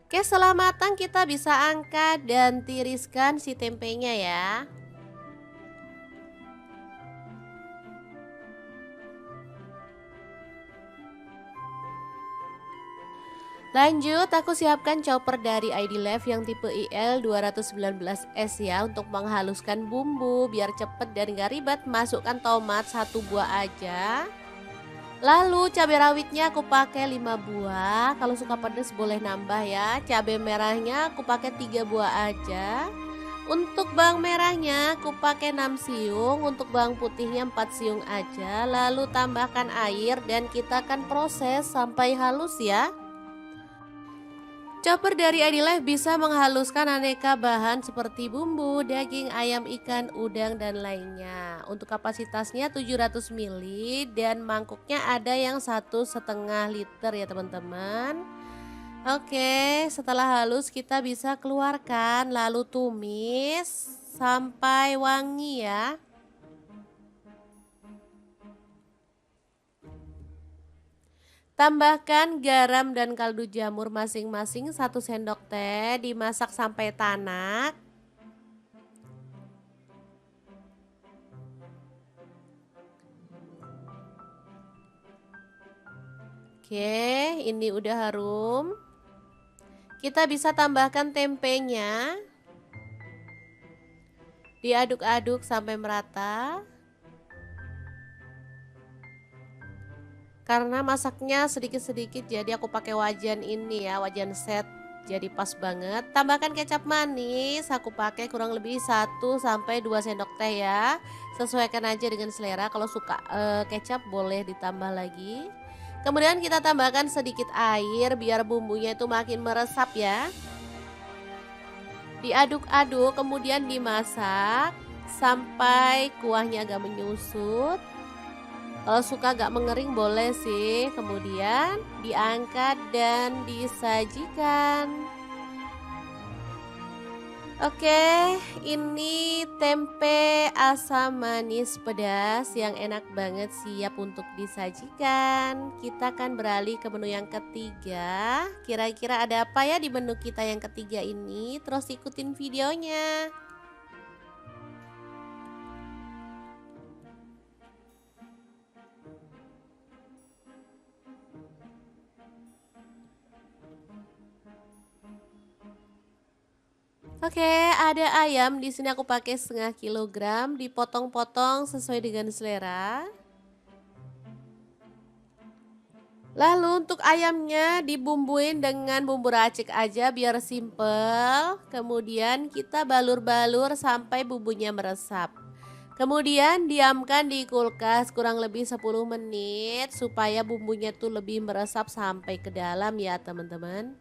S1: Oke, setelah matang kita bisa angkat dan tiriskan si tempenya ya. Lanjut, aku siapkan chopper dari ID Life yang tipe IL 219S ya, untuk menghaluskan bumbu biar cepet dan gak ribet. Masukkan tomat 1 buah aja. Lalu cabai rawitnya aku pakai 5 buah. Kalau suka pedas boleh nambah ya. Cabai merahnya aku pakai 3 buah aja. Untuk bawang merahnya aku pakai 6 siung, untuk bawang putihnya 4 siung aja. Lalu tambahkan air dan kita akan proses sampai halus ya. Chopper dari Adilife bisa menghaluskan aneka bahan seperti bumbu, daging, ayam, ikan, udang, dan lainnya. Untuk kapasitasnya 700 ml dan mangkuknya ada yang 1,5 liter ya teman-teman. Oke, setelah halus kita bisa keluarkan lalu tumis sampai wangi ya. Tambahkan garam dan kaldu jamur masing-masing 1 sendok teh, dimasak sampai tanak. Oke, ini udah harum. Kita bisa tambahkan tempenya. Diaduk-aduk sampai merata. Karena masaknya sedikit-sedikit jadi aku pakai wajan ini ya, wajan set. Jadi pas banget. Tambahkan kecap manis, aku pakai kurang lebih 1 sampai 2 sendok teh ya. Sesuaikan aja dengan selera. Kalau suka kecap boleh ditambah lagi. Kemudian kita tambahkan sedikit air biar bumbunya itu makin meresap ya. Diaduk-aduk kemudian dimasak sampai kuahnya agak menyusut. Kalau suka agak mengering boleh sih. Kemudian diangkat dan disajikan. Oke, ini tempe asam manis pedas yang enak banget, siap untuk disajikan. Kita akan beralih ke menu yang ketiga. Kira-kira ada apa ya di menu kita yang ketiga ini? Terus ikutin videonya. Oke, ada ayam di sini aku pakai 1/2 kilogram, dipotong-potong sesuai dengan selera. Lalu untuk ayamnya dibumbuin dengan bumbu racik aja biar simple. Kemudian kita balur-balur sampai bumbunya meresap. Kemudian diamkan di kulkas kurang lebih 10 menit supaya bumbunya tuh lebih meresap sampai ke dalam ya teman-teman.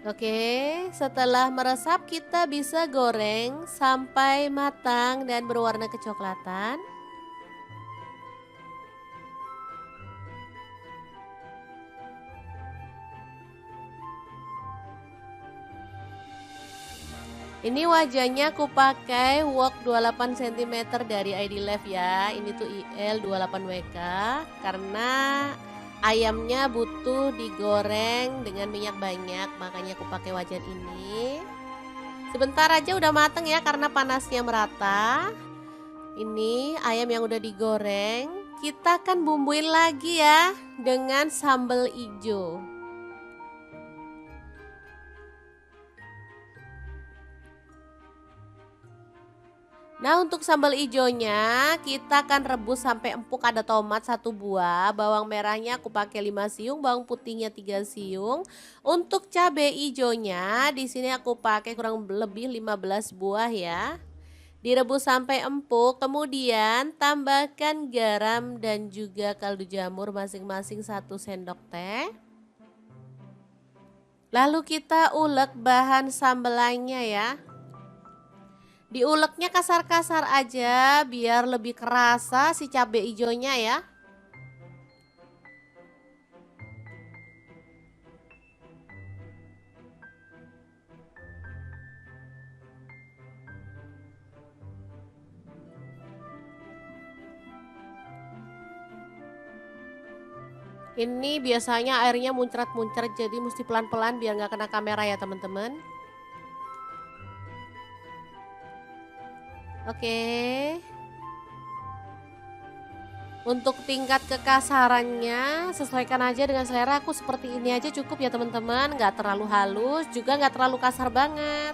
S1: Oke, setelah meresap kita bisa goreng sampai matang dan berwarna kecoklatan. Ini wajahnya aku pakai wok 28 cm dari ID Life ya. Ini tuh IL 28WK karena ayamnya butuh digoreng dengan minyak banyak, makanya aku pakai wajan ini. Sebentar aja udah mateng ya karena panasnya merata. Ini ayam yang udah digoreng, kita akan bumbuin lagi ya dengan sambal hijau. Nah, untuk sambal ijonya kita akan rebus sampai empuk. Ada tomat 1 buah, bawang merahnya aku pakai 5 siung, bawang putihnya 3 siung. Untuk cabai ijonya di sini aku pakai kurang lebih 15 buah ya. Direbus sampai empuk, kemudian tambahkan garam dan juga kaldu jamur masing-masing 1 sendok teh. Lalu kita ulek bahan sambelannya ya. Diuleknya kasar-kasar aja biar lebih kerasa si cabai hijaunya ya. Ini biasanya airnya muncrat-muncrat jadi mesti pelan-pelan biar nggak kena kamera ya teman-teman. Oke. Untuk tingkat kekasarannya sesuaikan aja dengan selera. Aku seperti ini aja cukup ya teman-teman. Nggak terlalu halus juga nggak terlalu kasar banget.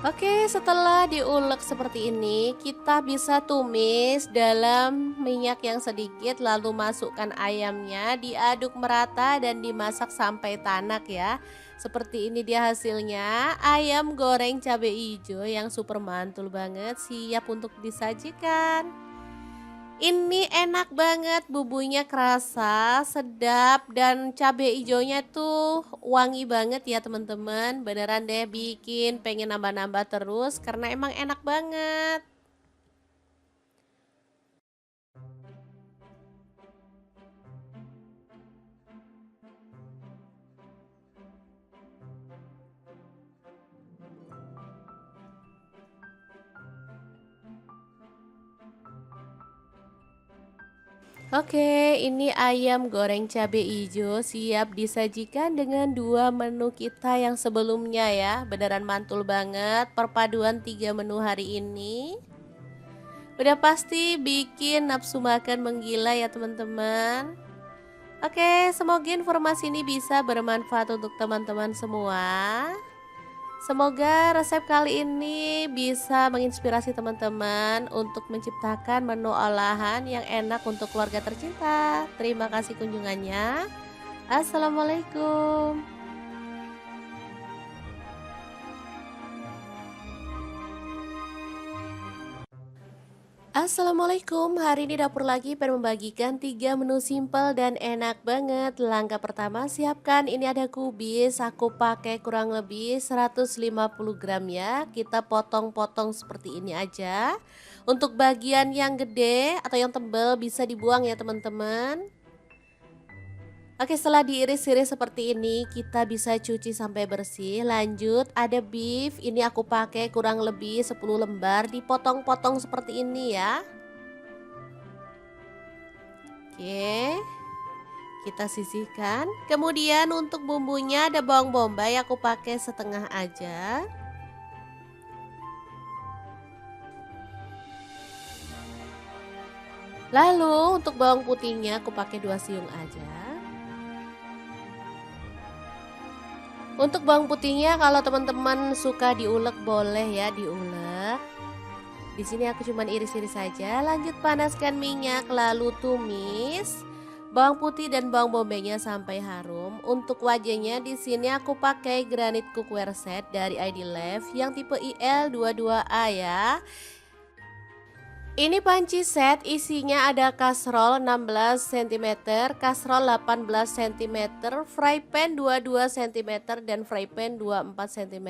S1: Oke, setelah diulek seperti ini, kita bisa tumis dalam minyak yang sedikit, lalu masukkan ayamnya, diaduk merata dan dimasak sampai tanak ya. Seperti ini dia hasilnya, ayam goreng cabai hijau yang super mantul banget, siap untuk disajikan. Ini enak banget, bumbunya kerasa, sedap, dan cabai hijaunya tuh wangi banget ya teman-teman. Beneran deh bikin pengen nambah-nambah terus karena emang enak banget. Oke, ini ayam goreng cabai hijau siap disajikan dengan 2 menu kita yang sebelumnya ya. Beneran mantul banget perpaduan 3 menu hari ini. Udah pasti bikin nafsu makan menggila ya teman-teman. Oke, semoga informasi ini bisa bermanfaat untuk teman-teman semua. Semoga resep kali ini bisa menginspirasi teman-teman untuk menciptakan menu olahan yang enak untuk keluarga tercinta. Terima kasih kunjungannya. Assalamualaikum. Assalamualaikum, hari ini dapur lagi pengen membagikan 3 menu simpel dan enak banget. Langkah pertama siapkan, ini ada kubis, aku pakai kurang lebih 150 gram ya. Kita potong-potong seperti ini aja. Untuk bagian yang gede atau yang tebal bisa dibuang ya teman-teman. Oke, setelah diiris-iris seperti ini, kita bisa cuci sampai bersih. Lanjut, ada beef. Ini aku pakai kurang lebih 10 lembar, dipotong-potong seperti ini ya. Oke, kita sisihkan. Kemudian untuk bumbunya ada bawang bombay, aku pakai setengah aja. Lalu untuk bawang putihnya aku pakai 2 siung aja. Untuk bawang putihnya kalau teman-teman suka diulek boleh ya diulek. Di sini aku cuman iris-iris saja. Lanjut panaskan minyak lalu tumis bawang putih dan bawang bombaynya sampai harum. Untuk wajahnya di sini aku pakai granit cookware set dari ID Life yang tipe IL22A ya. Ini panci set, isinya ada kasrol 16 cm, kasrol 18 cm, fry pan 22 cm, dan fry pan 24 cm,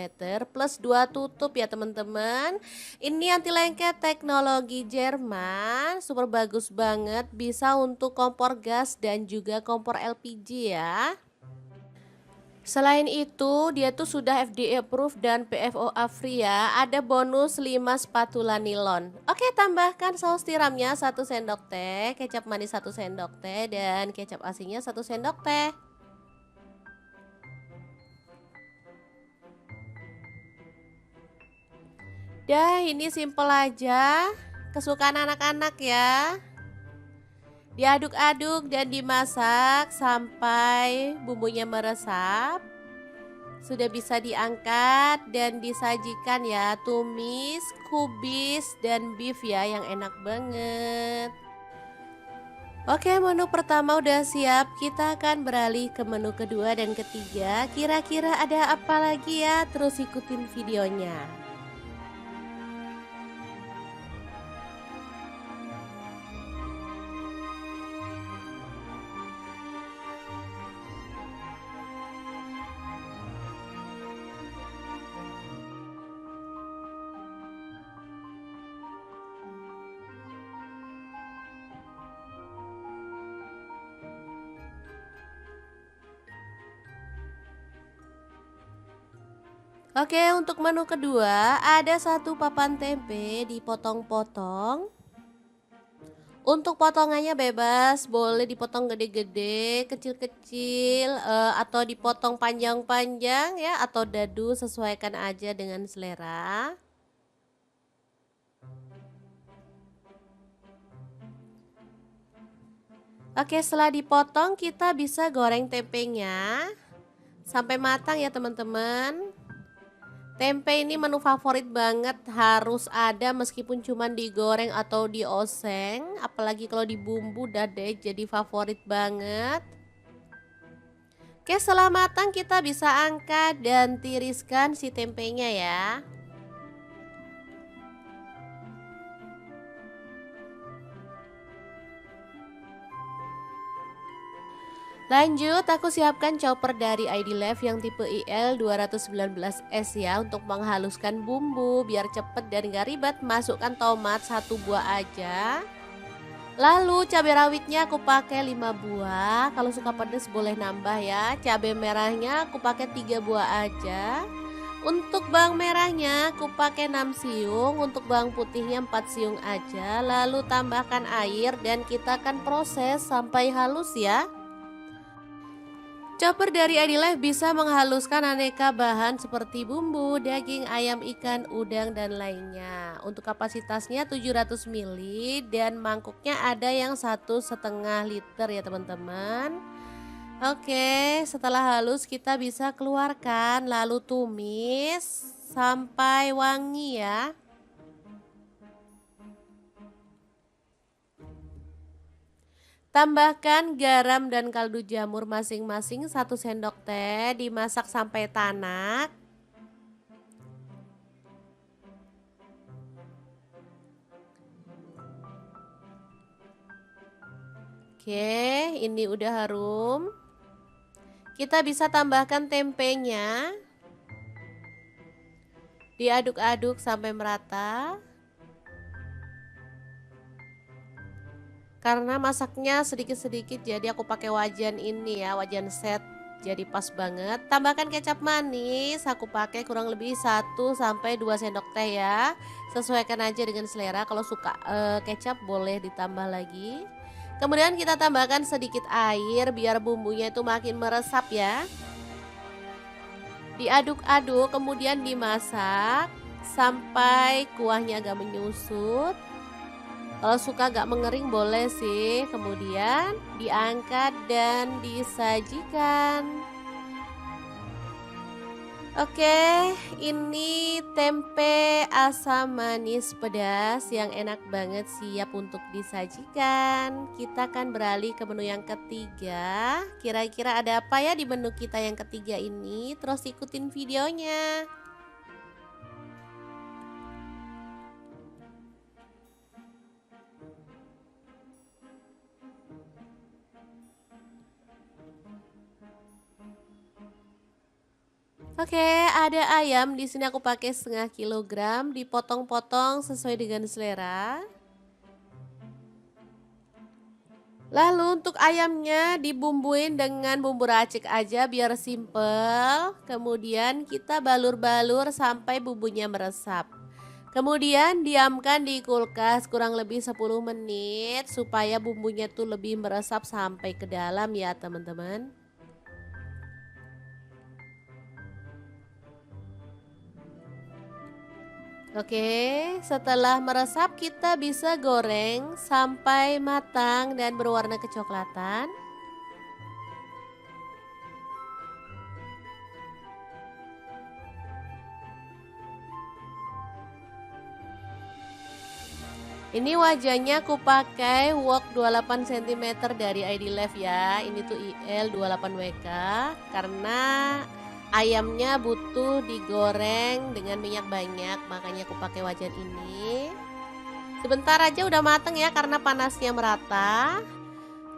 S1: plus 2 tutup ya teman-teman. Ini anti lengket teknologi Jerman, super bagus banget, bisa untuk kompor gas dan juga kompor LPG ya. Selain itu, dia tuh sudah FDA approved dan PFOA free ya. Ada bonus 5 spatula nilon. Oke, tambahkan saus tiramnya 1 sendok teh, kecap manis 1 sendok teh, dan kecap asinnya 1 sendok teh. Dah, ini simple aja. Kesukaan anak-anak ya. Diaduk-aduk dan dimasak sampai bumbunya meresap. Sudah bisa diangkat dan disajikan ya, tumis, kubis, dan beef ya yang enak banget. Oke, menu pertama udah siap, kita akan beralih ke menu kedua dan ketiga. Kira-kira ada apa lagi ya? Terus ikutin videonya. Oke, untuk menu kedua ada satu papan tempe dipotong-potong. Untuk potongannya bebas, boleh dipotong gede-gede, kecil-kecil, atau dipotong panjang-panjang ya, atau dadu, sesuaikan aja dengan selera. Oke, setelah dipotong kita bisa goreng tempenya sampai matang ya teman-teman. Tempe ini menu favorit banget, harus ada meskipun cuma digoreng atau dioseng, apalagi kalau dibumbu udah deh jadi favorit banget. Oke, setelah matang kita bisa angkat dan tiriskan si tempenya ya. Lanjut, aku siapkan chopper dari ID Life yang tipe IL 219S ya, untuk menghaluskan bumbu biar cepet dan gak ribet. Masukkan tomat 1 buah aja. Lalu cabai rawitnya aku pakai 5 buah. Kalau suka pedas boleh nambah ya. Cabai merahnya aku pakai 3 buah aja. Untuk bawang merahnya aku pakai 6 siung, untuk bawang putihnya 4 siung aja. Lalu tambahkan air dan kita akan proses sampai halus ya. Chopper dari Adilife bisa menghaluskan aneka bahan seperti bumbu, daging, ayam, ikan, udang, dan lainnya. Untuk kapasitasnya 700 ml dan mangkuknya ada yang 1,5 liter ya teman-teman. Oke, setelah halus kita bisa keluarkan lalu tumis sampai wangi ya. Tambahkan garam dan kaldu jamur masing-masing 1 sendok teh, dimasak sampai tanak. Oke, ini udah harum. Kita bisa tambahkan tempenya. Diaduk-aduk sampai merata. Karena masaknya sedikit-sedikit jadi aku pakai wajan ini ya, wajan set, jadi pas banget. Tambahkan kecap manis, aku pakai kurang lebih 1 sampai 2 sendok teh ya. Sesuaikan aja dengan selera, kalau suka kecap boleh ditambah lagi. Kemudian kita tambahkan sedikit air biar bumbunya itu makin meresap ya. Diaduk-aduk kemudian dimasak sampai kuahnya agak menyusut. Kalau suka agak mengering boleh sih. Kemudian diangkat dan disajikan. Oke, ini tempe asam manis pedas yang enak banget, siap untuk disajikan. Kita akan beralih ke menu yang ketiga. Kira-kira ada apa ya di menu kita yang ketiga ini? Terus ikutin videonya. Oke, ada ayam di sini aku pakai setengah kilogram, dipotong-potong sesuai dengan selera. Lalu untuk ayamnya dibumbuin dengan bumbu racik aja biar simple. Kemudian kita balur-balur sampai bumbunya meresap. Kemudian diamkan di kulkas kurang lebih 10 menit supaya bumbunya tuh lebih meresap sampai ke dalam ya teman-teman. Oke, setelah meresap kita bisa goreng sampai matang dan berwarna kecoklatan. Ini wajahnya aku pakai wok 28 cm dari ID Life ya. Ini tuh IL 28WK karena ayamnya butuh digoreng dengan minyak banyak, makanya aku pakai wajan ini. Sebentar aja udah mateng ya karena panasnya merata.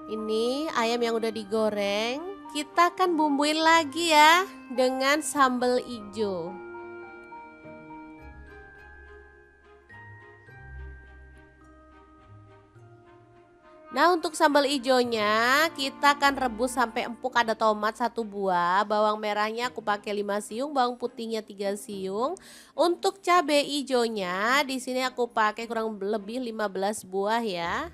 S1: Ini ayam yang udah digoreng, kita akan bumbuin lagi ya dengan sambal hijau. Nah untuk sambal ijonya kita akan rebus sampai empuk, ada tomat 1 buah, bawang merahnya aku pakai 5 siung, bawang putihnya 3 siung. Untuk cabai ijonya di sini aku pakai kurang lebih 15 buah ya.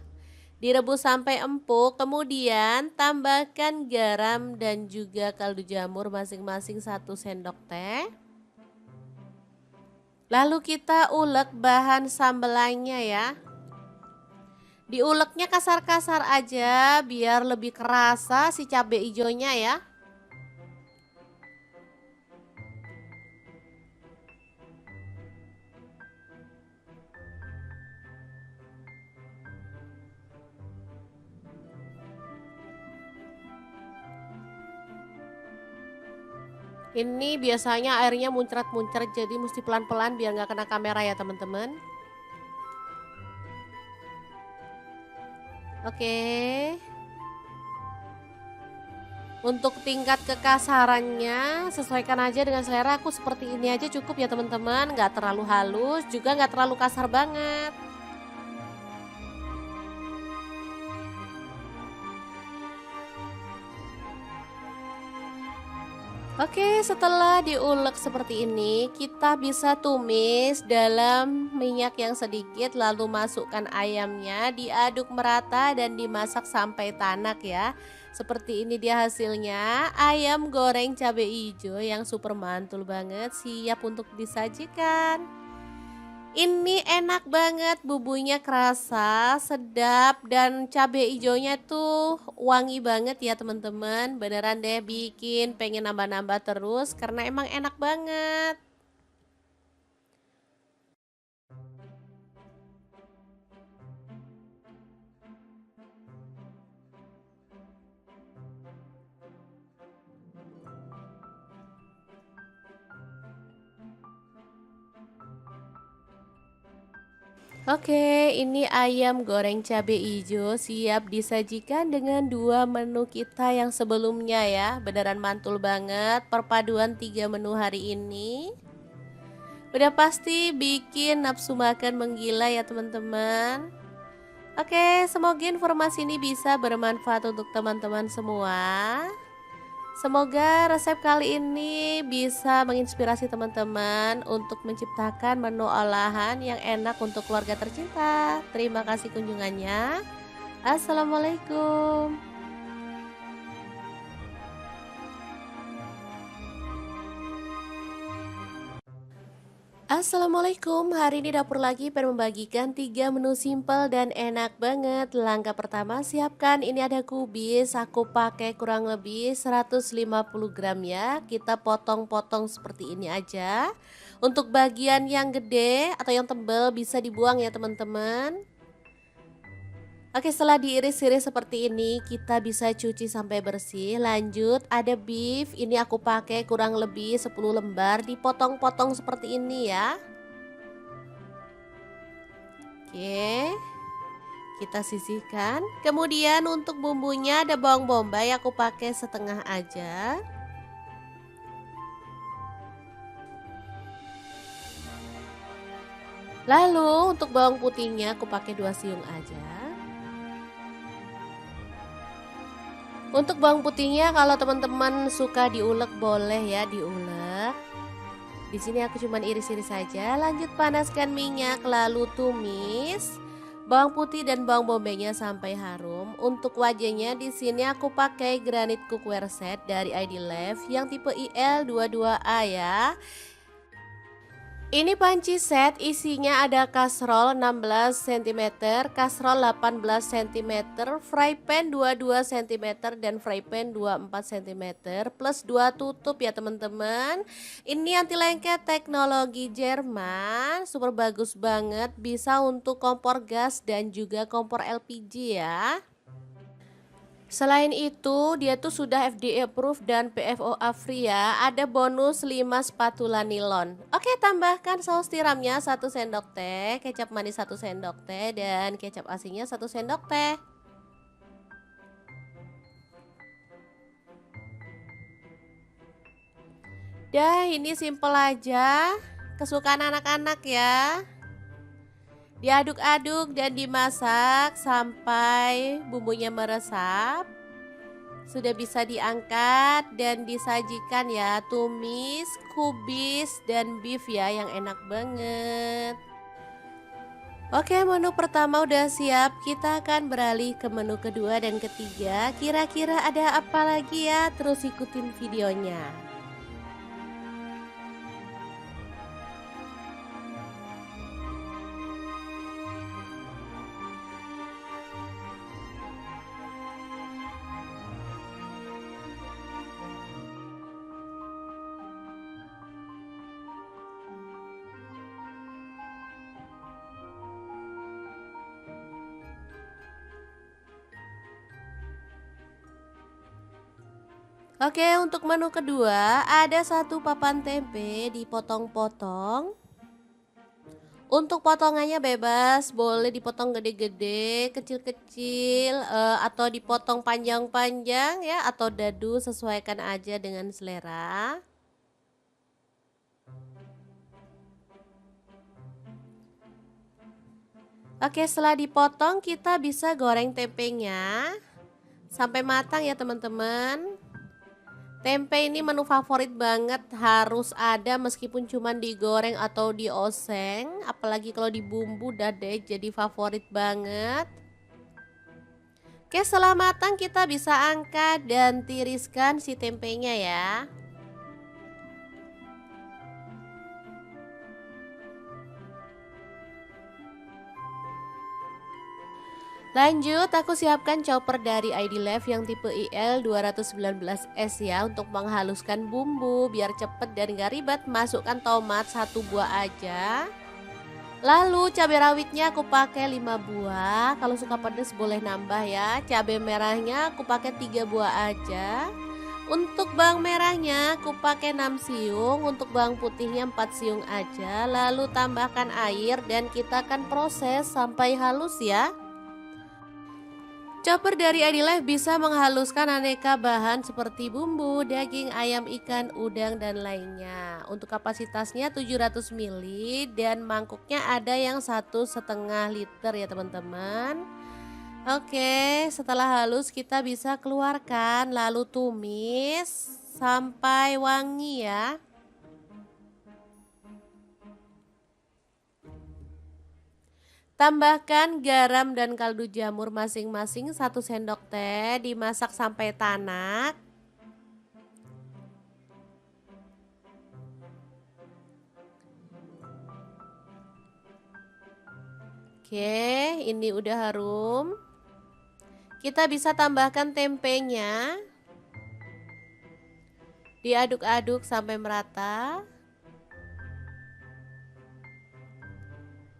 S1: Direbus sampai empuk, kemudian tambahkan garam dan juga kaldu jamur masing-masing 1 sendok teh. Lalu kita ulek bahan sambelannya ya. Diuleknya kasar-kasar aja biar lebih kerasa si cabai hijaunya ya. Ini biasanya airnya muncrat-muncrat jadi mesti pelan-pelan biar nggak kena kamera ya teman-teman. Oke. Untuk tingkat kekasarannya sesuaikan aja dengan selera, aku seperti ini aja cukup ya teman-teman, nggak terlalu halus juga nggak terlalu kasar banget. Oke, setelah diulek seperti ini, kita bisa tumis dalam minyak yang sedikit lalu masukkan ayamnya, diaduk merata dan dimasak sampai tanak ya. Seperti ini dia hasilnya, ayam goreng cabai hijau yang super mantul banget, siap untuk disajikan. Ini enak banget, bumbunya kerasa, sedap, dan cabai hijaunya tuh wangi banget ya teman-teman. Beneran deh bikin pengen nambah-nambah terus karena emang enak banget. Oke, ini ayam goreng cabai hijau siap disajikan dengan 2 menu kita yang sebelumnya ya. Beneran mantul banget perpaduan 3 menu hari ini. Udah pasti bikin nafsu makan menggila ya teman-teman. Oke, semoga informasi ini bisa bermanfaat untuk teman-teman semua. Semoga resep kali ini bisa menginspirasi teman-teman untuk menciptakan menu olahan yang enak untuk keluarga tercinta. Terima kasih kunjungannya. Assalamualaikum. Assalamualaikum, hari ini dapur lagi pengen membagikan 3 menu simpel dan enak banget. Langkah pertama siapkan, ini ada kubis, aku pakai kurang lebih 150 gram ya. Kita potong-potong seperti ini aja. Untuk bagian yang gede atau yang tebal bisa dibuang ya teman-teman. Oke, setelah diiris-iris seperti ini, kita bisa cuci sampai bersih. Lanjut, ada beef. Ini aku pakai kurang lebih 10 lembar, dipotong-potong seperti ini ya. Oke, kita sisihkan. Kemudian untuk bumbunya ada bawang bombay, aku pakai setengah aja. Lalu untuk bawang putihnya aku pakai 2 siung aja. Untuk bawang putihnya kalau teman-teman suka diulek boleh ya diulek. Di sini aku cuman iris-iris saja. Lanjut panaskan minyak lalu tumis bawang putih dan bawang bombaynya sampai harum. Untuk wajahnya di sini aku pakai granit cookware set dari ID Life yang tipe IL22A ya. Ini panci set isinya ada kasrol 16 cm, kasrol 18 cm, fry pan 22 cm dan fry pan 24 cm plus 2 tutup ya teman-teman. Ini anti lengket teknologi Jerman, super bagus banget, bisa untuk kompor gas dan juga kompor LPG ya. Selain itu, dia tuh sudah FDA approved dan PFOA free ya. Ada bonus 5 spatula nilon. Oke, tambahkan saus tiramnya 1 sendok teh, kecap manis 1 sendok teh dan kecap asinnya 1 sendok teh. Dah, ini simple aja. Kesukaan anak-anak ya. Diaduk-aduk dan dimasak sampai bumbunya meresap. Sudah bisa diangkat dan disajikan ya, tumis, kubis, dan beef ya yang enak banget. Oke, menu pertama udah siap, kita akan beralih ke menu kedua dan ketiga. Kira-kira ada apa lagi ya? Terus ikutin videonya. Oke, untuk menu kedua ada 1 papan tempe dipotong-potong. Untuk potongannya bebas, boleh dipotong gede-gede, kecil-kecil, atau dipotong panjang-panjang ya, atau dadu, sesuaikan aja dengan selera. Oke, setelah dipotong kita bisa goreng tempenya sampai matang ya teman-teman. Tempe ini menu favorit banget, harus ada meskipun cuma digoreng atau dioseng, apalagi kalau dibumbu udah deh jadi favorit banget. Oke, setelah matang kita bisa angkat dan tiriskan si tempenya ya. Lanjut, aku siapkan chopper dari ID Life yang tipe IL219S ya untuk menghaluskan bumbu biar cepet dan gak ribet. Masukkan tomat 1 buah aja. Lalu cabai rawitnya aku pakai 5 buah. Kalau suka pedas boleh nambah ya. Cabai merahnya aku pakai 3 buah aja. Untuk bawang merahnya aku pakai 6 siung, untuk bawang putihnya 4 siung aja. Lalu tambahkan air dan kita akan proses sampai halus ya. Chopper dari ID Life bisa menghaluskan aneka bahan seperti bumbu, daging, ayam, ikan, udang, dan lainnya. Untuk kapasitasnya 700 ml dan mangkuknya ada yang 1,5 liter ya teman-teman. Oke, setelah halus kita bisa keluarkan lalu tumis sampai wangi ya. Tambahkan garam dan kaldu jamur masing-masing 1 sendok teh, dimasak sampai tanak. Oke, ini udah harum. Kita bisa tambahkan tempenya. Diaduk-aduk sampai merata.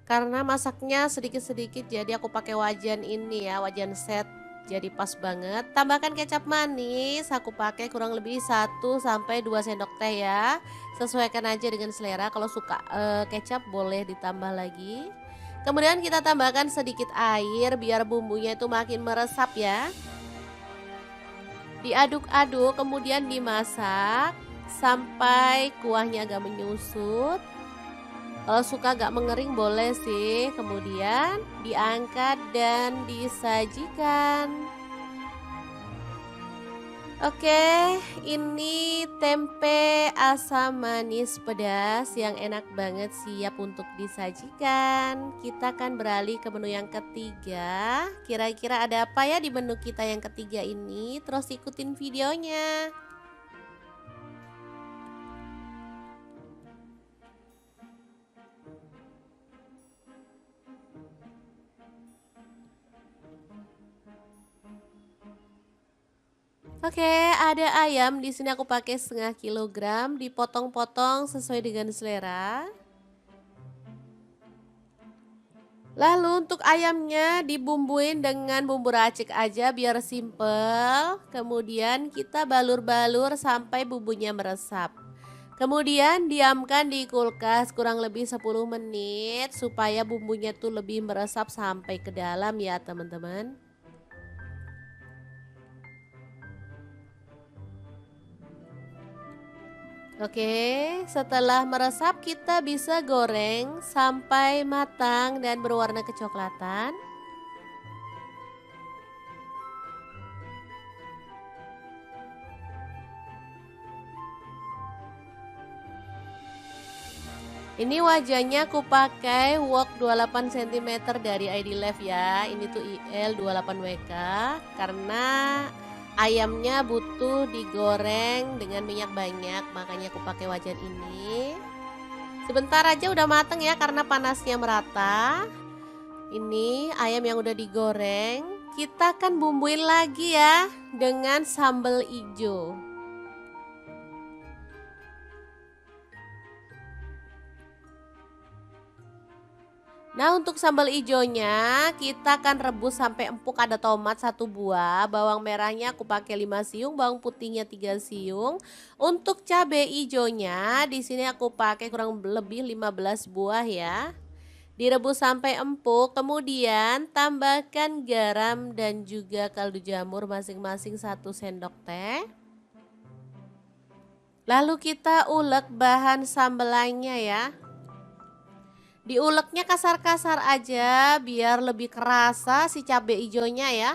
S1: Karena masaknya sedikit-sedikit jadi aku pakai wajan ini ya, wajan set. Jadi pas banget. Tambahkan kecap manis, aku pakai kurang lebih 1 sampai 2 sendok teh ya. Sesuaikan aja dengan selera. Kalau suka kecap boleh ditambah lagi. Kemudian kita tambahkan sedikit air biar bumbunya itu makin meresap ya. Diaduk-aduk kemudian dimasak sampai kuahnya agak menyusut. Kalau suka agak mengering boleh sih. Kemudian diangkat dan disajikan. Oke, ini tempe asam manis pedas yang enak banget siap untuk disajikan. Kita akan beralih ke menu yang ketiga. Kira-kira ada apa ya di menu kita yang ketiga ini? Terus ikutin videonya. Oke, ada ayam. Di sini aku pakai setengah kilogram, dipotong-potong sesuai dengan selera. Lalu untuk ayamnya dibumbuin dengan bumbu racik aja biar simple. Kemudian kita balur-balur sampai bumbunya meresap. Kemudian diamkan di kulkas kurang lebih 10 menit supaya bumbunya tuh lebih meresap sampai ke dalam ya teman-teman. Oke, setelah meresap kita bisa goreng sampai matang dan berwarna kecoklatan. Ini wajahnya aku pakai wok 28 cm dari ID Life ya. Ini tuh IL 28WK karena ayamnya butuh digoreng dengan minyak banyak, makanya aku pakai wajan ini. Sebentar aja udah mateng ya karena panasnya merata. Ini ayam yang udah digoreng, kita akan bumbuin lagi ya dengan sambal hijau. Nah untuk sambal hijaunya kita akan rebus sampai empuk. Ada tomat 1 buah, bawang merahnya aku pakai 5 siung, bawang putihnya 3 siung. Untuk cabai hijaunya di sini aku pakai kurang lebih 15 buah ya. Direbus sampai empuk, kemudian tambahkan garam dan juga kaldu jamur masing-masing 1 sendok teh. Lalu kita ulek bahan sambelannya ya. Diuleknya kasar-kasar aja biar lebih kerasa si cabai hijaunya ya.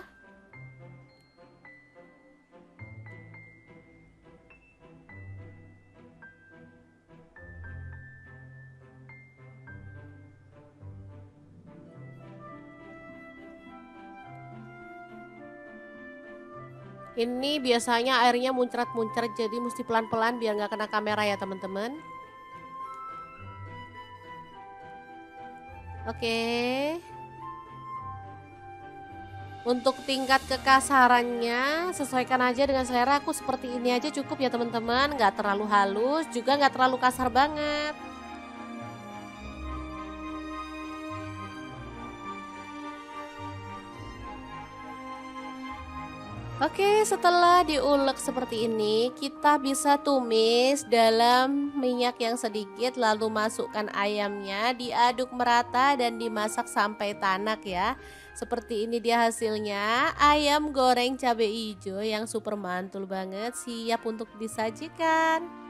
S1: Ini biasanya airnya muncrat-muncrat jadi mesti pelan-pelan biar nggak kena kamera ya teman-teman. Oke. Untuk tingkat kekasarannya sesuaikan aja dengan selera. Aku seperti ini aja cukup ya teman-teman. Nggak terlalu halus juga nggak terlalu kasar banget. Oke, setelah diulek seperti ini, kita bisa tumis dalam minyak yang sedikit lalu masukkan ayamnya, diaduk merata dan dimasak sampai tanak ya. Seperti ini dia hasilnya, ayam goreng cabai hijau yang super mantul banget, siap untuk disajikan.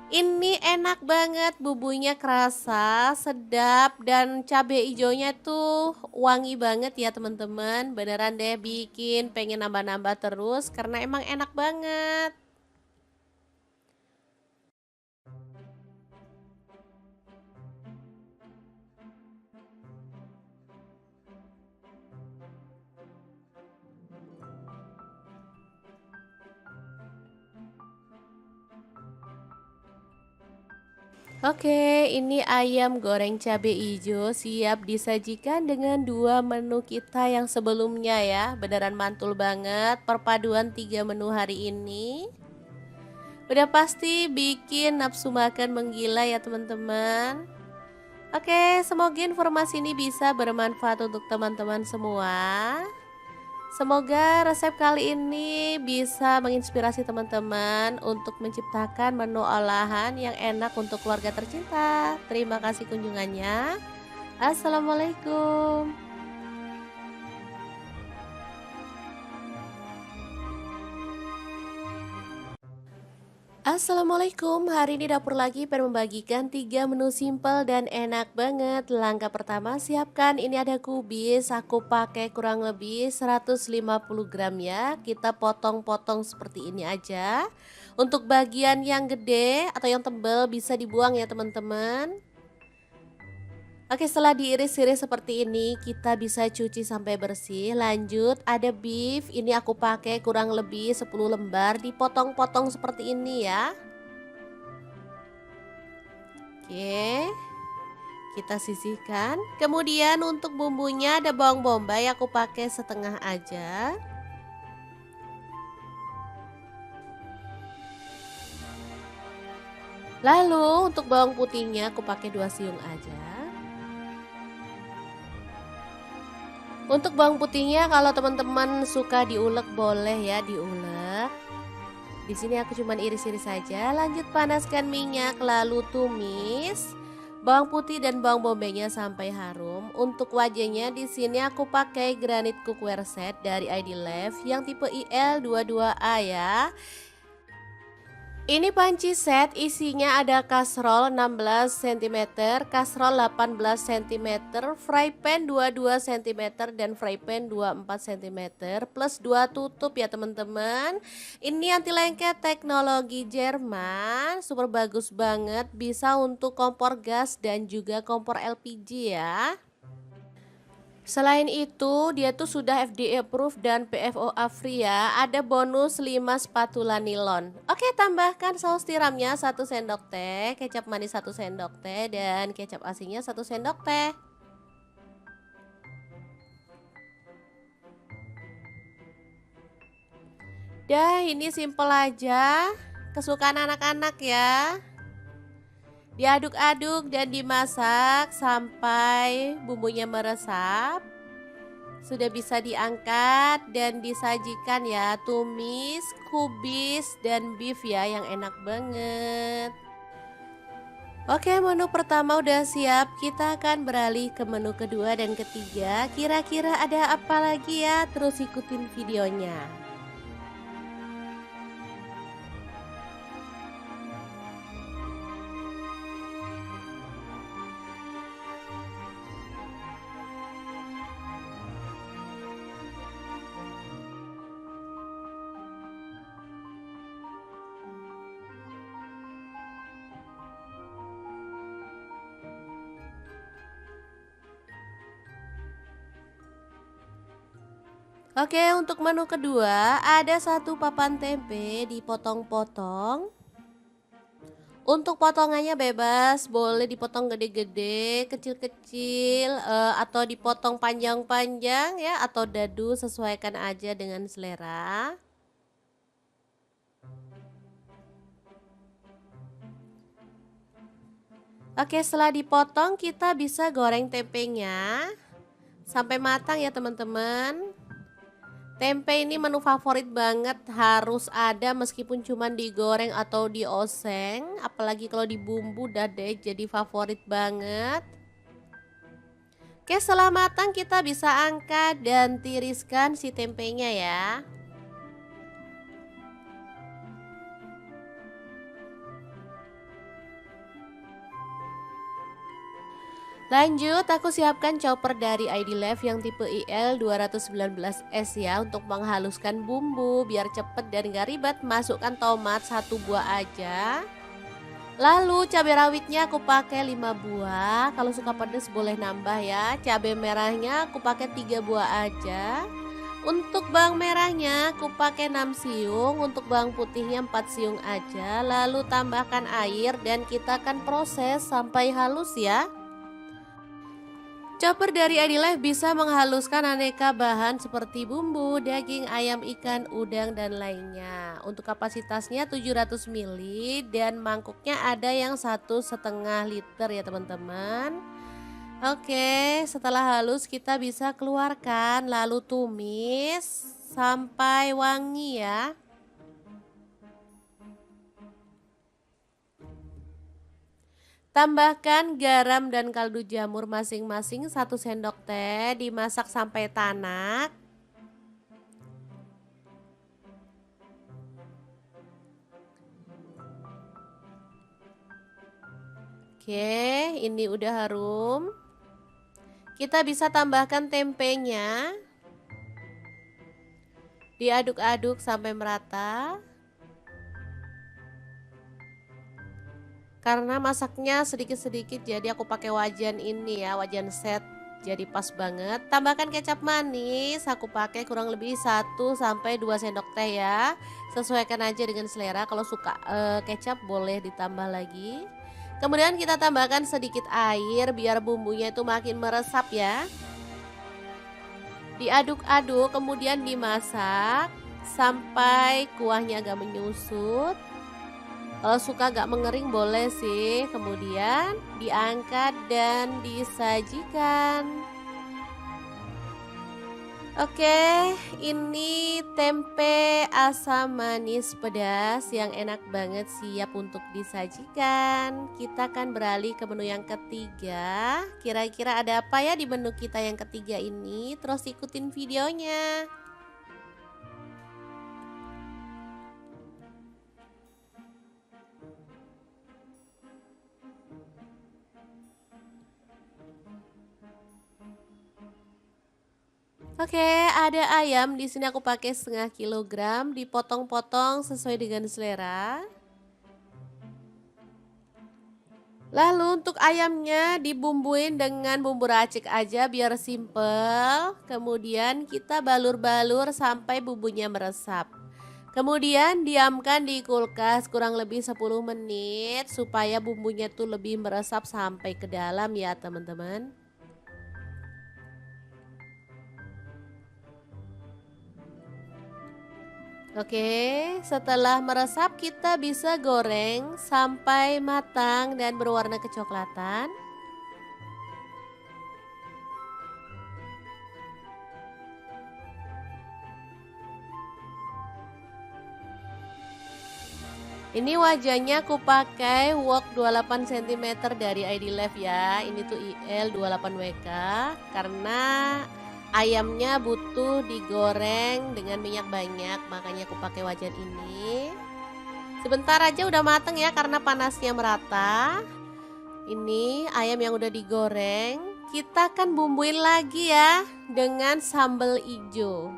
S1: Ini enak banget, bumbunya kerasa, sedap, dan cabai hijaunya tuh wangi banget ya teman-teman. Beneran deh bikin pengen nambah-nambah terus karena emang enak banget. Oke, ini ayam goreng cabai hijau siap disajikan dengan 2 menu kita yang sebelumnya ya. Beneran mantul banget perpaduan 3 menu hari ini. Udah pasti bikin nafsu makan menggila ya teman-teman. Oke, semoga informasi ini bisa bermanfaat untuk teman-teman semua. Semoga resep kali ini bisa menginspirasi teman-teman untuk menciptakan menu olahan yang enak untuk keluarga tercinta. Terima kasih kunjungannya. Assalamualaikum. Assalamualaikum, hari ini dapur lagi pengen membagikan 3 menu simple dan enak banget. Langkah pertama, siapkan ini ada kubis, aku pakai kurang lebih 150 gram ya. Kita potong-potong seperti ini aja. Untuk bagian yang gede atau yang tebal bisa dibuang ya teman-teman. Oke, setelah diiris-iris seperti ini, kita bisa cuci sampai bersih. Lanjut, ada beef. Ini aku pakai kurang lebih 10 lembar, dipotong-potong seperti ini ya. Oke, kita sisihkan. Kemudian untuk bumbunya ada bawang bombay, aku pakai setengah aja. Lalu untuk bawang putihnya aku pakai 2 siung aja. Untuk bawang putihnya kalau teman-teman suka diulek boleh ya diulek. Di sini aku cuman iris-iris saja. Lanjut panaskan minyak lalu tumis bawang putih dan bawang bombaynya sampai harum. Untuk wajahnya di sini aku pakai granit cookware set dari ID Life yang tipe IL22A ya. Ini panci set isinya ada kastrol 16 cm, kastrol 18 cm, fry pan 22 cm dan fry pan 24 cm plus 2 tutup ya teman-teman. Ini anti lengket teknologi Jerman, super bagus banget, bisa untuk kompor gas dan juga kompor LPG ya. Selain itu, dia tuh sudah FDA approved dan PFOA free ya. Ada bonus 5 spatula nilon. Oke, tambahkan saus tiramnya 1 sendok teh, kecap manis 1 sendok teh, dan kecap asinnya 1 sendok teh. Dah, ini simple aja. Kesukaan anak-anak ya. Diaduk-aduk dan dimasak sampai bumbunya meresap. Sudah bisa diangkat dan disajikan ya, tumis, kubis, dan beef ya yang enak banget. Oke, menu pertama udah siap, kita akan beralih ke menu kedua dan ketiga. Kira-kira ada apa lagi ya? Terus ikutin videonya. Oke, untuk menu kedua ada satu papan tempe dipotong-potong. Untuk potongannya bebas, boleh dipotong gede-gede, kecil-kecil, atau dipotong panjang-panjang ya, atau dadu, sesuaikan aja dengan selera. Oke, setelah dipotong kita bisa goreng tempenya sampai matang ya teman-teman. Tempe ini menu favorit banget, harus ada meskipun cuma digoreng atau dioseng, apalagi kalau dibumbu udah deh jadi favorit banget. Oke, setelah matang kita bisa angkat dan tiriskan si tempenya ya. Lanjut, aku siapkan chopper dari ID Life yang tipe IL 219S ya untuk menghaluskan bumbu biar cepet dan gak ribet. Masukkan tomat 1 buah aja. Lalu cabai rawitnya aku pakai 5 buah. Kalau suka pedas boleh nambah ya. Cabai merahnya aku pakai 3 buah aja. Untuk bawang merahnya aku pakai 6 siung, untuk bawang putihnya 4 siung aja. Lalu tambahkan air dan kita akan proses sampai halus ya. Chopper dari Adilife bisa menghaluskan aneka bahan seperti bumbu, daging, ayam, ikan, udang, dan lainnya. Untuk kapasitasnya 700 ml dan mangkuknya ada yang 1,5 liter ya teman-teman. Oke, setelah halus kita bisa keluarkan lalu tumis sampai wangi ya. Tambahkan garam dan kaldu jamur masing-masing 1 sendok teh, dimasak sampai tanak. Oke, ini udah harum. Kita bisa tambahkan tempenya. Diaduk-aduk sampai merata. Karena masaknya sedikit-sedikit jadi aku pakai wajan ini ya, wajan set. Jadi pas banget. Tambahkan kecap manis, aku pakai kurang lebih 1-2 sendok teh ya. Sesuaikan aja dengan selera. Kalau suka kecap boleh ditambah lagi. Kemudian kita tambahkan sedikit air biar bumbunya itu makin meresap ya. Diaduk-aduk kemudian dimasak sampai kuahnya agak menyusut. Kalau suka agak mengering boleh sih. Kemudian diangkat dan disajikan. Oke, ini tempe asam manis pedas yang enak banget siap untuk disajikan. Kita akan beralih ke menu yang ketiga. Kira-kira ada apa ya di menu kita yang ketiga ini? Terus ikutin videonya. Oke, ada ayam. Di sini aku pakai setengah kilogram, dipotong-potong sesuai dengan selera. Lalu untuk ayamnya dibumbuin dengan bumbu racik aja biar simple. Kemudian kita balur-balur sampai bumbunya meresap. Kemudian diamkan di kulkas kurang lebih 10 menit supaya bumbunya tuh lebih meresap sampai ke dalam ya teman-teman. Oke, setelah meresap kita bisa goreng sampai matang dan berwarna kecoklatan. Ini wajannya aku pakai wok 28 cm dari ID Life ya. Ini tuh IL 28WK karena ayamnya butuh digoreng dengan minyak banyak, makanya aku pakai wajan ini. Sebentar aja udah mateng ya karena panasnya merata. Ini ayam yang udah digoreng, kita akan bumbuin lagi ya dengan sambal hijau.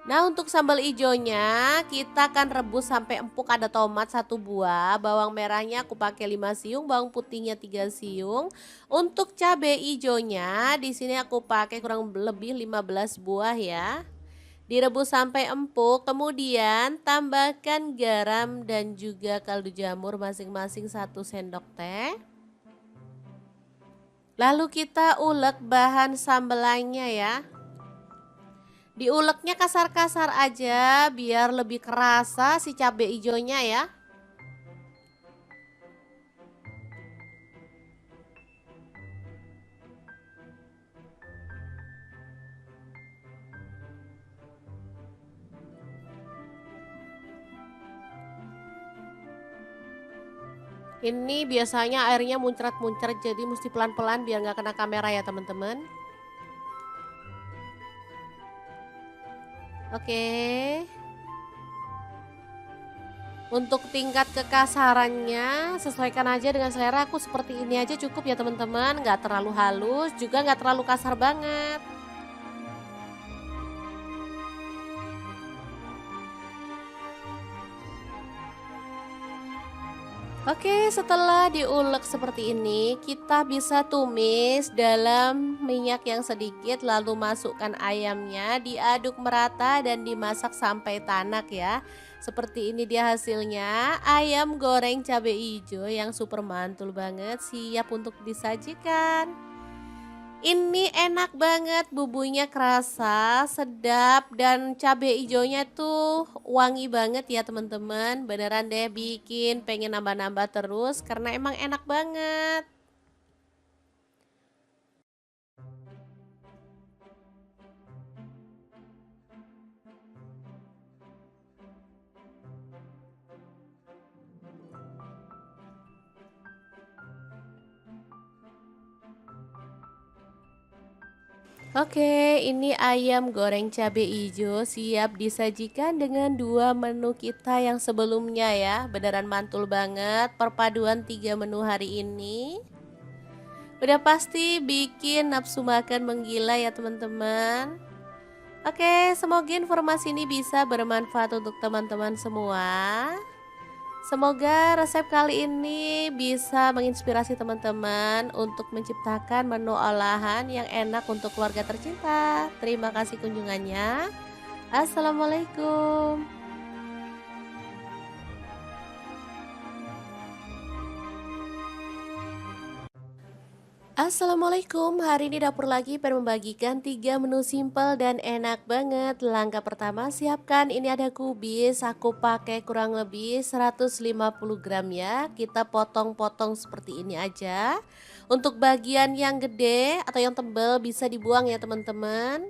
S1: Nah untuk sambal hijaunya kita akan rebus sampai empuk. Ada tomat 1 buah, bawang merahnya aku pakai 5 siung, bawang putihnya 3 siung. Untuk cabai hijaunya di sini aku pakai kurang lebih 15 buah ya. Direbus sampai empuk, kemudian tambahkan garam dan juga kaldu jamur masing-masing 1 sendok teh. Lalu kita ulek bahan sambelannya ya. Diuleknya kasar-kasar aja biar lebih kerasa si cabai hijaunya ya. Ini biasanya airnya muncrat-muncrat jadi mesti pelan-pelan biar nggak kena kamera ya teman-teman. Oke. Untuk tingkat kekasarannya sesuaikan aja dengan selera. Aku seperti ini aja cukup ya teman-teman. Nggak terlalu halus juga nggak terlalu kasar banget. Oke, setelah diulek seperti ini, kita bisa tumis dalam minyak yang sedikit, lalu masukkan ayamnya, diaduk merata dan dimasak sampai tanak ya. Seperti ini dia hasilnya, ayam goreng cabai hijau yang super mantul banget, siap untuk disajikan. Ini enak banget, bumbunya kerasa, sedap, dan cabai hijaunya tuh wangi banget ya teman-teman. Beneran deh bikin pengen nambah-nambah terus karena emang enak banget. Oke, ini ayam goreng cabai hijau siap disajikan dengan dua menu kita yang sebelumnya ya. Beneran mantul banget perpaduan tiga menu hari ini. Udah pasti bikin nafsu makan menggila ya teman-teman. Oke, semoga informasi ini bisa bermanfaat untuk teman-teman semua. Semoga resep kali ini bisa menginspirasi teman-teman untuk menciptakan menu olahan yang enak untuk keluarga tercinta. Terima kasih kunjungannya. Assalamualaikum. Assalamualaikum, hari ini dapur lagi pengen membagikan 3 menu simple dan enak banget. Langkah pertama siapkan, ini ada kubis, aku pakai kurang lebih 150 gram ya. Kita potong-potong seperti ini aja. Untuk bagian yang gede atau yang tebal bisa dibuang ya teman-teman.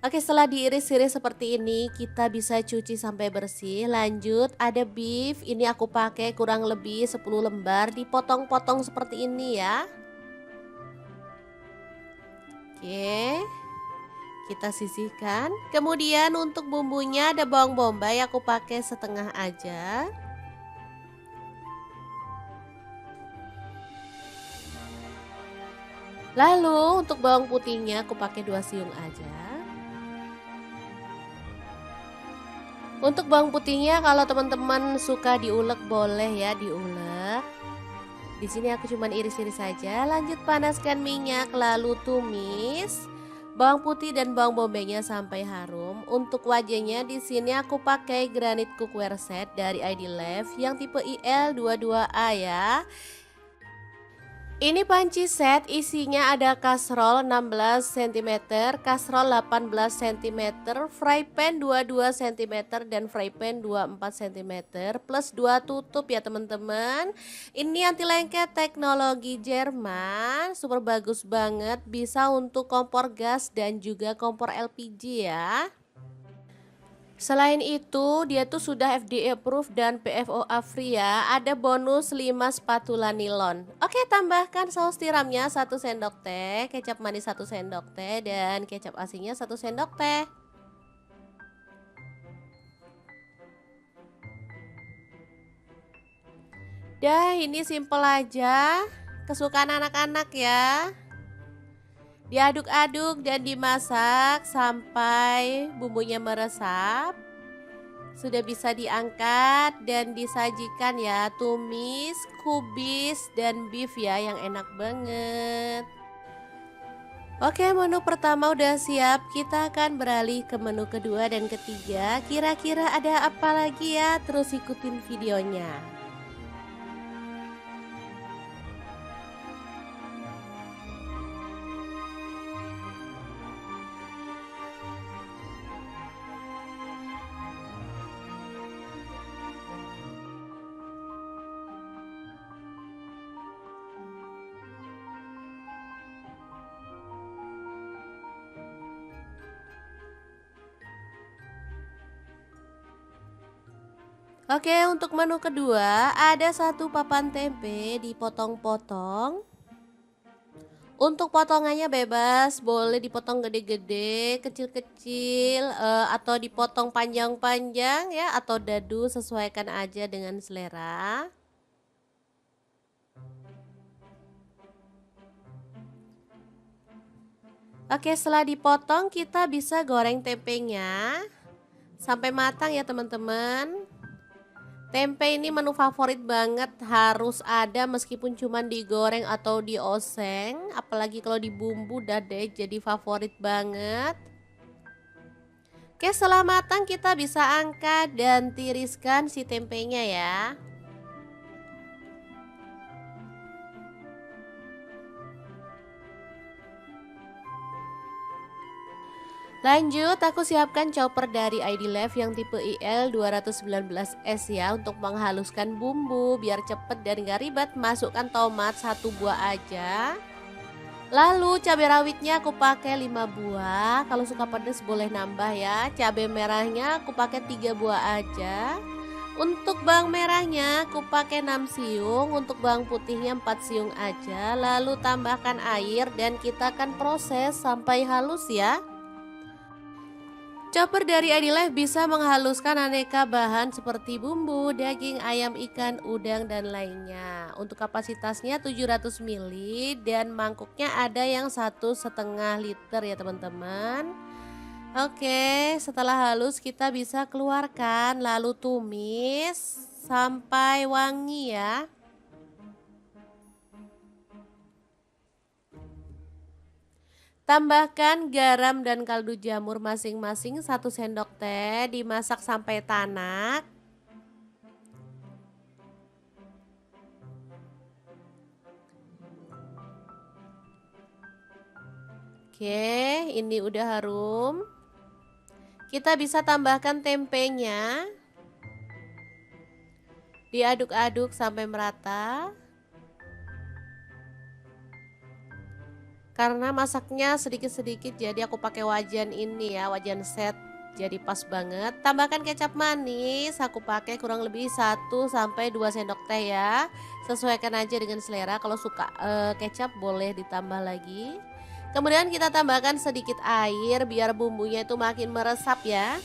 S1: Oke, setelah diiris-iris seperti ini, kita bisa cuci sampai bersih. Lanjut, ada beef. Ini aku pakai kurang lebih 10 lembar, dipotong-potong seperti ini ya. Oke, kita sisihkan. Kemudian untuk bumbunya ada bawang bombay, aku pakai setengah aja. Lalu untuk bawang putihnya aku pakai 2 siung aja. Untuk bawang putihnya kalau teman-teman suka diulek boleh ya diulek. Di sini aku cuman iris-iris saja. Lanjut panaskan minyak lalu tumis bawang putih dan bawang bombaynya sampai harum. Untuk wajahnya di sini aku pakai granit cookware set dari ID Love yang tipe IL22A ya. Ini panci set isinya ada kastrol 16 cm, kastrol 18 cm, fry pan 22 cm dan fry pan 24 cm plus 2 tutup ya teman-teman. Ini anti lengket teknologi Jerman, super bagus banget, bisa untuk kompor gas dan juga kompor LPG ya. Selain itu, dia tuh sudah FDA approved dan PFOA free ya. Ada bonus 5 spatula nilon. Oke, tambahkan saus tiramnya 1 sendok teh, kecap manis 1 sendok teh dan kecap asinnya 1 sendok teh. Dah, ini simple aja. Kesukaan anak-anak ya. Diaduk-aduk dan dimasak sampai bumbunya meresap. Sudah bisa diangkat dan disajikan ya, tumis, kubis, dan beef ya yang enak banget. Oke, menu pertama udah siap, kita akan beralih ke menu kedua dan ketiga. Kira-kira ada apa lagi ya? Terus ikutin videonya. Oke, untuk menu kedua ada satu papan tempe dipotong-potong. Untuk potongannya bebas, boleh dipotong gede-gede, kecil-kecil, atau dipotong panjang-panjang ya, atau dadu, sesuaikan aja dengan selera. Oke, setelah dipotong kita bisa goreng tempenya sampai matang ya teman-teman. Tempe ini menu favorit banget, harus ada meskipun cuma digoreng atau dioseng. Apalagi kalau dibumbu udah deh jadi favorit banget. Oke, setelah matang kita bisa angkat dan tiriskan si tempenya ya. Lanjut, aku siapkan chopper dari ID Love yang tipe IL219S ya, untuk menghaluskan bumbu biar cepet dan gak ribet. Masukkan tomat 1 buah aja. Lalu cabai rawitnya aku pakai 5 buah. Kalau suka pedas boleh nambah ya. Cabai merahnya aku pakai 3 buah aja. Untuk bawang merahnya aku pakai 6 siung, untuk bawang putihnya 4 siung aja. Lalu tambahkan air dan kita akan proses sampai halus ya. Chopper dari Adilife bisa menghaluskan aneka bahan seperti bumbu, daging, ayam, ikan, udang, dan lainnya. Untuk kapasitasnya 700 ml dan mangkuknya ada yang 1,5 liter ya teman-teman. Oke, setelah halus kita bisa keluarkan lalu tumis sampai wangi ya. Tambahkan garam dan kaldu jamur masing-masing 1 sendok teh, dimasak sampai tanak. Oke, ini udah harum. Kita bisa tambahkan tempenya. Diaduk-aduk sampai merata. Karena masaknya sedikit-sedikit jadi aku pakai wajan ini ya, wajan set. Jadi pas banget. Tambahkan kecap manis, aku pakai kurang lebih 1 sampai 2 sendok teh ya. Sesuaikan aja dengan selera. Kalau suka kecap boleh ditambah lagi. Kemudian kita tambahkan sedikit air biar bumbunya itu makin meresap ya.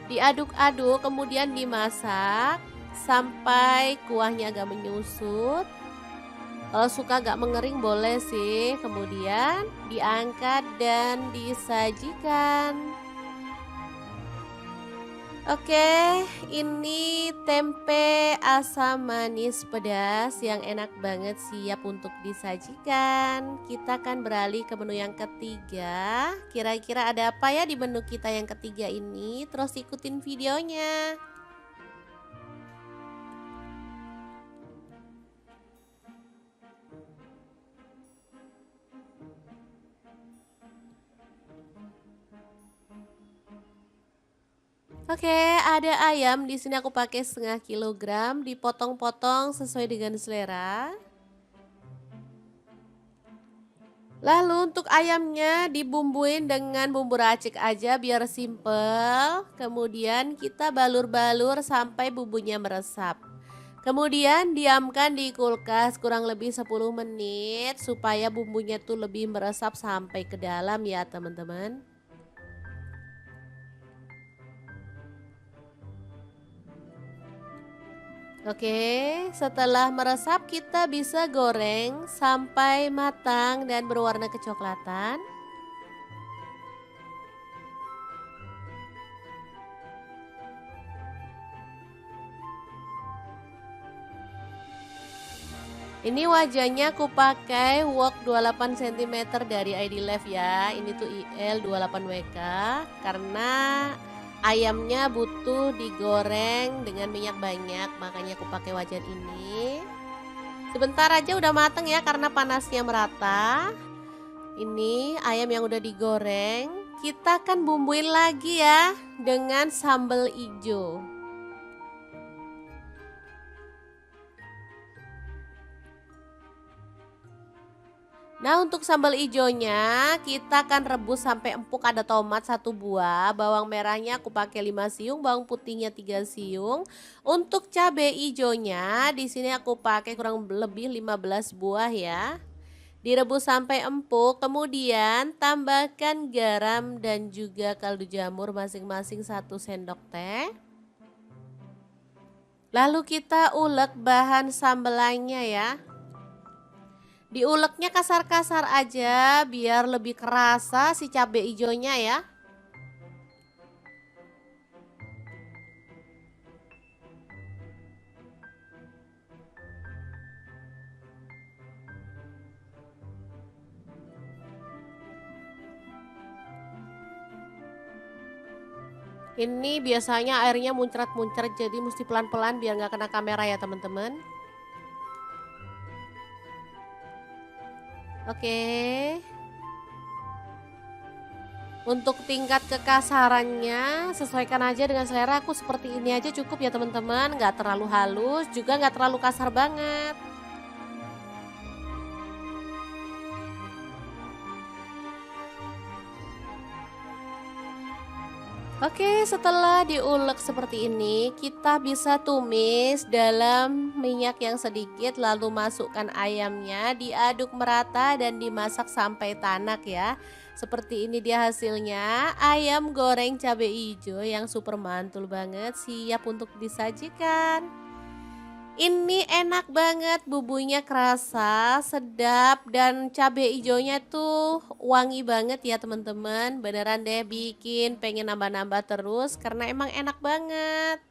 S1: Diaduk-aduk kemudian dimasak sampai kuahnya agak menyusut. Kalau suka agak mengering boleh sih. Kemudian diangkat dan disajikan. Oke, ini tempe asam manis pedas yang enak banget siap untuk disajikan. Kita akan beralih ke menu yang ketiga. Kira-kira ada apa ya di menu kita yang ketiga ini? Terus ikutin videonya. Oke, ada ayam. Di sini aku pakai 0,5 kilogram, dipotong-potong sesuai dengan selera. Lalu untuk ayamnya dibumbuin dengan bumbu racik aja biar simple. Kemudian kita balur-balur sampai bumbunya meresap. Kemudian diamkan di kulkas kurang lebih 10 menit supaya bumbunya tuh lebih meresap sampai ke dalam ya teman-teman. Oke, setelah meresap kita bisa goreng sampai matang dan berwarna kecoklatan. Ini wajannya aku pakai wok 28 cm dari Adilife ya. Ini tuh IL 28WK karena ayamnya butuh digoreng dengan minyak banyak, makanya aku pakai wajan ini. Sebentar aja udah mateng ya karena panasnya merata. Ini ayam yang udah digoreng, kita akan bumbuin lagi ya dengan sambal hijau. Nah untuk sambal hijaunya kita akan rebus sampai empuk. Ada tomat 1 buah, bawang merahnya aku pakai 5 siung, bawang putihnya 3 siung. Untuk cabai hijaunya di sini aku pakai kurang lebih 15 buah ya. Direbus sampai empuk, kemudian tambahkan garam dan juga kaldu jamur masing-masing 1 sendok teh. Lalu kita ulek bahan sambelannya ya. Diuleknya kasar-kasar aja biar lebih kerasa si cabai hijaunya ya. Ini biasanya airnya muncrat-muncrat jadi mesti pelan-pelan biar nggak kena kamera ya teman-teman. Oke. Untuk tingkat kekasarannya sesuaikan aja dengan selera. Aku seperti ini aja cukup ya teman-teman. Nggak terlalu halus juga nggak terlalu kasar banget. Oke, setelah diulek seperti ini, kita bisa tumis dalam minyak yang sedikit, lalu masukkan ayamnya, diaduk merata dan dimasak sampai tanak ya. Seperti ini dia hasilnya, ayam goreng cabai hijau yang super mantul banget, siap untuk disajikan. Ini enak banget, bumbunya kerasa, sedap, dan cabai ijonya tuh wangi banget ya teman-teman. Beneran deh bikin pengen nambah-nambah terus karena emang enak banget.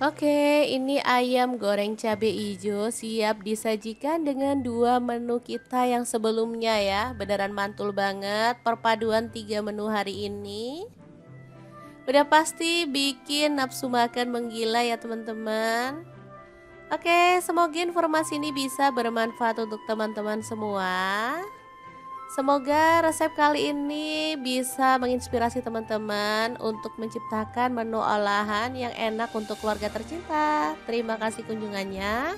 S1: Oke, ini ayam goreng cabai ijo siap disajikan dengan dua menu kita yang sebelumnya ya. Beneran mantul banget perpaduan tiga menu hari ini. Udah pasti bikin nafsu makan menggila ya teman-teman. Oke, semoga informasi ini bisa bermanfaat untuk teman-teman semua. Semoga resep kali ini bisa menginspirasi teman-teman untuk menciptakan menu olahan yang enak untuk keluarga tercinta. Terima kasih kunjungannya.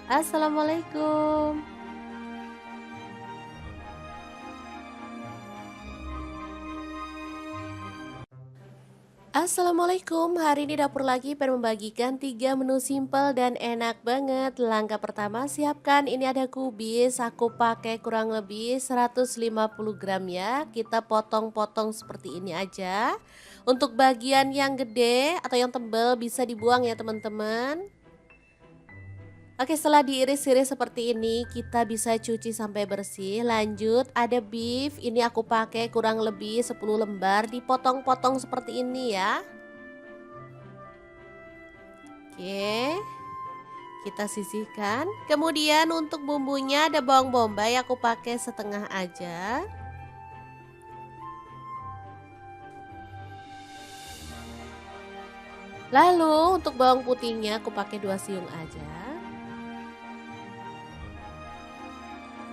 S1: Assalamualaikum. Assalamualaikum, hari ini dapur lagi pengen membagikan 3 menu simple dan enak banget. Langkah pertama siapkan, ini ada kubis, aku pakai kurang lebih 150 gram ya. Kita potong-potong seperti ini aja. Untuk bagian yang gede atau yang tebal bisa dibuang ya teman-teman. Oke, setelah diiris-iris seperti ini, kita bisa cuci sampai bersih. Lanjut, ada beef. Ini aku pakai kurang lebih 10 lembar, dipotong-potong seperti ini ya. Oke, kita sisihkan. Kemudian untuk bumbunya ada bawang bombay, aku pakai setengah aja. Lalu untuk bawang putihnya aku pakai 2 siung aja.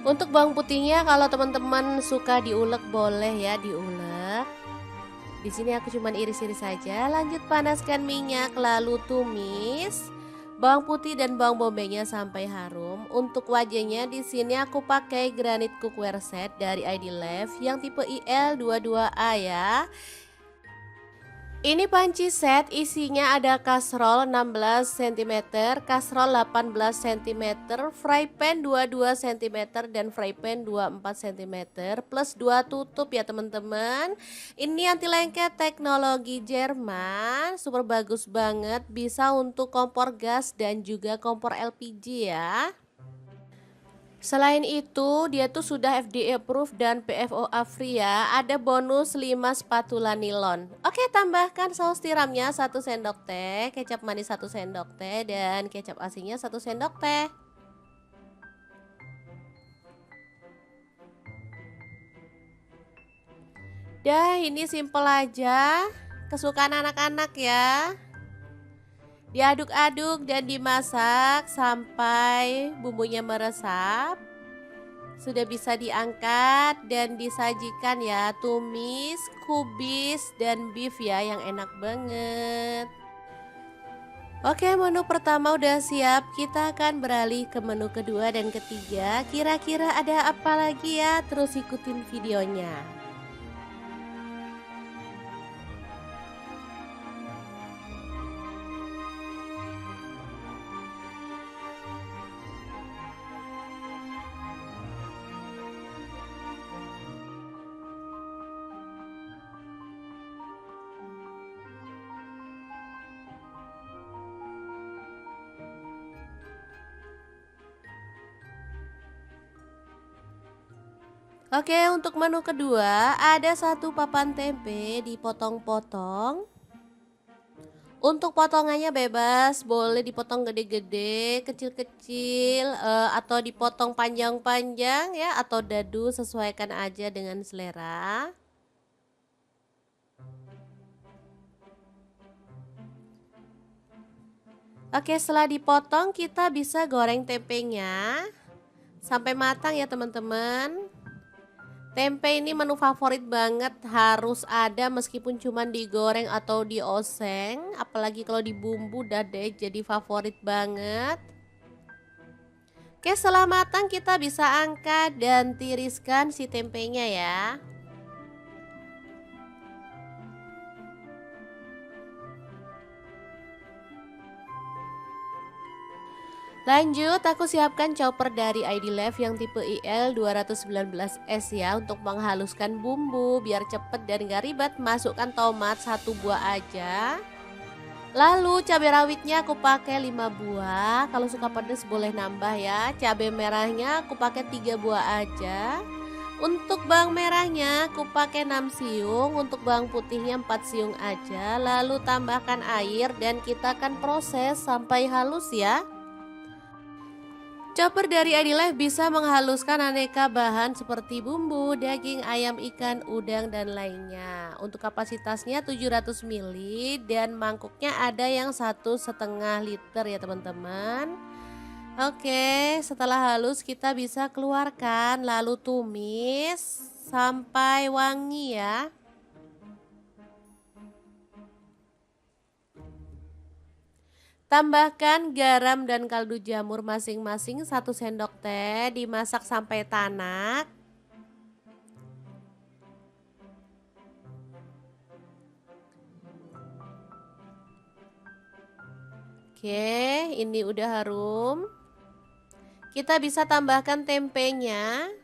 S1: Untuk bawang putihnya kalau teman-teman suka diulek boleh ya diulek. Di sini aku cuman iris-iris saja. Lanjut panaskan minyak lalu tumis bawang putih dan bawang bombaynya sampai harum. Untuk wajahnya di sini aku pakai granit cookware set dari ID Life yang tipe IL22A ya. Ini panci set isinya ada kasrol 16 cm, kasrol 18 cm, fry pan 22 cm dan fry pan 24 cm plus 2 tutup ya teman-teman. Ini anti lengket teknologi Jerman, super bagus banget, bisa untuk kompor gas dan juga kompor LPG ya. Selain itu, dia tuh sudah FDA approved dan PFOA free ya. Ada bonus 5 spatula nilon. Oke, tambahkan saus tiramnya 1 sendok teh, kecap manis 1 sendok teh dan kecap asinnya 1 sendok teh. Dah, ini simple aja. Kesukaan anak-anak ya. Diaduk-aduk dan dimasak sampai bumbunya meresap. Sudah bisa diangkat dan disajikan ya, tumis, kubis, dan beef ya yang enak banget. Oke, menu pertama udah siap, kita akan beralih ke menu kedua dan ketiga. Kira-kira ada apa lagi ya? Terus ikutin videonya. Oke, untuk menu kedua ada satu papan tempe dipotong-potong. Untuk potongannya bebas, boleh dipotong gede-gede, kecil-kecil, atau dipotong panjang-panjang ya, atau dadu, sesuaikan aja dengan selera. Oke, setelah dipotong kita bisa goreng tempenya sampai matang ya teman-teman. Tempe ini menu favorit banget, harus ada meskipun cuman digoreng atau dioseng, apalagi kalau dibumbu udah deh jadi favorit banget. Oke, setelah matang kita bisa angkat dan tiriskan si tempenya ya. Lanjut, aku siapkan chopper dari ID Life yang tipe IL219S ya untuk menghaluskan bumbu biar cepet dan gak ribet. Masukkan tomat 1 buah aja. Lalu cabai rawitnya aku pakai 5 buah. Kalau suka pedas boleh nambah ya. Cabai merahnya aku pakai 3 buah aja. Untuk bawang merahnya aku pakai 6 siung, untuk bawang putihnya 4 siung aja. Lalu tambahkan air dan kita akan proses sampai halus ya. Chopper dari ID Life bisa menghaluskan aneka bahan seperti bumbu, daging, ayam, ikan, udang, dan lainnya. Untuk kapasitasnya 700 ml dan mangkuknya ada yang 1,5 liter ya teman-teman. Oke, setelah halus kita bisa keluarkan lalu tumis sampai wangi ya. Tambahkan garam dan kaldu jamur masing-masing 1 sendok teh, dimasak sampai tanak. Oke, ini udah harum. Kita bisa tambahkan tempenya.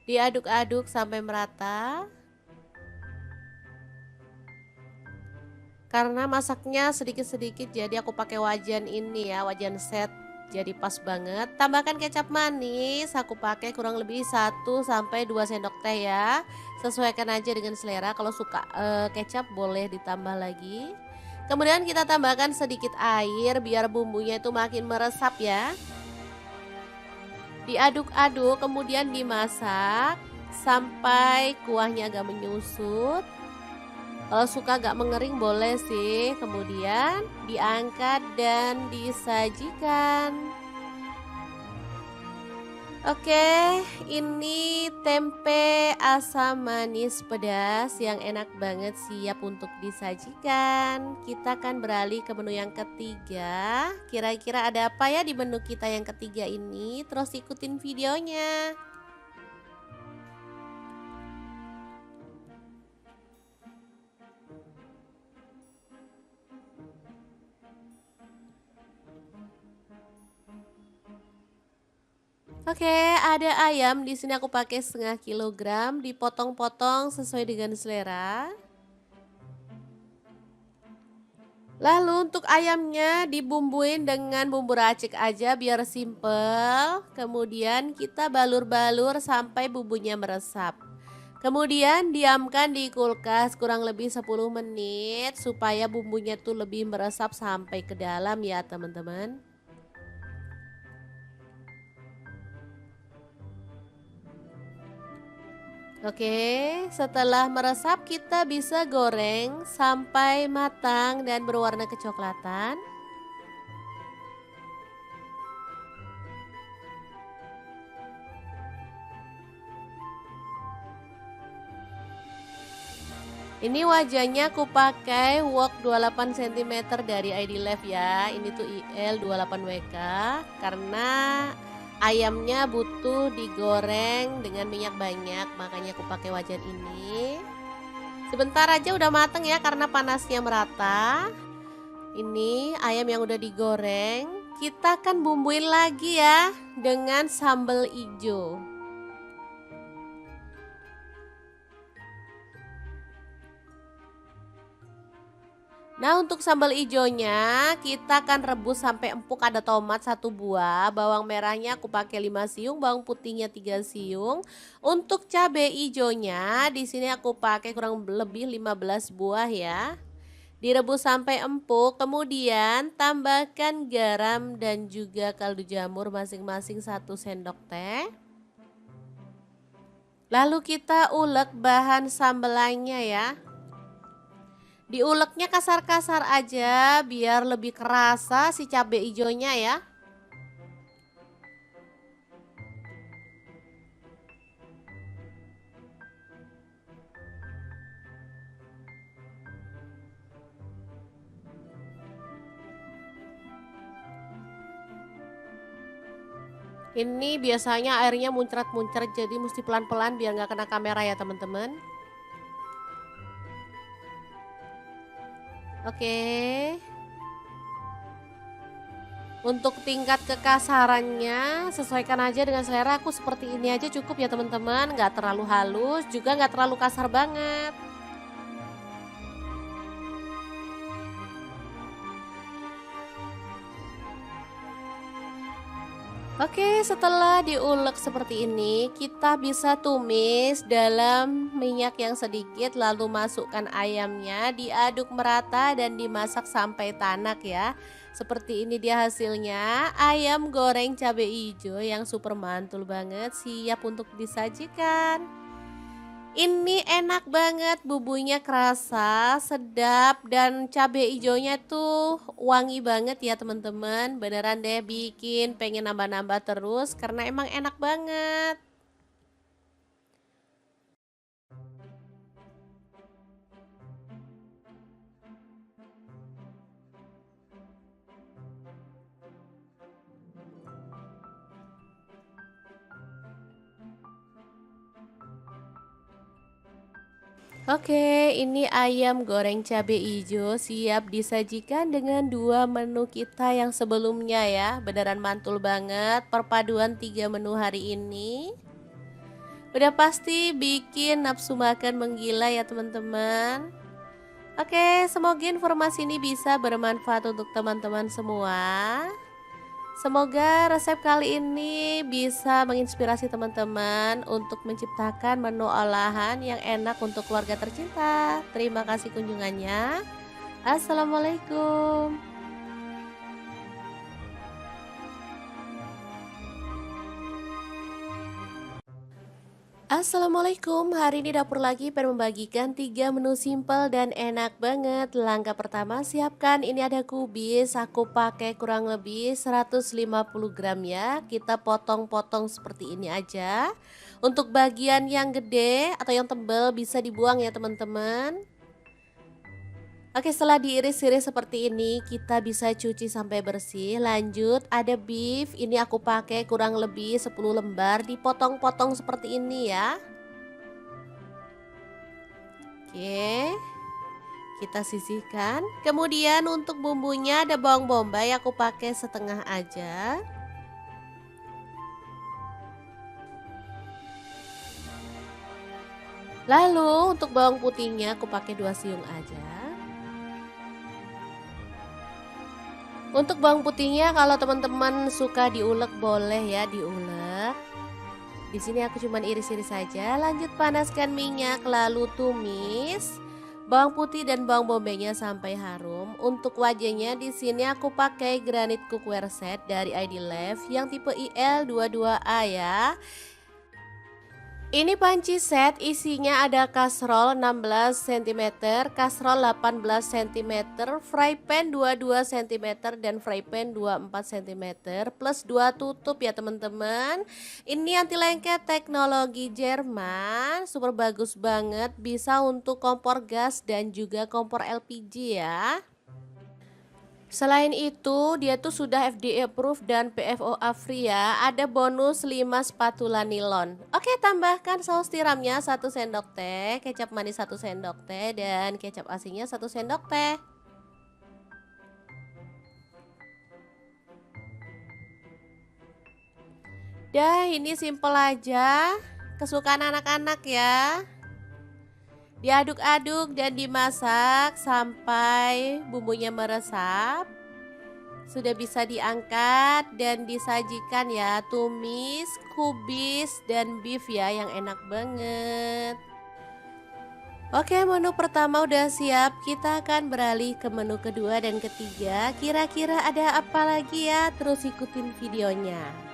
S1: Diaduk-aduk sampai merata. Karena masaknya sedikit-sedikit jadi aku pakai wajan ini ya, wajan set. Jadi pas banget. Tambahkan kecap manis, aku pakai kurang lebih 1-2 sendok teh ya. Sesuaikan aja dengan selera. Kalau suka kecap boleh ditambah lagi. Kemudian kita tambahkan sedikit air biar bumbunya itu makin meresap ya. Diaduk-aduk kemudian dimasak sampai kuahnya agak menyusut. Kalau suka agak mengering boleh sih. Kemudian diangkat dan disajikan. Oke, ini tempe asam manis pedas yang enak banget siap untuk disajikan. Kita akan beralih ke menu yang ketiga. Kira-kira ada apa ya di menu kita yang ketiga ini? Terus ikutin videonya. Oke, ada ayam di sini aku pakai 0,5 kilogram, dipotong-potong sesuai dengan selera. Lalu untuk ayamnya dibumbuin dengan bumbu racik aja biar simple. Kemudian kita balur-balur sampai bumbunya meresap. Kemudian diamkan di kulkas kurang lebih 10 menit supaya bumbunya tuh lebih meresap sampai ke dalam ya teman-teman. Oke, setelah meresap kita bisa goreng sampai matang dan berwarna kecoklatan. Ini wajahnya aku pakai wok 28 cm dari ID Life ya. Ini tuh IL 28WK karena ayamnya butuh digoreng dengan minyak banyak, makanya aku pakai wajan ini. Sebentar aja udah mateng ya karena panasnya merata. Ini ayam yang udah digoreng, kita akan bumbuin lagi ya dengan sambal hijau. Nah, untuk sambal hijaunya kita akan rebus sampai empuk. Ada tomat 1 buah, bawang merahnya aku pakai 5 siung, bawang putihnya 3 siung. Untuk cabai hijaunya di sini aku pakai kurang lebih 15 buah ya. Direbus sampai empuk, kemudian tambahkan garam dan juga kaldu jamur masing-masing 1 sendok teh. Lalu kita ulek bahan sambelannya ya. Diuleknya kasar-kasar aja biar lebih kerasa si cabai hijaunya ya. Ini biasanya airnya muncrat-muncrat, jadi mesti pelan-pelan biar nggak kena kamera ya teman-teman. Oke. Untuk tingkat kekasarannya sesuaikan aja dengan selera. Aku seperti ini aja cukup ya teman-teman, nggak terlalu halus juga nggak terlalu kasar banget. Oke, setelah diulek seperti ini, kita bisa tumis dalam minyak yang sedikit, lalu masukkan ayamnya, diaduk merata dan dimasak sampai tanak ya. Seperti ini dia hasilnya, ayam goreng cabai hijau yang super mantul banget, siap untuk disajikan. Ini enak banget, bumbunya kerasa, sedap, dan cabai hijaunya tuh wangi banget ya teman-teman. Beneran deh bikin pengen nambah-nambah terus karena emang enak banget. Oke, ini ayam goreng cabai hijau siap disajikan dengan dua menu kita yang sebelumnya ya. Beneran mantul banget perpaduan tiga menu hari ini. Udah pasti bikin nafsu makan menggila ya teman-teman. Oke, semoga informasi ini bisa bermanfaat untuk teman-teman semua. Semoga resep kali ini bisa menginspirasi teman-teman untuk menciptakan menu olahan yang enak untuk keluarga tercinta. Terima kasih kunjungannya. Assalamualaikum. Assalamualaikum, hari ini dapur lagi pengen membagikan 3 menu simple dan enak banget. Langkah pertama siapkan, ini ada kubis, aku pakai kurang lebih 150 gram ya. Kita potong-potong seperti ini aja. Untuk bagian yang gede atau yang tebal bisa dibuang ya teman-teman. Oke, setelah diiris-iris seperti ini, kita bisa cuci sampai bersih. Lanjut, ada beef. Ini aku pakai kurang lebih 10 lembar, dipotong-potong seperti ini ya. Oke, kita sisihkan. Kemudian untuk bumbunya ada bawang bombay, aku pakai setengah aja. Lalu untuk bawang putihnya aku pakai 2 siung aja. Untuk bawang putihnya kalau teman-teman suka diulek boleh ya diulek. Di sini aku cuman iris-iris saja. Lanjut panaskan minyak lalu tumis bawang putih dan bawang bombaynya sampai harum. Untuk wajahnya di sini aku pakai granit cookware set dari ID Love yang tipe IL22A ya. Ini panci set isinya ada kastrol 16 cm, kastrol 18 cm, fry pan 22 cm dan fry pan 24 cm plus 2 tutup ya teman-teman. Ini anti lengket teknologi Jerman, super bagus banget, bisa untuk kompor gas dan juga kompor LPG ya. Selain itu, dia tuh sudah FDA approved dan PFOA free ya. Ada bonus 5 spatula nilon. Oke, tambahkan saus tiramnya 1 sendok teh, kecap manis 1 sendok teh, dan kecap asinnya 1 sendok teh. Dah, ini simple aja. Kesukaan anak-anak ya. Diaduk-aduk dan dimasak sampai bumbunya meresap. Sudah bisa diangkat dan disajikan ya, tumis, kubis, dan beef ya yang enak banget. Oke, menu pertama udah siap, kita akan beralih ke menu kedua dan ketiga. Kira-kira ada apa lagi ya? Terus ikutin videonya.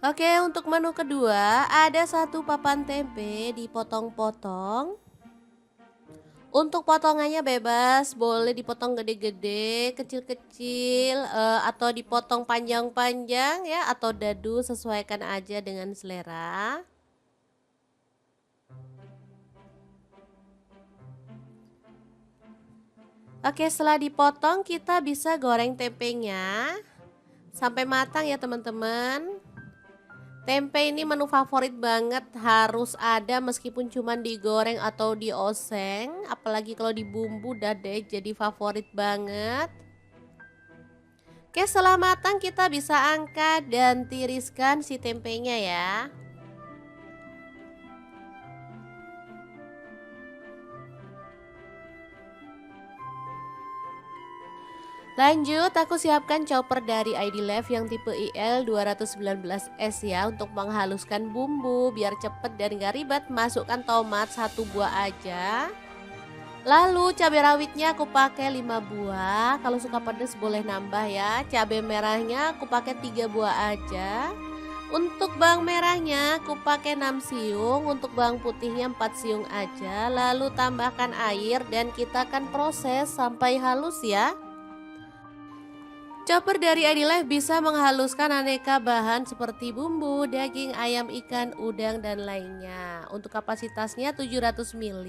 S1: Oke, untuk menu kedua ada satu papan tempe dipotong-potong. Untuk potongannya bebas, boleh dipotong gede-gede, kecil-kecil, atau dipotong panjang-panjang ya, atau dadu, sesuaikan aja dengan selera. Oke, setelah dipotong kita bisa goreng tempenya sampai matang ya teman-teman. Tempe ini menu favorit banget, harus ada meskipun cuma digoreng atau dioseng, apalagi kalau dibumbu udah deh jadi favorit banget. Oke, setelah matang kita bisa angkat dan tiriskan si tempenya ya. Lanjut, aku siapkan chopper dari ID Life yang tipe IL 219S ya, untuk menghaluskan bumbu biar cepet dan gak ribet. Masukkan tomat 1 buah aja. Lalu cabai rawitnya aku pakai 5 buah. Kalau suka pedas boleh nambah ya. Cabai merahnya aku pakai 3 buah aja. Untuk bawang merahnya aku pakai 6 siung, untuk bawang putihnya 4 siung aja. Lalu tambahkan air dan kita akan proses sampai halus ya. Chopper dari Adilife bisa menghaluskan aneka bahan seperti bumbu, daging, ayam, ikan, udang, dan lainnya. Untuk kapasitasnya 700 ml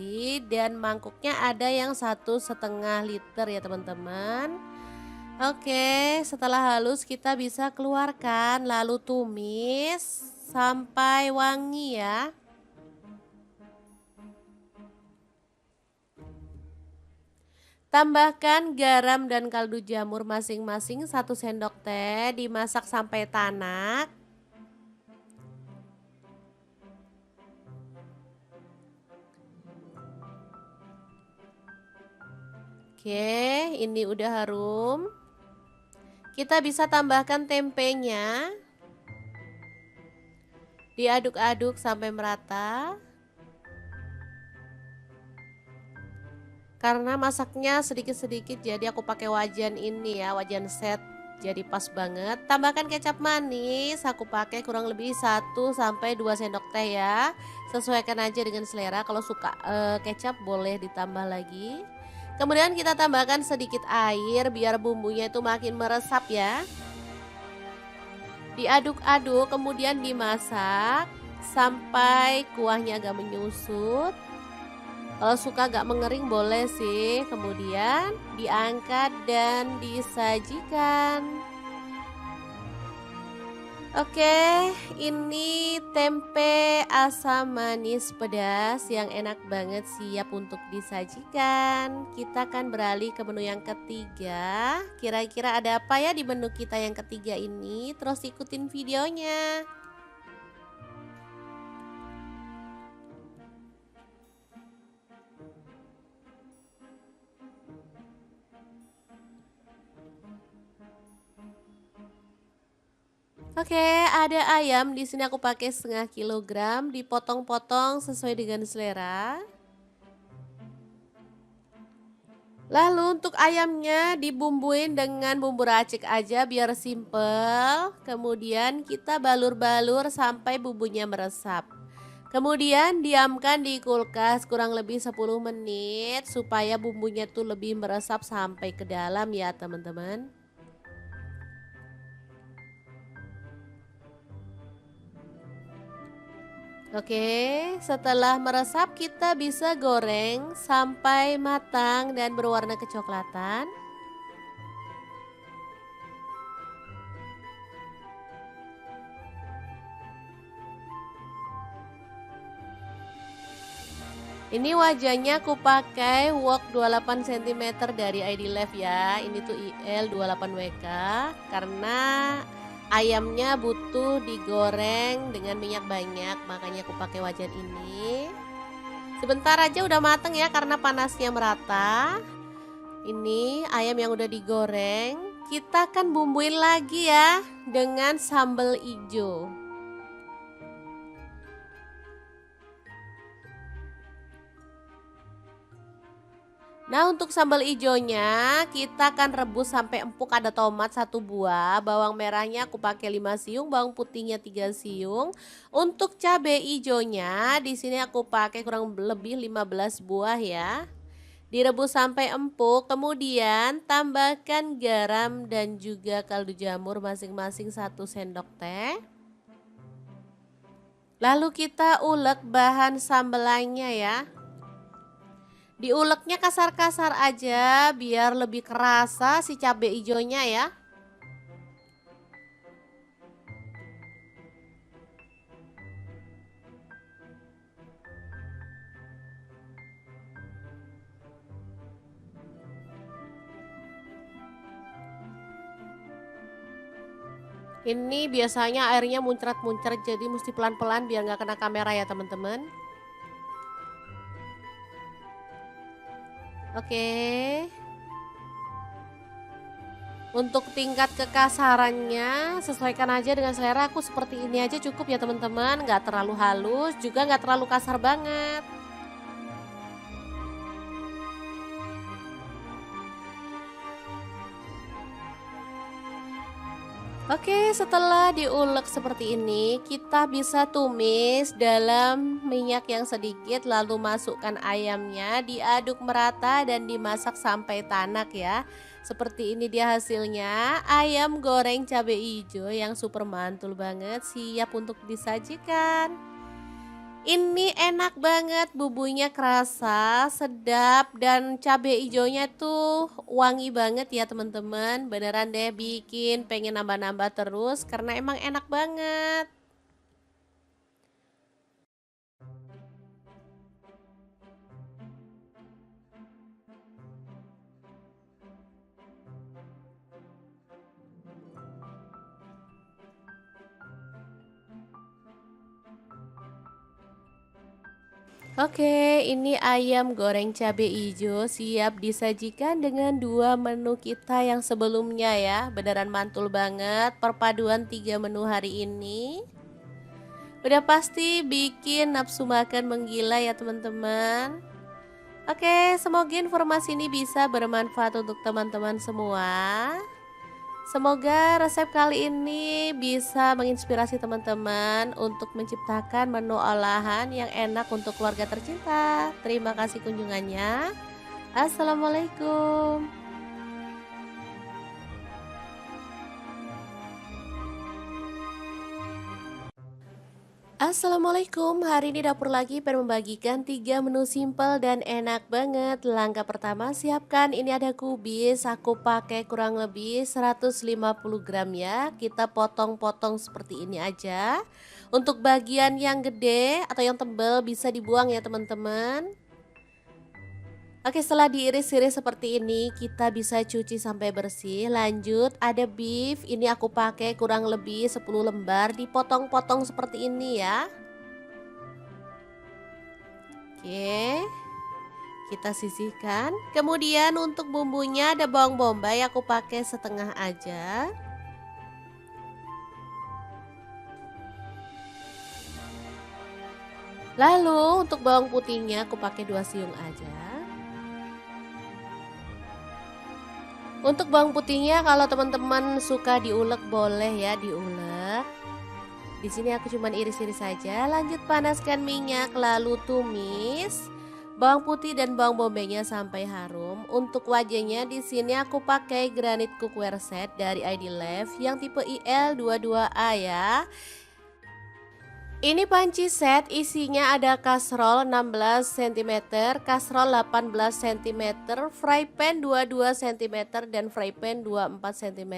S1: dan mangkuknya ada yang 1,5 liter ya teman-teman. Oke, setelah halus kita bisa keluarkan lalu tumis sampai wangi ya. Tambahkan garam dan kaldu jamur masing-masing 1 sendok teh, dimasak sampai tanak. Oke, ini udah harum. Kita bisa tambahkan tempenya. Diaduk-aduk sampai merata. Karena masaknya sedikit-sedikit jadi aku pakai wajan ini ya, wajan set. Jadi pas banget. Tambahkan kecap manis, aku pakai kurang lebih 1-2 sendok teh ya. Sesuaikan aja dengan selera. Kalau suka kecap boleh ditambah lagi. Kemudian kita tambahkan sedikit air biar bumbunya itu makin meresap ya. Diaduk-aduk kemudian dimasak sampai kuahnya agak menyusut. Kalau suka agak mengering boleh sih. Kemudian diangkat dan disajikan. Oke, ini tempe asam manis pedas yang enak banget, siap untuk disajikan. Kita akan beralih ke menu yang ketiga. Kira-kira ada apa ya di menu kita yang ketiga ini? Terus ikutin videonya. Oke, ada ayam di sini aku pakai 0,5 kilogram, dipotong-potong sesuai dengan selera. Lalu untuk ayamnya dibumbuin dengan bumbu racik aja biar simple. Kemudian kita balur-balur sampai bumbunya meresap. Kemudian diamkan di kulkas kurang lebih 10 menit supaya bumbunya tuh lebih meresap sampai ke dalam ya teman-teman. Oke, setelah meresap kita bisa goreng sampai matang dan berwarna kecoklatan. Ini wajannya aku pakai wok 28 cm dari ID Life ya. Ini tuh IL 28WK karena ayamnya butuh digoreng dengan minyak banyak, makanya aku pakai wajan ini. Sebentar aja udah mateng ya karena panasnya merata. Ini ayam yang udah digoreng, kita akan bumbuin lagi ya dengan sambal hijau. Nah, untuk sambal ijonya kita akan rebus sampai empuk. Ada tomat 1 buah, bawang merahnya aku pakai 5 siung, bawang putihnya 3 siung. Untuk cabai ijonya di sini aku pakai kurang lebih 15 buah ya. Direbus sampai empuk, kemudian tambahkan garam dan juga kaldu jamur masing-masing 1 sendok teh. Lalu kita ulek bahan sambelannya ya. Diuleknya kasar-kasar aja biar lebih kerasa si cabai hijaunya ya. Ini biasanya airnya muncrat-muncrat jadi mesti pelan-pelan biar nggak kena kamera ya teman-teman. Oke. Untuk tingkat kekasarannya sesuaikan aja dengan selera. Aku seperti ini aja cukup ya teman-teman. Nggak terlalu halus juga nggak terlalu kasar banget. Oke, setelah diulek seperti ini, kita bisa tumis dalam minyak yang sedikit, lalu masukkan ayamnya, diaduk merata dan dimasak sampai tanak ya. Seperti ini dia hasilnya, ayam goreng cabai hijau yang super mantul banget, siap untuk disajikan. Ini enak banget, bumbunya kerasa, sedap, dan cabai hijaunya tuh wangi banget ya teman-teman. Beneran deh bikin pengen nambah-nambah terus karena emang enak banget. Oke, ini ayam goreng cabai hijau siap disajikan dengan 2 menu kita yang sebelumnya ya. Beneran mantul banget perpaduan 3 menu hari ini. Udah pasti bikin nafsu makan menggila ya teman-teman. Oke, semoga informasi ini bisa bermanfaat untuk teman-teman semua. Semoga resep kali ini bisa menginspirasi teman-teman untuk menciptakan menu olahan yang enak untuk keluarga tercinta. Terima kasih kunjungannya. Assalamualaikum. Assalamualaikum, hari ini dapur lagi pengen membagikan 3 menu simpel dan enak banget. Langkah pertama siapkan, ini ada kubis, aku pakai kurang lebih 150 gram ya. Kita potong-potong seperti ini aja. Untuk bagian yang gede atau yang tebal bisa dibuang ya teman-teman. Oke, setelah diiris-iris seperti ini, kita bisa cuci sampai bersih. Lanjut, ada beef. Ini aku pakai kurang lebih 10 lembar, dipotong-potong seperti ini ya. Oke, kita sisihkan. Kemudian untuk bumbunya ada bawang bombay, aku pakai setengah aja. Lalu untuk bawang putihnya aku pakai 2 siung aja. Untuk bawang putihnya kalau teman-teman suka diulek boleh ya diulek. Di sini aku cuman iris-iris saja. Lanjut panaskan minyak lalu tumis bawang putih dan bawang bombaynya sampai harum. Untuk wajahnya di sini aku pakai granit cookware set dari ID Love yang tipe IL22A ya. Ini panci set isinya ada kastrol 16 cm, kastrol 18 cm, fry pan 22 cm dan fry pan 24 cm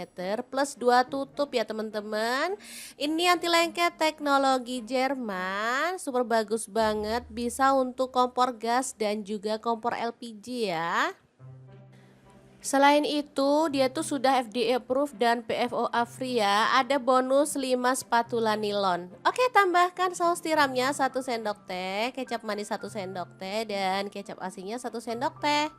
S1: plus 2 tutup ya teman-teman. Ini anti lengket teknologi Jerman, super bagus banget, bisa untuk kompor gas dan juga kompor LPG ya. Selain itu, dia tuh sudah FDA approved dan PFOA free ya. Ada bonus 5 spatula nilon. Oke, tambahkan saus tiramnya 1 sendok teh, kecap manis 1 sendok teh, dan kecap asinnya 1 sendok teh.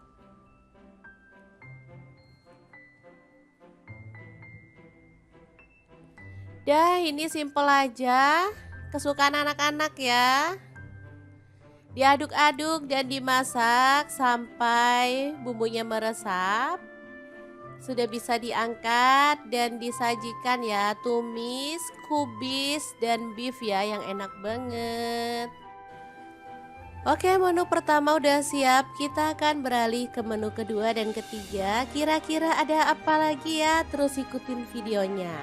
S1: Dah, ini simple aja. Kesukaan anak-anak ya. Diaduk-aduk dan dimasak sampai bumbunya meresap. Sudah bisa diangkat dan disajikan ya, tumis, kubis, dan beef ya yang enak banget. Oke, menu pertama udah siap. Kita akan beralih ke menu kedua dan ketiga. Kira-kira ada apa lagi ya? Terus ikutin videonya.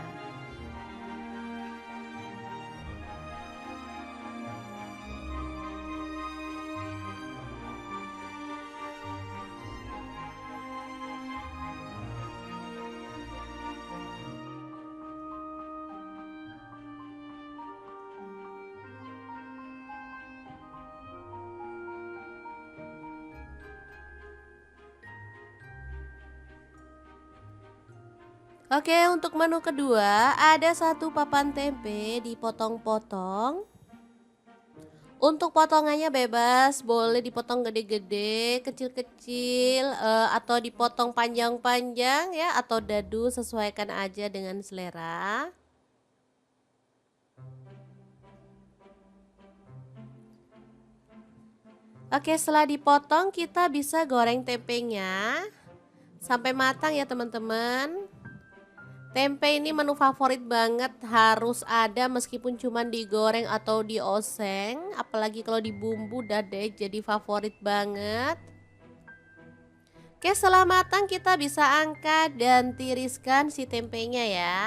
S1: Oke, untuk menu kedua ada satu papan tempe dipotong-potong. Untuk potongannya bebas, boleh dipotong gede-gede, kecil-kecil, atau dipotong panjang-panjang ya, atau dadu, sesuaikan aja dengan selera. Oke, setelah dipotong kita bisa goreng tempenya sampai matang ya teman-teman. Tempe ini menu favorit banget, harus ada meskipun cuma digoreng atau dioseng. Apalagi kalau dibumbu udah deh jadi favorit banget. Oke, setelah matang kita bisa angkat dan tiriskan si tempenya ya.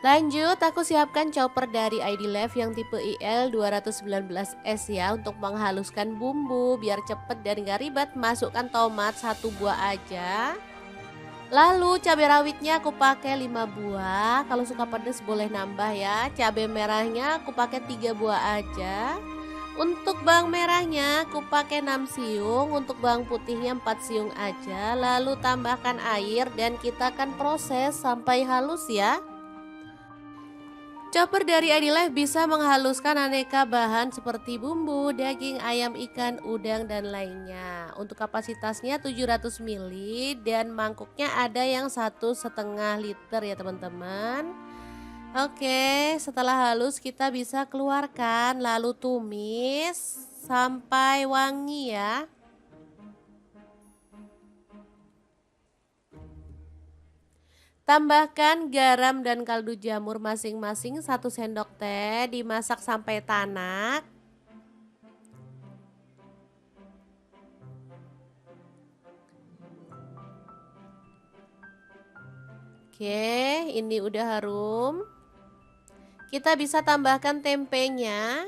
S1: Lanjut, aku siapkan chopper dari ID Life yang tipe IL 219S ya, untuk menghaluskan bumbu biar cepet dan gak ribet. Masukkan tomat 1 buah aja. Lalu cabai rawitnya aku pakai 5 buah. Kalau suka pedas boleh nambah ya. Cabai merahnya aku pakai 3 buah aja. Untuk bawang merahnya aku pakai 6 siung, untuk bawang putihnya 4 siung aja. Lalu tambahkan air dan kita akan proses sampai halus ya. Chopper dari Adilife bisa menghaluskan aneka bahan seperti bumbu, daging, ayam, ikan, udang, dan lainnya. Untuk kapasitasnya 700 ml dan mangkuknya ada yang 1,5 liter ya teman-teman. Oke, setelah halus kita bisa keluarkan lalu tumis sampai wangi ya. Tambahkan garam dan kaldu jamur masing-masing 1 sendok teh, dimasak sampai tanak. Oke, ini udah harum. Kita bisa tambahkan tempenya.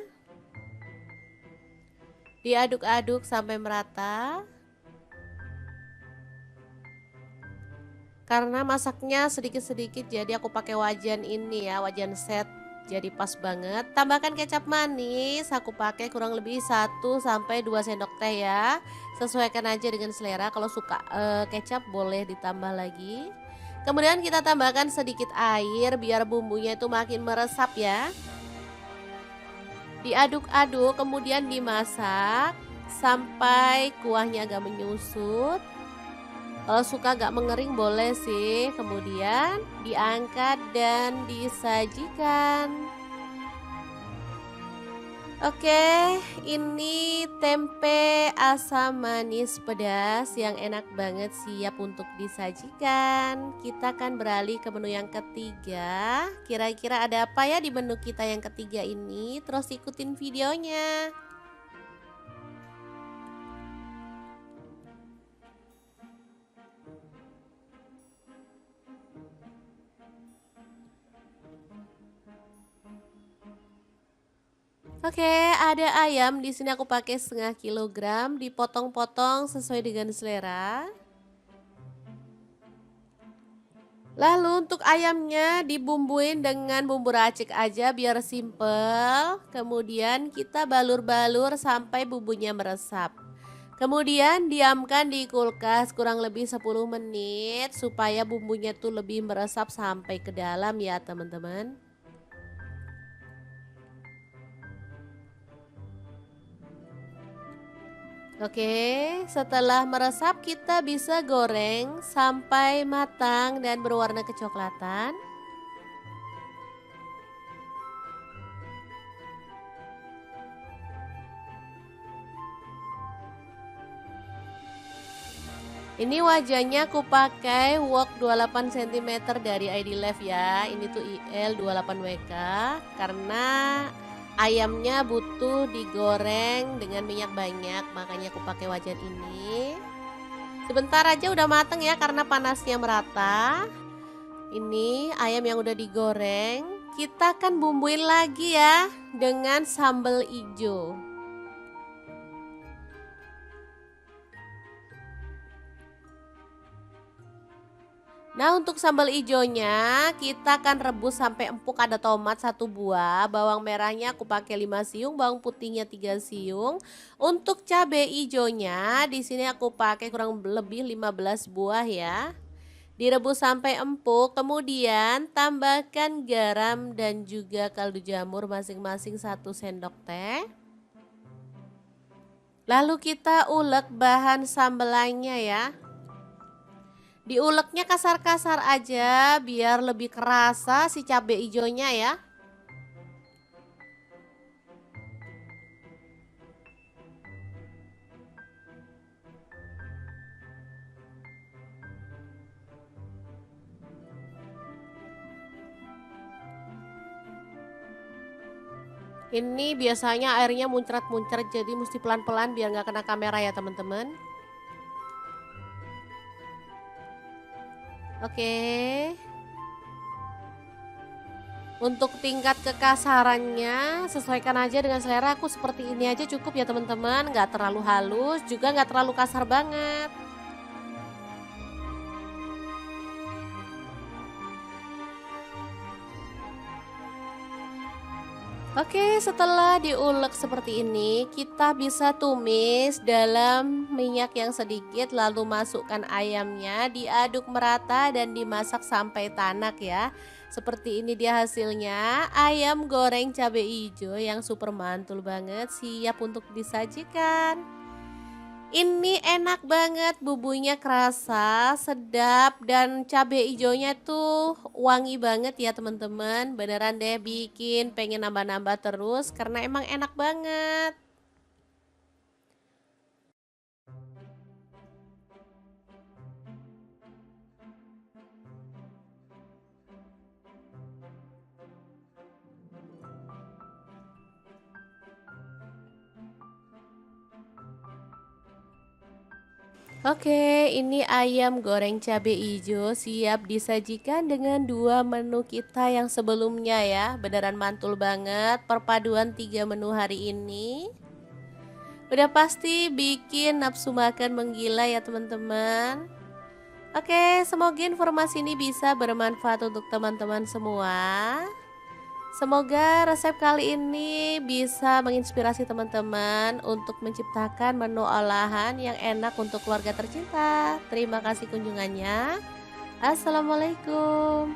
S1: Diaduk-aduk sampai merata. Karena masaknya sedikit-sedikit jadi aku pakai wajan ini ya, wajan set. Jadi pas banget. Tambahkan kecap manis, aku pakai kurang lebih 1 sampai 2 sendok teh ya. Sesuaikan aja dengan selera. Kalau suka kecap boleh ditambah lagi. Kemudian kita tambahkan sedikit air biar bumbunya itu makin meresap ya. Diaduk-aduk kemudian dimasak sampai kuahnya agak menyusut. Kalau suka agak mengering boleh sih. Kemudian diangkat dan disajikan. Oke, ini tempe asam manis pedas yang enak banget, siap untuk disajikan. Kita akan beralih ke menu yang ketiga. Kira-kira ada apa ya di menu kita yang ketiga ini? Terus ikutin videonya. Oke, ada ayam. Di sini aku pakai setengah kilogram, dipotong-potong sesuai dengan selera. Lalu untuk ayamnya dibumbuin dengan bumbu racik aja biar simple. Kemudian kita balur-balur sampai bumbunya meresap. Kemudian diamkan di kulkas kurang lebih 10 menit supaya bumbunya tuh lebih meresap sampai ke dalam ya teman-teman. Oke, setelah meresap kita bisa goreng sampai matang dan berwarna kecoklatan. Ini wajahnya aku pakai wok 28 cm dari ID Life ya. Ini tuh IL 28WK karena ayamnya butuh digoreng dengan minyak banyak, makanya aku pakai wajan ini. Sebentar aja udah mateng ya karena panasnya merata. Ini ayam yang udah digoreng, kita akan bumbuin lagi ya dengan sambal ijo. Nah, untuk sambal ijonya kita akan rebus sampai empuk. Ada tomat 1 buah, bawang merahnya aku pakai 5 siung, bawang putihnya 3 siung. Untuk cabai ijonya di sini aku pakai kurang lebih 15 buah ya. Direbus sampai empuk, kemudian tambahkan garam dan juga kaldu jamur masing-masing 1 sendok teh. Lalu kita ulek bahan sambelannya ya. Diuleknya kasar-kasar aja biar lebih kerasa si cabai hijaunya ya. Ini biasanya airnya muncrat-muncrat jadi mesti pelan-pelan biar nggak kena kamera ya teman-teman. Oke. Untuk tingkat kekasarannya sesuaikan aja dengan selera. Aku seperti ini aja cukup ya teman-teman. Nggak terlalu halus juga nggak terlalu kasar banget. Oke, setelah diulek seperti ini, kita bisa tumis dalam minyak yang sedikit, lalu masukkan ayamnya, diaduk merata dan dimasak sampai tanak ya. Seperti ini dia hasilnya, ayam goreng cabai hijau yang super mantul banget, siap untuk disajikan. Ini enak banget, bumbunya kerasa, sedap, dan cabai hijaunya tuh wangi banget ya teman-teman. Beneran deh bikin pengen nambah-nambah terus karena emang enak banget. Oke, ini ayam goreng cabai hijau siap disajikan dengan 2 menu kita yang sebelumnya ya. Beneran mantul banget perpaduan 3 menu hari ini. Udah pasti bikin nafsu makan menggila ya teman-teman. Oke, semoga informasi ini bisa bermanfaat untuk teman-teman semua. Semoga resep kali ini bisa menginspirasi teman-teman untuk menciptakan menu olahan yang enak untuk keluarga tercinta. Terima kasih kunjungannya. Assalamualaikum.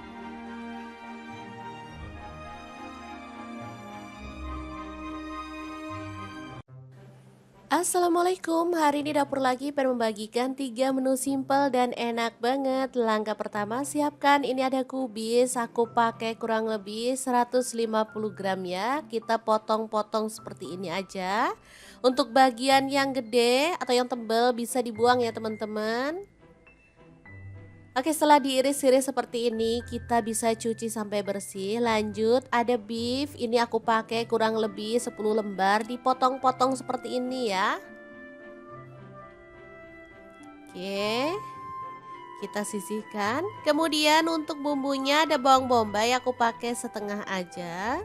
S1: Assalamualaikum, hari ini dapur lagi pengen membagikan 3 menu simpel dan enak banget. Langkah pertama siapkan, ini ada kubis, aku pakai kurang lebih 150 gram ya. Kita potong-potong seperti ini aja. Untuk bagian yang gede atau yang tebal bisa dibuang ya teman-teman. Oke, setelah diiris-iris seperti ini, kita bisa cuci sampai bersih. Lanjut, ada beef. Ini aku pakai kurang lebih 10 lembar, dipotong-potong seperti ini ya. Oke, kita sisihkan. Kemudian untuk bumbunya ada bawang bombay, aku pakai setengah aja.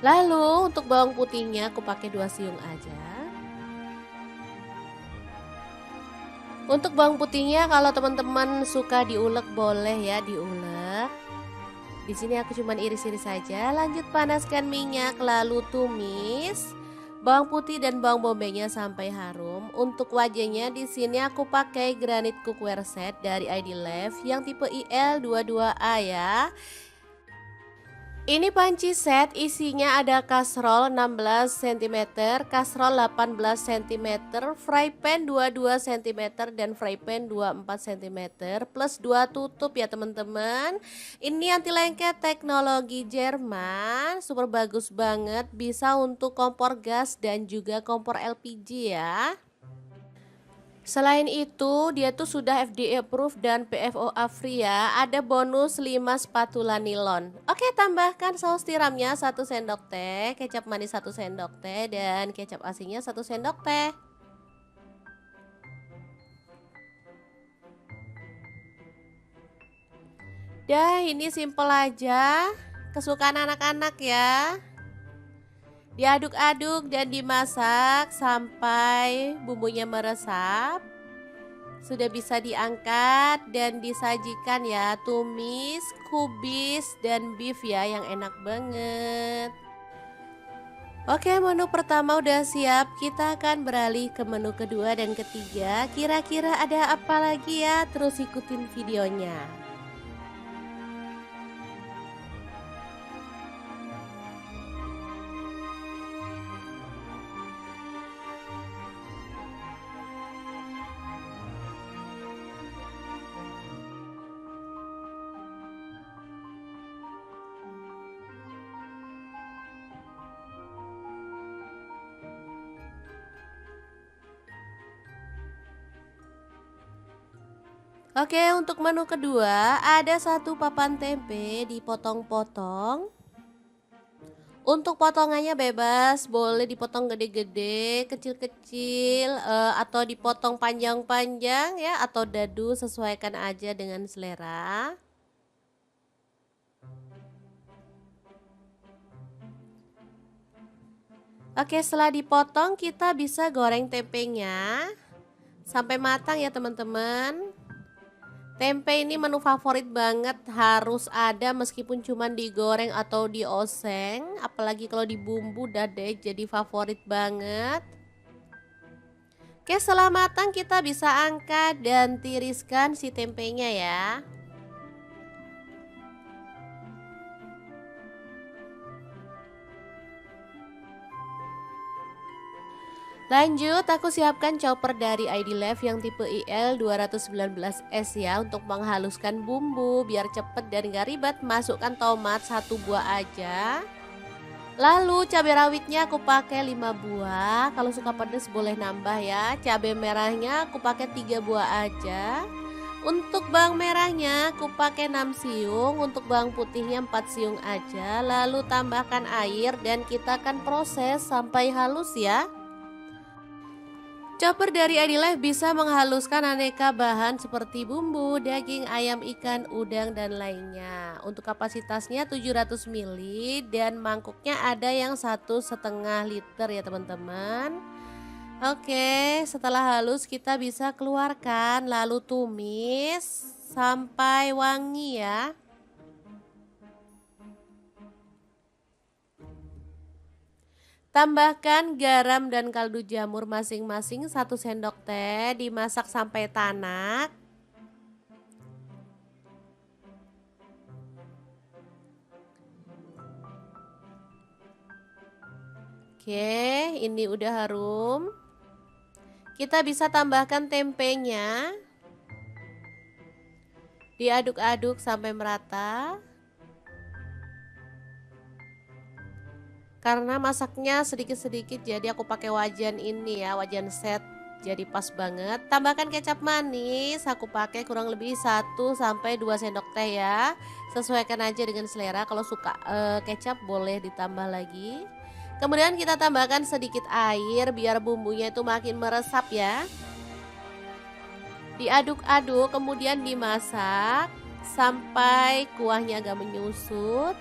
S1: Lalu untuk bawang putihnya aku pakai 2 siung aja. Untuk bawang putihnya kalau teman-teman suka diulek boleh ya diulek. Di sini aku cuman iris-iris saja. Lanjut panaskan minyak lalu tumis bawang putih dan bawang bombaynya sampai harum. Untuk wajahnya di sini aku pakai granit cookware set dari ID Life yang tipe IL22A ya. Ini panci set, isinya ada kasrol 16 cm, kasrol 18 cm, fry pan 22 cm, dan fry pan 24 cm, plus 2 tutup ya teman-teman. Ini anti lengket teknologi Jerman, super bagus banget, bisa untuk kompor gas dan juga kompor LPG ya. Selain itu, dia tuh sudah FDA approved dan PFOA free ya. Ada bonus 5 spatula nilon. Oke, tambahkan saus tiramnya 1 sendok teh, kecap manis 1 sendok teh, dan kecap asinnya 1 sendok teh. Dah, ini simple aja. Kesukaan anak-anak ya. Diaduk-aduk dan dimasak sampai bumbunya meresap. Sudah bisa diangkat dan disajikan ya, tumis, kubis, dan beef ya yang enak banget. Oke, menu pertama udah siap, kita akan beralih ke menu kedua dan ketiga. Kira-kira ada apa lagi ya? Terus ikutin videonya. Oke, untuk menu kedua ada satu papan tempe dipotong-potong. Untuk potongannya bebas, boleh dipotong gede-gede, kecil-kecil, atau dipotong panjang-panjang ya, atau dadu, sesuaikan aja dengan selera. Oke, setelah dipotong kita bisa goreng tempenya sampai matang ya teman-teman. Tempe ini menu favorit banget, harus ada meskipun cuma digoreng atau dioseng, apalagi kalau dibumbu udah deh jadi favorit banget. Oke, setelah matang kita bisa angkat dan tiriskan si tempenya ya. Lanjut, aku siapkan chopper dari ID Life yang tipe IL 219S ya, untuk menghaluskan bumbu biar cepet dan gak ribet. Masukkan tomat 1 buah aja. Lalu cabai rawitnya aku pakai 5 buah. Kalau suka pedas boleh nambah ya. Cabai merahnya aku pakai 3 buah aja. Untuk bawang merahnya aku pakai 6 siung, untuk bawang putihnya 4 siung aja. Lalu tambahkan air dan kita akan proses sampai halus ya. Chopper dari ID Life bisa menghaluskan aneka bahan seperti bumbu, daging, ayam, ikan, udang, dan lainnya. Untuk kapasitasnya 700 ml dan mangkuknya ada yang 1,5 liter ya teman-teman. Oke, setelah halus kita bisa keluarkan lalu tumis sampai wangi ya. Tambahkan garam dan kaldu jamur masing-masing 1 sendok teh, dimasak sampai tanak. Oke, ini udah harum. Kita bisa tambahkan tempenya. Diaduk-aduk sampai merata. Karena masaknya sedikit-sedikit jadi aku pakai wajan ini ya, wajan set, jadi pas banget. Tambahkan kecap manis, aku pakai kurang lebih 1 sampai 2 sendok teh ya. Sesuaikan aja dengan selera, kalau suka kecap boleh ditambah lagi. Kemudian kita tambahkan sedikit air biar bumbunya itu makin meresap ya. Diaduk-aduk kemudian dimasak sampai kuahnya agak menyusut.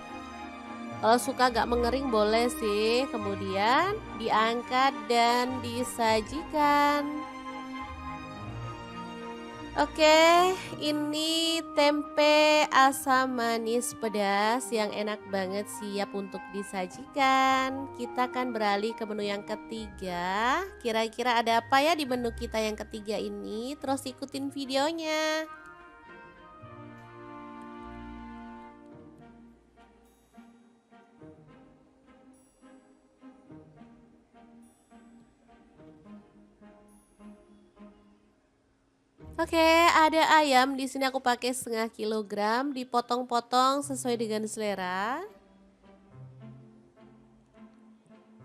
S1: Kalau suka agak mengering boleh sih. Kemudian diangkat dan disajikan. Oke, ini tempe asam manis pedas yang enak banget, siap untuk disajikan. Kita akan beralih ke menu yang ketiga. Kira-kira ada apa ya di menu kita yang ketiga ini? Terus ikutin videonya. Oke, ada ayam di sini aku pakai setengah kilogram, dipotong-potong sesuai dengan selera.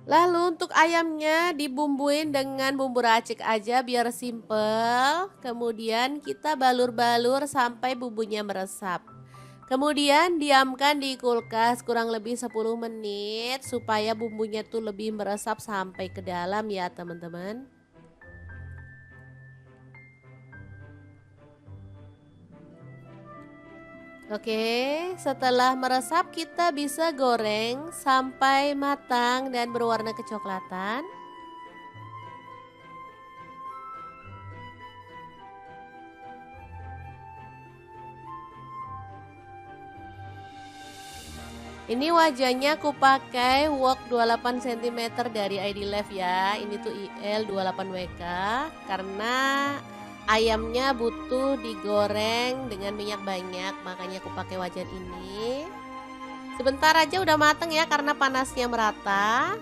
S1: Lalu untuk ayamnya dibumbuin dengan bumbu racik aja biar simple. Kemudian kita balur-balur sampai bumbunya meresap. Kemudian diamkan di kulkas kurang lebih 10 menit supaya bumbunya tuh lebih meresap sampai ke dalam ya teman-teman. Oke, setelah meresap kita bisa goreng sampai matang dan berwarna kecoklatan. Ini wajahnya aku pakai wok 28 cm dari ID Life ya. Ini tuh IL 28WK karena ayamnya butuh digoreng dengan minyak banyak, makanya aku pakai wajan ini. Sebentar aja udah mateng ya karena panasnya merata.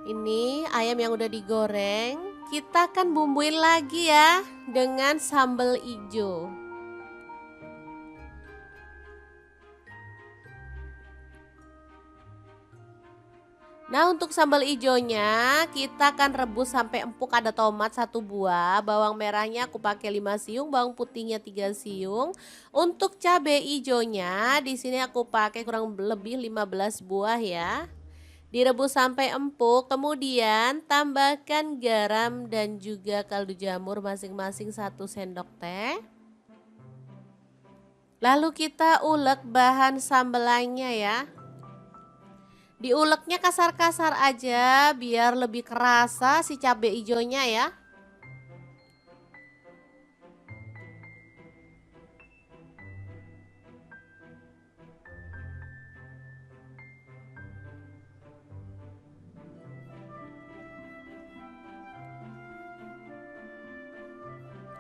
S1: Ini ayam yang udah digoreng, kita akan bumbuin lagi ya dengan sambal hijau. Nah untuk sambal ijonya kita akan rebus sampai empuk, ada tomat 1 buah, bawang merahnya aku pakai 5 siung, bawang putihnya 3 siung. Untuk cabai ijonya di sini aku pakai kurang lebih 15 buah ya. Direbus sampai empuk, kemudian tambahkan garam dan juga kaldu jamur masing-masing 1 sendok teh. Lalu kita ulek bahan sambelannya ya. Diuleknya kasar-kasar aja biar lebih kerasa si cabai hijaunya ya.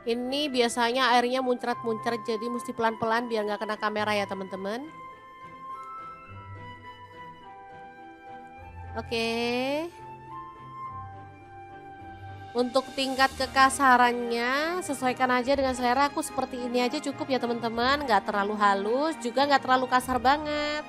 S1: Ini biasanya airnya muncrat-muncrat jadi mesti pelan-pelan biar nggak kena kamera ya teman-teman. Oke. Untuk tingkat kekasarannya sesuaikan aja dengan selera, aku seperti ini aja cukup ya teman-teman, nggak terlalu halus juga nggak terlalu kasar banget.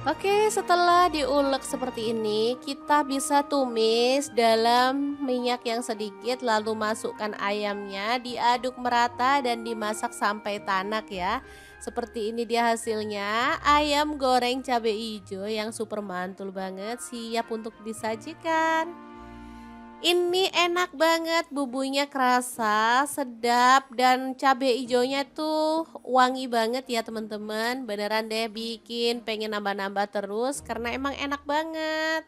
S1: Oke, setelah diulek seperti ini, kita bisa tumis dalam minyak yang sedikit lalu masukkan ayamnya, diaduk merata dan dimasak sampai tanak ya. Seperti ini dia hasilnya, ayam goreng cabai hijau yang super mantul banget, siap untuk disajikan. Ini enak banget, bumbunya kerasa, sedap, dan cabai hijaunya tuh wangi banget ya teman-teman. Beneran deh bikin pengen nambah-nambah terus karena emang enak banget.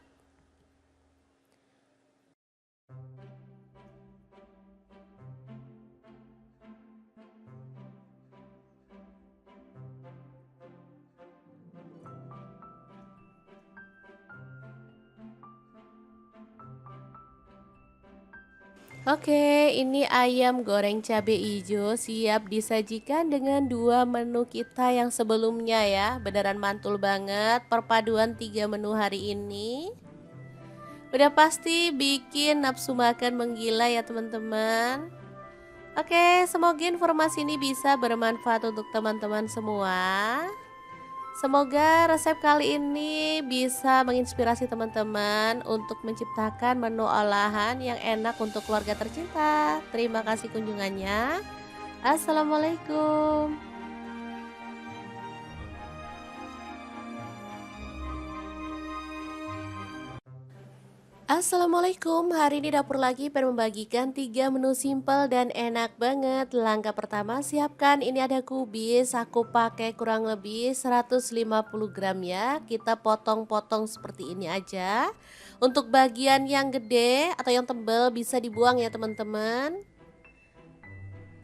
S1: Oke, ini ayam goreng cabai hijau siap disajikan dengan 2 menu kita yang sebelumnya ya. Beneran mantul banget perpaduan 3 menu hari ini. Udah pasti bikin nafsu makan menggila ya teman-teman. Oke, semoga informasi ini bisa bermanfaat untuk teman-teman semua. Semoga resep kali ini bisa menginspirasi teman-teman untuk menciptakan menu olahan yang enak untuk keluarga tercinta. Terima kasih kunjungannya. Assalamualaikum. Assalamualaikum, hari ini dapur lagi pengen membagikan 3 menu simple dan enak banget. Langkah pertama siapkan, ini ada kubis, aku pakai kurang lebih 150 gram ya. Kita potong-potong seperti ini aja. Untuk bagian yang gede atau yang tebal bisa dibuang ya teman-teman.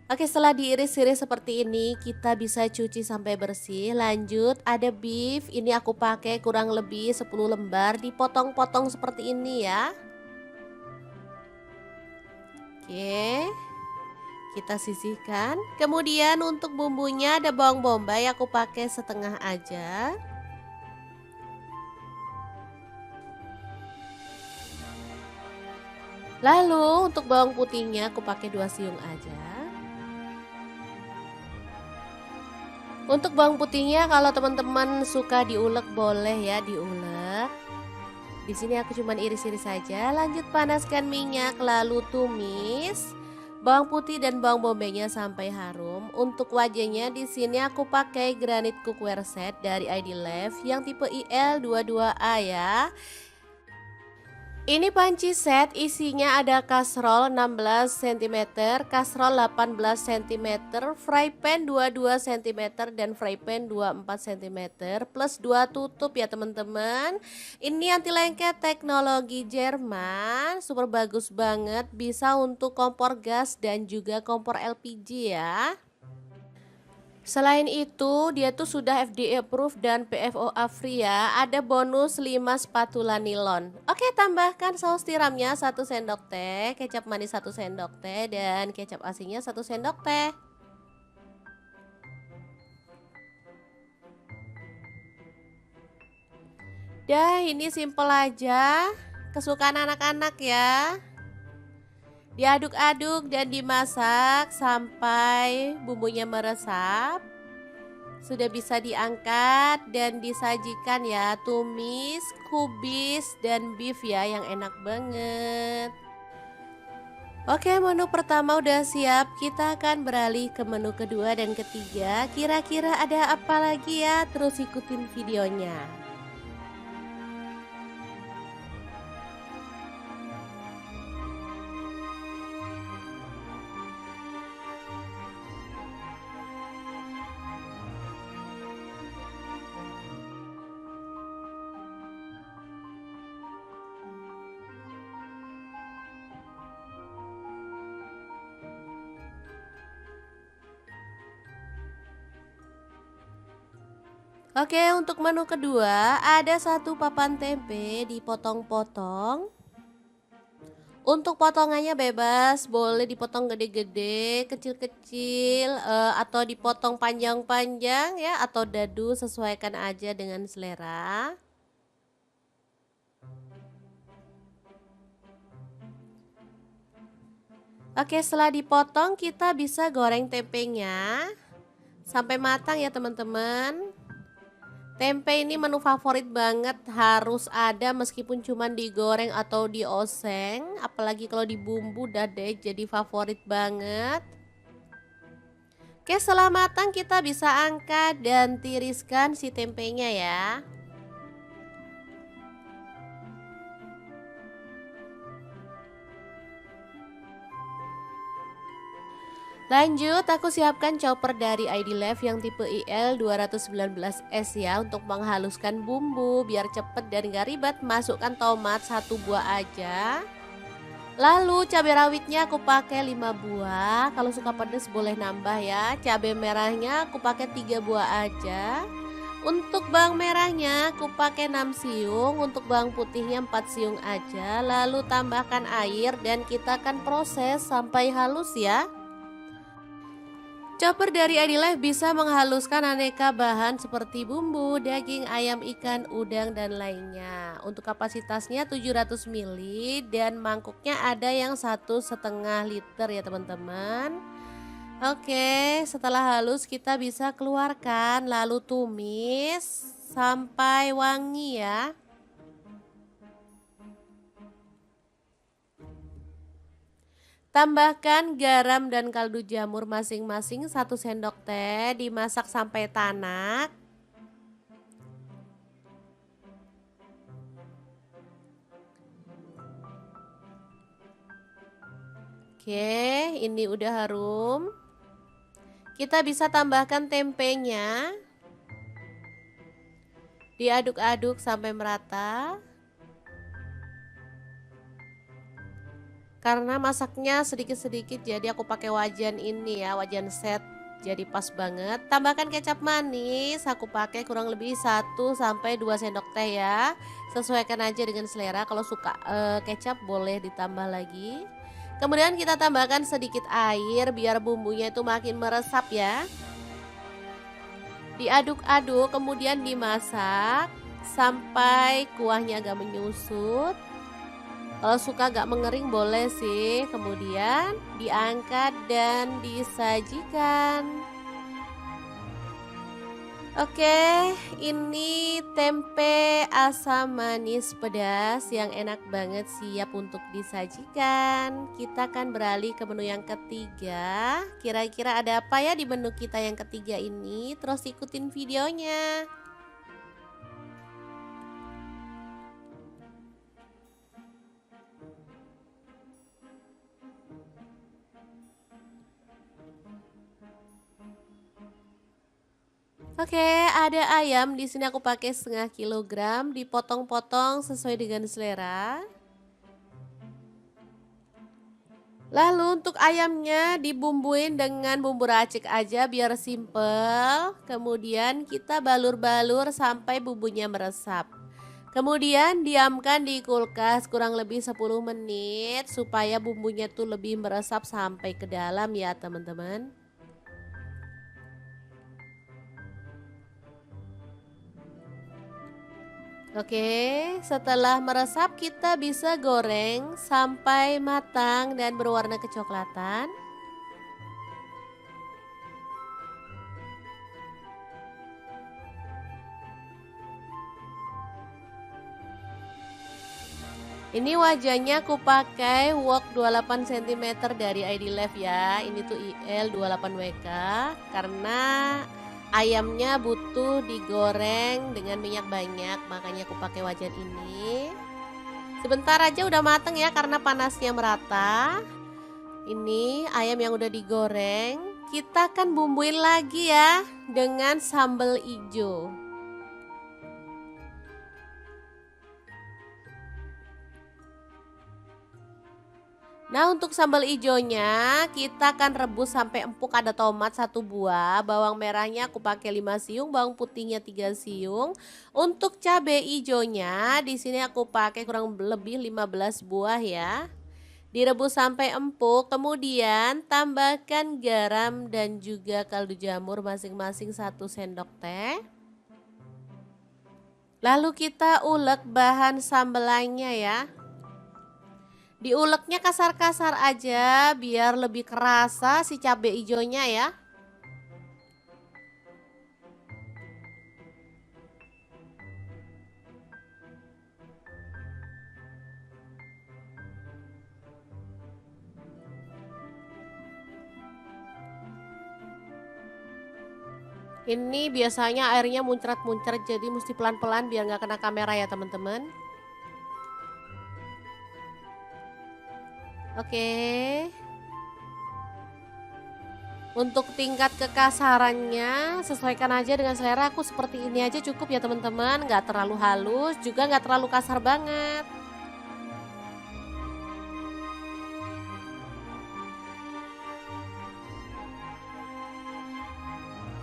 S1: Oke, setelah diiris-iris seperti ini, kita bisa cuci sampai bersih. Lanjut, ada beef. Ini aku pakai kurang lebih 10 lembar, dipotong-potong seperti ini ya. Oke, kita sisihkan. Kemudian untuk bumbunya ada bawang bombay, aku pakai setengah aja. Lalu untuk bawang putihnya aku pakai 2 siung aja. Untuk bawang putihnya kalau teman-teman suka diulek boleh ya diulek. Di sini aku cuman iris-iris saja. Lanjut panaskan minyak lalu tumis bawang putih dan bawang bombaynya sampai harum. Untuk wajahnya di sini aku pakai granit cookware set dari ID Love yang tipe IL22A ya. Ini panci set isinya ada kastrol 16 cm, kastrol 18 cm, fry pan 22 cm dan fry pan 24 cm plus 2 tutup ya teman-teman. Ini anti lengket teknologi Jerman, super bagus banget, bisa untuk kompor gas dan juga kompor LPG ya. Selain itu, dia tuh sudah FDA approved dan PFOA free ya. Ada bonus 5 spatula nilon. Oke, tambahkan saus tiramnya 1 sendok teh, kecap manis 1 sendok teh, dan kecap asinnya 1 sendok teh. Dah, ini simple aja. Kesukaan anak-anak ya. Diaduk-aduk dan dimasak sampai bumbunya meresap. Sudah bisa diangkat dan disajikan ya, tumis, kubis, dan beef ya yang enak banget. Oke, menu pertama udah siap, kita akan beralih ke menu kedua dan ketiga. Kira-kira ada apa lagi ya? Terus ikutin videonya. Oke, untuk menu kedua ada 1 papan tempe dipotong-potong. Untuk potongannya bebas, boleh dipotong gede-gede, kecil-kecil, atau dipotong panjang-panjang ya, atau dadu, sesuaikan aja dengan selera. Oke, setelah dipotong kita bisa goreng tempenya sampai matang ya teman-teman. Tempe ini menu favorit banget, harus ada meskipun cuma digoreng atau dioseng, apalagi kalau dibumbu udah deh jadi favorit banget. Oke, setelah matang kita bisa angkat dan tiriskan si tempenya ya. Lanjut, aku siapkan chopper dari ID Love yang tipe IL219S ya untuk menghaluskan bumbu biar cepet dan gak ribet. Masukkan tomat 1 buah aja. Lalu cabai rawitnya aku pakai 5 buah. Kalau suka pedas boleh nambah ya. Cabai merahnya aku pakai 3 buah aja. Untuk bawang merahnya aku pakai 6 siung, untuk bawang putihnya 4 siung aja. Lalu tambahkan air dan kita akan proses sampai halus ya. Chopper dari Adilife bisa menghaluskan aneka bahan seperti bumbu, daging, ayam, ikan, udang, dan lainnya. Untuk kapasitasnya 700 ml dan mangkuknya ada yang 1,5 liter ya teman-teman. Oke, setelah halus kita bisa keluarkan lalu tumis sampai wangi ya. Tambahkan garam dan kaldu jamur masing-masing 1 sendok teh, dimasak sampai tanak. Oke, ini udah harum. Kita bisa tambahkan tempenya. Diaduk-aduk sampai merata. Karena masaknya sedikit-sedikit jadi aku pakai wajan ini ya, wajan set. Jadi pas banget. Tambahkan kecap manis, aku pakai kurang lebih 1 sampai 2 sendok teh ya. Sesuaikan aja dengan selera. Kalau suka kecap boleh ditambah lagi. Kemudian kita tambahkan sedikit air biar bumbunya itu makin meresap ya. Diaduk-aduk kemudian dimasak sampai kuahnya agak menyusut. Kalau suka agak mengering boleh sih. Kemudian diangkat dan disajikan. Oke, ini tempe asam manis pedas yang enak banget siap untuk disajikan. Kita akan beralih ke menu yang ketiga. Kira-kira ada apa ya di menu kita yang ketiga ini? Terus ikutin videonya. Oke, ada ayam. Di sini aku pakai setengah kilogram, dipotong-potong sesuai dengan selera. Lalu untuk ayamnya dibumbuin dengan bumbu racik aja biar simple. Kemudian kita balur-balur sampai bumbunya meresap. Kemudian diamkan di kulkas kurang lebih 10 menit supaya bumbunya tuh lebih meresap sampai ke dalam ya teman-teman. Oke, setelah meresap kita bisa goreng sampai matang dan berwarna kecoklatan. Ini wajahnya aku pakai wok 28 cm dari ID Life ya. Ini tuh IL 28WK karena ayamnya butuh digoreng dengan minyak banyak, makanya aku pakai wajan ini. Sebentar aja udah mateng ya karena panasnya merata. Ini ayam yang udah digoreng, kita akan bumbuin lagi ya dengan sambal hijau. Nah untuk sambal hijaunya kita akan rebus sampai empuk. Ada tomat 1 buah, bawang merahnya aku pakai 5 siung, bawang putihnya 3 siung. Untuk cabai hijaunya di sini aku pakai kurang lebih 15 buah ya. Direbus sampai empuk, kemudian tambahkan garam dan juga kaldu jamur masing-masing 1 sendok teh. Lalu kita ulek bahan sambelannya ya. Diuleknya kasar-kasar aja biar lebih kerasa si cabai hijaunya ya. Ini biasanya airnya muncrat-muncrat jadi mesti pelan-pelan biar nggak kena kamera ya teman-teman. Oke. Untuk tingkat kekasarannya sesuaikan aja dengan selera. Aku seperti ini aja cukup ya teman-teman. Nggak terlalu halus juga nggak terlalu kasar banget.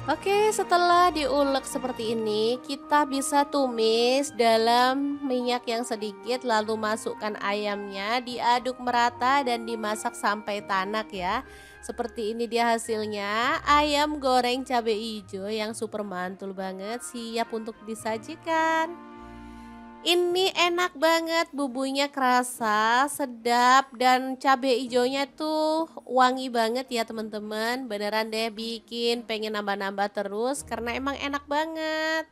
S1: Oke, setelah diulek seperti ini, kita bisa tumis dalam minyak yang sedikit, lalu masukkan ayamnya, diaduk merata dan dimasak sampai tanak ya. Seperti ini dia hasilnya, ayam goreng cabai hijau yang super mantul banget, siap untuk disajikan. Ini enak banget, bumbunya kerasa, sedap, dan cabai hijaunya tuh wangi banget ya teman-teman. Beneran deh bikin pengen nambah-nambah terus karena emang enak banget.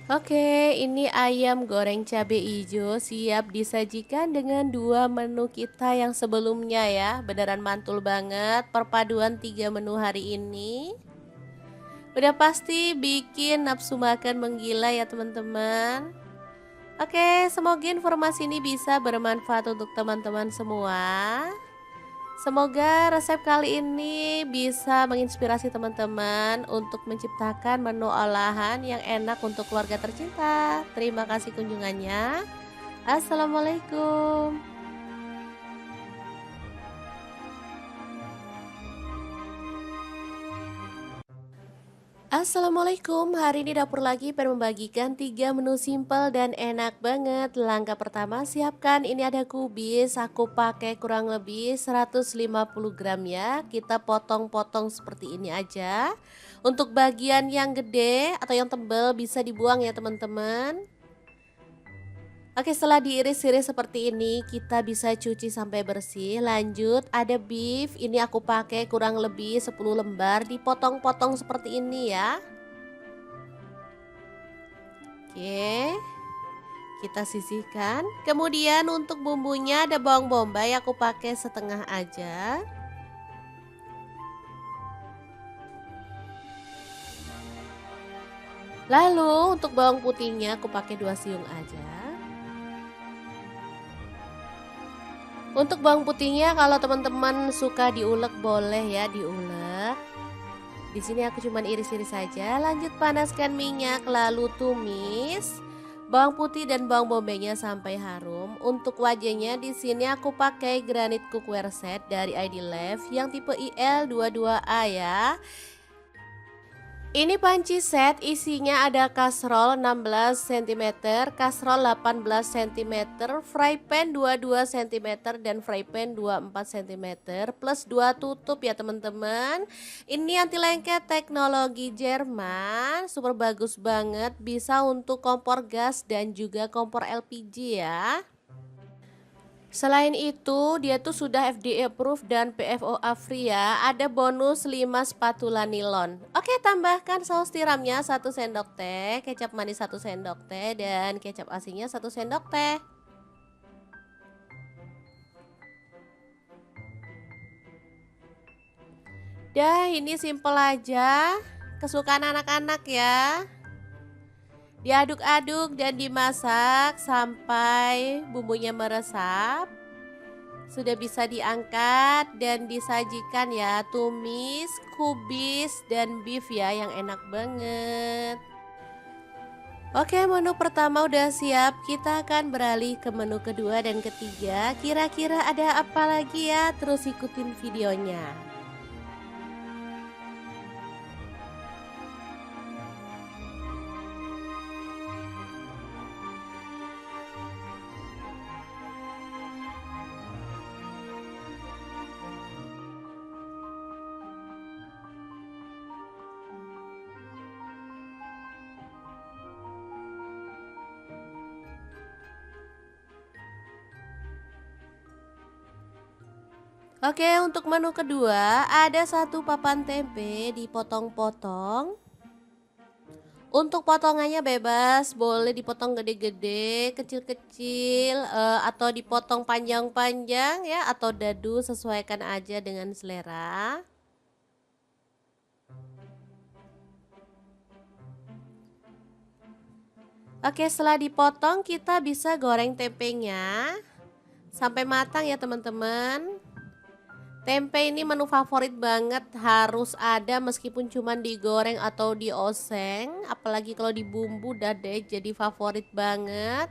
S1: Oke, ini ayam goreng cabai hijau siap disajikan dengan 2 menu kita yang sebelumnya ya. Beneran mantul banget perpaduan 3 menu hari ini. Udah pasti bikin nafsu makan menggila ya teman-teman. Oke, semoga informasi ini bisa bermanfaat untuk teman-teman semua. Semoga resep kali ini bisa menginspirasi teman-teman untuk menciptakan menu olahan yang enak untuk keluarga tercinta. Terima kasih kunjungannya. Assalamualaikum. Assalamualaikum, hari ini dapur lagi pengen membagikan 3 menu simpel dan enak banget. Langkah pertama siapkan, ini ada kubis, aku pakai kurang lebih 150 gram ya. Kita potong-potong seperti ini aja. Untuk bagian yang gede atau yang tebal bisa dibuang ya teman-teman. Oke, setelah diiris-iris seperti ini, kita bisa cuci sampai bersih. Lanjut, ada beef, ini aku pakai kurang lebih 10 lembar, dipotong-potong seperti ini ya. Oke, kita sisihkan. Kemudian untuk bumbunya ada bawang bombay, aku pakai setengah aja. Lalu untuk bawang putihnya aku pakai 2 siung aja. Untuk bawang putihnya kalau teman-teman suka diulek boleh ya diulek. Di sini aku cuman iris-iris saja. Lanjut panaskan minyak lalu tumis bawang putih dan bawang bombaynya sampai harum. Untuk wajahnya di sini aku pakai granit cookware set dari ID Life yang tipe IL22A ya. Ini panci set isinya ada kastrol 16 cm, kastrol 18 cm, fry pan 22 cm dan fry pan 24 cm plus 2 tutup ya teman-teman. Ini anti lengket teknologi Jerman, super bagus banget, bisa untuk kompor gas dan juga kompor LPG ya. Selain itu, dia tuh sudah FDA approved dan PFOA free ya. Ada bonus 5 spatula nilon. Oke, tambahkan saus tiramnya 1 sendok teh, kecap manis 1 sendok teh dan kecap asinnya 1 sendok teh. Dah, ini simple aja. Kesukaan anak-anak ya. Diaduk-aduk dan dimasak sampai bumbunya meresap. Sudah bisa diangkat dan disajikan ya, tumis, kubis, dan beef ya yang enak banget. Oke, menu pertama udah siap, kita akan beralih ke menu kedua dan ketiga. Kira-kira ada apa lagi ya? Terus ikutin videonya. Oke, untuk menu kedua ada satu papan tempe dipotong-potong. Untuk potongannya bebas, boleh dipotong gede-gede, kecil-kecil, atau dipotong panjang-panjang ya, atau dadu, sesuaikan aja dengan selera. Oke, setelah dipotong kita bisa goreng tempenya sampai matang ya teman-teman. Tempe ini menu favorit banget, harus ada meskipun cuma digoreng atau dioseng, apalagi kalau dibumbu udah deh jadi favorit banget.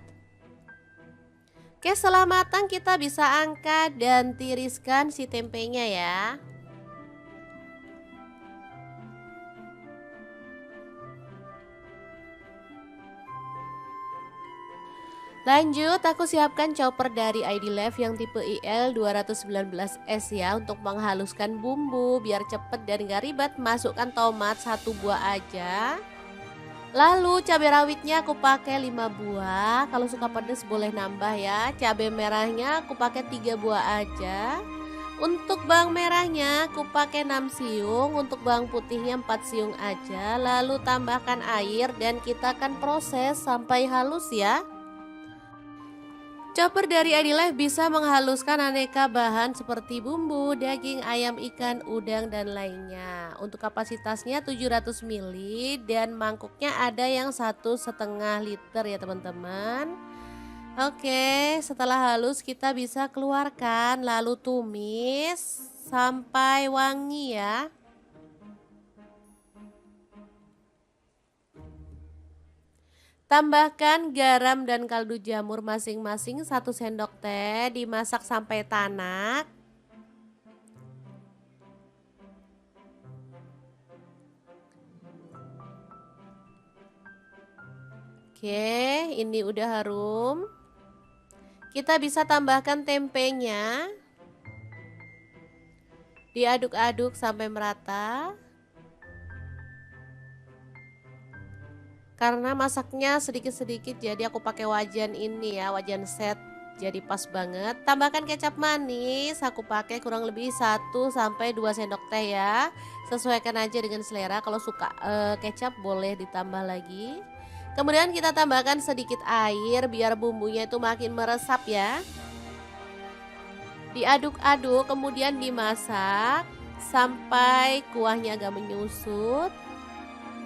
S1: Oke, setelah matang kita bisa angkat dan tiriskan si tempenya ya. Lanjut, aku siapkan chopper dari ID Life yang tipe IL 219S ya untuk menghaluskan bumbu biar cepet dan gak ribet. Masukkan tomat 1 buah aja. Lalu cabai rawitnya aku pakai 5 buah. Kalau suka pedas boleh nambah ya. Cabai merahnya aku pakai 3 buah aja. Untuk bawang merahnya aku pakai 6 siung. Untuk bawang putihnya 4 siung aja. Lalu tambahkan air dan kita akan proses sampai halus ya. Chopper dari Adilife bisa menghaluskan aneka bahan seperti bumbu, daging, ayam, ikan, udang, dan lainnya. Untuk kapasitasnya 700 ml dan mangkuknya ada yang 1,5 liter ya teman-teman. Oke, setelah halus kita bisa keluarkan lalu tumis sampai wangi ya. Tambahkan garam dan kaldu jamur masing-masing 1 sendok teh, dimasak sampai tanak. Oke, ini udah harum. Kita bisa tambahkan tempenya. Diaduk-aduk sampai merata. Karena masaknya sedikit-sedikit jadi aku pakai wajan ini ya, wajan set. Jadi pas banget. Tambahkan kecap manis, aku pakai kurang lebih 1 sampai 2 sendok teh ya. Sesuaikan aja dengan selera. Kalau suka kecap boleh ditambah lagi. Kemudian kita tambahkan sedikit air biar bumbunya itu makin meresap ya. Diaduk-aduk kemudian dimasak sampai kuahnya agak menyusut.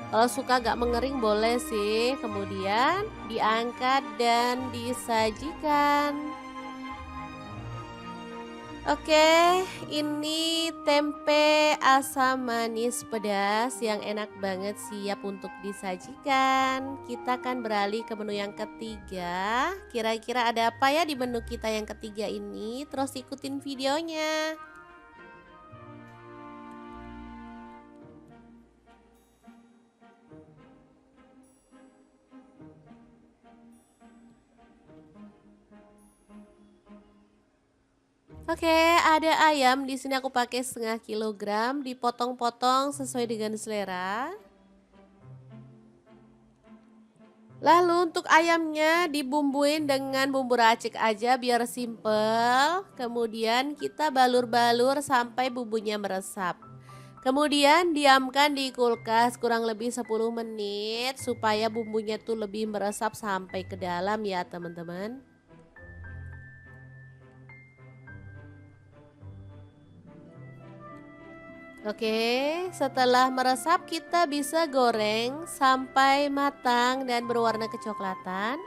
S1: Kalau suka agak mengering boleh sih. Kemudian diangkat dan disajikan. Oke, ini tempe asam manis pedas yang enak banget siap untuk disajikan. Kita akan beralih ke menu yang ketiga. Kira-kira ada apa ya di menu kita yang ketiga ini? Terus ikutin videonya. Oke, ada ayam. Di sini aku pakai setengah kilogram, dipotong-potong sesuai dengan selera. Lalu untuk ayamnya dibumbuin dengan bumbu racik aja biar simple. Kemudian kita balur-balur sampai bumbunya meresap. Kemudian diamkan di kulkas kurang lebih 10 menit supaya bumbunya tuh lebih meresap sampai ke dalam ya teman-teman. Oke, setelah meresap kita bisa goreng sampai matang dan berwarna kecoklatan.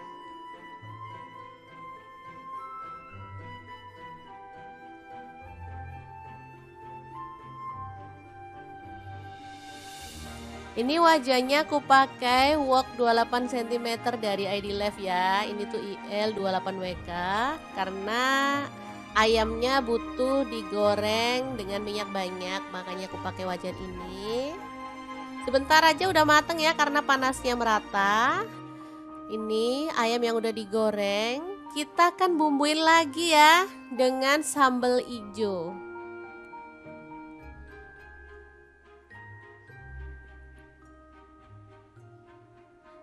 S1: Ini wajannya aku pakai wok 28 cm dari ID Life ya. Ini tuh IL 28WK karena ayamnya butuh digoreng dengan minyak banyak, makanya aku pakai wajan ini. Sebentar aja udah mateng ya karena panasnya merata. Ini ayam yang udah digoreng, kita akan bumbuin lagi ya dengan sambal hijau.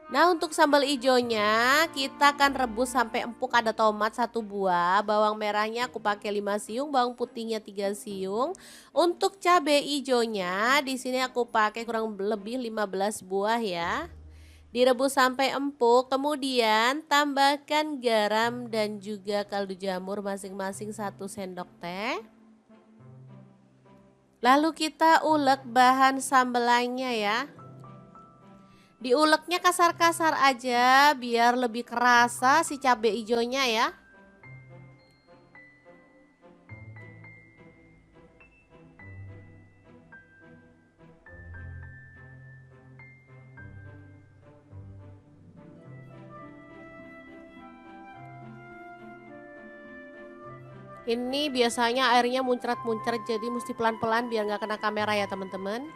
S1: Nah untuk sambal ijonya kita akan rebus sampai empuk. Ada tomat 1 buah, bawang merahnya aku pakai 5 siung, bawang putihnya 3 siung. Untuk cabai ijonya di sini aku pakai kurang lebih 15 buah ya. Direbus sampai empuk, kemudian tambahkan garam dan juga kaldu jamur masing-masing 1 sendok teh. Lalu kita ulek bahan sambelannya ya. Diuleknya kasar-kasar aja biar lebih kerasa si cabai hijaunya ya. Ini biasanya airnya muncrat-muncrat jadi mesti pelan-pelan biar nggak kena kamera ya teman-teman.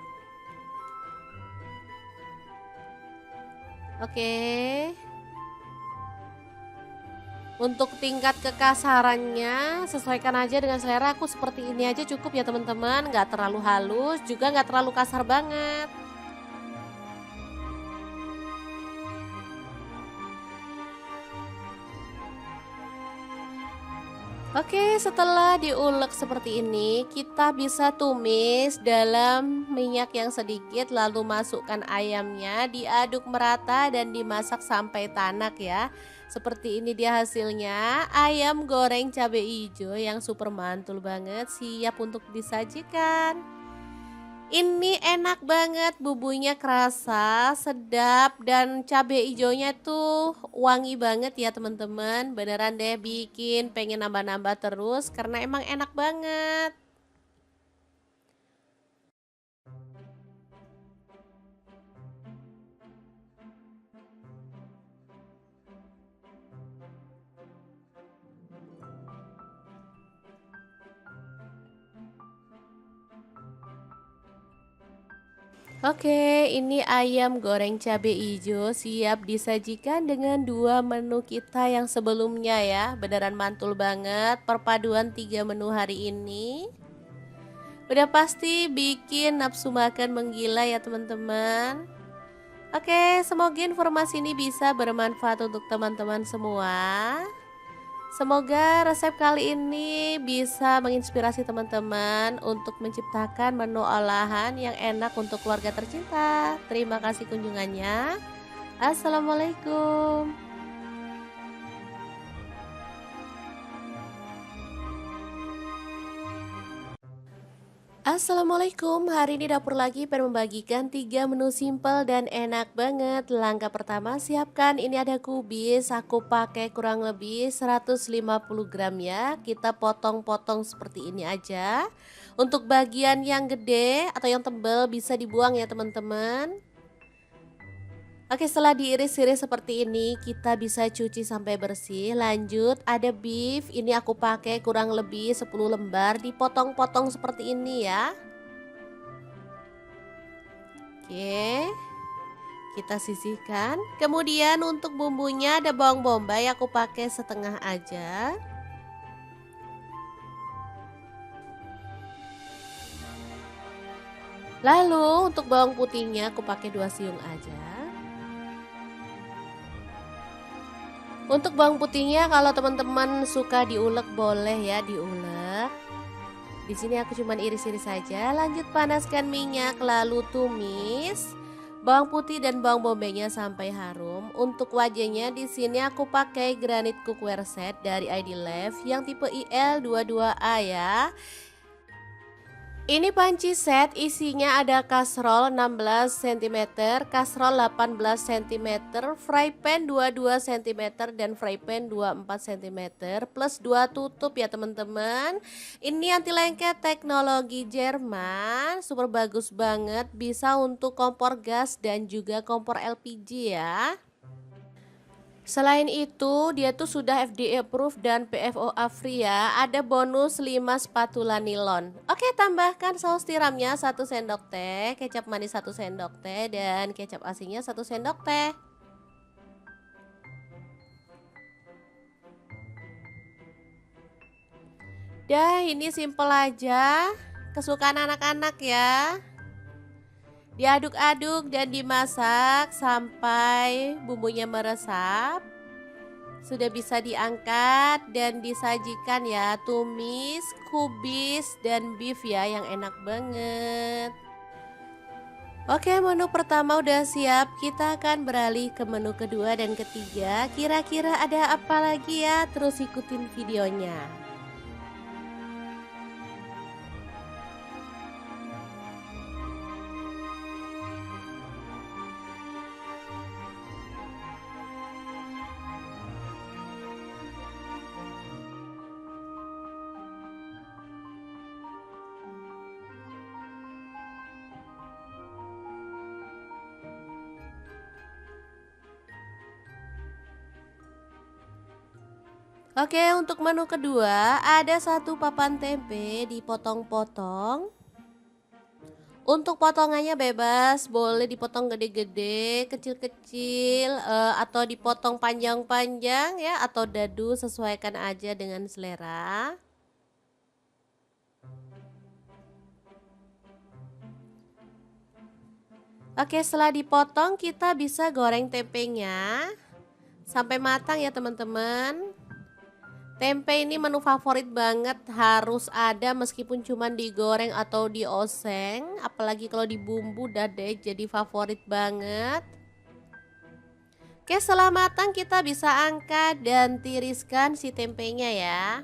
S1: Oke. Untuk tingkat kekasarannya sesuaikan aja dengan selera. Aku seperti ini aja cukup ya teman-teman. Nggak terlalu halus juga nggak terlalu kasar banget. Oke, setelah diulek seperti ini, kita bisa tumis dalam minyak yang sedikit, lalu masukkan ayamnya, diaduk merata dan dimasak sampai tanak ya. Seperti ini dia hasilnya, ayam goreng cabai hijau yang super mantul banget, siap untuk disajikan. Ini enak banget, bumbunya kerasa, sedap, dan cabai hijaunya tuh wangi banget ya teman-teman. Beneran deh bikin pengen nambah-nambah terus karena emang enak banget. Oke, ini ayam goreng cabe ijo siap disajikan dengan dua menu kita yang sebelumnya ya. Beneran mantul banget perpaduan tiga menu hari ini. Udah pasti bikin nafsu makan menggila ya teman-teman. Oke, semoga informasi ini bisa bermanfaat untuk teman-teman semua. Semoga resep kali ini bisa menginspirasi teman-teman untuk menciptakan menu olahan yang enak untuk keluarga tercinta. Terima kasih kunjungannya. Assalamualaikum. Assalamualaikum, hari ini dapur lagi pengen membagikan 3 menu simple dan enak banget. Langkah pertama siapkan, ini ada kubis, aku pakai kurang lebih 150 gram ya. Kita potong-potong seperti ini aja. Untuk bagian yang gede atau yang tebal bisa dibuang ya teman-teman. Oke, setelah diiris-iris seperti ini, kita bisa cuci sampai bersih. Lanjut, ada beef. Ini aku pakai kurang lebih 10 lembar, dipotong-potong seperti ini ya. Oke, kita sisihkan. Kemudian untuk bumbunya ada bawang bombay, aku pakai setengah aja. Lalu untuk bawang putihnya aku pakai 2 siung aja. Untuk bawang putihnya kalau teman-teman suka diulek boleh ya diulek. Di sini aku cuman iris-iris saja. Lanjut panaskan minyak lalu tumis bawang putih dan bawang bombaynya sampai harum. Untuk wajahnya di sini aku pakai granit cookware set dari ID Love yang tipe IL22A ya. Ini panci set, isinya ada kastrol 16 cm, kastrol 18 cm, fry pan 22 cm dan fry pan 24 cm plus 2 tutup ya teman-teman. Ini anti lengket teknologi Jerman, super bagus banget, bisa untuk kompor gas dan juga kompor LPG ya. Selain itu, dia tuh sudah FDA approved dan PFOA free ya. Ada bonus 5 spatula nilon. Oke, tambahkan saus tiramnya 1 sendok teh, kecap manis 1 sendok teh, dan kecap asinnya 1 sendok teh. Dah, ini simple aja. Kesukaan anak-anak ya. Diaduk-aduk dan dimasak sampai bumbunya meresap. Sudah bisa diangkat dan disajikan ya, tumis, kubis, dan beef ya yang enak banget. Oke, menu pertama udah siap, kita akan beralih ke menu kedua dan ketiga. Kira-kira ada apa lagi ya? Terus ikutin videonya. Oke, untuk menu kedua ada satu papan tempe dipotong-potong. Untuk potongannya bebas, boleh dipotong gede-gede, kecil-kecil, atau dipotong panjang-panjang ya, atau dadu, sesuaikan aja dengan selera. Oke, setelah dipotong kita bisa goreng tempenya sampai matang ya teman-teman. Tempe ini menu favorit banget, harus ada meskipun cuma digoreng atau dioseng. Apalagi kalau dibumbu udah deh jadi favorit banget. Oke, setelah matang kita bisa angkat dan tiriskan si tempenya ya.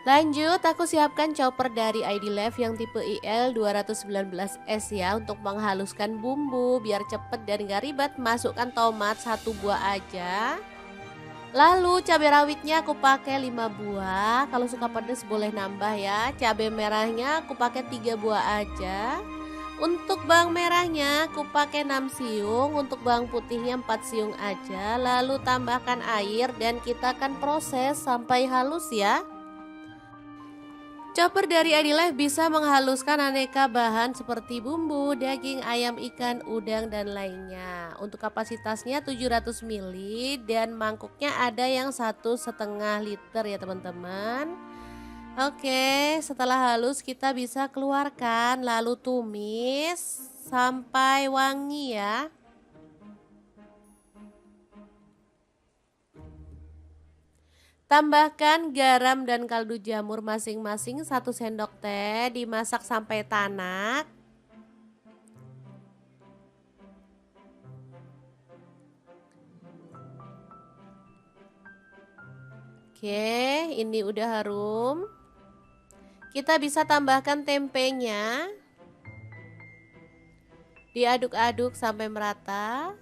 S1: Lanjut, aku siapkan chopper dari ID Love yang tipe IL219S ya, untuk menghaluskan bumbu biar cepet dan gak ribet. Masukkan tomat 1 buah aja. Lalu cabai rawitnya aku pakai 5 buah. Kalau suka pedas boleh nambah ya. Cabai merahnya aku pakai 3 buah aja. Untuk bawang merahnya aku pakai 6 siung, untuk bawang putihnya 4 siung aja. Lalu tambahkan air dan kita akan proses sampai halus ya. Chopper dari Adilife bisa menghaluskan aneka bahan seperti bumbu, daging, ayam, ikan, udang, dan lainnya. Untuk kapasitasnya 700 ml dan mangkuknya ada yang 1,5 liter ya teman-teman. Oke, setelah halus kita bisa keluarkan lalu tumis sampai wangi ya. Tambahkan garam dan kaldu jamur masing-masing 1 sendok teh, dimasak sampai tanak. Oke, ini udah harum. Kita bisa tambahkan tempenya. Diaduk-aduk sampai merata.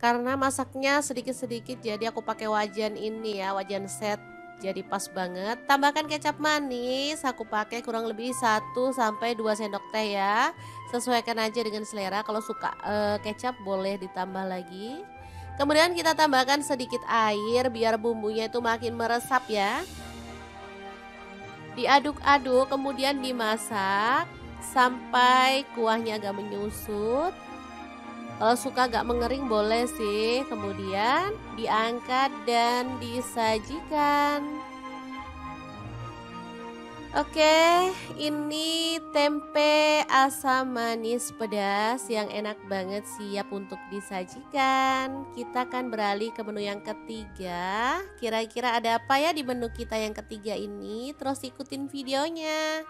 S1: Karena masaknya sedikit-sedikit jadi aku pakai wajan ini ya, wajan set. Jadi pas banget. Tambahkan kecap manis, aku pakai kurang lebih 1 sampai 2 sendok teh ya. Sesuaikan aja dengan selera. Kalau suka kecap boleh ditambah lagi. Kemudian kita tambahkan sedikit air biar bumbunya itu makin meresap ya. Diaduk-aduk kemudian dimasak sampai kuahnya agak menyusut. Kalau suka agak mengering boleh sih. Kemudian diangkat dan disajikan. Oke, ini tempe asam manis pedas yang enak banget siap untuk disajikan. Kita akan beralih ke menu yang ketiga. Kira-kira ada apa ya di menu kita yang ketiga ini? Terus ikutin videonya.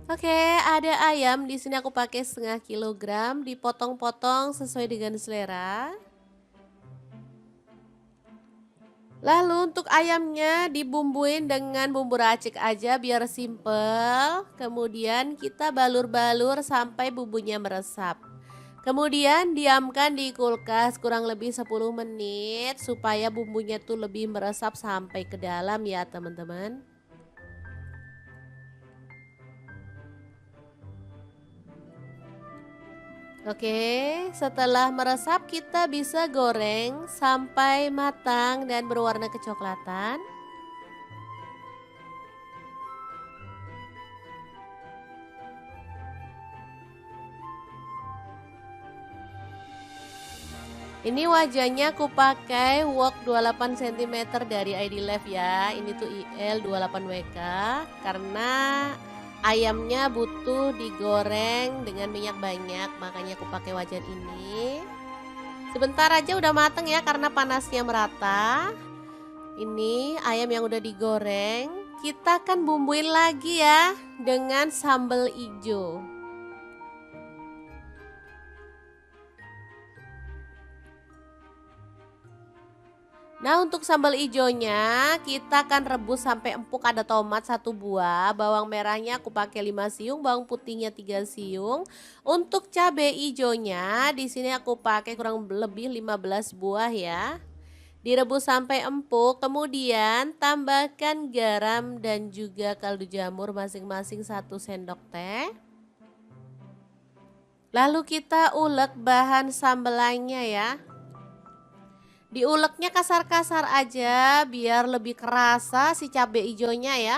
S1: Oke, ada ayam. Di sini aku pakai 0,5 kilogram, dipotong-potong sesuai dengan selera. Lalu untuk ayamnya dibumbuin dengan bumbu racik aja biar simple. Kemudian kita balur-balur sampai bumbunya meresap. Kemudian diamkan di kulkas kurang lebih 10 menit supaya bumbunya tuh lebih meresap sampai ke dalam ya teman-teman. Oke, setelah meresap kita bisa goreng sampai matang dan berwarna kecoklatan. Ini wajahnya aku pakai wok 28 cm dari Adilife ya. Ini tuh IL 28WK karena ayamnya butuh digoreng dengan minyak banyak, makanya aku pakai wajan ini. Sebentar aja udah mateng ya karena panasnya merata. Ini ayam yang udah digoreng, kita akan bumbuin lagi ya dengan sambal hijau. Nah untuk sambal hijaunya kita akan rebus sampai empuk. Ada tomat 1 buah, bawang merahnya aku pakai 5 siung, bawang putihnya 3 siung. Untuk cabai hijaunya di sini aku pakai kurang lebih 15 buah ya. Direbus sampai empuk, kemudian tambahkan garam dan juga kaldu jamur masing-masing 1 sendok teh. Lalu kita ulek bahan sambelannya ya. Diuleknya kasar-kasar aja biar lebih kerasa si cabai hijaunya ya.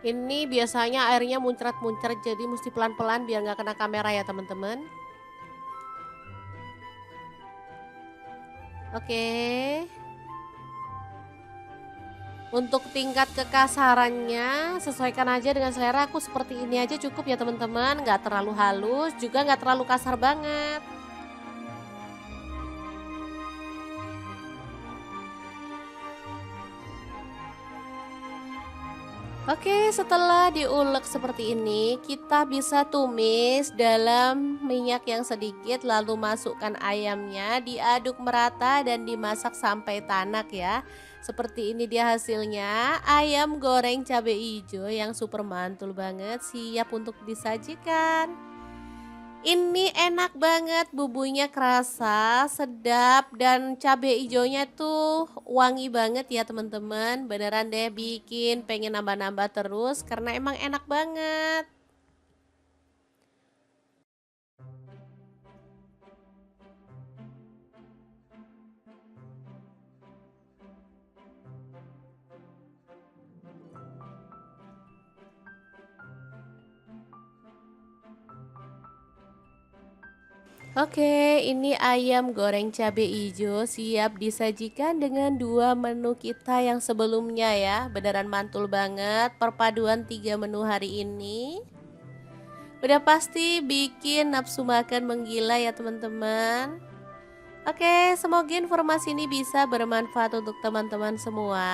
S1: Ini biasanya airnya muncrat-muncrat jadi mesti pelan-pelan biar nggak kena kamera ya teman-teman. Oke. Untuk tingkat kekasarannya sesuaikan aja dengan selera. Aku seperti ini aja cukup ya teman-teman. Nggak terlalu halus juga nggak terlalu kasar banget. Oke, setelah diulek seperti ini, kita bisa tumis dalam minyak yang sedikit, lalu masukkan ayamnya, diaduk merata dan dimasak sampai tanak ya. Seperti ini dia hasilnya, ayam goreng cabai hijau yang super mantul banget, siap untuk disajikan. Ini enak banget, bumbunya kerasa, sedap, dan cabai ijonya tuh wangi banget ya teman-teman. Beneran deh bikin pengen nambah-nambah terus karena emang enak banget. Oke, ini ayam goreng cabai ijo siap disajikan dengan dua menu kita yang sebelumnya ya. Beneran mantul banget perpaduan tiga menu hari ini. Udah pasti bikin nafsu makan menggila ya teman-teman. Oke, semoga informasi ini bisa bermanfaat untuk teman-teman semua.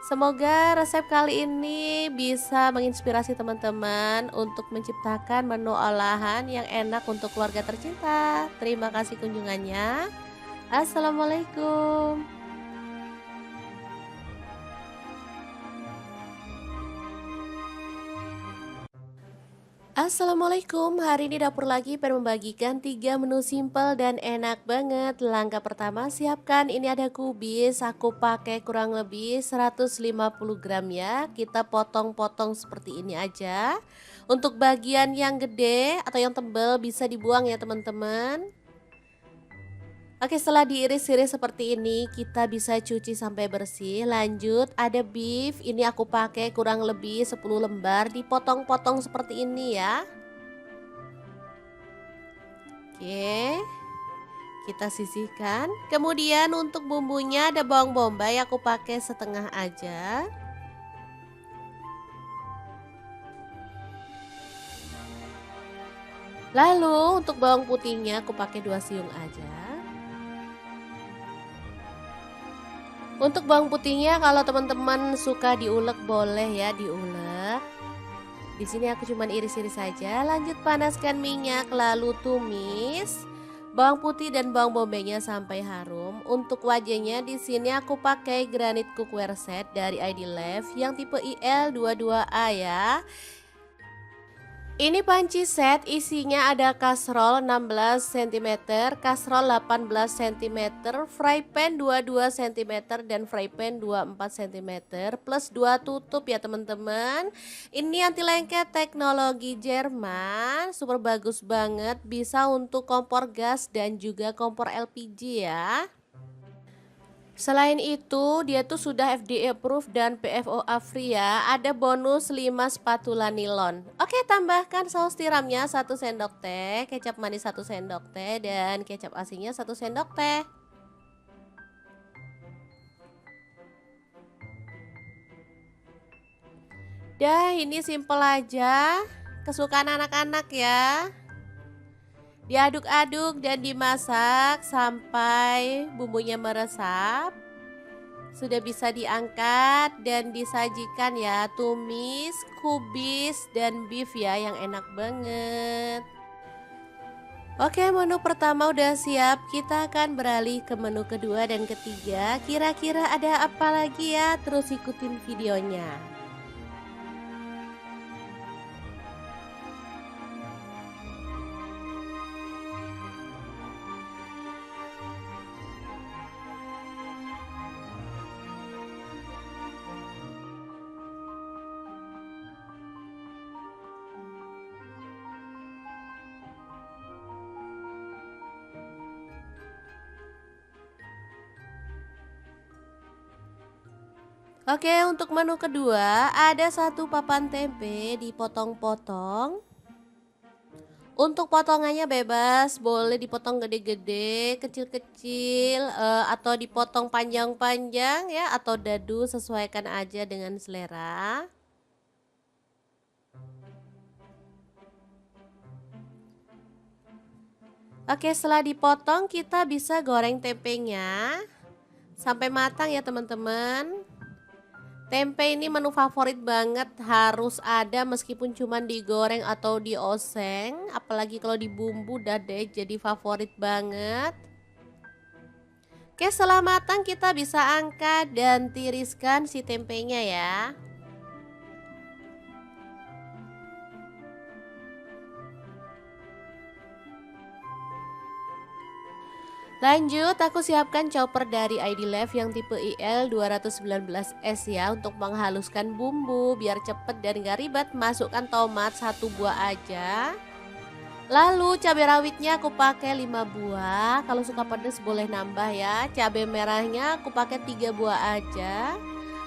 S1: Semoga resep kali ini bisa menginspirasi teman-teman untuk menciptakan menu olahan yang enak untuk keluarga tercinta. Terima kasih kunjungannya. Assalamualaikum. Assalamualaikum, hari ini dapur lagi pengen membagikan 3 menu simple dan enak banget. Langkah pertama siapkan, ini ada kubis, aku pakai kurang lebih 150 gram ya. Kita potong-potong seperti ini aja. Untuk bagian yang gede atau yang tebal bisa dibuang ya teman-teman. Oke, setelah diiris-iris seperti ini, kita bisa cuci sampai bersih. Lanjut, ada beef. Ini aku pakai kurang lebih 10 lembar, dipotong-potong seperti ini ya. Oke, kita sisihkan. Kemudian untuk bumbunya ada bawang bombay, aku pakai setengah aja. Lalu untuk bawang putihnya aku pakai 2 siung aja. Untuk bawang putihnya kalau teman-teman suka diulek boleh ya diulek. Di sini aku cuman iris-iris saja. Lanjut panaskan minyak lalu tumis bawang putih dan bawang bombaynya sampai harum. Untuk wajahnya di sini aku pakai granit cookware set dari ID Love yang tipe IL22A ya. Ini panci set isinya ada kastrol 16 cm, kastrol 18 cm, fry pan 22 cm dan fry pan 24 cm plus 2 tutup ya teman-teman. Ini anti lengket teknologi Jerman, super bagus banget, bisa untuk kompor gas dan juga kompor LPG ya. Selain itu, dia tuh sudah FDA approved dan PFOA free ya. Ada bonus 5 spatula nilon. Oke, tambahkan saus tiramnya 1 sendok teh, kecap manis 1 sendok teh, dan kecap asinnya 1 sendok teh. Dah, ini simple aja. Kesukaan anak-anak ya. Diaduk-aduk dan dimasak sampai bumbunya meresap. Sudah bisa diangkat dan disajikan ya, tumis, kubis, dan beef ya yang enak banget. Oke, menu pertama udah siap, kita akan beralih ke menu kedua dan ketiga. Kira-kira ada apa lagi ya? Terus ikutin videonya. Oke, untuk menu kedua ada satu papan tempe dipotong-potong. Untuk potongannya bebas, boleh dipotong gede-gede, kecil-kecil, atau dipotong panjang-panjang ya, atau dadu, sesuaikan aja dengan selera. Oke, setelah dipotong kita bisa goreng tempenya sampai matang ya teman-teman. Tempe ini menu favorit banget, harus ada meskipun cuman digoreng atau dioseng, apalagi kalau dibumbu udah deh jadi favorit banget. Oke, setelah matang kita bisa angkat dan tiriskan si tempenya ya. Lanjut, aku siapkan chopper dari ID Life yang tipe IL219S ya untuk menghaluskan bumbu biar cepet dan gak ribet. Masukkan tomat 1 buah aja. Lalu cabai rawitnya aku pakai 5 buah. Kalau suka pedas boleh nambah ya. Cabai merahnya aku pakai 3 buah aja.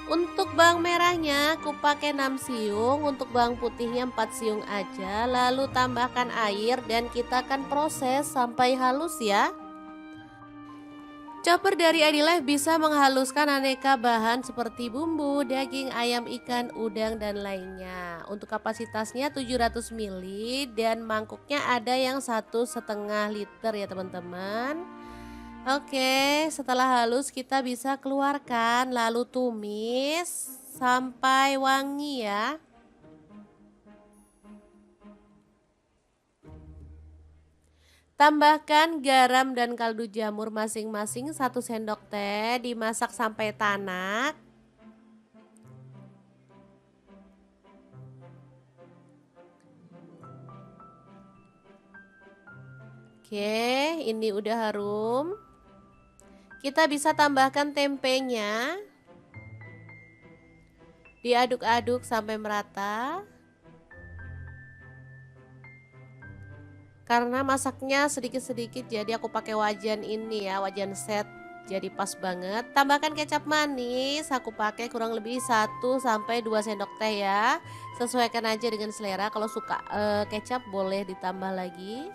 S1: Untuk bawang merahnya aku pakai 6 siung, untuk bawang putihnya 4 siung aja. Lalu tambahkan air dan kita akan proses sampai halus ya. Chopper dari Adilife bisa menghaluskan aneka bahan seperti bumbu, daging, ayam, ikan, udang, dan lainnya. Untuk kapasitasnya 700 ml dan mangkuknya ada yang 1,5 liter ya teman-teman. Oke, setelah halus kita bisa keluarkan lalu tumis sampai wangi ya. Tambahkan garam dan kaldu jamur masing-masing 1 sendok teh, dimasak sampai tanak. Oke, ini udah harum. Kita bisa tambahkan tempenya. Diaduk-aduk sampai merata. Karena masaknya sedikit-sedikit jadi aku pakai wajan ini ya, wajan set. Jadi pas banget. Tambahkan kecap manis, aku pakai kurang lebih 1-2 sendok teh ya. Sesuaikan aja dengan selera, kalau suka kecap boleh ditambah lagi.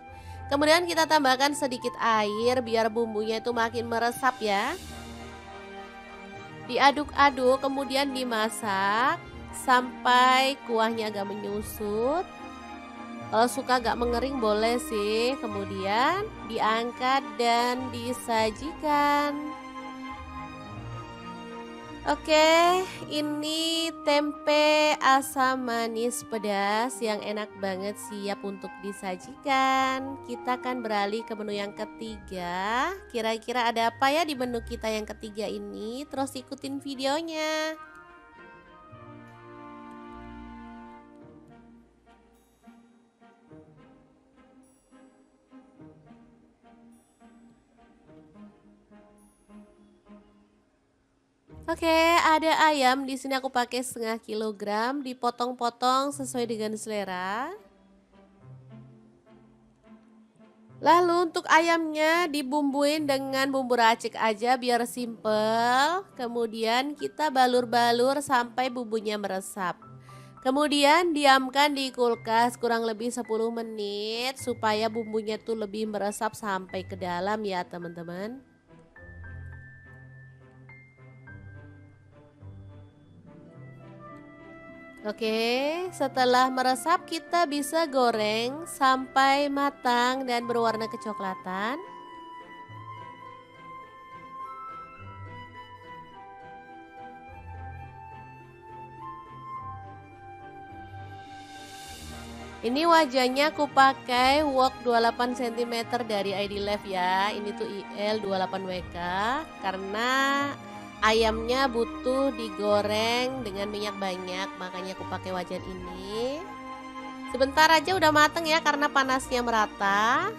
S1: Kemudian kita tambahkan sedikit air biar bumbunya itu makin meresap ya. Diaduk-aduk kemudian dimasak sampai kuahnya agak menyusut. Kalau suka agak mengering boleh sih. Kemudian diangkat dan disajikan. Oke, ini tempe asam manis pedas yang enak banget, siap untuk disajikan. Kita akan beralih ke menu yang ketiga. Kira-kira ada apa ya di menu kita yang ketiga ini? Terus ikutin videonya. Oke, ada ayam di sini aku pakai 0,5 kilogram, dipotong-potong sesuai dengan selera. Lalu untuk ayamnya dibumbuin dengan bumbu racik aja biar simple. Kemudian kita balur-balur sampai bumbunya meresap. Kemudian diamkan di kulkas kurang lebih 10 menit supaya bumbunya tuh lebih meresap sampai ke dalam ya teman-teman. Oke, setelah meresap kita bisa goreng sampai matang dan berwarna kecoklatan. Ini wajahnya aku pakai wok 28 cm dari ID Life ya. Ini tuh IL 28WK karena ayamnya butuh digoreng dengan minyak banyak, makanya aku pakai wajan ini. Sebentar aja udah mateng ya karena panasnya merata.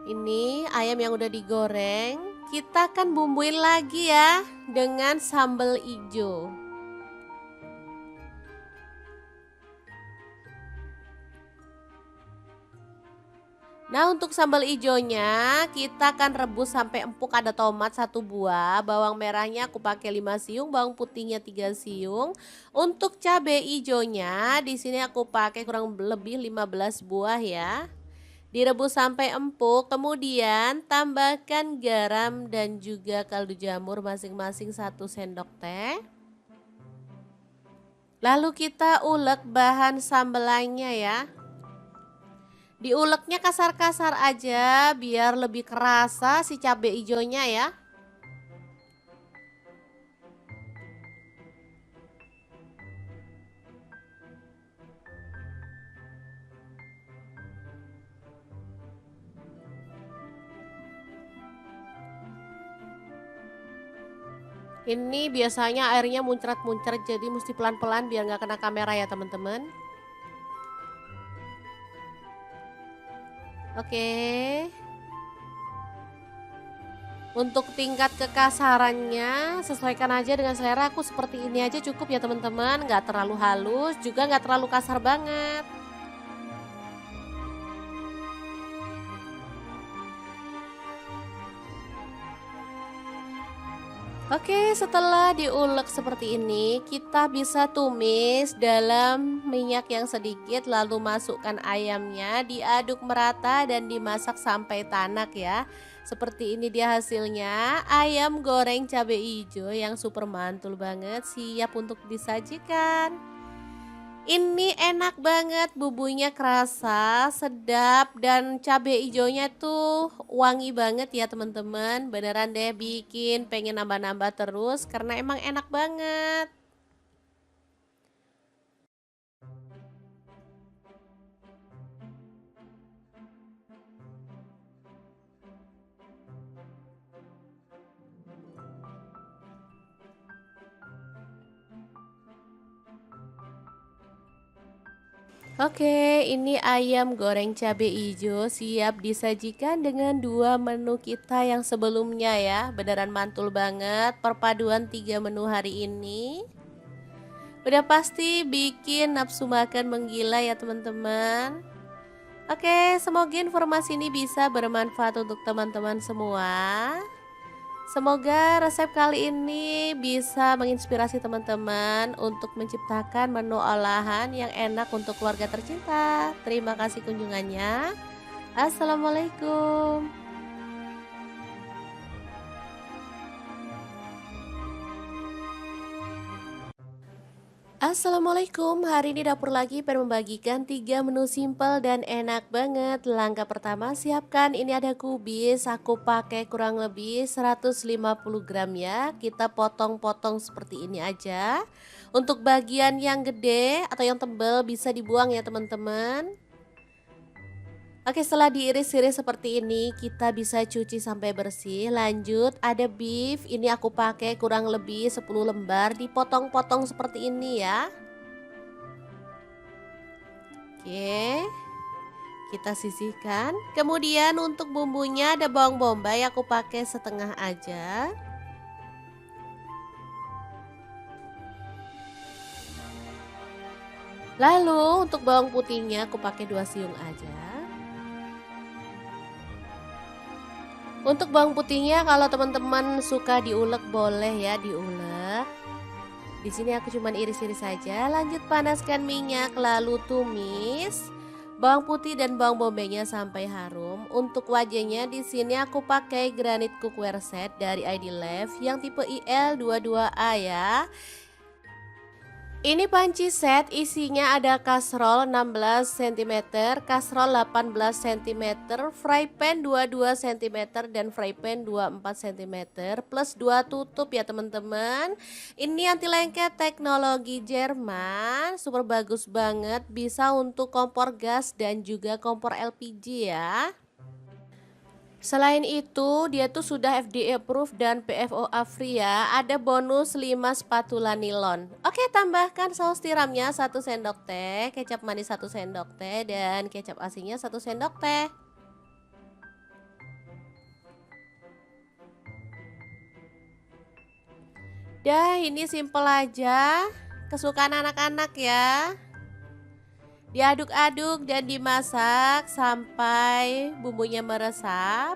S1: Ini ayam yang udah digoreng, kita akan bumbuin lagi ya dengan sambal ijo. Nah, untuk sambal ijonya kita akan rebus sampai empuk. Ada tomat 1 buah, bawang merahnya aku pakai 5 siung, bawang putihnya 3 siung. Untuk cabai ijonya di sini aku pakai kurang lebih 15 buah ya. Direbus sampai empuk, kemudian tambahkan garam dan juga kaldu jamur masing-masing 1 sendok teh. Lalu kita ulek bahan sambelannya ya. Diuleknya kasar-kasar aja biar lebih kerasa si cabai hijaunya ya. Ini biasanya airnya muncrat-muncrat jadi mesti pelan-pelan biar nggak kena kamera ya teman-teman. Oke. Untuk tingkat kekasarannya sesuaikan aja dengan selera, aku seperti ini aja cukup ya teman-teman, nggak terlalu halus juga nggak terlalu kasar banget. Oke, setelah diulek seperti ini, kita bisa tumis dalam minyak yang sedikit, lalu masukkan ayamnya, diaduk merata dan dimasak sampai tanak ya. Seperti ini dia hasilnya, ayam goreng cabai hijau yang super mantul banget, siap untuk disajikan. Ini enak banget, bumbunya kerasa, sedap, dan cabai hijaunya tuh wangi banget ya teman-teman. Beneran deh bikin pengen nambah-nambah terus karena emang enak banget. Oke, ini ayam goreng cabai hijau siap disajikan dengan dua menu kita yang sebelumnya ya. Beneran mantul banget perpaduan tiga menu hari ini. Udah pasti bikin nafsu makan menggila ya teman-teman. Oke, semoga informasi ini bisa bermanfaat untuk teman-teman semua. Semoga resep kali ini bisa menginspirasi teman-teman untuk menciptakan menu olahan yang enak untuk keluarga tercinta. Terima kasih kunjungannya. Assalamualaikum. Assalamualaikum, hari ini dapur lagi pengen membagikan 3 menu simpel dan enak banget. Langkah pertama siapkan, ini ada kubis, aku pakai kurang lebih 150 gram ya. Kita potong-potong seperti ini aja. Untuk bagian yang gede atau yang tebal bisa dibuang ya teman-teman. Oke, setelah diiris-iris seperti ini, kita bisa cuci sampai bersih. Lanjut, ada beef. Ini aku pakai kurang lebih 10 lembar, dipotong-potong seperti ini ya. Oke, kita sisihkan. Kemudian untuk bumbunya ada bawang bombay, aku pakai setengah aja. Lalu untuk bawang putihnya aku pakai 2 siung aja. Untuk bawang putihnya kalau teman-teman suka diulek boleh ya diulek. Di sini aku cuma iris-iris saja. Lanjut panaskan minyak lalu tumis bawang putih dan bawang bombaynya sampai harum. Untuk wajahnya di sini aku pakai granit cookware set dari ID Lev yang tipe IL22A ya. Ini panci set isinya ada kastrol 16 cm, kastrol 18 cm, fry pan 22 cm dan fry pan 24 cm plus 2 tutup ya teman-teman. Ini anti lengket teknologi Jerman, super bagus banget, bisa untuk kompor gas dan juga kompor LPG ya. Selain itu, dia tuh sudah FDA approved dan PFOA free ya. Ada bonus 5 spatula nilon. Oke, tambahkan saus tiramnya 1 sendok teh, kecap manis 1 sendok teh dan kecap asinnya 1 sendok teh. Dah, ini simple aja. Kesukaan anak-anak ya. Diaduk-aduk dan dimasak sampai bumbunya meresap.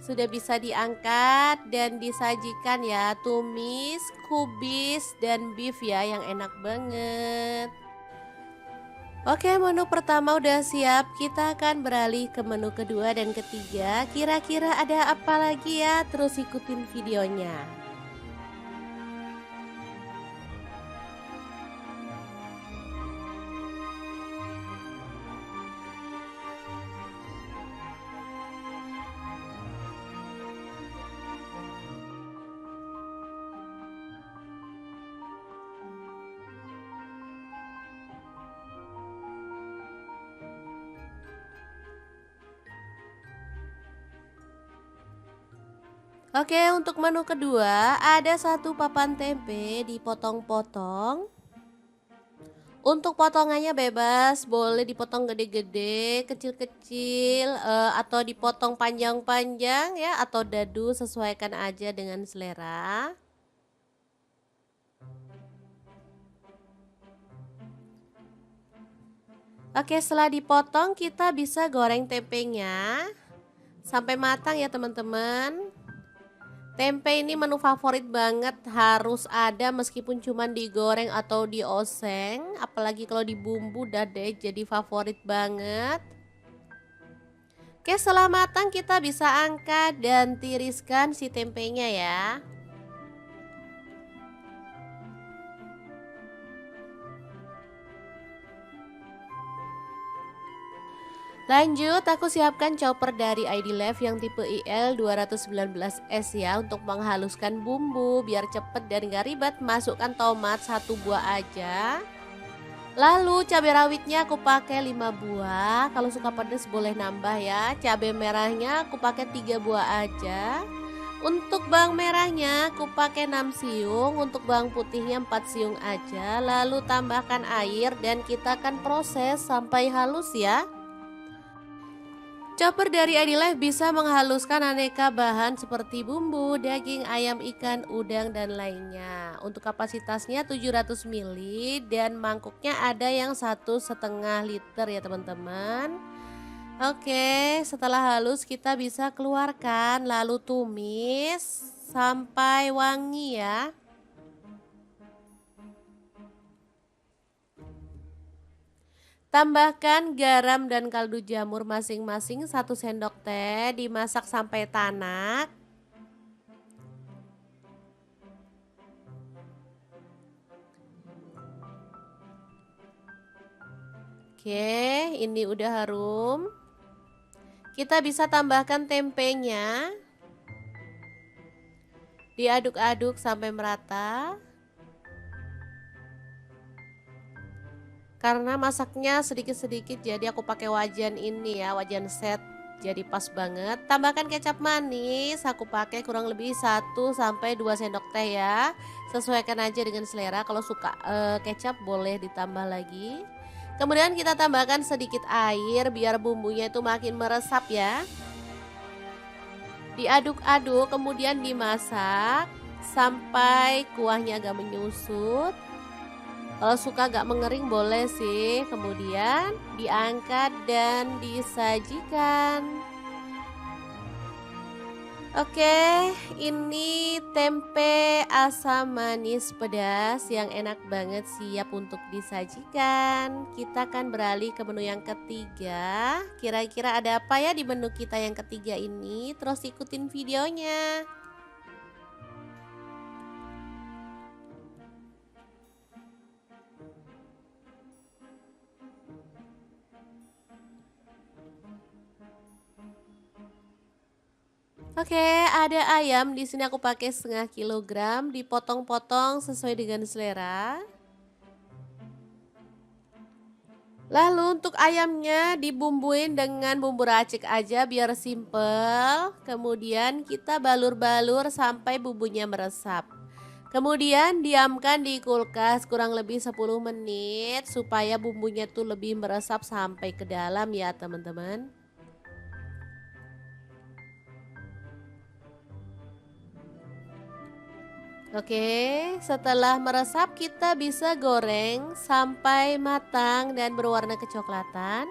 S1: Sudah bisa diangkat dan disajikan ya, tumis, kubis, dan beef ya yang enak banget. Oke, menu pertama udah siap, kita akan beralih ke menu kedua dan ketiga. Kira-kira ada apa lagi ya? Terus ikutin videonya. Oke, untuk menu kedua ada satu papan tempe dipotong-potong. Untuk potongannya bebas, boleh dipotong gede-gede, kecil-kecil, atau dipotong panjang-panjang ya, atau dadu, sesuaikan aja dengan selera. Oke, setelah dipotong kita bisa goreng tempenya sampai matang ya teman-teman. Tempe ini menu favorit banget, harus ada meskipun cuma digoreng atau dioseng, apalagi kalau dibumbu udah deh jadi favorit banget. Oke, setelah matang kita bisa angkat dan tiriskan si tempenya ya. Lanjut, aku siapkan chopper dari ID Life yang tipe IL 219S ya, untuk menghaluskan bumbu biar cepet dan gak ribet. Masukkan tomat 1 buah aja. Lalu cabai rawitnya aku pakai 5 buah. Kalau suka pedas boleh nambah ya. Cabai merahnya aku pakai 3 buah aja. Untuk bawang merahnya aku pakai 6 siung, untuk bawang putihnya 4 siung aja. Lalu tambahkan air dan kita akan proses sampai halus ya. Chopper dari Adilife bisa menghaluskan aneka bahan seperti bumbu, daging, ayam, ikan, udang, dan lainnya. Untuk kapasitasnya 700 ml dan mangkuknya ada yang 1,5 liter ya teman-teman. Oke, setelah halus kita bisa keluarkan lalu tumis sampai wangi ya. Tambahkan garam dan kaldu jamur masing-masing 1 sendok teh, dimasak sampai tanak. Oke, ini udah harum. Kita bisa tambahkan tempenya. Diaduk-aduk sampai merata. Karena masaknya sedikit-sedikit jadi aku pakai wajan ini ya, wajan set. Jadi pas banget. Tambahkan kecap manis, aku pakai kurang lebih 1 sampai 2 sendok teh ya. Sesuaikan aja dengan selera. Kalau suka kecap boleh ditambah lagi. Kemudian kita tambahkan sedikit air biar bumbunya itu makin meresap ya. Diaduk-aduk kemudian dimasak sampai kuahnya agak menyusut. Kalau suka agak mengering boleh sih. Kemudian diangkat dan disajikan. Oke, ini tempe asam manis pedas yang enak banget, siap untuk disajikan. Kita akan beralih ke menu yang ketiga. Kira-kira ada apa ya di menu kita yang ketiga ini? Terus ikutin videonya. Oke, ada ayam. Di sini aku pakai setengah kilogram, dipotong-potong sesuai dengan selera. Lalu untuk ayamnya dibumbuin dengan bumbu racik aja biar simple. Kemudian kita balur-balur sampai bumbunya meresap. Kemudian diamkan di kulkas kurang lebih 10 menit supaya bumbunya tuh lebih meresap sampai ke dalam ya teman-teman. Oke, setelah meresap kita bisa goreng sampai matang dan berwarna kecoklatan.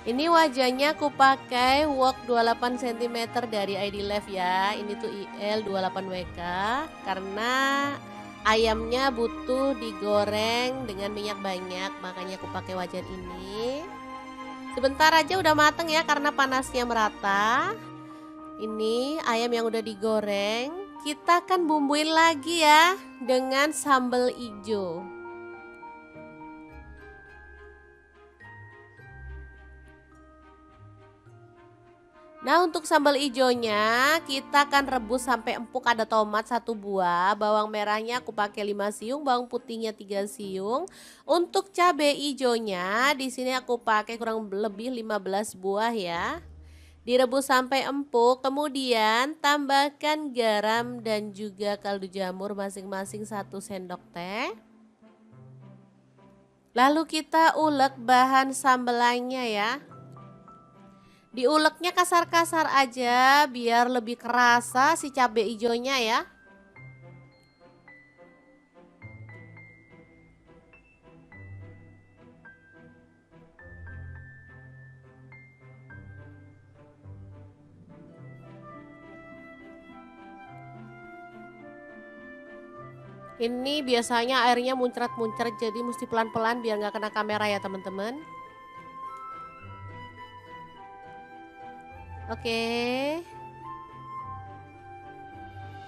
S1: Ini wajannya aku pakai wok 28 cm dari ID Life ya. Ini tuh IL 28WK karena ayamnya butuh digoreng dengan minyak banyak, makanya aku pakai wajan ini. Sebentar aja udah mateng ya karena panasnya merata. Ini ayam yang udah digoreng, kita akan bumbuin lagi ya dengan sambal hijau. Nah, untuk sambal ijonya kita akan rebus sampai empuk. Ada tomat 1 buah, bawang merahnya aku pakai 5 siung, bawang putihnya 3 siung. Untuk cabai ijonya di sini aku pakai kurang lebih 15 buah ya. Direbus sampai empuk, kemudian tambahkan garam dan juga kaldu jamur masing-masing 1 sendok teh. Lalu kita ulek bahan sambelannya ya. Diuleknya kasar-kasar aja biar lebih kerasa si cabai hijaunya ya. Ini biasanya airnya muncrat-muncrat jadi mesti pelan-pelan biar nggak kena kamera ya teman-teman. Oke.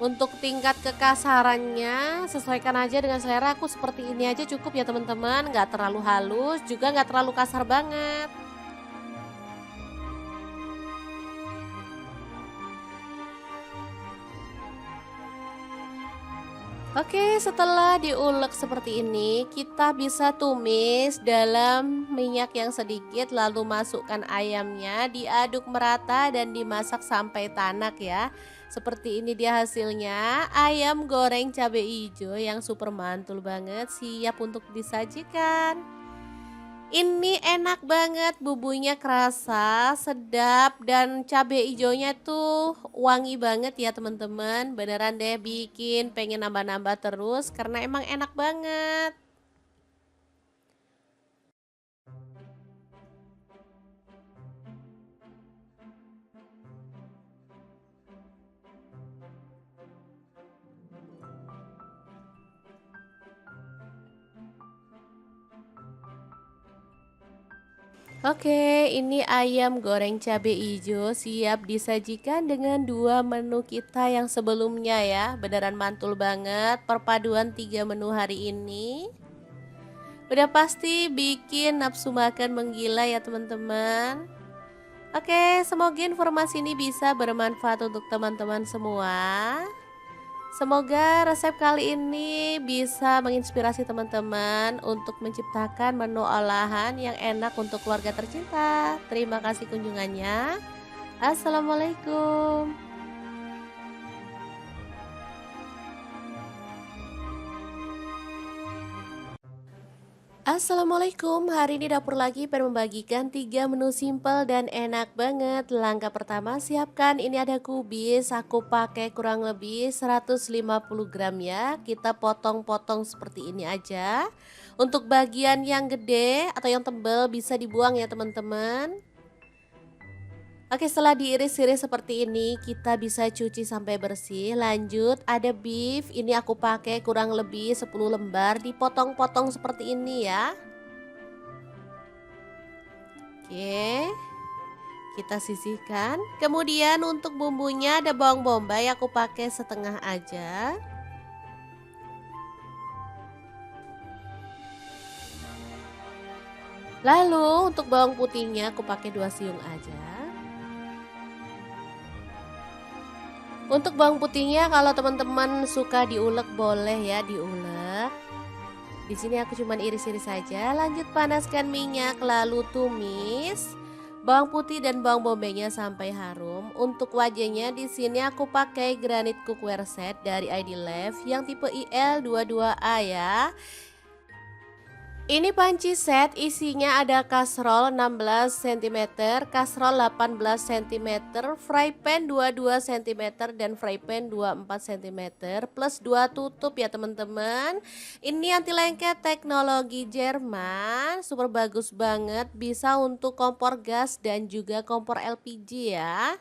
S1: Untuk tingkat kekasarannya sesuaikan aja dengan selera. Aku seperti ini aja cukup ya teman-teman. Nggak terlalu halus juga nggak terlalu kasar banget. Oke, setelah diulek seperti ini, kita bisa tumis dalam minyak yang sedikit, lalu masukkan ayamnya, diaduk merata dan dimasak sampai tanak ya. Seperti ini dia hasilnya, ayam goreng cabai hijau yang super mantul banget, siap untuk disajikan. Ini enak banget, bumbunya kerasa, sedap, dan cabai hijaunya tuh wangi banget ya teman-teman. Beneran deh bikin pengen nambah-nambah terus karena emang enak banget. Oke, ini ayam goreng cabai hijau siap disajikan dengan 2 menu kita yang sebelumnya ya. Beneran mantul banget perpaduan 3 menu hari ini. Udah pasti bikin nafsu makan menggila ya teman-teman. Oke, semoga informasi ini bisa bermanfaat untuk teman-teman semua. Semoga resep kali ini bisa menginspirasi teman-teman untuk menciptakan menu olahan yang enak untuk keluarga tercinta. Terima kasih kunjungannya. Assalamualaikum. Assalamualaikum, hari ini dapur lagi pengen membagikan 3 menu simple dan enak banget. Langkah pertama siapkan, ini ada kubis, aku pakai kurang lebih 150 gram ya. Kita potong-potong seperti ini aja. Untuk bagian yang gede atau yang tebal bisa dibuang ya teman-teman. Oke, setelah diiris-iris seperti ini, kita bisa cuci sampai bersih. Lanjut, ada beef. Ini aku pakai kurang lebih 10 lembar, dipotong-potong seperti ini ya. Oke, kita sisihkan. Kemudian untuk bumbunya ada bawang bombay, aku pakai setengah aja. Lalu untuk bawang putihnya aku pakai 2 siung aja. Untuk bawang putihnya kalau teman-teman suka diulek boleh ya diulek. Di sini aku cuman iris-iris saja. Lanjut panaskan minyak lalu tumis bawang putih dan bawang bombaynya sampai harum. Untuk wajahnya di sini aku pakai granit cookware set dari ID Love yang tipe IL22A ya. Ini panci set isinya ada kaserol 16 cm, kaserol 18 cm, fry pan 22 cm dan fry pan 24 cm plus 2 tutup ya teman-teman. Ini anti lengket teknologi Jerman, super bagus banget, bisa untuk kompor gas dan juga kompor LPG ya.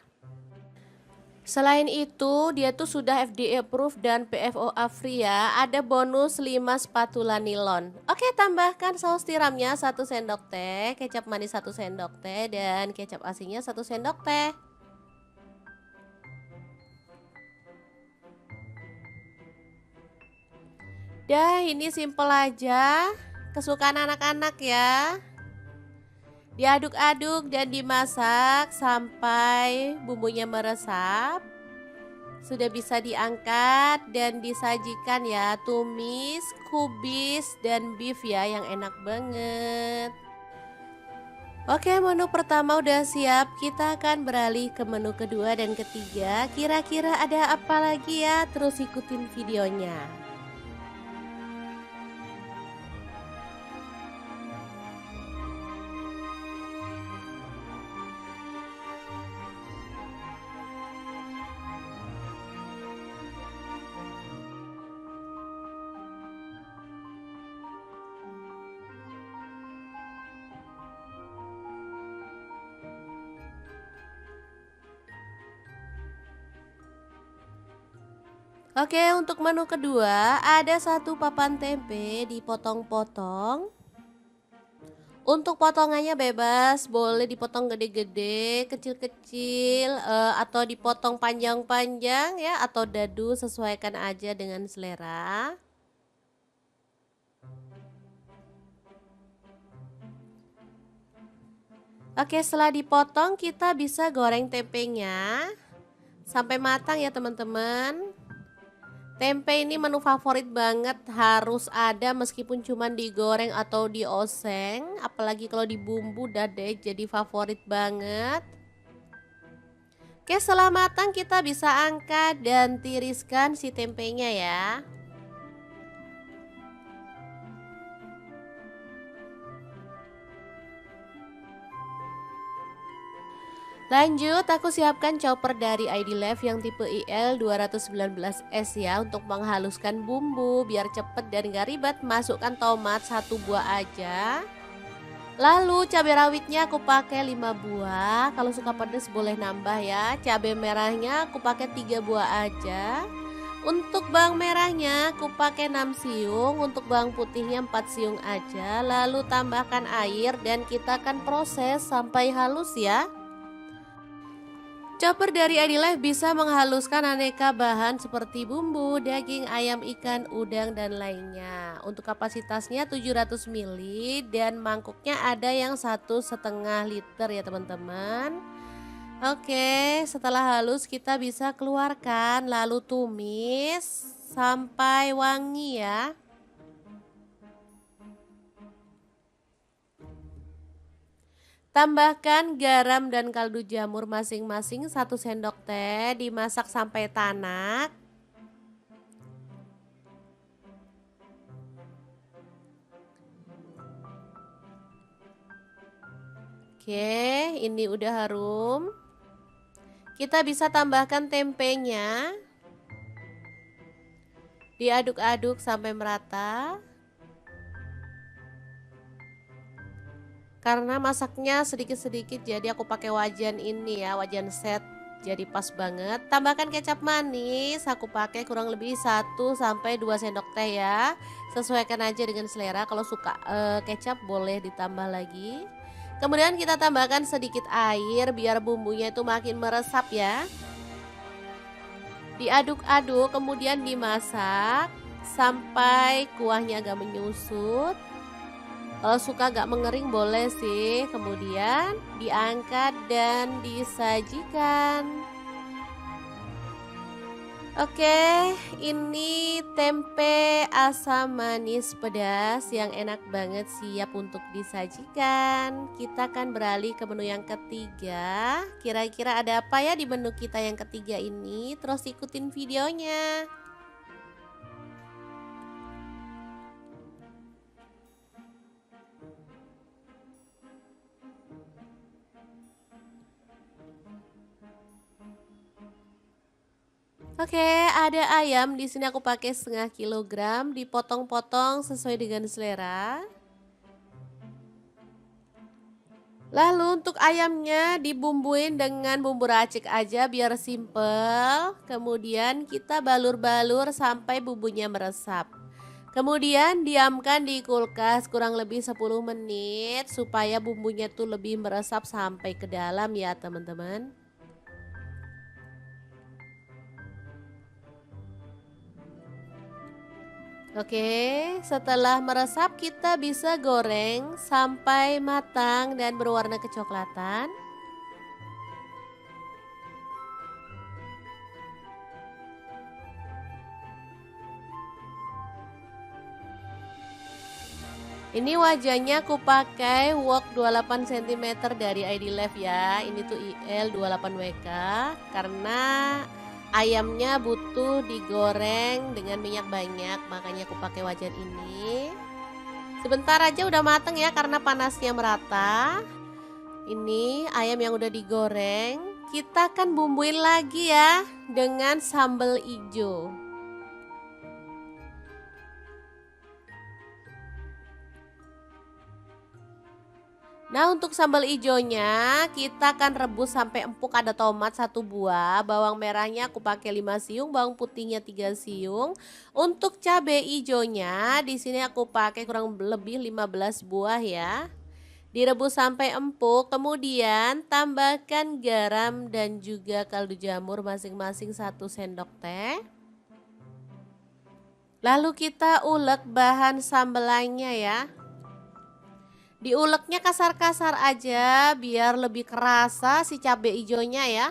S1: Selain itu, dia tuh sudah FDA approved dan PFOA free ya. Ada bonus 5 spatula nilon. Oke, tambahkan saus tiramnya 1 sendok teh, kecap manis 1 sendok teh, dan kecap asinnya 1 sendok teh. Dah, ini simple aja. Kesukaan anak-anak ya. Diaduk-aduk dan dimasak sampai bumbunya meresap. Sudah bisa diangkat dan disajikan ya, tumis, kubis, dan beef ya yang enak banget. Oke, menu pertama udah siap, kita akan beralih ke menu kedua dan ketiga. Kira-kira ada apa lagi ya? Terus ikutin videonya. Oke, untuk menu kedua ada satu papan tempe dipotong-potong. Untuk potongannya bebas, boleh dipotong gede-gede, kecil-kecil, atau dipotong panjang-panjang ya, atau dadu, sesuaikan aja dengan selera. Oke, setelah dipotong kita bisa goreng tempenya sampai matang ya teman-teman. Tempe ini menu favorit banget, harus ada meskipun cuma digoreng atau dioseng, apalagi kalau dibumbu udah deh jadi favorit banget. Oke, setelah matang kita bisa angkat dan tiriskan si tempenya ya. Lanjut, aku siapkan chopper dari ID Life yang tipe IL 219S ya, untuk menghaluskan bumbu biar cepet dan gak ribet. Masukkan tomat 1 buah aja. Lalu cabai rawitnya aku pakai 5 buah. Kalau suka pedas boleh nambah ya. Cabai merahnya aku pakai 3 buah aja. Untuk bawang merahnya aku pakai 6 siung, untuk bawang putihnya 4 siung aja. Lalu tambahkan air dan kita akan proses sampai halus ya. Chopper dari Adilife bisa menghaluskan aneka bahan seperti bumbu, daging, ayam, ikan, udang, dan lainnya. Untuk kapasitasnya 700 ml dan mangkuknya ada yang 1,5 liter ya teman-teman. Oke, setelah halus kita bisa keluarkan lalu tumis sampai wangi ya. Tambahkan garam dan kaldu jamur masing-masing 1 sendok teh, dimasak sampai tanak. Oke, ini udah harum. Kita bisa tambahkan tempenya. Diaduk-aduk sampai merata. Karena masaknya sedikit-sedikit jadi aku pakai wajan ini ya, wajan set, jadi pas banget. Tambahkan kecap manis, aku pakai kurang lebih 1 sampai 2 sendok teh ya. Sesuaikan aja dengan selera, kalau suka kecap boleh ditambah lagi. Kemudian kita tambahkan sedikit air biar bumbunya itu makin meresap ya. Diaduk-aduk kemudian dimasak sampai kuahnya agak menyusut. Kalau suka agak mengering boleh sih. Kemudian diangkat dan disajikan. Oke, ini tempe asam manis pedas yang enak banget, siap untuk disajikan. Kita akan beralih ke menu yang ketiga. Kira-kira ada apa ya di menu kita yang ketiga ini? Terus ikutin videonya. Oke, ada ayam di sini aku pakai 1/2 kilogram, dipotong-potong sesuai dengan selera. Lalu untuk ayamnya dibumbuin dengan bumbu racik aja biar simple. Kemudian kita balur-balur sampai bumbunya meresap. Kemudian diamkan di kulkas kurang lebih 10 menit supaya bumbunya tuh lebih meresap sampai ke dalam ya teman-teman. Oke, setelah meresap kita bisa goreng sampai matang dan berwarna kecoklatan. Ini wajahnya aku pakai wok 28 cm dari ID Life ya. Ini tuh IL 28WK karena ayamnya butuh digoreng dengan minyak banyak, makanya aku pakai wajan ini. Sebentar aja udah mateng ya karena panasnya merata. Ini ayam yang udah digoreng, kita akan bumbuin lagi ya dengan sambal hijau. Nah, untuk sambal ijonya kita akan rebus sampai empuk. Ada tomat 1 buah, bawang merahnya aku pakai 5 siung, bawang putihnya 3 siung. Untuk cabai ijonya di sini aku pakai kurang lebih 15 buah ya. Direbus sampai empuk, kemudian tambahkan garam dan juga kaldu jamur masing-masing 1 sendok teh. Lalu kita ulek bahan sambelannya ya. Diuleknya kasar-kasar aja biar lebih kerasa si cabai hijaunya ya.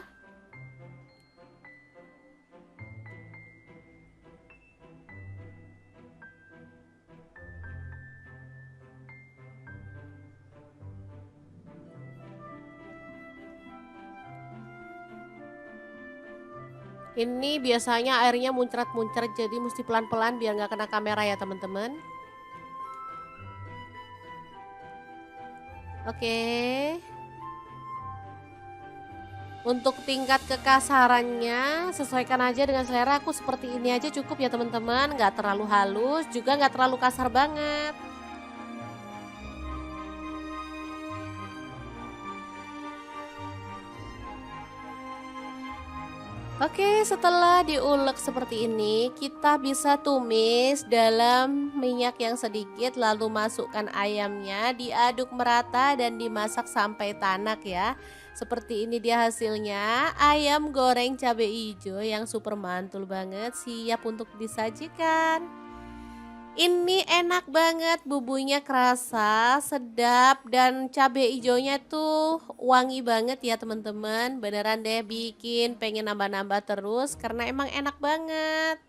S1: Ini biasanya airnya muncrat-muncrat jadi mesti pelan-pelan biar nggak kena kamera ya teman-teman. Oke. Untuk tingkat kekasarannya sesuaikan aja dengan selera. Aku seperti ini aja cukup ya teman-teman, nggak terlalu halus juga nggak terlalu kasar banget. Oke, setelah diulek seperti ini, kita bisa tumis dalam minyak yang sedikit lalu masukkan ayamnya, diaduk merata dan dimasak sampai tanak ya. Seperti ini dia hasilnya, ayam goreng cabai hijau yang super mantul banget, siap untuk disajikan. Ini enak banget, bumbunya kerasa, sedap, dan cabai hijaunya tuh wangi banget ya teman-teman. Beneran deh bikin pengen nambah-nambah terus karena emang enak banget.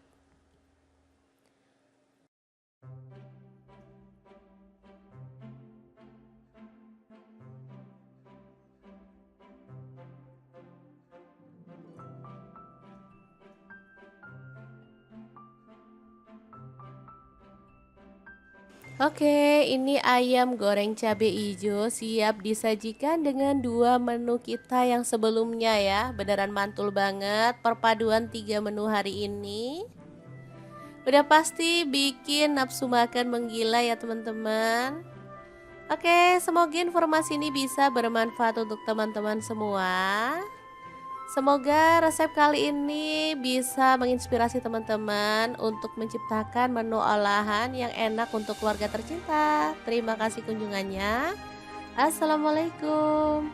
S1: Oke, ini ayam goreng cabai hijau siap disajikan dengan 2 menu kita yang sebelumnya ya. Beneran mantul banget perpaduan 3 menu hari ini. Udah pasti bikin nafsu makan menggila ya teman-teman. Oke, semoga informasi ini bisa bermanfaat untuk teman-teman semua. Semoga resep kali ini bisa menginspirasi teman-teman untuk menciptakan menu olahan yang enak untuk keluarga tercinta. Terima kasih kunjungannya. Assalamualaikum.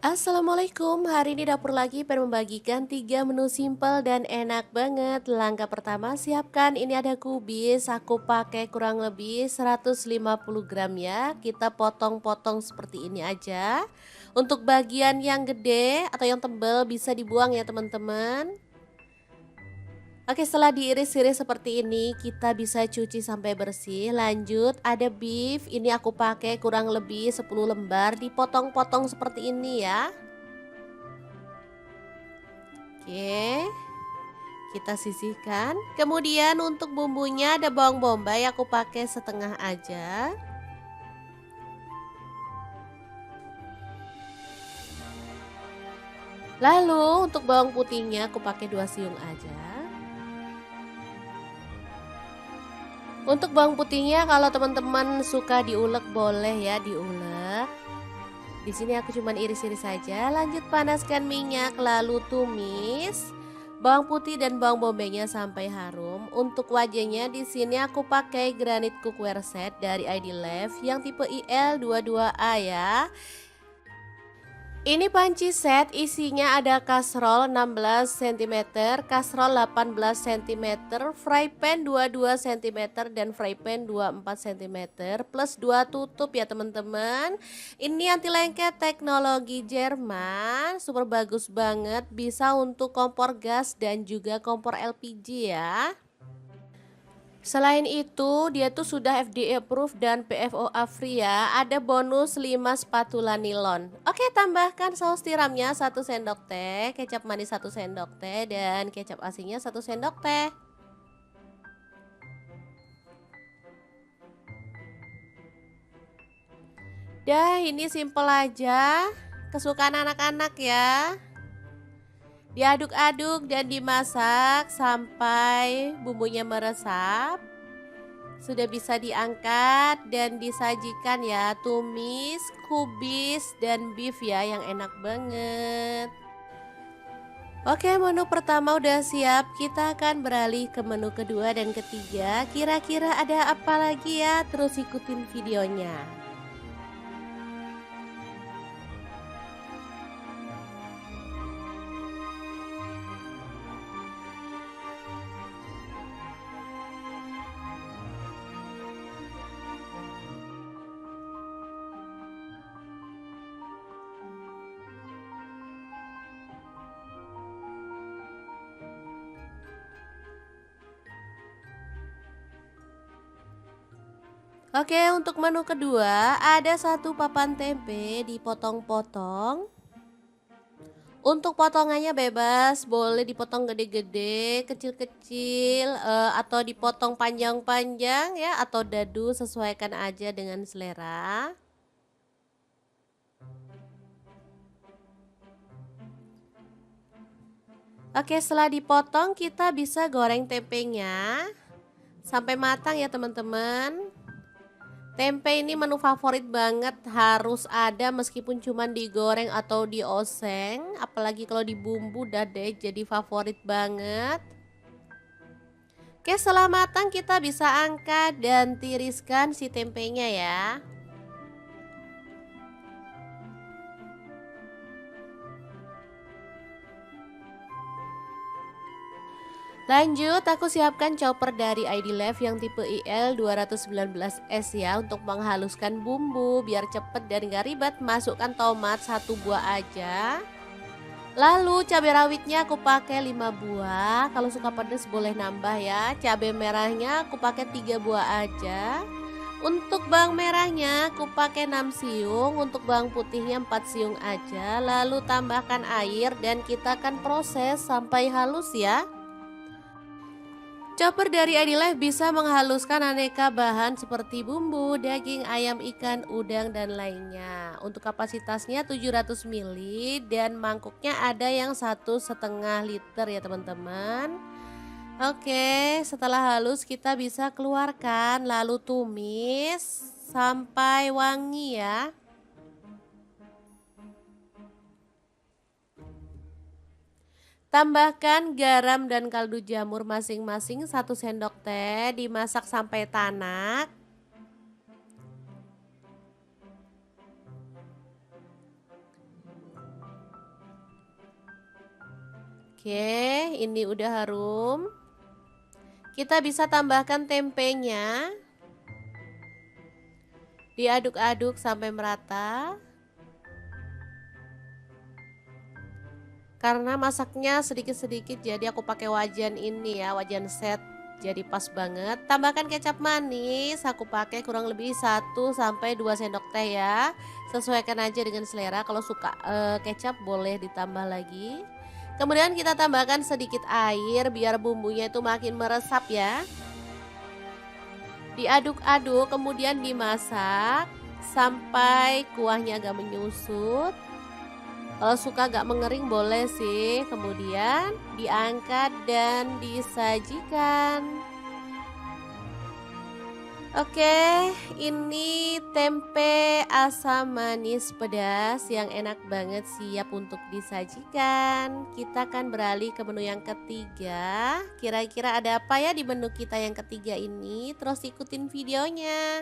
S1: Assalamualaikum, hari ini dapur lagi pengen membagikan 3 menu simpel dan enak banget. Langkah pertama siapkan, ini ada kubis, aku pakai kurang lebih 150 gram ya. Kita potong-potong seperti ini aja. Untuk bagian yang gede atau yang tebal bisa dibuang ya teman-teman. Oke, setelah diiris-iris seperti ini, kita bisa cuci sampai bersih. Lanjut, ada beef. Ini aku pakai kurang lebih 10 lembar, dipotong-potong seperti ini ya. Oke, kita sisihkan. Kemudian untuk bumbunya ada bawang bombay, aku pakai setengah aja. Lalu untuk bawang putihnya aku pakai 2 siung aja. Untuk bawang putihnya kalau teman-teman suka diulek boleh ya diulek. Di sini aku cuman iris-iris saja. Lanjut panaskan minyak lalu tumis bawang putih dan bawang bombaynya sampai harum. Untuk wajahnya di sini aku pakai granit cookware set dari ID Life yang tipe IL22A ya. Ini panci set, isinya ada kasrol 16 cm, kasrol 18 cm, fry pan 22 cm, dan fry pan 24 cm, plus 2 tutup ya teman-teman. Ini anti lengket teknologi Jerman, super bagus banget, bisa untuk kompor gas dan juga kompor LPG ya. Selain itu, dia tuh sudah FDA approved dan PFOA free ya. Ada bonus 5 spatula nilon. Oke, tambahkan saus tiramnya 1 sendok teh, kecap manis 1 sendok teh, dan kecap asinnya 1 sendok teh. Dah, ini simple aja. Kesukaan anak-anak ya. Diaduk-aduk dan dimasak sampai bumbunya meresap. Sudah bisa diangkat dan disajikan ya, tumis, kubis, dan beef ya yang enak banget. Oke, menu pertama udah siap, kita akan beralih ke menu kedua dan ketiga. Kira-kira ada apa lagi ya? Terus ikutin videonya. Oke, untuk menu kedua ada satu papan tempe dipotong-potong. Untuk potongannya bebas, boleh dipotong gede-gede, kecil-kecil, atau dipotong panjang-panjang ya, atau dadu, sesuaikan aja dengan selera. Oke, setelah dipotong kita bisa goreng tempenya sampai matang ya teman-teman. Tempe ini menu favorit banget, harus ada meskipun cuma digoreng atau dioseng, apalagi kalau dibumbu udah deh jadi favorit banget. Oke, setelah matang kita bisa angkat dan tiriskan si tempenya ya. Lanjut, aku siapkan chopper dari ID Life yang tipe IL 219S ya, untuk menghaluskan bumbu biar cepet dan gak ribet. Masukkan tomat 1 buah aja. Lalu cabai rawitnya aku pakai 5 buah. Kalau suka pedas boleh nambah ya. Cabai merahnya aku pakai 3 buah aja. Untuk bawang merahnya aku pakai 6 siung, untuk bawang putihnya 4 siung aja. Lalu tambahkan air dan kita akan proses sampai halus ya. Chopper dari ID Life bisa menghaluskan aneka bahan seperti bumbu, daging, ayam, ikan, udang, dan lainnya. Untuk kapasitasnya 700 ml dan mangkuknya ada yang 1,5 liter ya teman-teman. Oke, setelah halus kita bisa keluarkan lalu tumis sampai wangi ya. Tambahkan garam dan kaldu jamur masing-masing 1 sendok teh, dimasak sampai tanak. Oke, ini udah harum. Kita bisa tambahkan tempenya. Diaduk-aduk sampai merata. Karena masaknya sedikit-sedikit jadi aku pakai wajan ini ya, wajan set. Jadi pas banget. Tambahkan kecap manis, aku pakai kurang lebih 1-2 sendok teh ya. Sesuaikan aja dengan selera. Kalau suka kecap boleh ditambah lagi. Kemudian kita tambahkan sedikit air biar bumbunya itu makin meresap ya. Diaduk-aduk kemudian dimasak sampai kuahnya agak menyusut. Kalau suka agak mengering boleh sih. Kemudian diangkat dan disajikan. Oke, ini tempe asam manis pedas yang enak banget, siap untuk disajikan. Kita akan beralih ke menu yang ketiga. Kira-kira ada apa ya di menu kita yang ketiga ini? Terus ikutin videonya.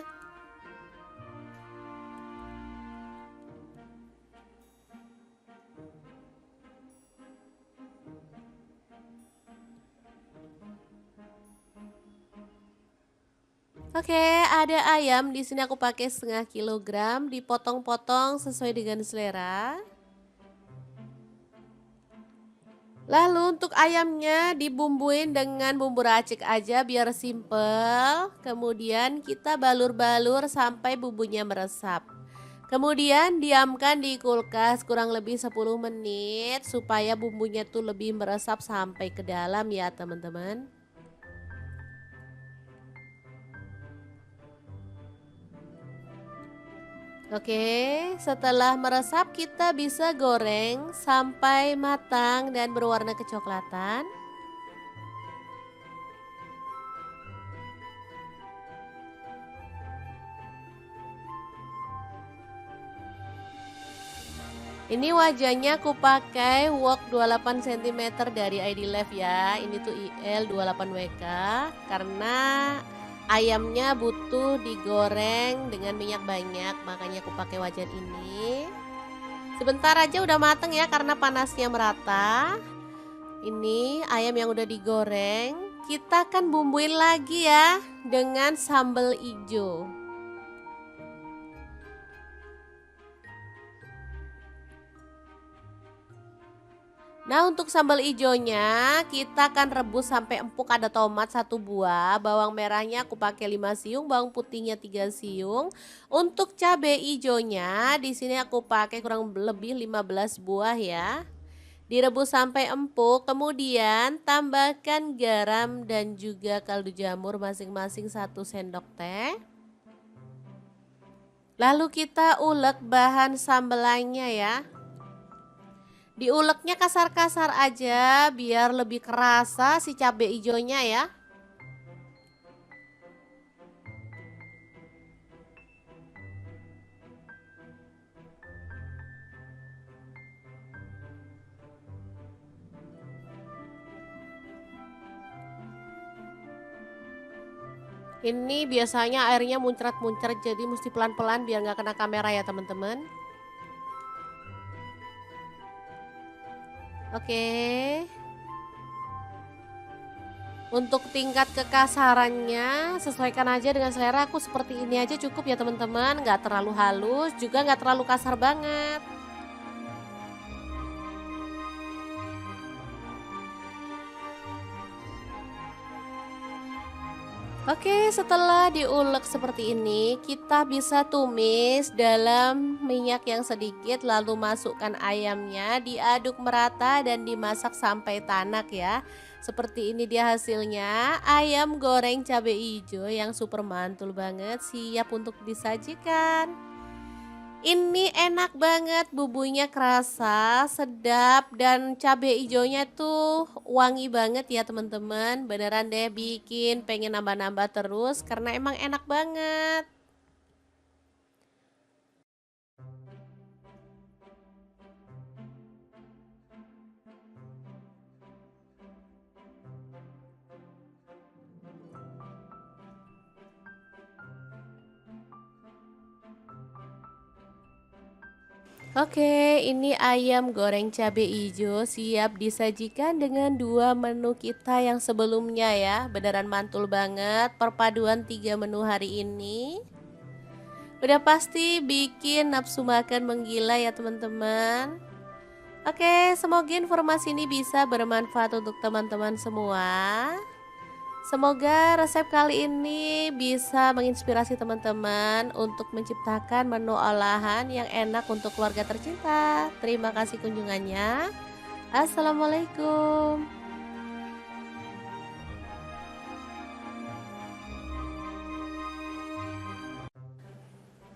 S1: Oke, ada ayam di sini aku pakai setengah kilogram, dipotong-potong sesuai dengan selera. Lalu untuk ayamnya dibumbuin dengan bumbu racik aja biar simple. Kemudian kita balur-balur sampai bumbunya meresap. Kemudian diamkan di kulkas kurang lebih 10 menit supaya bumbunya tuh lebih meresap sampai ke dalam ya teman-teman. Oke, setelah meresap kita bisa goreng sampai matang dan berwarna kecoklatan. Ini wajahnya aku pakai wok 28 cm dari ID Life ya. Ini tuh IL 28WK karena ayamnya butuh digoreng dengan minyak banyak, makanya aku pakai wajan ini. Sebentar aja udah mateng ya karena panasnya merata. Ini ayam yang udah digoreng, kita akan bumbuin lagi ya dengan sambal hijau. Nah untuk sambal hijaunya kita akan rebus sampai empuk. Ada tomat 1 buah, bawang merahnya aku pakai 5 siung, bawang putihnya 3 siung. Untuk cabai hijaunya di sini aku pakai kurang lebih 15 buah ya. Direbus sampai empuk, kemudian tambahkan garam dan juga kaldu jamur masing-masing 1 sendok teh. Lalu kita ulek bahan sambelannya ya. Diuleknya kasar-kasar aja biar lebih kerasa si cabai hijaunya ya. Ini biasanya airnya muncrat-muncrat jadi mesti pelan-pelan biar nggak kena kamera ya teman-teman. Oke. Untuk tingkat kekasarannya sesuaikan aja dengan selera. Aku seperti ini aja cukup ya teman-teman. Nggak terlalu halus juga nggak terlalu kasar banget. Oke, setelah diulek seperti ini, kita bisa tumis dalam minyak yang sedikit lalu masukkan ayamnya, diaduk merata dan dimasak sampai tanak ya. Seperti ini dia hasilnya, ayam goreng cabai hijau yang super mantul banget, siap untuk disajikan. Ini enak banget, bumbunya kerasa, sedap, dan cabai hijaunya tuh wangi banget ya teman-teman. Beneran deh bikin pengen nambah-nambah terus karena emang enak banget. Oke, ini ayam goreng cabai hijau siap disajikan dengan 2 menu kita yang sebelumnya ya. Beneran mantul banget perpaduan 3 menu hari ini. Udah pasti bikin nafsu makan menggila ya teman-teman. Oke, semoga informasi ini bisa bermanfaat untuk teman-teman semua. Semoga resep kali ini bisa menginspirasi teman-teman untuk menciptakan menu olahan yang enak untuk keluarga tercinta. Terima kasih kunjungannya. Assalamualaikum.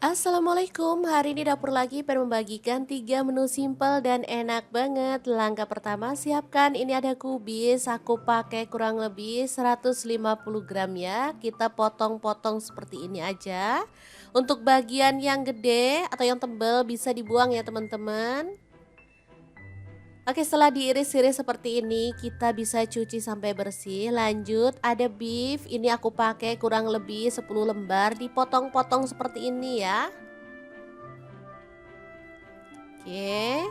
S1: Assalamualaikum, hari ini dapur lagi pengen membagikan 3 menu simple dan enak banget. Langkah pertama siapkan, ini ada kubis, aku pakai kurang lebih 150 gram ya. Kita potong-potong seperti ini aja. Untuk bagian yang gede atau yang tebal bisa dibuang ya teman-teman. Oke, setelah diiris-iris seperti ini, kita bisa cuci sampai bersih. Lanjut, ada beef. Ini aku pakai kurang lebih 10 lembar, dipotong-potong seperti ini ya. Oke,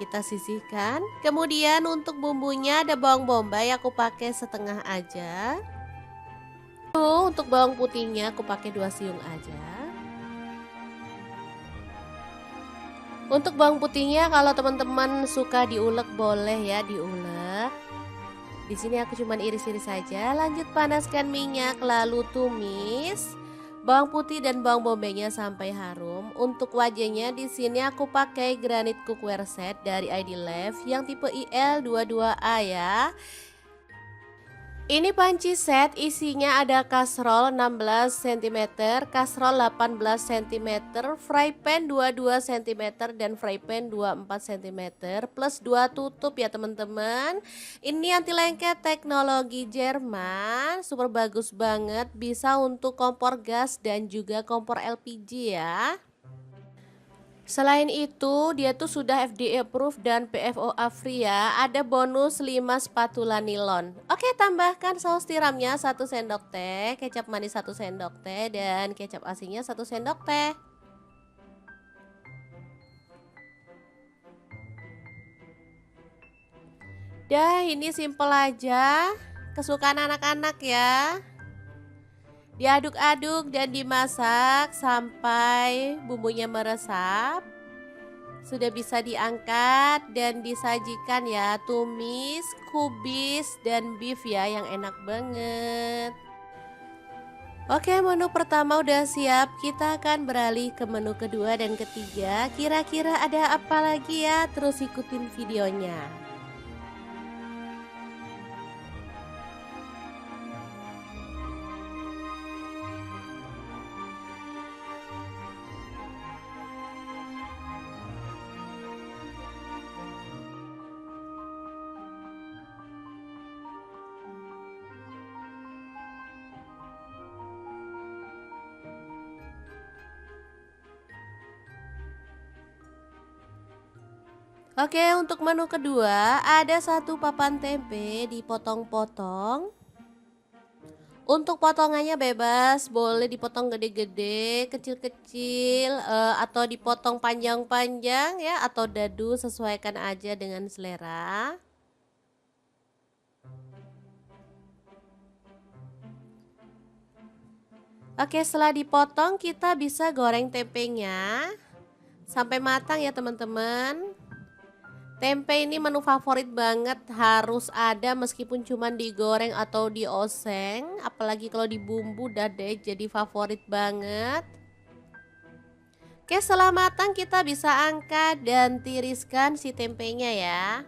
S1: kita sisihkan. Kemudian untuk bumbunya ada bawang bombay, aku pakai setengah aja. untuk bawang putihnya aku pakai 2 siung aja. Untuk bawang putihnya kalau teman-teman suka diulek boleh ya diulek. Di sini aku cuman iris-iris saja. Lanjut panaskan minyak lalu tumis bawang putih dan bawang bombaynya sampai harum. Untuk wajahnya di sini aku pakai granit cookware set dari ID Life yang tipe IL22A ya. Ini panci set isinya ada kastrol 16 cm, kastrol 18 cm, fry pan 22 cm dan fry pan 24 cm plus 2 tutup ya teman-teman. Ini anti lengket teknologi Jerman, super bagus banget, bisa untuk kompor gas dan juga kompor LPG ya. Selain itu, dia tuh sudah FDA approved dan PFOA free ya. Ada bonus 5 spatula nilon. Oke, tambahkan saus tiramnya 1 sendok teh, kecap manis 1 sendok teh, dan kecap asinnya 1 sendok teh. Dah, ini simple aja. Kesukaan anak-anak ya. Diaduk-aduk dan dimasak sampai bumbunya meresap. Sudah bisa diangkat dan disajikan ya, tumis, kubis, dan beef ya yang enak banget. Oke, menu pertama udah siap, kita akan beralih ke menu kedua dan ketiga. Kira-kira ada apa lagi ya? Terus ikutin videonya. Oke, untuk menu kedua ada 1 papan tempe dipotong-potong. Untuk potongannya bebas, boleh dipotong gede-gede, kecil-kecil, atau dipotong panjang-panjang ya, atau dadu, sesuaikan aja dengan selera. Oke, setelah dipotong kita bisa goreng tempenya sampai matang ya teman-teman. Tempe ini menu favorit banget, harus ada meskipun cuma digoreng atau dioseng, apalagi kalau dibumbu dah deh jadi favorit banget. Oke, setelah matang kita bisa angkat dan tiriskan si tempenya ya.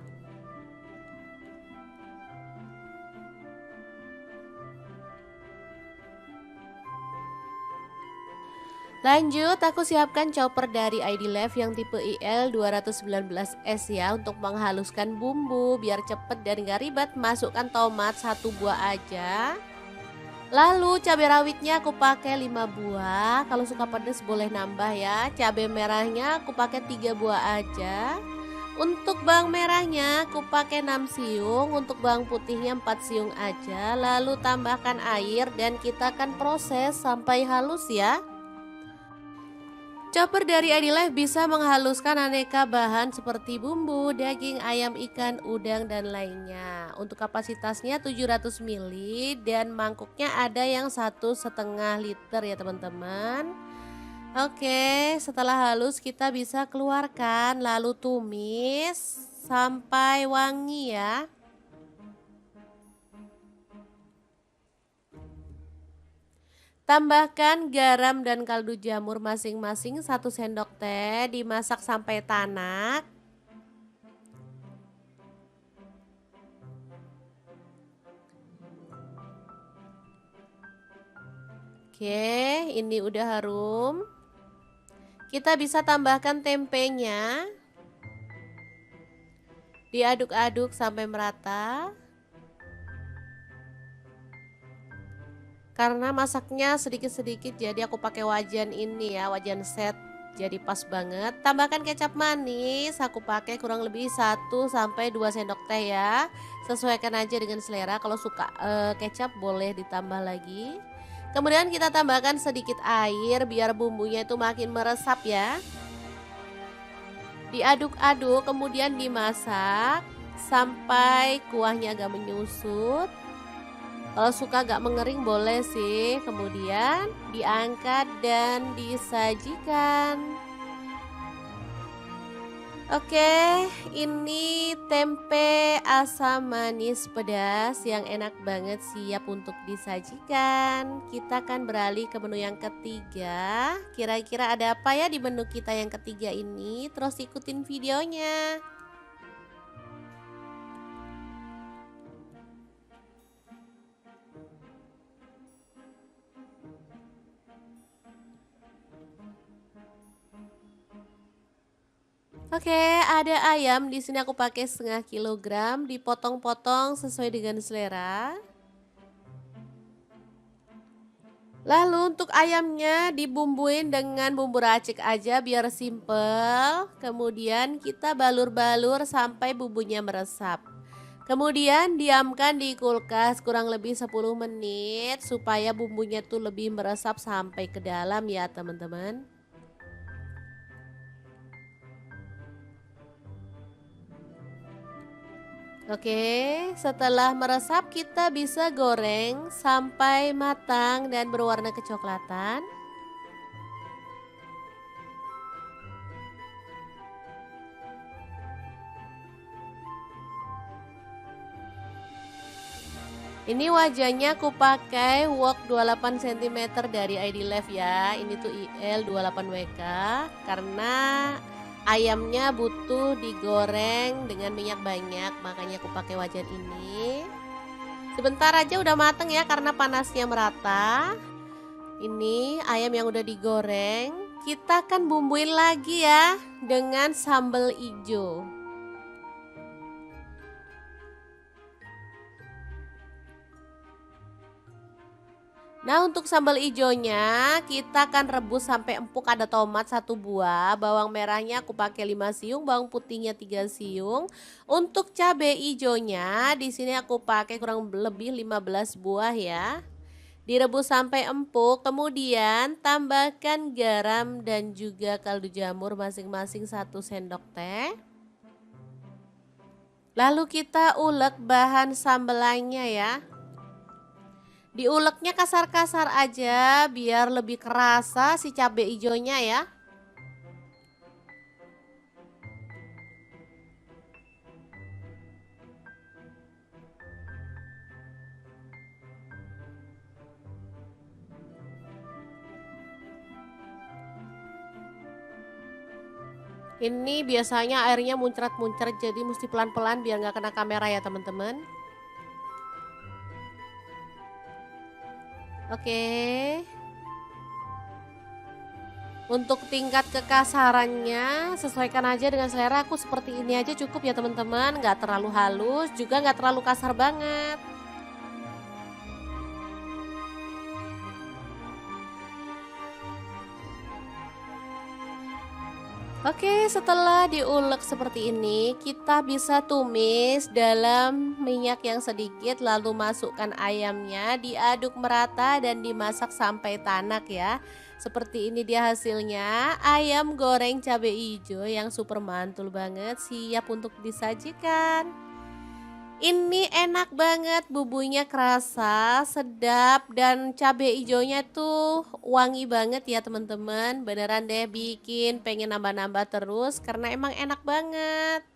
S1: Lanjut, aku siapkan chopper dari ID Life yang tipe IL219S ya untuk menghaluskan bumbu biar cepet dan gak ribet. Masukkan tomat 1 buah aja. Lalu cabai rawitnya aku pakai 5 buah. Kalau suka pedas boleh nambah ya. Cabai merahnya aku pakai 3 buah aja. Untuk bawang merahnya aku pakai 6 siung, untuk bawang putihnya 4 siung aja. Lalu tambahkan air dan kita akan proses sampai halus ya. Chopper dari ID Life bisa menghaluskan aneka bahan seperti bumbu, daging, ayam, ikan, udang, dan lainnya. Untuk kapasitasnya 700 ml dan mangkuknya ada yang 1,5 liter ya teman-teman. Oke, setelah halus kita bisa keluarkan lalu tumis sampai wangi ya. Tambahkan garam dan kaldu jamur masing-masing 1 sendok teh, dimasak sampai tanak. Oke, ini udah harum. Kita bisa tambahkan tempenya. Diaduk-aduk sampai merata. Karena masaknya sedikit-sedikit jadi aku pakai wajan ini ya, wajan set, jadi pas banget. Tambahkan kecap manis, aku pakai kurang lebih 1 sampai 2 sendok teh ya. Sesuaikan aja dengan selera, kalau suka kecap boleh ditambah lagi. Kemudian kita tambahkan sedikit air biar bumbunya itu makin meresap ya. Diaduk-aduk kemudian dimasak sampai kuahnya agak menyusut. Kalau suka agak mengering boleh sih. Kemudian diangkat dan disajikan. Oke, ini tempe asam manis pedas yang enak banget siap untuk disajikan. Kita akan beralih ke menu yang ketiga. Kira-kira ada apa ya di menu kita yang ketiga ini? Terus ikutin videonya. Oke, ada ayam. Di sini aku pakai setengah kilogram, dipotong-potong sesuai dengan selera. Lalu untuk ayamnya dibumbuin dengan bumbu racik aja biar simple. Kemudian kita balur-balur sampai bumbunya meresap. Kemudian diamkan di kulkas kurang lebih 10 menit supaya bumbunya tuh lebih meresap sampai ke dalam ya teman-teman. Oke, setelah meresap kita bisa goreng sampai matang dan berwarna kecoklatan. Ini wajahnya aku pakai wok 28 cm dari ID Life ya. Ini tuh IL 28WK karena ayamnya butuh digoreng dengan minyak banyak, makanya aku pakai wajan ini. Sebentar aja udah mateng ya karena panasnya merata. Ini ayam yang udah digoreng, kita akan bumbuin lagi ya dengan sambal hijau. Nah untuk sambal ijonya kita akan rebus sampai empuk. Ada tomat 1 buah, bawang merahnya aku pakai 5 siung, bawang putihnya 3 siung. Untuk cabai ijonya di sini aku pakai kurang lebih 15 buah ya. Direbus sampai empuk, kemudian tambahkan garam dan juga kaldu jamur masing-masing 1 sendok teh. Lalu kita ulek bahan sambelannya ya. Diuleknya kasar-kasar aja biar lebih kerasa si cabai hijaunya ya. Ini biasanya airnya muncrat-muncrat jadi mesti pelan-pelan biar nggak kena kamera ya teman-teman. Oke. Untuk tingkat kekasarannya sesuaikan aja dengan selera. Aku seperti ini aja cukup ya teman-teman. Nggak terlalu halus juga nggak terlalu kasar banget. Oke, setelah diulek seperti ini, kita bisa tumis dalam minyak yang sedikit, lalu masukkan ayamnya, diaduk merata dan dimasak sampai tanak ya. Seperti ini dia hasilnya, ayam goreng cabai hijau yang super mantul banget, siap untuk disajikan. Ini enak banget, bumbunya kerasa, sedap, dan cabai hijaunya tuh wangi banget ya teman-teman. Beneran deh bikin pengen nambah-nambah terus karena emang enak banget.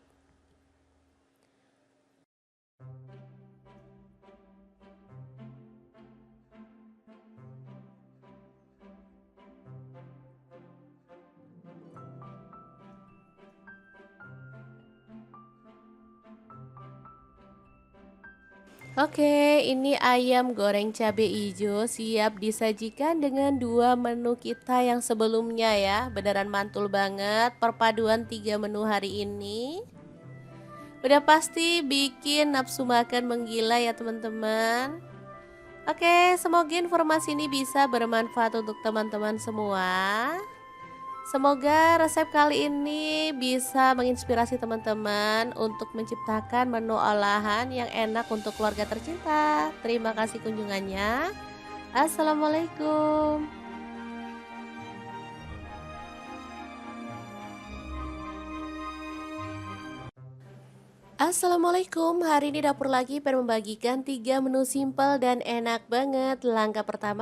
S1: Oke, ini ayam goreng cabai hijau siap disajikan dengan 2 menu kita yang sebelumnya ya. Beneran mantul banget perpaduan 3 menu hari ini. Udah pasti bikin nafsu makan menggila ya teman-teman. Oke, semoga informasi ini bisa bermanfaat untuk teman-teman semua. Semoga resep kali ini bisa menginspirasi teman-teman untuk menciptakan menu olahan yang enak untuk keluarga tercinta. Terima kasih kunjungannya. Assalamualaikum. Assalamualaikum, hari ini dapur lagi pengen membagikan 3 menu simpel dan enak banget. Langkah pertama